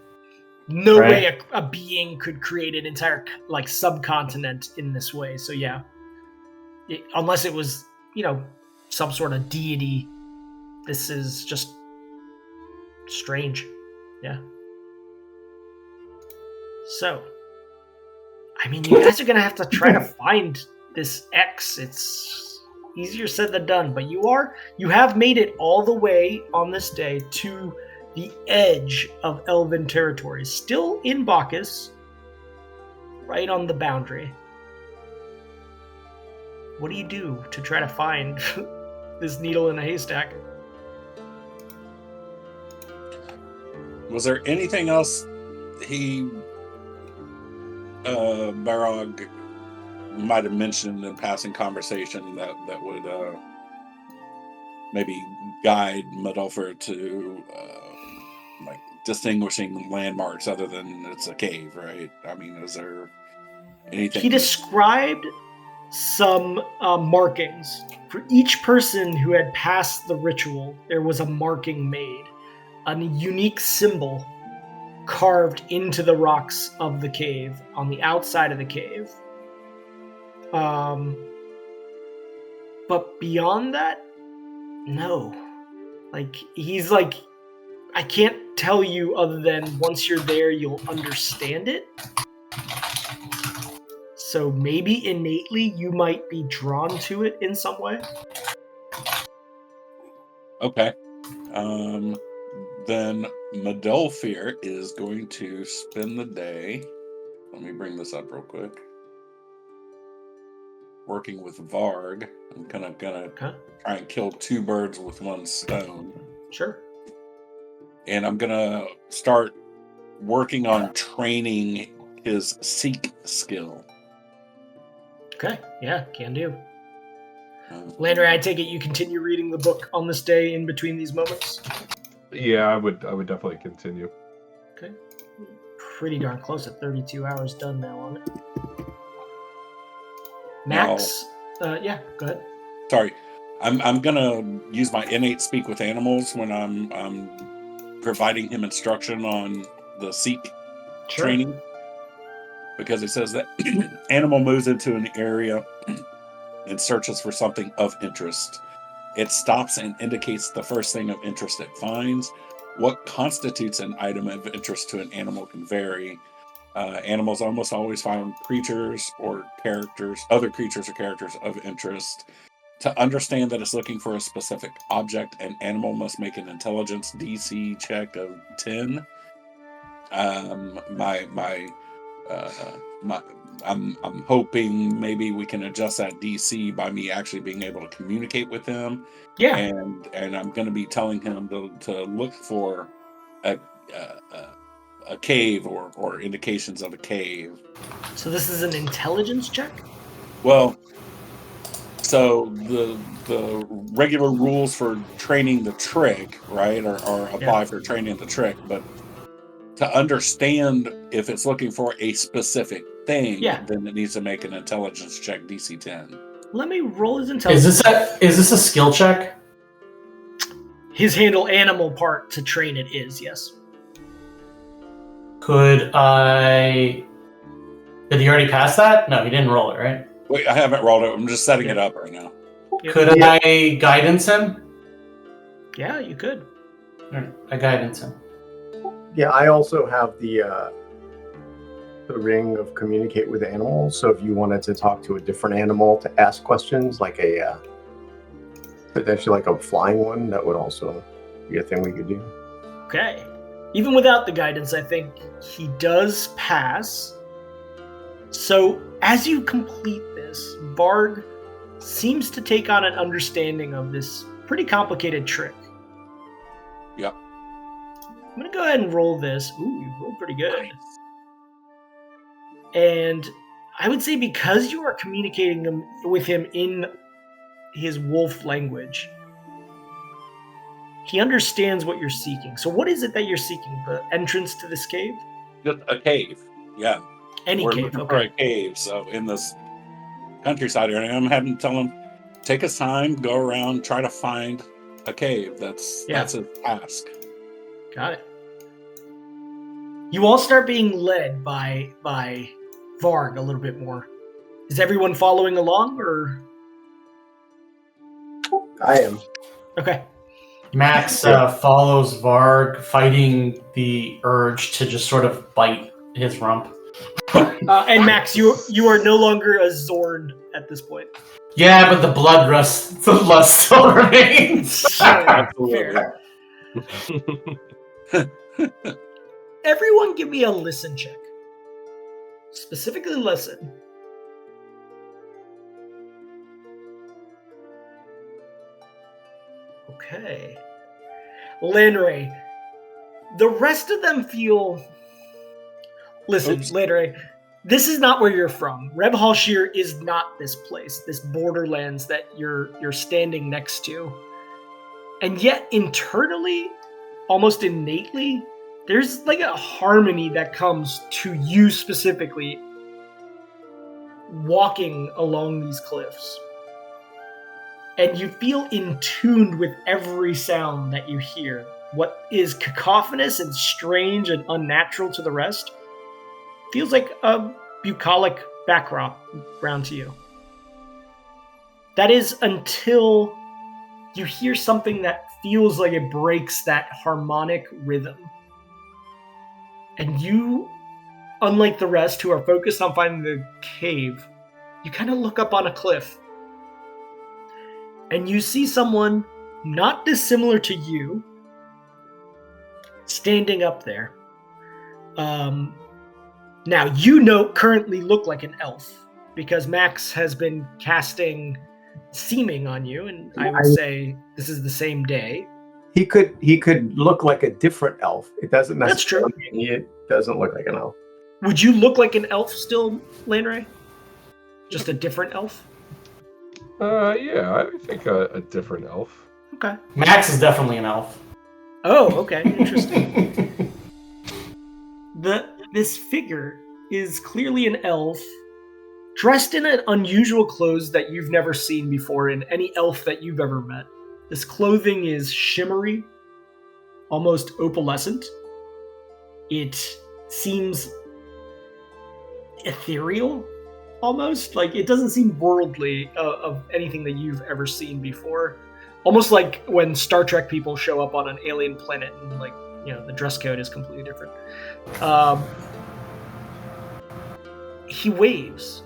A: no way a being could create an entire like subcontinent in this way. So yeah, unless it was, you know, some sort of deity, this is just strange. Yeah. So, I mean, you guys are gonna have to try to find this X. It's easier said than done, but you have made it all the way on this day to the edge of Elven territory, still in Bacchus, right on the boundary. What do you do to try to find this needle in a haystack?
D: Was there anything else Barog might have mentioned in passing conversation that would maybe guide Medulfer to like distinguishing landmarks other than it's a cave, right? I mean, is there anything?
A: He described some markings. For each person who had passed the ritual, there was a marking made, a unique symbol carved into the rocks of the cave, on the outside of the cave. But beyond that, no. Like, he's like, I can't tell you other than once you're there, you'll understand it. So maybe innately you might be drawn to it in some way.
D: Okay. Then Medulfer is going to spend the day. Let me bring this up real quick. Working with Varg. I'm gonna try and kill two birds with one stone.
A: Sure.
D: And I'm gonna start working on training his seek skill.
A: Okay, yeah, can do. Landry, I take it you continue reading the book on this day in between these moments?
E: Yeah, I would definitely continue.
A: Okay. Pretty darn close at 32 hours done now on it. Max, yeah, go ahead.
D: Sorry. I'm gonna use my innate speak with animals when I'm providing him instruction on the seek training. Because it says that animal moves into an area and searches for something of interest. It stops and indicates the first thing of interest it finds. What constitutes an item of interest to an animal can vary. Animals almost always find creatures or characters, other creatures or characters of interest. To understand that it's looking for a specific object, an animal must make an intelligence DC check of 10. I'm hoping maybe we can adjust that DC by me actually being able to communicate with him.
A: Yeah.
D: And I'm going to be telling him to look for a cave or indications of a cave.
A: So this is an intelligence check?
D: Well, so the regular rules for training the trick, right, are apply for training the trick, but to understand if it's looking for a specific thing, then it needs to make an intelligence check DC 10.
A: Let me roll his intelligence.
F: Is this a skill check?
A: His handle animal part to train it is, yes.
F: Did he already pass that? No, he didn't roll it, right?
D: Wait, I haven't rolled it. I'm just setting it up right now.
F: Could I guidance him?
A: Yeah, you could.
F: I guidance him.
C: Yeah, I also have the ring of communicate with animals. So if you wanted to talk to a different animal to ask questions, like a potentially like a flying one, that would also be a thing we could do.
A: Okay. Even without the guidance, I think he does pass. So as you complete this, Varg seems to take on an understanding of this pretty complicated trick.
D: Yep.
A: I'm going to go ahead and roll this. Ooh, you rolled pretty good. And I would say because you are communicating with him in his wolf language, he understands what you're seeking. So what is it that you're seeking? The entrance to this cave?
D: Just a cave, yeah.
A: We're
D: cave, okay. For a cave, so in this countryside area, I'm having to tell him, take his time, go around, try to find a cave. That's his task.
A: Got it. You all start being led by Varg a little bit more. Is everyone following along, or?
C: I am.
A: Okay.
F: Max follows Varg, fighting the urge to just sort of bite his rump.
A: And Max, you are no longer a Zord at this point.
F: Yeah, but the lust still remains.
A: Fair. Everyone give me a listen check. Specifically listen. Okay. Lanray. The rest of them feel... Listen, Lanray, this is not where you're from. Reb Halshir is not this place, this borderlands that you're standing next to. And yet, internally, almost innately, there's like a harmony that comes to you specifically walking along these cliffs. And you feel in tune with every sound that you hear. What is cacophonous and strange and unnatural to the rest feels like a bucolic background to you. That is until you hear something that feels like it breaks that harmonic rhythm. And you, unlike the rest who are focused on finding the cave, you kind of look up on a cliff. And you see someone not dissimilar to you standing up there. Now, currently look like an elf because Max has been casting seeming on you, and I would say this is the same day.
C: He could look like a different elf. It doesn't necessarily
A: That's true.
C: mean he doesn't look like an elf.
A: Would you look like an elf still, Lanray? Just a different elf?
E: Yeah, I think a different elf.
A: Okay.
F: Max is definitely an elf.
A: Oh, okay. Interesting. This figure is clearly an elf, dressed in an unusual clothes that you've never seen before in any elf that you've ever met. This clothing is shimmery, almost opalescent. It seems ethereal, almost. Like, it doesn't seem worldly of anything that you've ever seen before. Almost like when Star Trek people show up on an alien planet and, like, you know, the dress code is completely different. He waves.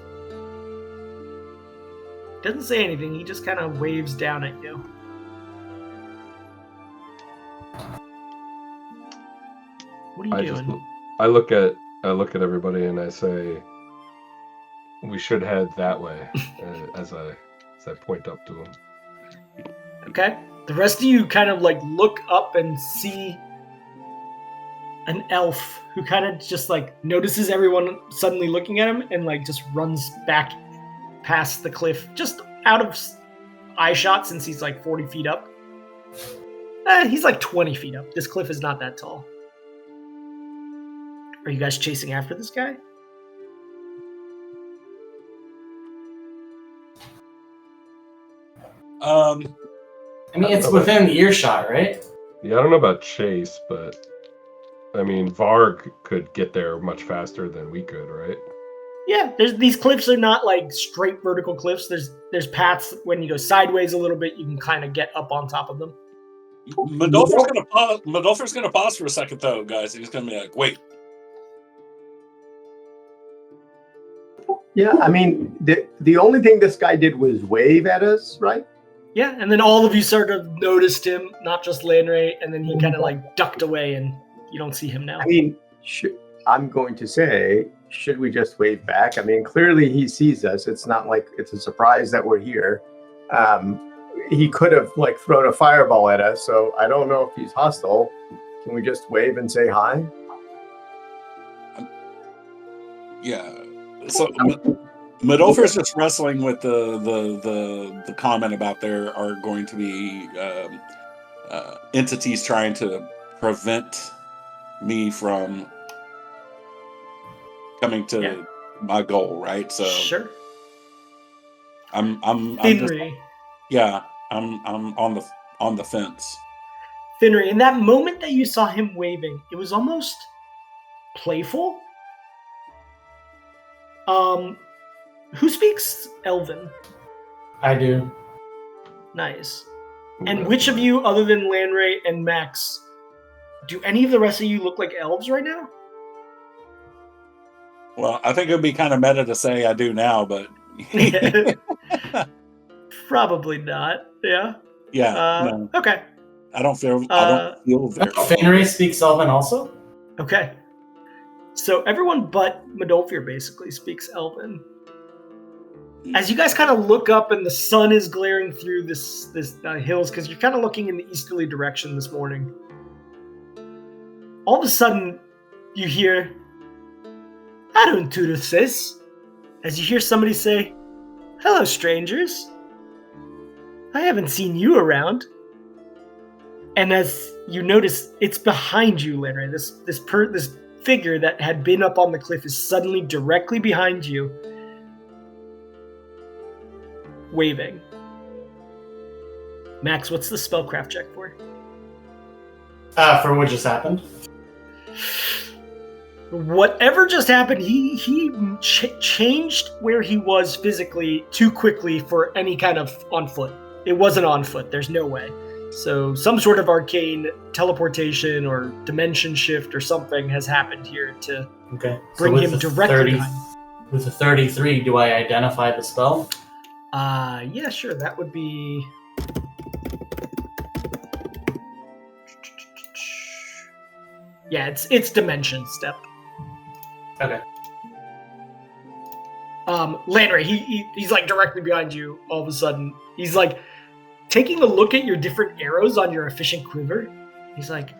A: Doesn't say anything, he just kind of waves down at you. What are you doing?
E: I look at everybody and I say, we should head that way, as I point up to him.
A: Okay. The rest of you kind of like look up and see an elf who kind of just like notices everyone suddenly looking at him and like just runs back past the cliff, just out of eye shot since he's like 40 feet up. He's like 20 feet up. This cliff is not that tall. Are you guys chasing after this guy?
F: I mean, it's within earshot, right?
E: Yeah, I don't know about chase, but I mean, Varg could get there much faster than we could, right?
A: Yeah, these cliffs are not like straight vertical cliffs. There's paths when you go sideways a little bit, you can kind of get up on top of them.
D: Medolfer's gonna pause for a second, though, guys. He's gonna be like, "Wait."
C: Yeah, I mean, the only thing this guy did was wave at us, right?
A: Yeah, and then all of you sort of noticed him, not just Lanray, and then he kind of like ducked away, and you don't see him now.
C: I mean, I'm going to say, should we just wave back? I mean, clearly he sees us. It's not like it's a surprise that we're here. He could have like thrown a fireball at us, so I don't know if he's hostile. Can we just wave and say hi?
D: Yeah. So Medolfer's just wrestling with the comment about there are going to be entities trying to prevent me from coming to my goal, right? So
A: sure.
D: I'm on the fence.
A: Finry, in that moment that you saw him waving, it was almost playful. Who speaks Elven?
F: I do.
A: Nice. And which of you, other than Lanray and Max, do any of the rest of you look like elves right now?
D: Well, I think it would be kind of meta to say I do now, but
A: probably not. Yeah.
D: Yeah. No.
A: Okay.
D: I don't feel very.
F: Fenrir speaks Elven also.
A: Okay. So everyone but Modolfir basically speaks Elven. As you guys kind of look up and the sun is glaring through this hills, because you're kind of looking in the easterly direction this morning. All of a sudden, you hear, "Arun Terthus," as you hear somebody say, "Hello, strangers. I haven't seen you around." And as you notice, it's behind you, Lanray. This figure that had been up on the cliff is suddenly directly behind you, waving. Max, what's the spellcraft check for?
F: For what just happened?
A: Whatever just happened, he changed where he was physically too quickly for any kind of on foot. It wasn't on foot. There's no way. So some sort of arcane teleportation or dimension shift or something has happened here to bring him directly behind.
F: With a 33, do I identify the spell?
A: Yeah, sure. That would be... Yeah, it's dimension step.
F: Okay.
A: Lanray, he's like directly behind you all of a sudden. He's like taking a look at your different arrows on your efficient quiver. He's like,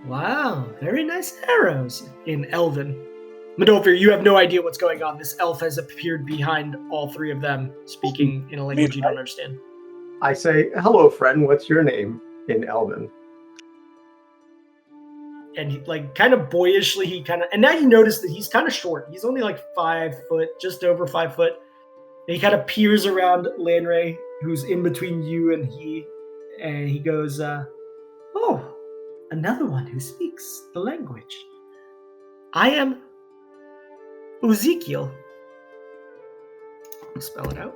A: "Wow, very nice arrows," in Elven. Modolfir, you have no idea what's going on. This elf has appeared behind all three of them, speaking in a language you don't understand.
C: I say, "Hello, friend. What's your name?" in Elven.
A: And he, like, kind of boyishly, and now you notice that he's kind of short. He's only like 5 foot, just over 5 foot. And he kind of peers around Lanray, who's in between you and he goes, "Oh, another one who speaks the language. I am Ezekiel." Spell it out.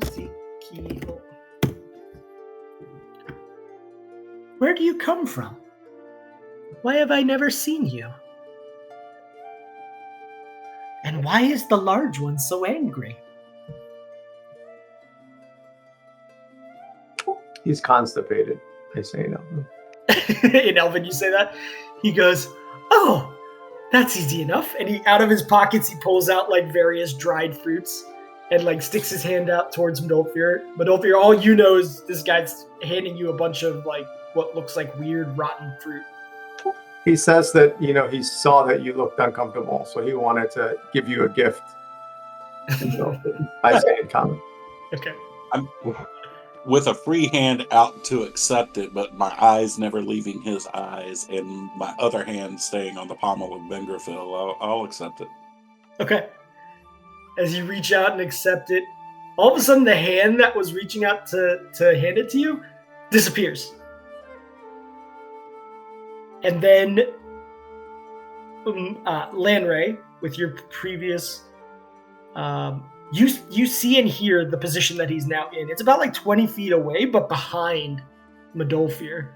A: Ezekiel. "Where do you come from? Why have I never seen you? And why is the large one so angry?"
C: He's constipated, I say in Elven.
A: In Elven, you say that? He goes, "Oh, that's easy enough." And out of his pockets, he pulls out like various dried fruits and like sticks his hand out towards Modolfir. Modolfir, all you know is this guy's handing you a bunch of like what looks like weird rotten fruit.
C: He says that, he saw that you looked uncomfortable, so he wanted to give you a gift. I say in common.
A: Okay.
D: I'm with a free hand out to accept it, but my eyes never leaving his eyes, and my other hand staying on the pommel of Bengrafil. I'll accept it.
A: Okay. As you reach out and accept it, all of a sudden the hand that was reaching out to hand it to you disappears. And then Lanray, with your previous, you see and hear the position that he's now in. It's about like 20 feet away, but behind Modolfir.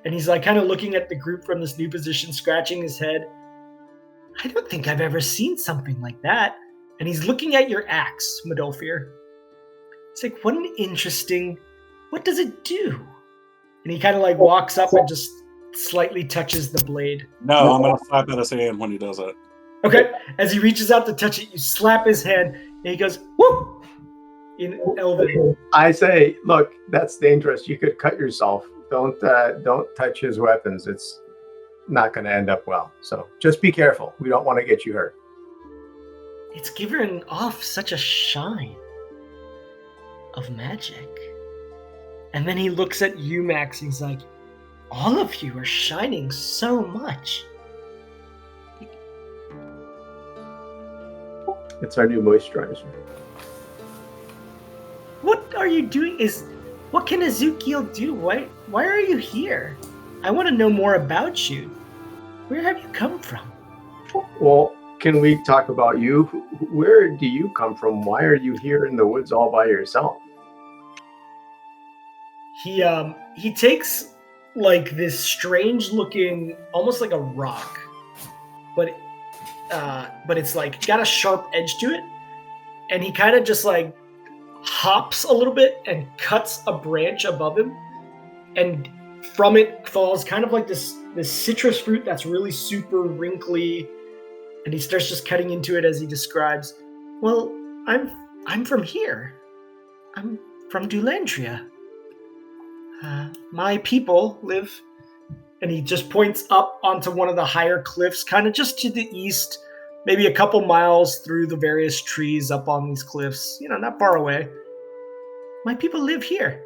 A: And he's like kind of looking at the group from this new position, scratching his head. "I don't think I've ever seen something like that." And he's looking at your axe, Modolfir. It's like, what does it do? And he kind of like walks up and just slightly touches the blade.
D: No, I'm going to slap at his hand when he does it.
A: Okay. As he reaches out to touch it, you slap his hand, and he goes, "Whoop!" in Elven.
C: I say, "Look, that's dangerous. You could cut yourself. Don't touch his weapons. It's not going to end up well. So just be careful. We don't want to get you hurt."
A: It's giving off such a shine of magic. And then he looks at you, Max, and he's like, "All of you are shining so much."
C: It's our new moisturizer.
A: What are you doing? What can Ezekiel do? Why are you here? I want to know more about you. Where have you come from?
C: Well, can we talk about you? Where do you come from? Why are you here in the woods all by yourself?
A: He takes like this strange looking, almost like a rock, but it's like got a sharp edge to it, and he kind of just like hops a little bit and cuts a branch above him, and from it falls kind of like this citrus fruit that's really super wrinkly, and he starts just cutting into it as he describes, well, I'm from here. I'm from Dulandria. My people live, and he just points up onto one of the higher cliffs, kind of just to the east, maybe a couple miles through the various trees up on these cliffs, not far away. My people live here.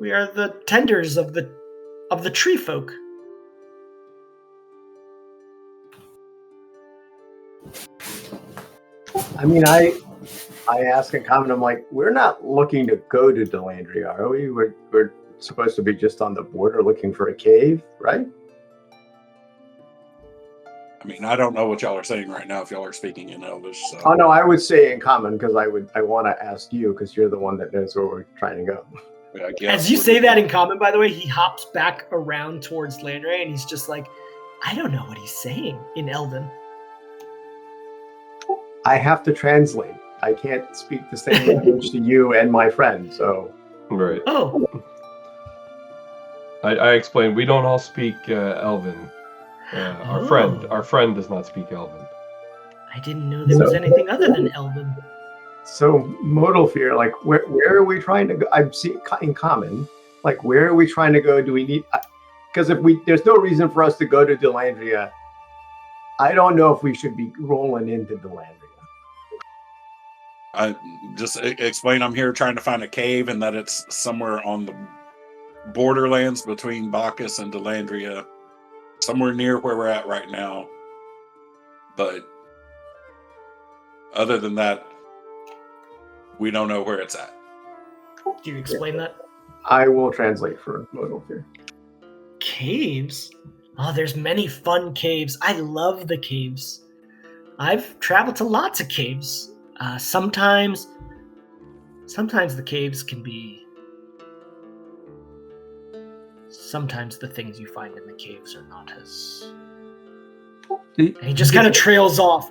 A: We are the tenders of the tree folk.
C: I mean, I ask in common, I'm like, we're not looking to go to Dulandria, are we? We're supposed to be just on the border looking for a cave, right?
D: I mean, I don't know what y'all are saying right now if y'all are speaking in Elvish. So.
C: Oh no, I would say in common because I want to ask you because you're the one that knows where we're trying to go.
A: As you say that in common, by the way, he hops back around towards Landray and he's just like, I don't know what he's saying in Elven.
C: I have to translate. I can't speak the same language to you and my friend, so.
E: Right.
A: Oh.
E: I explained we don't all speak Elven. Our friend does not speak Elven.
A: I didn't know there was anything other than Elven.
C: So modal fear, like where are we trying to go? I've seen in common, like where are we trying to go? Do we need? Because there's no reason for us to go to Dulandria. I don't know if we should be rolling into Dulandria.
D: I just explain I'm here trying to find a cave and that it's somewhere on the borderlands between Bacchus and Dulandria, somewhere near where we're at right now. But other than that, we don't know where it's at.
A: Do you explain that?
C: I will translate for modal fear.
A: Caves? Oh, there's many fun caves. I love the caves. I've traveled to lots of caves. Sometimes the caves can be... Sometimes the things you find in the caves are not as... And he just kind of trails off.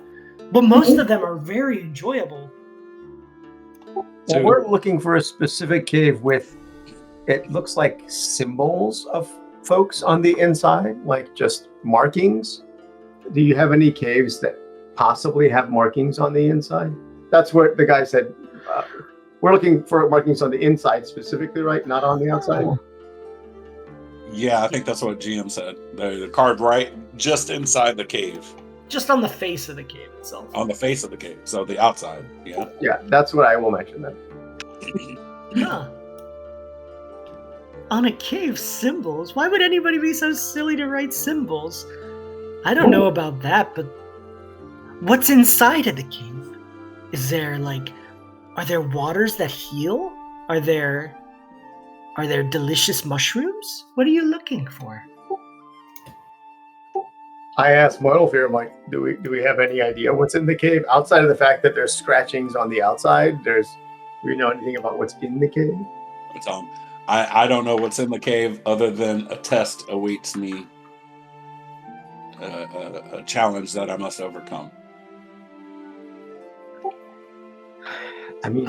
A: But most of them are very enjoyable.
C: Well, we're looking for a specific cave with, it looks like symbols of folks on the inside, like just markings. Do you have any caves that possibly have markings on the inside? That's what the guy said. We're looking for markings on the inside specifically, right? Not on the outside?
D: Yeah, I think that's what GM said. The card right just inside the cave.
A: Just on the face of the cave itself.
D: On the face of the cave, so the outside, yeah.
C: Yeah, that's what I will mention then.
A: Huh. On a cave, symbols? Why would anybody be so silly to write symbols? I don't know about that, but what's inside of the cave? Is there, are there waters that heal? Are there delicious mushrooms? What are you looking for?
C: I asked Modal Fear, I'm like, do we have any idea what's in the cave? Outside of the fact that there's scratchings on the outside, do we know anything about what's in the cave?
D: I don't know what's in the cave other than a test awaits me. A challenge that I must overcome.
C: I mean,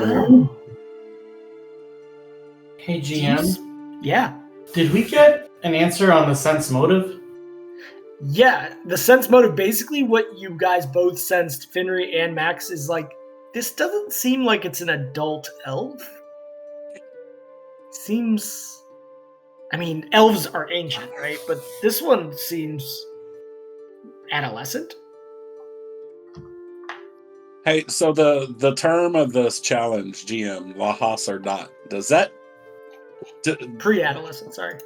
F: Hey GM.
A: Yeah.
F: Did we get an answer on the sense motive?
A: Yeah, the sense motive, basically what you guys both sensed, Finry and Max, is this doesn't seem like it's an adult elf. Seems... I mean, elves are ancient, right? But this one seems adolescent.
D: Hey, so the term of this challenge, GM, Lahas or not, does that...
A: Pre-adolescent, sorry.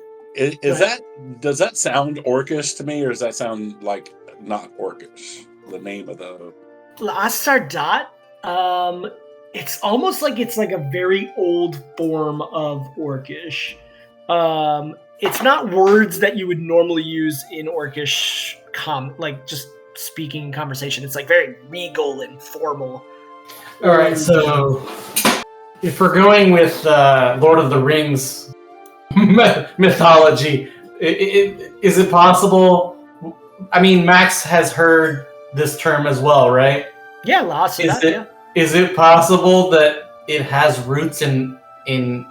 D: Does that sound orcish to me, or does that sound like not orcish? The name of the
A: Lasardat, it's almost like it's like a very old form of orcish. it's not words that you would normally use in Orcish, like just speaking in conversation. It's like very regal and formal.
F: All right, so if we're going with Lord of the Rings mythology, is it possible? I mean, Max has heard this term as well, right?
A: Yeah, lots of that. Yeah.
F: Is it possible that it has roots in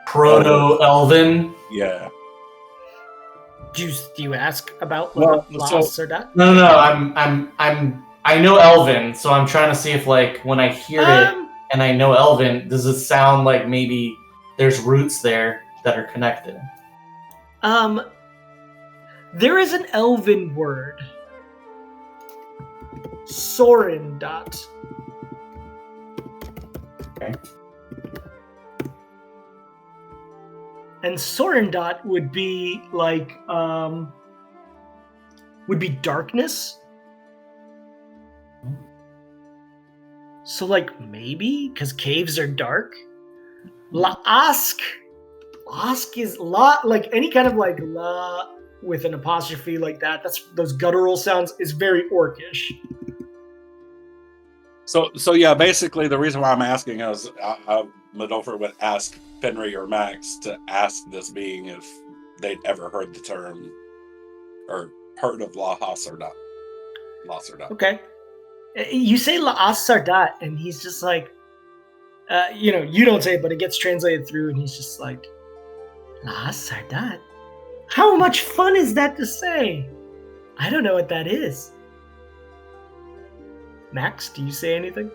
F: Proto-Elven?
D: Yeah.
A: Do you ask about Laos or that?
F: No. I know Elven, so I'm trying to see if, like, when I hear it and I know Elven, does it sound like maybe there's roots there that are connected?
A: There is an Elven word, Sorindot.
F: Okay.
A: And Sorindot would be like would be darkness. So like maybe because caves are dark. Laask is like any kind of like la with an apostrophe like that. That's those guttural sounds is very Orcish.
D: So yeah, basically the reason why I'm asking is Modolfer would ask Fenry or Max to ask this being if they'd ever heard the term or heard of Laas or not.
A: Okay. You say Laas Sardat, and he's just like, you don't say it, but it gets translated through, and he's just like, Laas Sardat? How much fun is that to say? I don't know what that is. Max, do you say anything?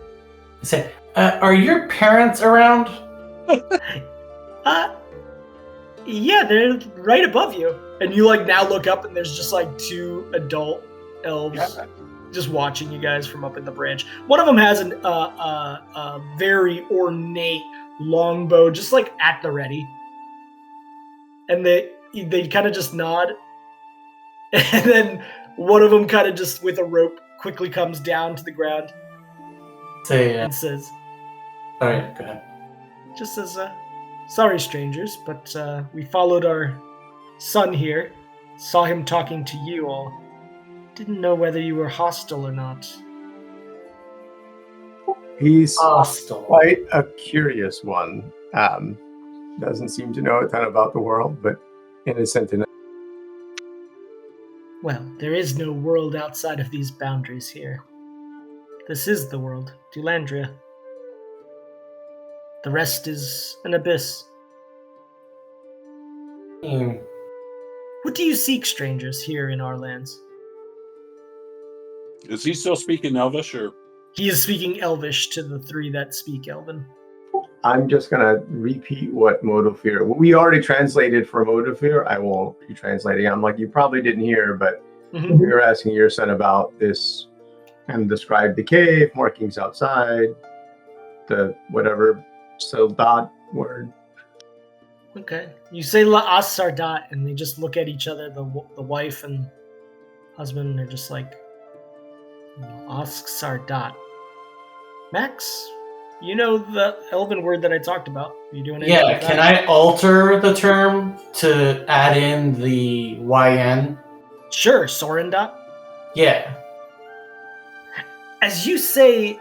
F: I say, are your parents around?
A: Yeah, they're right above you. And you like now look up and there's just like two adult elves just watching you guys from up in the branch. One of them has a very ornate longbow just like at the ready. And they kind of just nod. And then one of them kind of just with a rope quickly comes down to the ground. And says,
F: all right, go ahead.
A: Just says, sorry, strangers, but we followed our son here, saw him talking to you all. Didn't know whether you were hostile or not.
C: He's
F: hostile.
C: Quite a curious one. Doesn't seem to know a ton about the world, but innocent enough.
A: Well, there is no world outside of these boundaries here. This is the world, Dulandria. The rest is an abyss. What do you seek, strangers, here in our lands?
D: Is he still speaking Elvish, or?
A: He is speaking Elvish to the three that speak Elven.
C: I'm just going to repeat what Modolfer... We already translated for Modolfer. I won't be translating. I'm like, you probably didn't hear, but we were asking your son about this and described the cave, markings outside, the whatever Sardat word.
A: Okay. You say Laas Sardat, and they just look at each other, the wife and husband, and they're just like, Laas Sardat. Max, you know the Elven word that I talked about. Are you doing anything?
F: Yeah, can I alter the term to add in the YN?
A: Sure, Sorindot.
F: Yeah.
A: As you say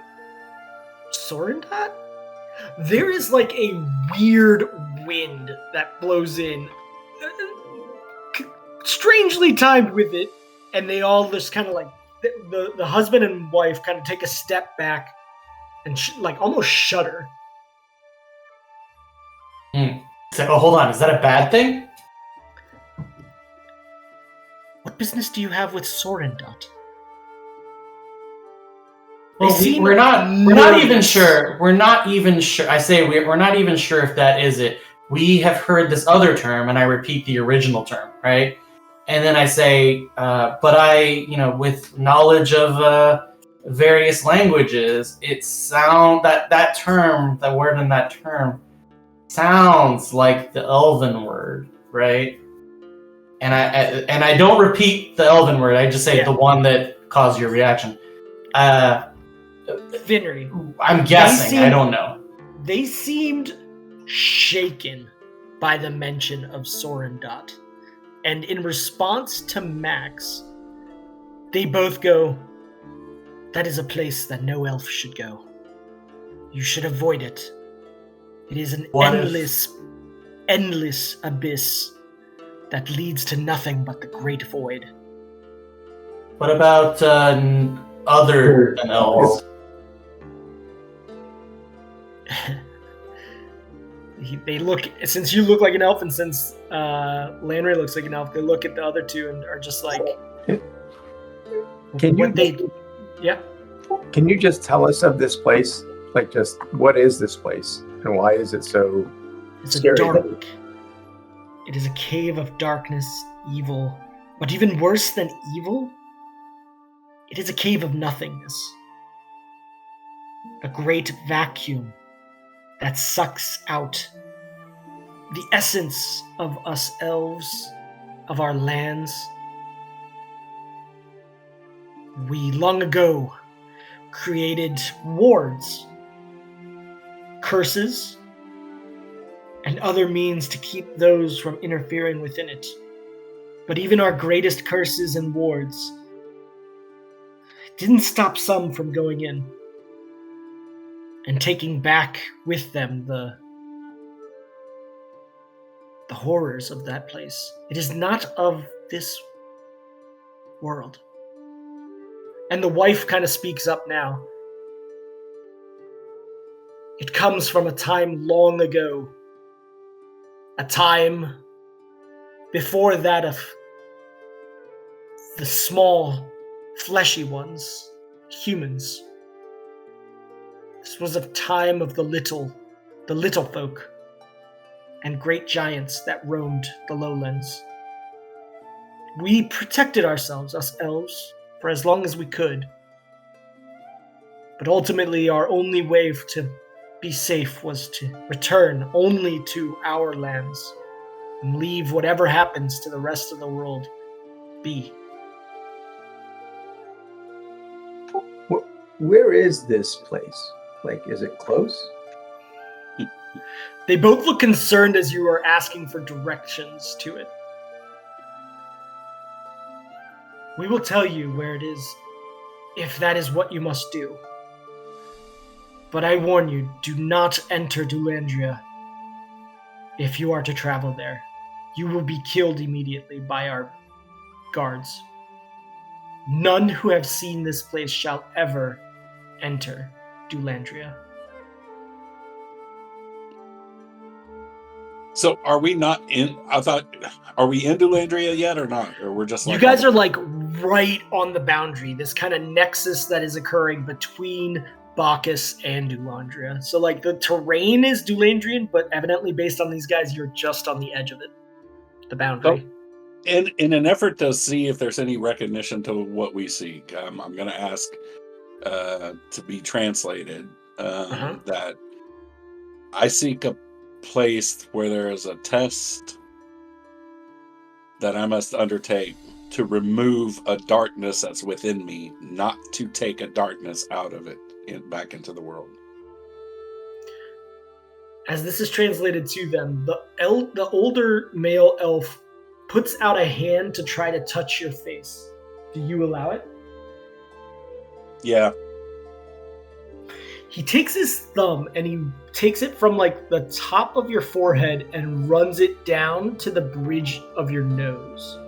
A: Sorindot, there is like a weird wind that blows in, strangely timed with it, and they all just kind of like, the husband and wife kind of take a step back and like almost shudder.
F: So, hold on, is that a bad thing?
A: What business do you have with Sorindot?
F: Well, we're not even sure. We're not even sure. I say we're not even sure if that is it. We have heard this other term, and I repeat the original term, right? And then I say, but I, with knowledge of various languages, it sound that term, the word in that term, sounds like the Elven word, right? And I don't repeat the Elven word. I just say the one that caused your reaction.
A: Vinnery.
F: I'm guessing. I don't know.
A: They seemed shaken by the mention of Sorendot. And in response to Max, they both go, "That is a place that no elf should go. You should avoid it. It is an endless abyss that leads to nothing but the great void."
F: What about other than elves?
A: They look, since you look like an elf and since Landry looks like an elf, they look at the other two and are just like,
C: Can you just tell us of this place? Like, just what is this place and why is it so scary?
A: It is a cave of darkness, evil, but even worse than evil, it is a cave of nothingness. A great vacuum that sucks out the essence of us elves, of our lands. We long ago created wards, curses, and other means to keep those from interfering within it. But even our greatest curses and wards didn't stop some from going in and taking back with them the horrors of that place. It is not of this world. And the wife kind of speaks up now. It comes from a time long ago. A time before that of the small, fleshy ones, humans. This was a time of the little folk, and great giants that roamed the lowlands. We protected ourselves, us elves, for as long as we could. But ultimately, our only way to be safe was to return only to our lands and leave whatever happens to the rest of the world be.
C: Where is this place? Like, is it close?
A: They both look concerned as you are asking for directions to it. We will tell you where it is, if that is what you must do. But I warn you, do not enter Dulandria if you are to travel there. You will be killed immediately by our guards. None who have seen this place shall ever enter Dulandria.
D: So are we not in? Are we in Dulandria yet or not? Or we're just like.
A: You guys are like right on the boundary, this kind of nexus that is occurring between Bacchus and Dulandria. So like the terrain is Dulandrian, but evidently based on these guys, you're just on the edge of it. The boundary.
D: So, in an effort to see if there's any recognition to what we seek, I'm going to ask to be translated that I seek a place where there is a test that I must undertake to remove a darkness that's within me, not to take a darkness out of it back into the world.
A: As this is translated to them, the older male elf puts out a hand to try to touch your face. Do you allow it?
D: Yeah.
A: He takes his thumb and he takes it from like the top of your forehead and runs it down to the bridge of your nose.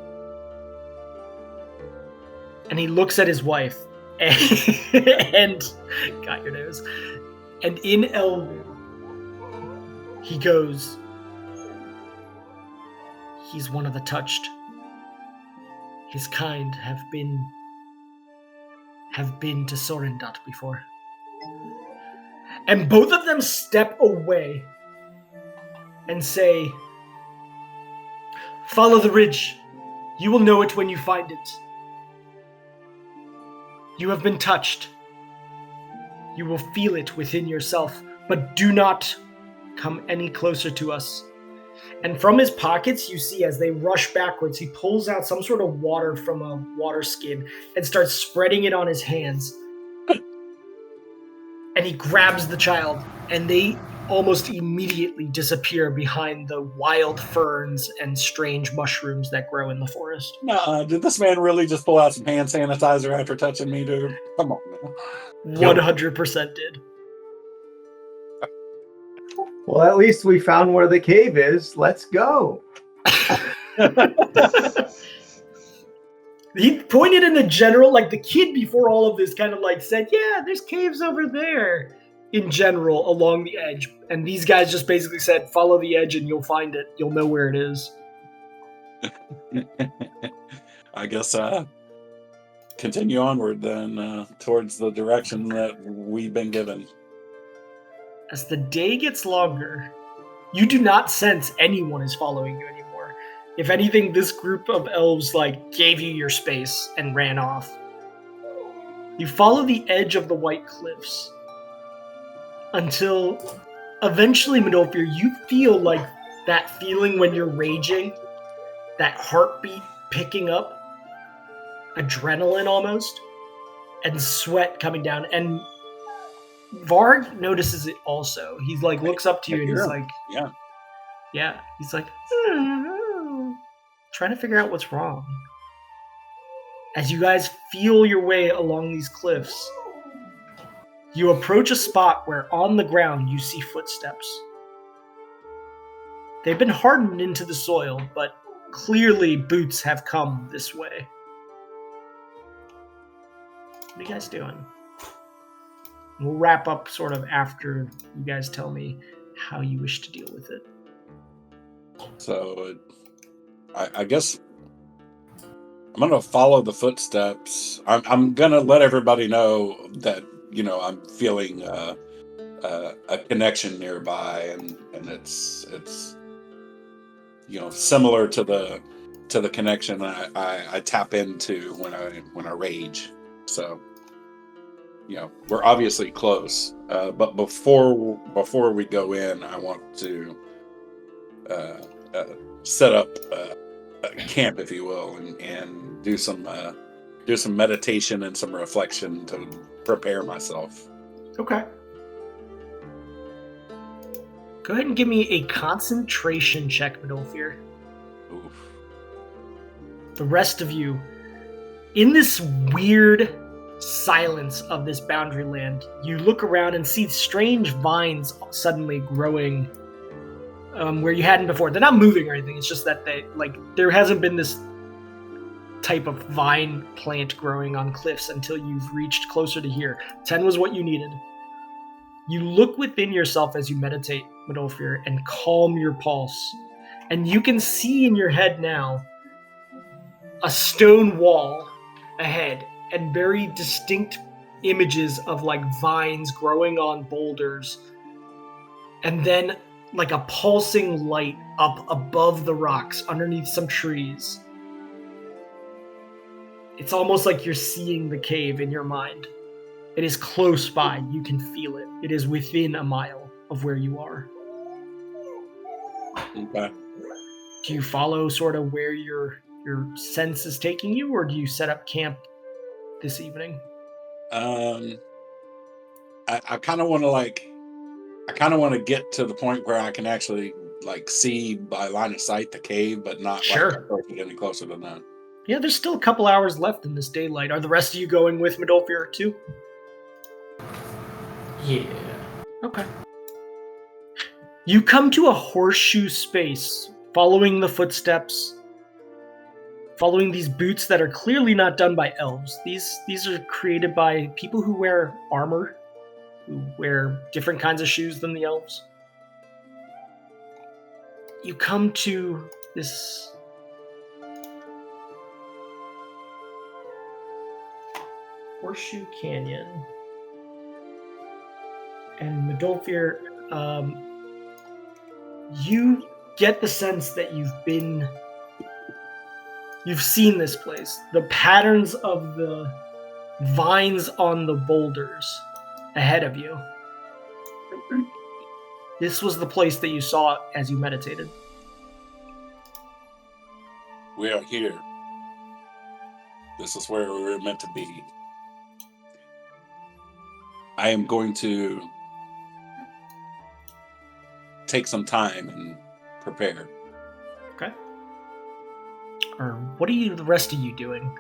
A: And he looks at his wife and got your nose. And in Elven, he goes, "He's one of the touched. His kind have been to Sorendot before." And both of them step away and say, "Follow the ridge. You will know it when you find it. You have been touched. You will feel it within yourself, but do not come any closer to us." And from his pockets, you see as they rush backwards, he pulls out some sort of water from a water skin and starts spreading it on his hands. And he grabs the child, and they almost immediately disappear behind the wild ferns and strange mushrooms that grow in the forest.
D: Did this man really just pull out some hand sanitizer after touching me, dude? Come on, man.
A: 100% did.
C: Well, at least we found where the cave is. Let's go.
A: He pointed in the general, like the kid before all of this kind of like said, yeah, there's caves over there in general along the edge. And these guys just basically said, follow the edge and you'll find it. You'll know where it is.
D: I guess continue onward then towards the direction that we've been given.
A: As the day gets longer, you do not sense anyone is following you anymore. If anything, this group of elves like gave you your space and ran off. You follow the edge of the white cliffs until eventually, Midolfir, you feel like that feeling when you're raging, that heartbeat picking up, adrenaline almost, and sweat coming down. And Varg notices it also. He's like, looks up to you and he's like, yeah. He's like, trying to figure out what's wrong. As you guys feel your way along these cliffs, you approach a spot where on the ground you see footsteps. They've been hardened into the soil, but clearly boots have come this way. What are you guys doing? We'll wrap up sort of after you guys tell me how you wish to deal with it.
D: So, I guess I'm going to follow the footsteps. I'm going to let everybody know that, I'm feeling a connection nearby, and it's similar to the connection I tap into when I rage. So, we're obviously close. But before we go in, I want to set up a camp, if you will, and do some meditation and some reflection to prepare myself.
A: Okay. Go ahead and give me a concentration check, Midolfir.
D: Oof.
A: The rest of you, in this weird silence of this boundary land, you look around and see strange vines suddenly growing where you hadn't before. They're not moving or anything. It's just that there hasn't been this type of vine plant growing on cliffs until you've reached closer to here. 10 was what you needed. You look within yourself as you meditate, Midolfir, and calm your pulse. And you can see in your head now a stone wall ahead and very distinct images of like vines growing on boulders. And then like a pulsing light up above the rocks underneath some trees. It's almost like you're seeing the cave in your mind. It is close by. You can feel it. It is within a mile of where you are.
D: Okay.
A: Do you follow sort of where your sense is taking you, or do you set up camp this evening?
D: I kind of want to get to the point where I can actually see by line of sight the cave, but not get any closer than that.
A: Yeah, there's still a couple hours left in this daylight. Are the rest of you going with Midolfir too?
F: Yeah.
A: Okay. You come to a horseshoe space, following the footsteps, following these boots that are clearly not done by elves. These are created by people who wear armor, who wear different kinds of shoes than the elves. You come to this Horseshoe Canyon, and Midolfir, you get the sense that you've seen this place. The patterns of the vines on the boulders ahead of you. This was the place that you saw as you meditated.
D: We are here. This is where we were meant to be. I am going to take some time and prepare.
A: Okay. What are the rest of you doing?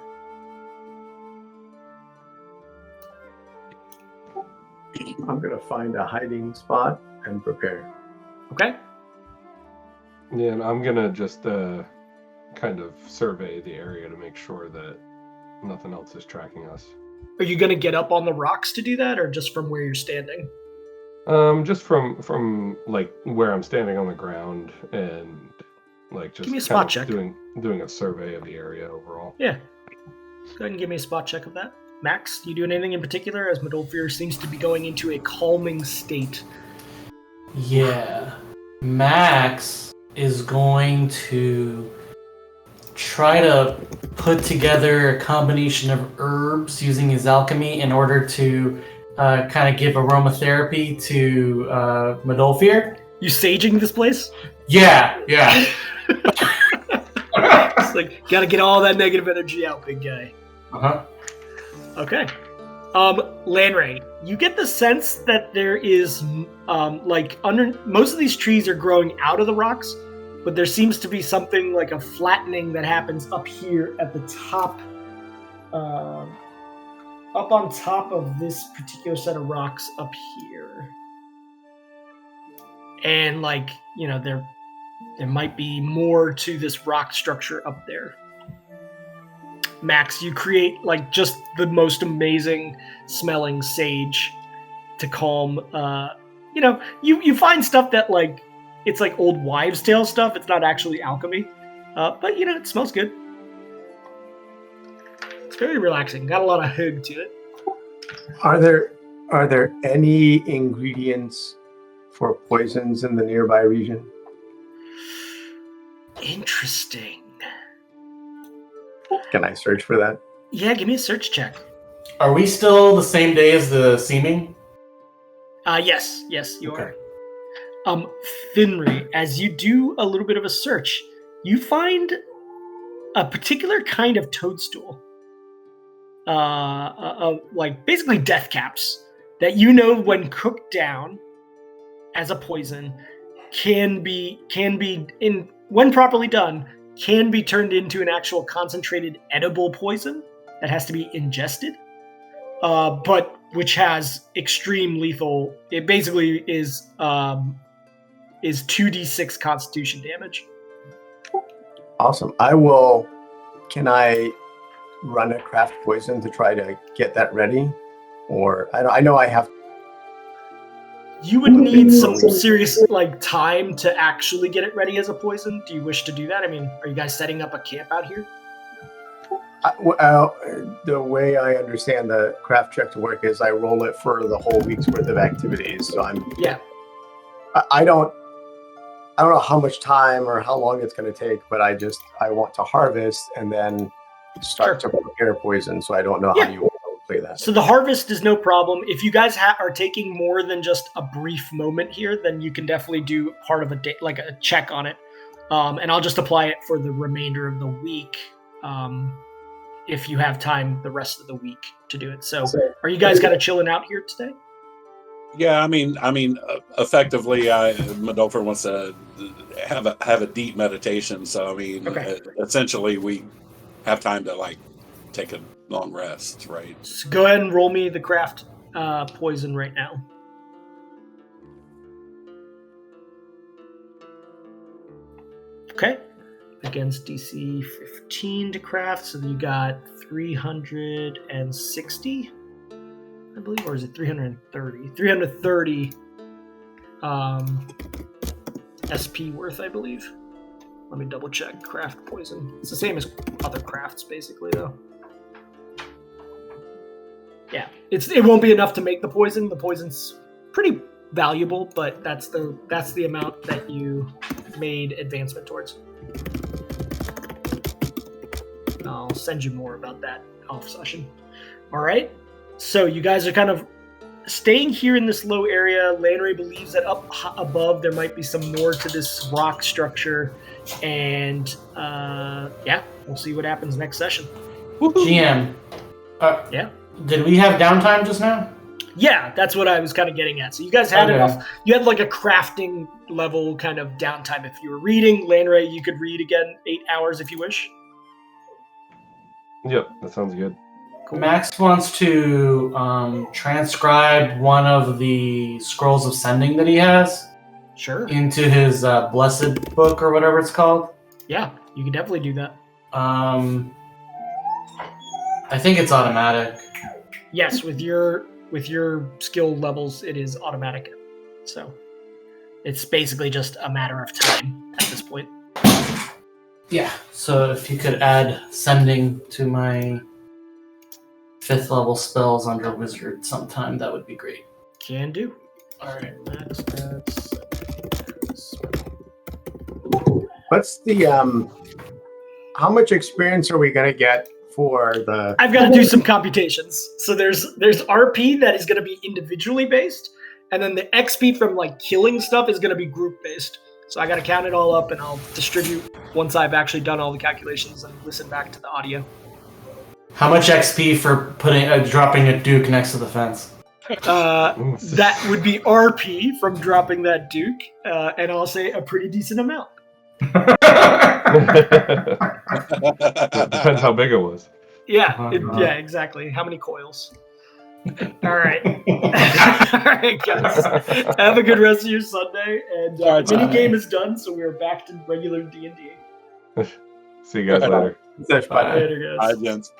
C: I'm going to find a hiding spot and prepare.
A: Okay.
E: Yeah, and I'm going to just kind of survey the area to make sure that nothing else is tracking us.
A: Are you going to get up on the rocks to do that, or just from where you're standing?
E: Just from like where I'm standing on the ground, and like just
A: give me a spot check.
E: doing a survey of the area overall.
A: Yeah. Go ahead and give me a spot check of that. Max, you doing anything in particular, as MiguelAbuel seems to be going into a calming state?
F: Yeah. Max is going to try to put together a combination of herbs using his alchemy in order to kind of give aromatherapy to MiguelAbuel.
A: You saging this place?
F: Yeah.
A: It's like, gotta get all that negative energy out, big guy.
F: Uh-huh.
A: Okay. Lanray, you get the sense that there is, under most of these trees are growing out of the rocks, but there seems to be something like a flattening that happens up here at the top, up on top of this particular set of rocks up here. And there might be more to this rock structure up there. Max, you create just the most amazing smelling sage to calm. You find stuff that it's like old wives' tale stuff. It's not actually alchemy, but it smells good. It's very relaxing. Got a lot of hug to it.
C: Are there any ingredients for poisons in the nearby region?
A: Interesting.
C: Can I search for that?
A: Yeah, give me a search check.
F: Are we still the same day as the seeming?
A: Yes, you are. Finry, as you do a little bit of a search, you find a particular kind of toadstool. Basically death caps that when cooked down as a poison can be when properly done, can be turned into an actual concentrated edible poison that has to be ingested, but which has extreme lethal. It basically is 2d6 Constitution damage.
C: Awesome. Can I run a craft poison to try to get that ready? Or I know I have.
A: You would need some serious time to actually get it ready as a poison. Do you wish to do that? I mean, are you guys setting up a camp out here?
C: The way I understand the craft check to work is I roll it for the whole week's worth of activities. So I don't know how much time or how long it's going to take, but I want to harvest and then start to prepare poison. So I don't know how you play that.
A: So the harvest is no problem. If you guys are taking more than just a brief moment here, then you can definitely do part of a day, like a check on it. And I'll just apply it for the remainder of the week. If you have time the rest of the week to do it. So are you guys kind of chilling out here today?
D: Yeah, I mean, effectively, MiguelAbuel wants to have a deep meditation. So essentially, we have time to take a long rest, right?
A: So go ahead and roll me the craft poison right now. Okay. Against DC 15 to craft, so you got 360, I believe, or is it 330? 330 SP worth, I believe. Let me double check. Craft poison. It's the same as other crafts, basically, though. Yeah, it won't be enough to make the poison. The poison's pretty valuable, but that's the amount that you made advancement towards. I'll send you more about that off session. All right. So you guys are kind of staying here in this low area. Lanray believes that up above there might be some more to this rock structure, and we'll see what happens next session.
F: GM.
A: Yeah.
F: Did we have downtime just now?
A: Yeah, that's what I was kind of getting at. So you guys had enough. You had like a crafting level kind of downtime if you were reading. Lanray, you could read again 8 hours if you wish.
E: Yep, that sounds good.
F: Cool. Max wants to transcribe one of the scrolls of sending that he has.
A: Sure.
F: Into his blessed book or whatever it's called.
A: Yeah, you can definitely do that.
F: I think it's automatic.
A: Yes, with your skill levels, it is automatic. So it's basically just a matter of time at this point.
F: Yeah. So if you could add sending to my 5th level spells under wizard sometime, that would be great.
A: Can do.
F: All right.
C: What's the how much experience are we gonna get for the?
A: I've got to do some computations. So there's RP that is going to be individually based, and then the XP from like killing stuff is going to be group based. So I got to count it all up, and I'll distribute once I've actually done all the calculations and listen back to the audio.
F: How much XP for dropping a Duke next to the fence?
A: That would be RP from dropping that Duke, and I'll say a pretty decent amount.
E: Depends how big it was.
A: Yeah, yeah, exactly. How many coils? All right. All right, guys. Have a good rest of your Sunday. And the mini game is done, so we're back to regular D&D.
E: See you guys later.
C: Bye.
A: Later, guys.
D: Bye, gents.